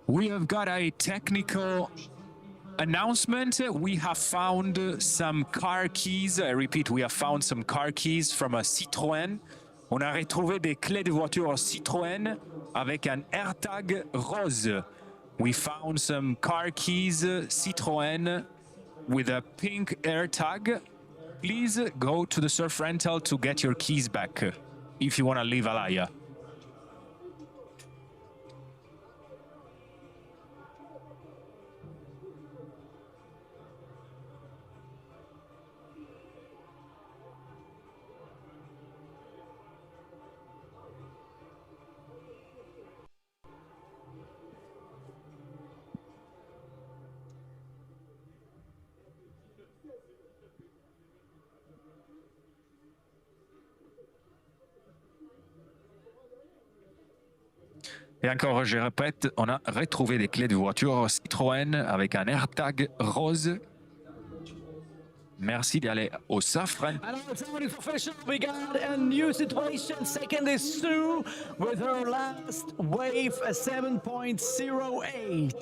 We have got a technical announcement. We have found some car keys. I repeat, we have found some car keys from a Citroën On a retrouvé des clés de voiture Citroën avec un AirTag rose. We found some car keys Citroën with a pink AirTag. Please go to the surf rental to get your keys back if you want to leave Alaia. Et encore, je répète, on a retrouvé des clés de voiture Citroën avec un AirTag rose. Merci d'aller au surf rental. And now it's official. We got a new situation. Second is Sue with her last wave, a 7.08.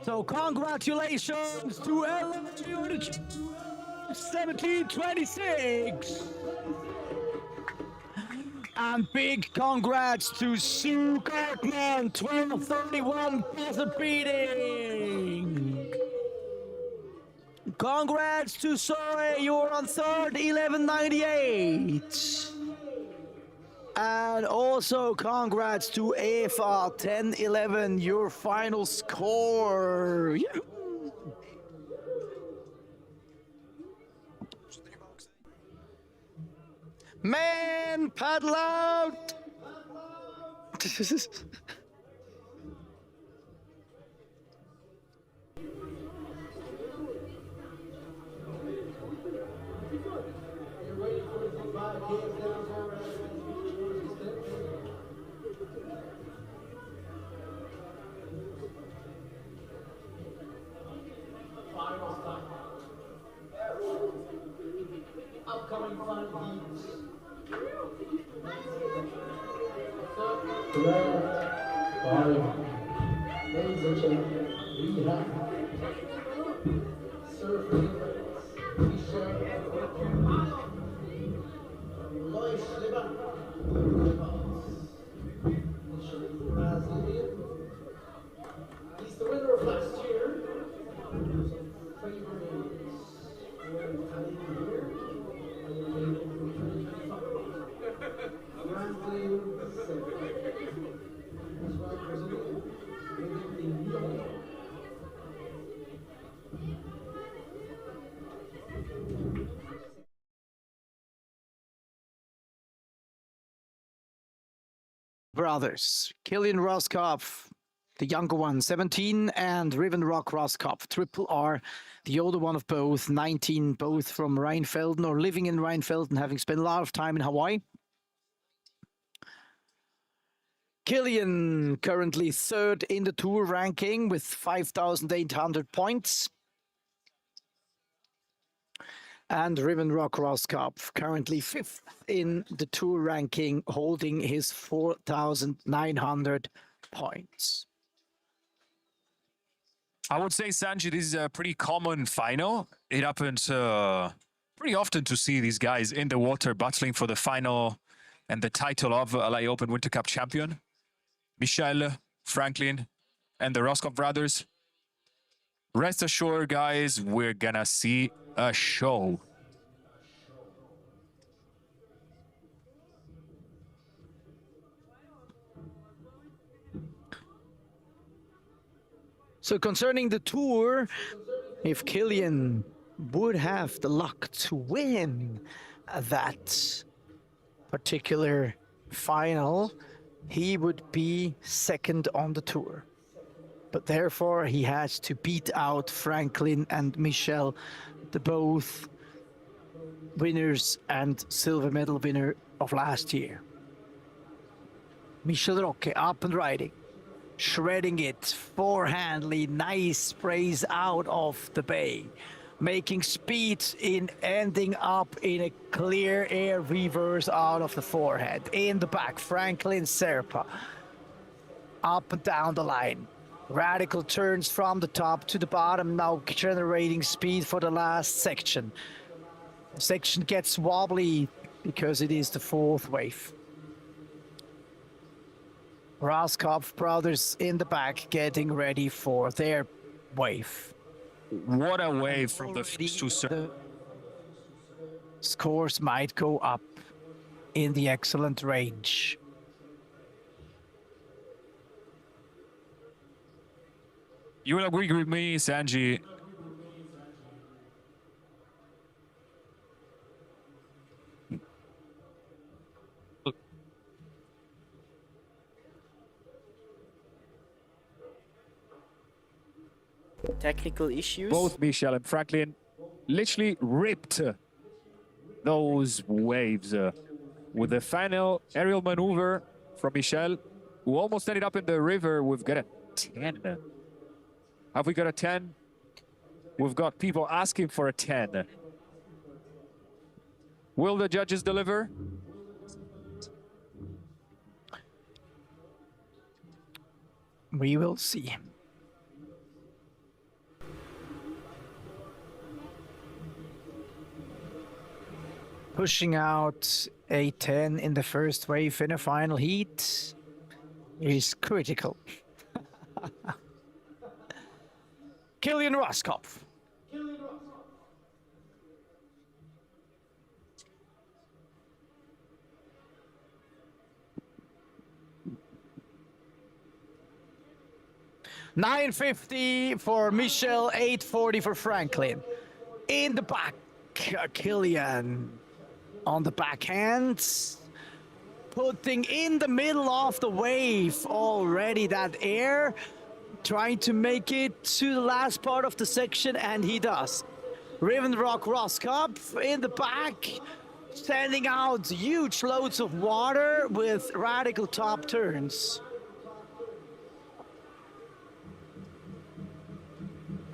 So congratulations to Ella 1726. And big congrats to Sue Cartman, 1231 buzzer beating. Congrats to Zoe, you're on third, 1198. And also congrats to Eva, 1011, your final score. Man, paddle out! Upcoming fun heats. Ladies and gentlemen, we have surfing Michel Loischleber. He's the winner of last year. Brothers, Killian Roskopf, the younger one, 17, and Riven Rock Roskopf, Triple R, the older one of both, 19, both from Rheinfelden or living in Rheinfelden, having spent a lot of time in Hawaii. Killian currently third in the tour ranking with 5,800 points. And Riven Rock Roskopf currently fifth in the tour ranking, holding his 4,900 points. I would say, Sanji, this is a pretty common final. It happens pretty often to see these guys in the water battling for the final and the title of Alaia Open Winter Cup champion. Michel, Franklin, and the Roskopf brothers. Rest assured, guys, we're gonna see a show. So concerning the tour, if Killian would have the luck to win that particular final, he would be second on the tour. But therefore, he has to beat out Franklin and Michel, the both winners and silver medal winner of last year. Michel Roque up and riding, shredding it forehandly, nice sprays out of the bay, making speed in ending up in a clear air reverse out of the forehead. In the back, Franklin Serpa, up and down the line. Radical turns from the top to the bottom, now generating speed for the last section. The section gets wobbly because it is the fourth wave. Raskopf brothers in the back getting ready for their wave. What a wave from the first two The scores might go up in the excellent range. You will agree with me, Sanji. Technical issues. Both Michel and Franklin literally ripped those waves with the final aerial maneuver from Michel, who almost ended up in the river. We've got a 10. Have we got a 10? We've got people asking for a 10. Will the judges deliver? We will see. Pushing out a 10 in the first wave in a final heat is critical. Kilian Raskopf. 950 for Michel, 840 for Franklin. In the back, Kilian on the backhand, putting in the middle of the wave already that air, trying to make it to the last part of the section, and he does. Rivenrock Roskopf in the back, sending out huge loads of water with radical top turns.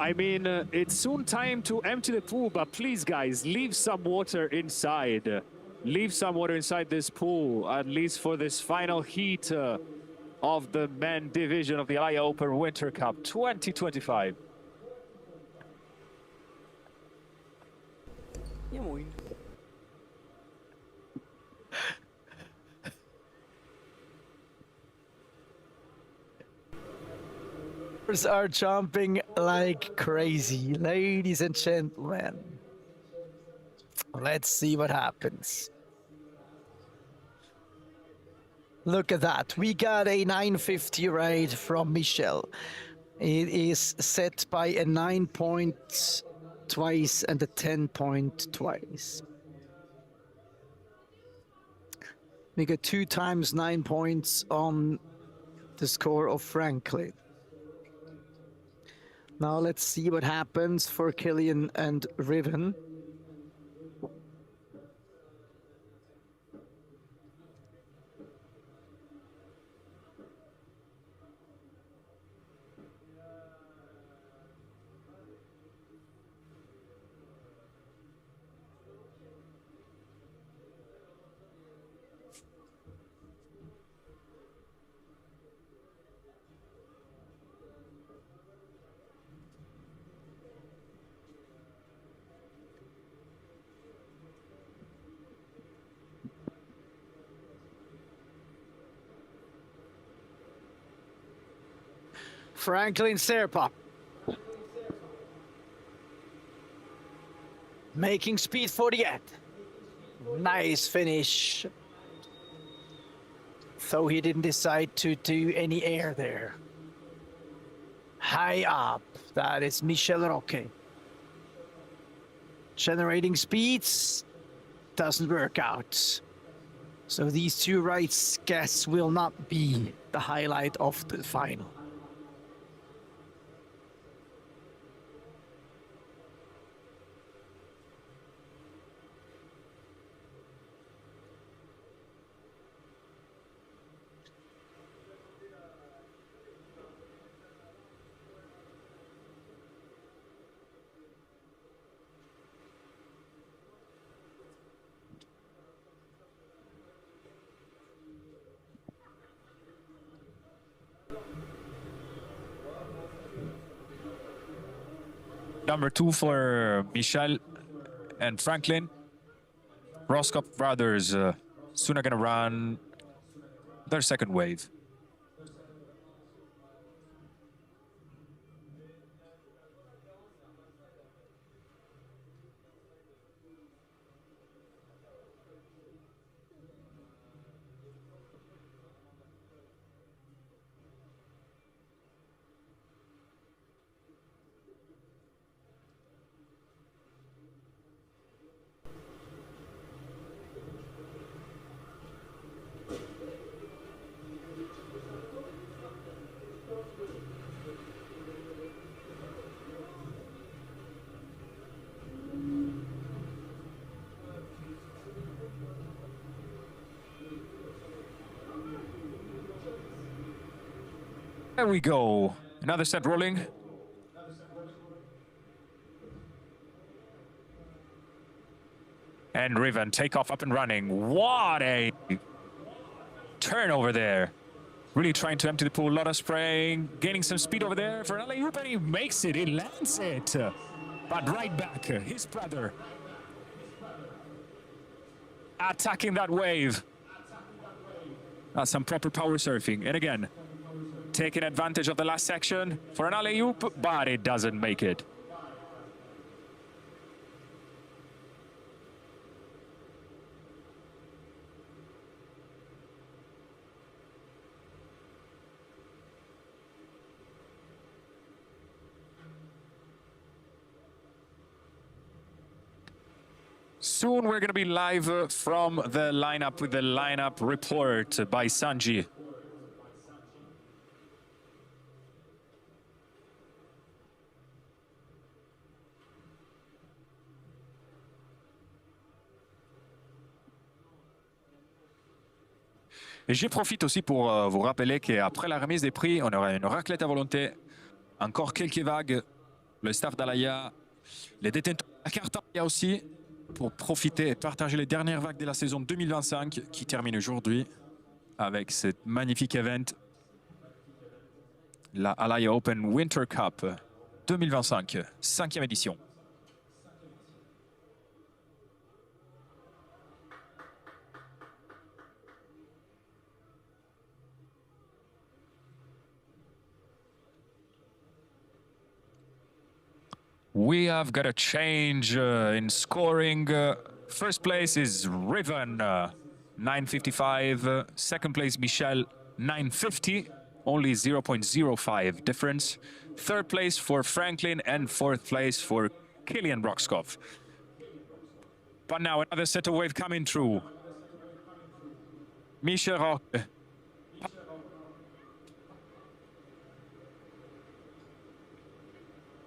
I mean, it's soon time to empty the pool, but please, guys, leave some water inside. Leave some water inside this pool, at least for this final heat of the men division of the Alaia Open Winter Cup 2025. Ja, moin. Are jumping like crazy, ladies and gentlemen. Let's see what happens. Look at that. We got a 950 ride from Michel. It is set by a 9 point twice and a 10 point twice. We got 2 times 9 points on the score of Franklin. Now let's see what happens for Kilian and Riven. Franklin Serpa. Making speed for the end. Nice finish. Though he didn't decide to do any air there. High up. That is Michel Roque. Generating speeds. Doesn't work out. So these two rides, guess, will not be the highlight of the final. Number 2 for Michel and Franklin. Roscoe brothers soon are going to run their second wave. There we go. Another set rolling. And Riven, takeoff up and running. What a turn over there. Really trying to empty the pool, a lot of spraying, gaining some speed over there for Alaia Bay Open. He makes it, he lands it. But right back, his brother attacking that wave. That's some proper power surfing. And again, taking advantage of the last section for an alley-oop, but it doesn't make it. Soon we're going to be live from the lineup with the lineup report by Sanji. Et j'y profite aussi pour vous rappeler qu'après la remise des prix, on aura une raclette à volonté, encore quelques vagues, le staff d'Alaia, les détenteurs de la carte Alaia aussi, pour profiter et partager les dernières vagues de la saison 2025 qui termine aujourd'hui avec cette magnifique event, la Alaia Open Winter Cup 2025, 5e édition. We have got a change in scoring. First place is Riven, 955. Second place, Michel, 950. Only 0.05 difference. Third place for Franklin and fourth place for Killian Brockskov. But now another set of wave coming through. Michel Roque.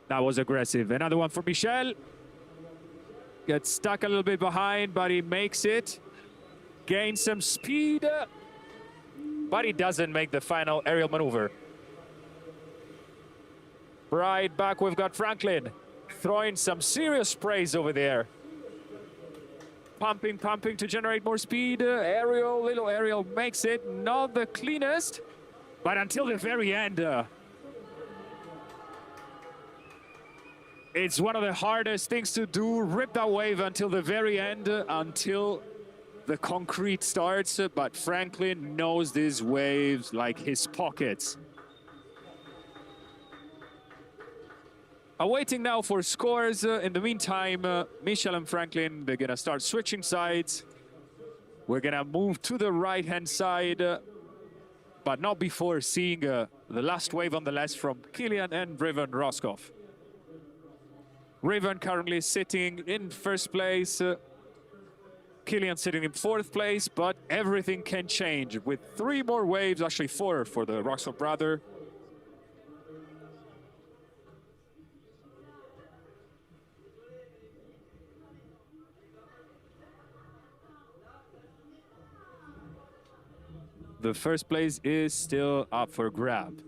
That was aggressive. Another one for Michel. Gets stuck a little bit behind, but he makes it. Gains some speed, but he doesn't make the final aerial maneuver. Right back, we've got Franklin throwing some serious sprays over there. Pumping to generate more speed. Little aerial makes it. Not the cleanest, but until the very end, it's one of the hardest things to do, rip that wave until the very end, until the concrete starts. But Franklin knows these waves like his pockets. Awaiting now for scores. In the meantime, Michel and Franklin, they're gonna start switching sides. We're gonna move to the right-hand side, but not before seeing the last wave on the left from Killian and Riven Roscoff. Riven currently sitting in first place, Killian sitting in fourth place, but everything can change with 3 more waves, actually 4 for the Roscoff brother. The first place is still up for grab.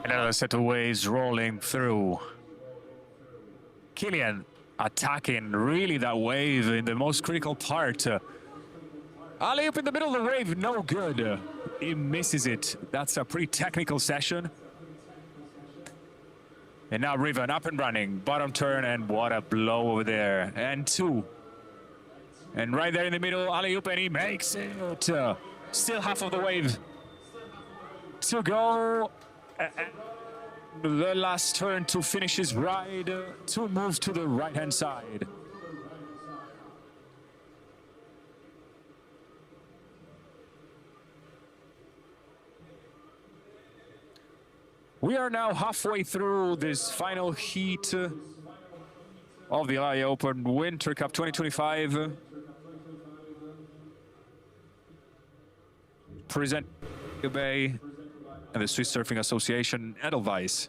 Another set of waves rolling through. Killian attacking really that wave in the most critical part. Alley up in the middle of the wave, no good. He misses it. That's a pretty technical session. And now Riven up and running, bottom turn, and what a blow over there. And two. And right there in the middle, alley-oop, and he makes it. Still half of the wave to go. The last turn to finish his ride, to move to the right-hand side. We are now halfway through this final heat of the Alaia Open Winter Cup 2025. Present Bay and the Swiss Surfing Association Edelweiss.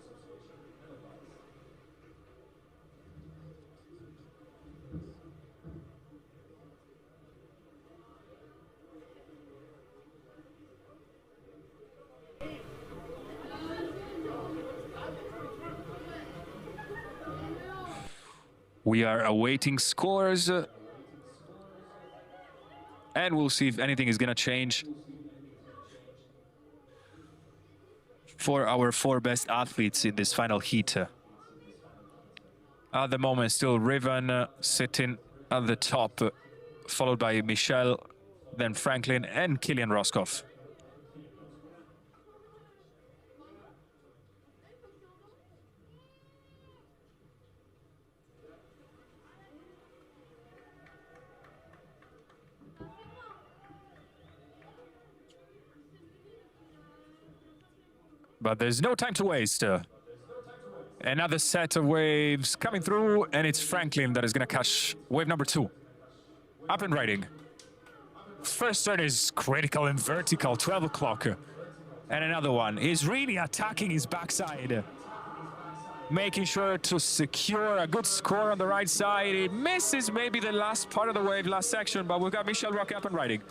We are awaiting scores, and we'll see if anything is going to change for our four best athletes in this final heat. At the moment, still Riven sitting at the top, followed by Michel, then Franklin, and Killian Roscoff. But there's no time to waste. Another set of waves coming through, and it's Franklin that is going to catch wave number 2. Up and riding. First turn is critical and vertical, 12 o'clock. And another one. He's really attacking his backside, making sure to secure a good score on the right side. It misses maybe the last part of the wave, last section, but we've got Michel Roque up and riding.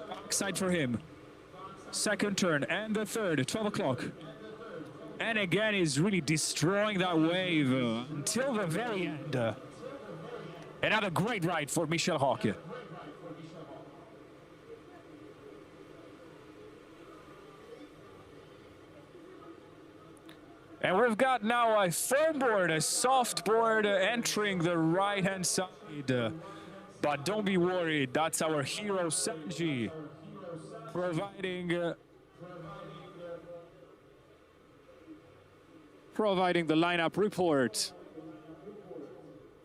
Backside for him. Second turn and the third, 12 o'clock. And again, he's really destroying that wave until the very end. Another great ride for Michel Roque. And we've got now a foam board, a soft board entering the right-hand side. But don't be worried, that's our hero Sanji providing the lineup report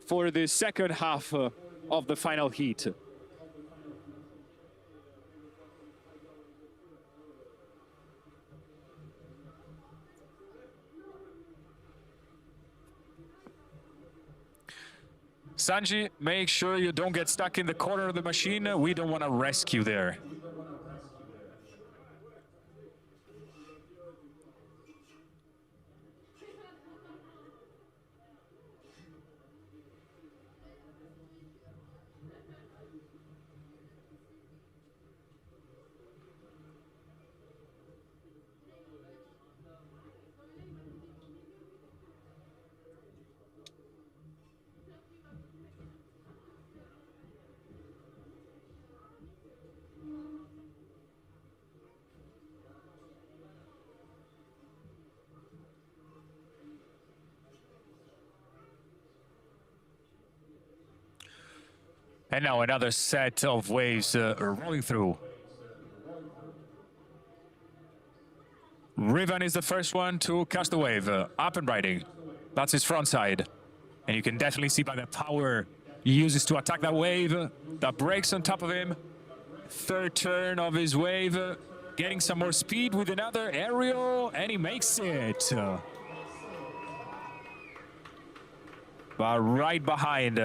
for the second half of the final heat. Sanji, make sure you don't get stuck in the corner of the machine. We don't want to rescue there. And now another set of waves rolling through. Riven is the first one to catch the wave, up and riding. That's his front side. And you can definitely see by the power he uses to attack that wave, that breaks on top of him. Third turn of his wave, getting some more speed with another aerial, and he makes it. But right behind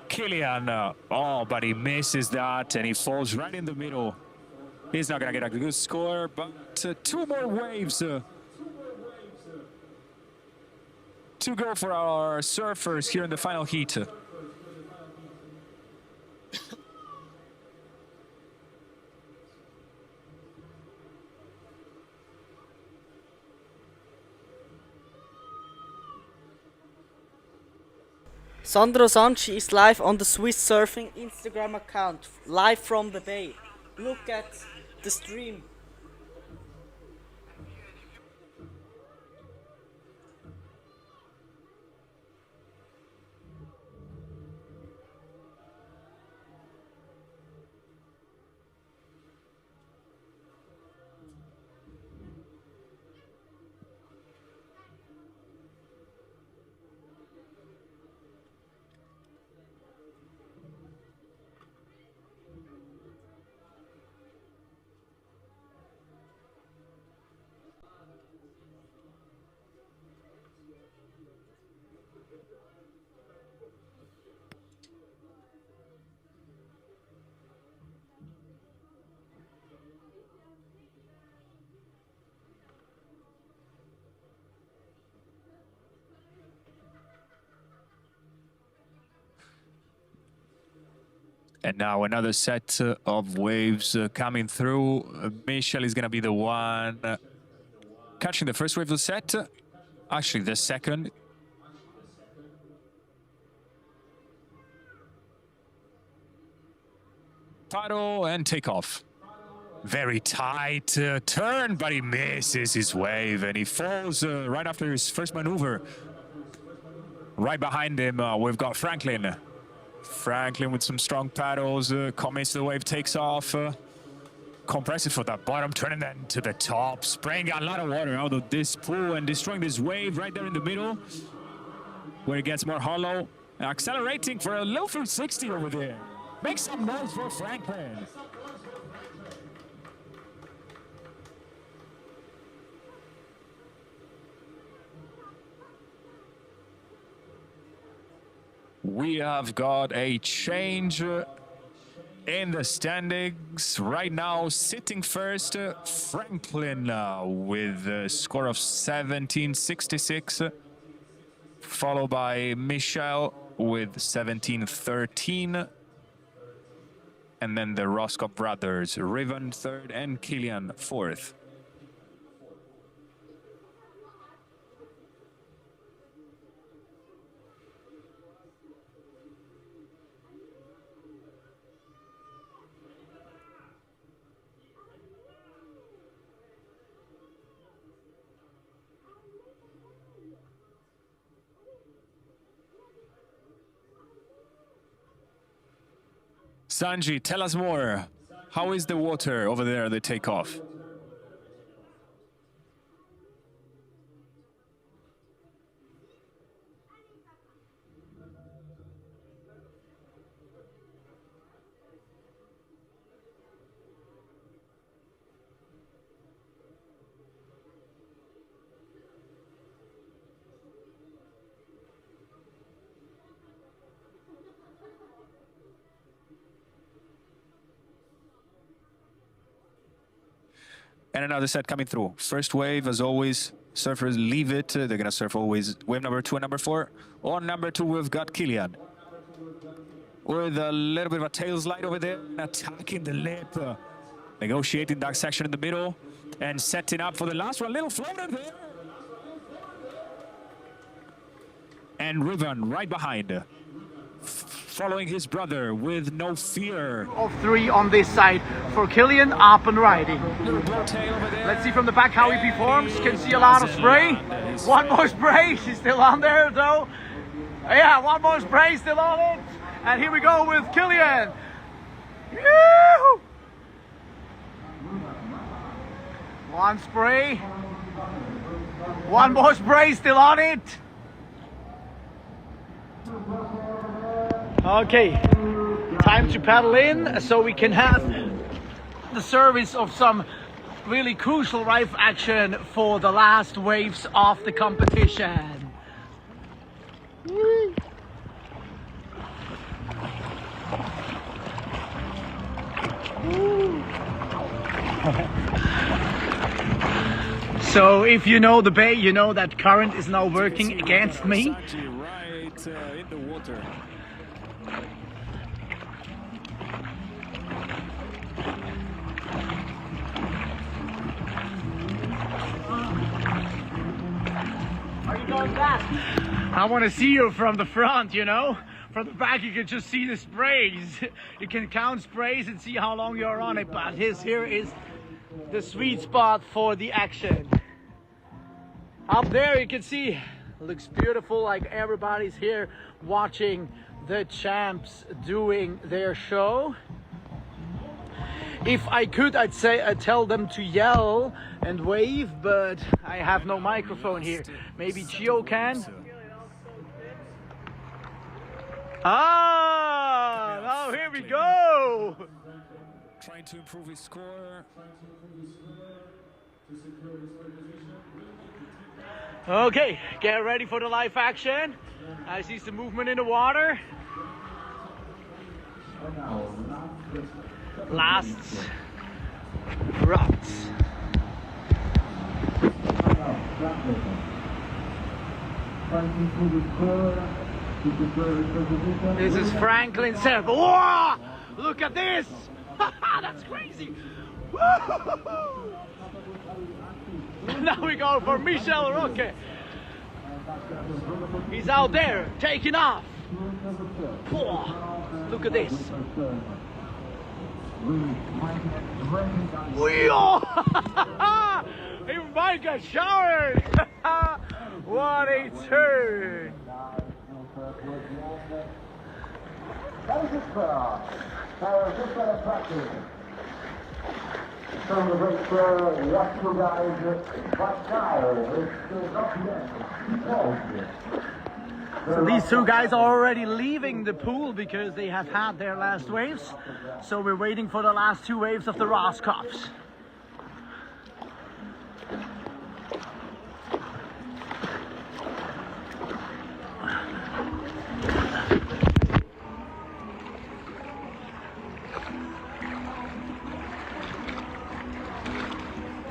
Killian, but he misses that, and he falls right in the middle. He's not gonna get a good score, but two more waves to go for our surfers here in the final heat. Sandro Sanchi is live on the Swiss Surfing Instagram account, live from the bay. Look at the stream. And now another set of waves coming through. Michel is going to be the one catching the first wave of the set. Actually, the second. Paddle and take off. Very tight turn, but he misses his wave and he falls right after his first maneuver. Right behind him, we've got Franklin. Franklin with some strong paddles, commits to the wave, takes off. Compressive for that bottom, turning then to the top, spraying a lot of water out of this pool and destroying this wave right there in the middle, where it gets more hollow. Accelerating for a little 360 over there. Make some noise for Franklin. We have got a change in the standings. Right now, sitting first, Franklin with a score of 1766, followed by Michel with 1713, and then the Roscoe brothers, Riven third and Killian fourth. Sanji, tell us more. How is the water over there, the takeoff? And another set coming through. First wave, as always, surfers leave it. They're going to surf always wave number 2 and number 4. On number 2, we've got Killian. With a little bit of a tail slide over there, attacking the lip. Negotiating that section in the middle. And setting up for the last one. Little floater there. And Riven right behind. Following his brother with no fear. Of 3 on this side for Killian, up and riding. Let's see from the back how he performs. Can see a lot of spray. One more spray. She's still on there though. Yeah, one more spray still on it. And here we go with Killian. Woo! One spray. One more spray still on it. Okay, time to paddle in so we can have the service of some really crucial wave action for the last waves of the competition. So if you know the bay, you know that current is now working against me. Right in the water. Are you going fast? I want to see you from the front, you know? From the back you can just see the sprays. You can count sprays and see how long you're on it, but here is the sweet spot for the action. Up there you can see, looks beautiful, like everybody's here watching the champs doing their show. If I could, I'd tell them to yell and wave, but I have no microphone here. Maybe Gio can. Ah, now here we go. Trying to improve his score. Okay, get ready for the live action. I see some movement in the water. Last routes. This is Franklin Seb. Whoa! Look at this! That's crazy! Now we go for Michel Roque. He's out there taking off. Whoa! Look at this. Whoa! Even Mike got showered. What a turn! That is just just better practice. Some of the great watch you guys, but now it's not yet. So these two guys are already leaving the pool because they have had their last waves. So we're waiting for the last two waves of the Ross Cups.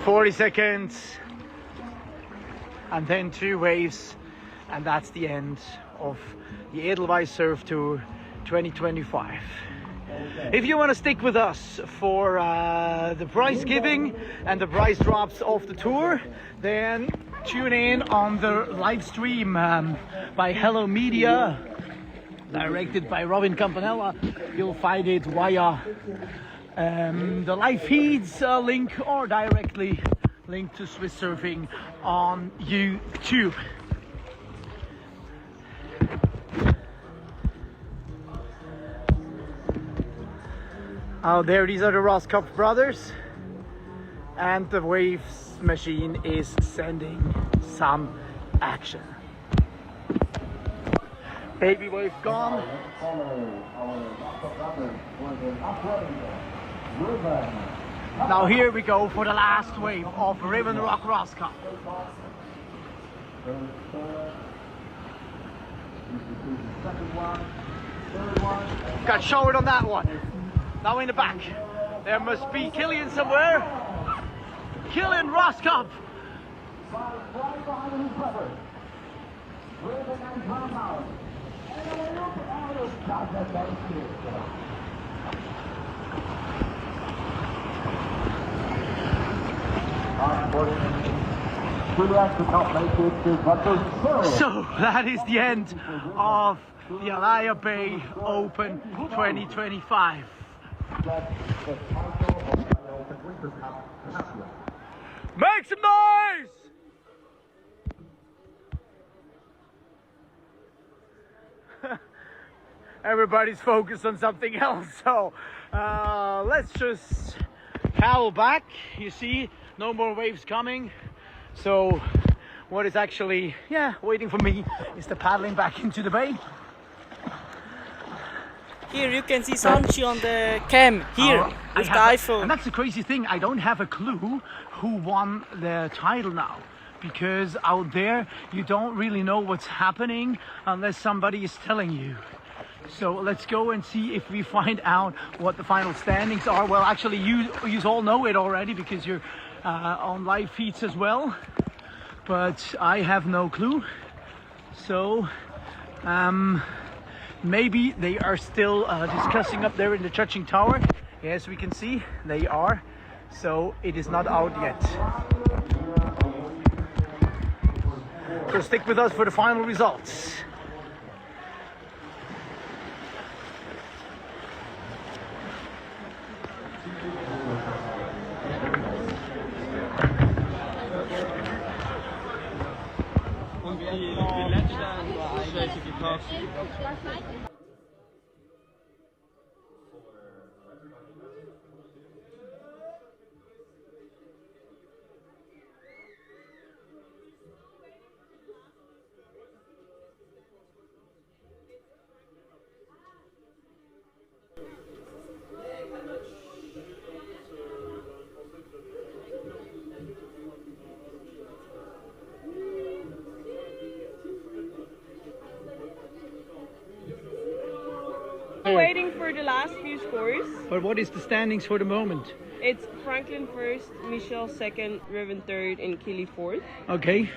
"40 seconds, and then two waves, and that's the end of the Edelweiss Surf Tour 2025. If you want to stick with us for the prize giving and the prize drops of the tour, then tune in on the live stream by Hello Media, directed by Robin Campanella. You'll find it via the live feeds link or directly linked to Swiss Surfing on YouTube. Oh, there, these are the Ross Cup brothers, and the waves machine is sending some action. Baby wave gone. Now here we go for the last wave of Ribbon Rock Ross Cup. Got showered on that one. Now in the back, there must be Killian somewhere. Killian Ross Cup. So that is the end of the Alaia Bay Open 2025. Make some noise! Everybody's focused on something else, so let's just paddle back. You see, no more waves coming. So what is actually waiting for me is the paddling back into the bay. Here you can see Sanchi on the cam, here, with the iPhone. And that's the crazy thing, I don't have a clue who won the title now. Because out there, you don't really know what's happening unless somebody is telling you. So let's go and see if we find out what the final standings are. Well, actually, you all know it already because you're on live feeds as well. But I have no clue. So, maybe they are still discussing up there in the judging tower. Yes, we can see they are. So it is not out yet. So stick with us for the final results. Waiting for the last few scores. But what is the standings for the moment? It's Franklin first, Michelle second, Riven third, and Killy fourth. Okay.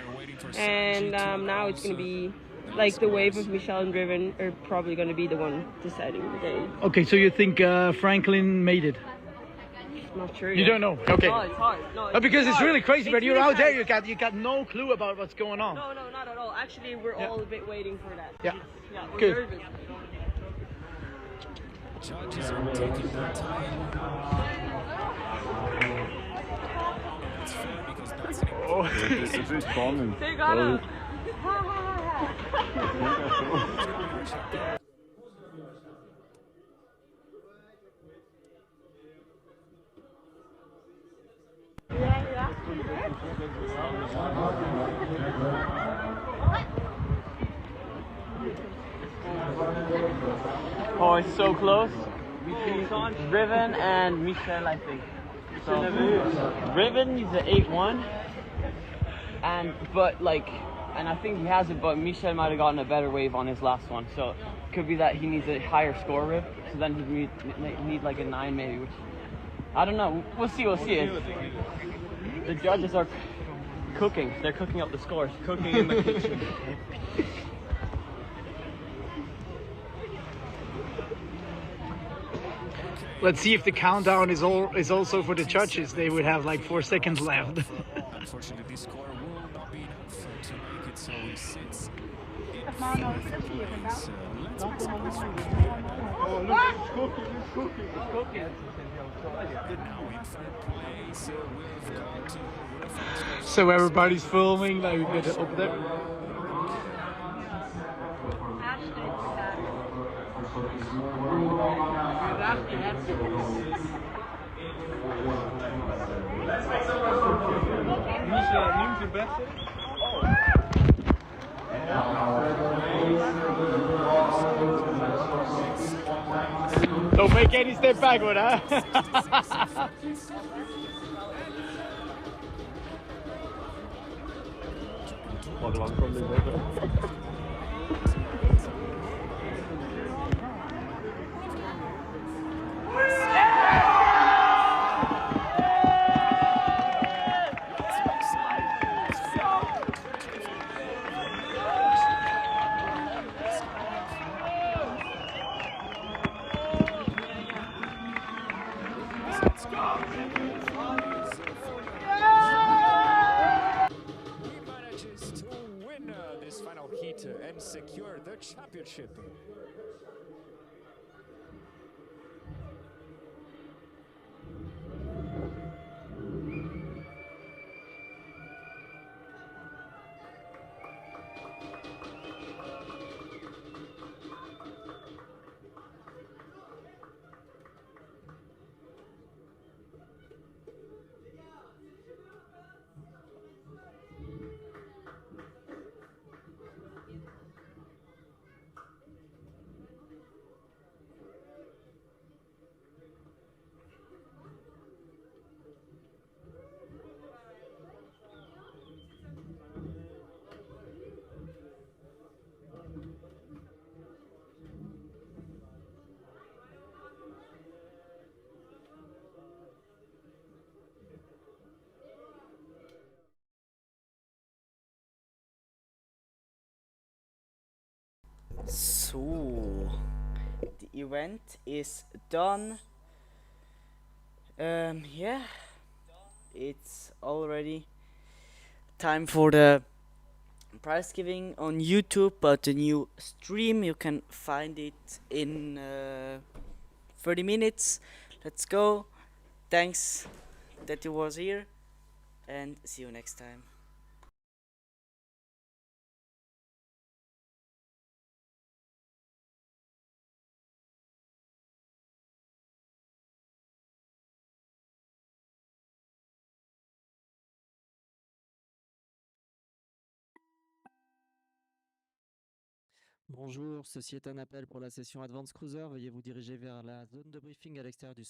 And now it's gonna be like the wave of Michelle and Riven are probably gonna be the one deciding the game. Okay, so you think Franklin made it? Not sure. You yet. don't know. Okay. No, it's hard. No, Because it's hard. really crazy, but It's you're really out there. hard. You got no clue about what's going on. No, not at all. Actually, we're all a bit waiting for that. Yeah. Yeah, we're Good. nervous. Judges are taking their time. It's fair because that's an important They got Oh, it's so close between Riven and Michel, I think. So Riven is an 8-1, and I think he has it, but Michel might have gotten a better wave on his last one. So it could be that he needs a higher score Riv. So then he'd need like a 9 maybe, which I don't know. We'll see. The judges are cooking. They're cooking up the scores. Cooking in the kitchen. Let's see if the countdown is also for the judges. They would have like 4 seconds left. Unfortunately, this score will not be enough to make it, so he sits in fourth place. Let's make some noise for him. Now in third place, we've got So everybody's filming, like we get it up there. Don't make any step backward, huh? he manages to win this final heat and secure the championship. So, the event is done. Yeah, it's already time for the prize giving on YouTube, but the new stream you can find it in 30 minutes. Let's go. Thanks that you was here, and see you next time. Bonjour, ceci est un appel pour la session Advanced Cruiser. Veuillez vous diriger vers la zone de briefing à l'extérieur du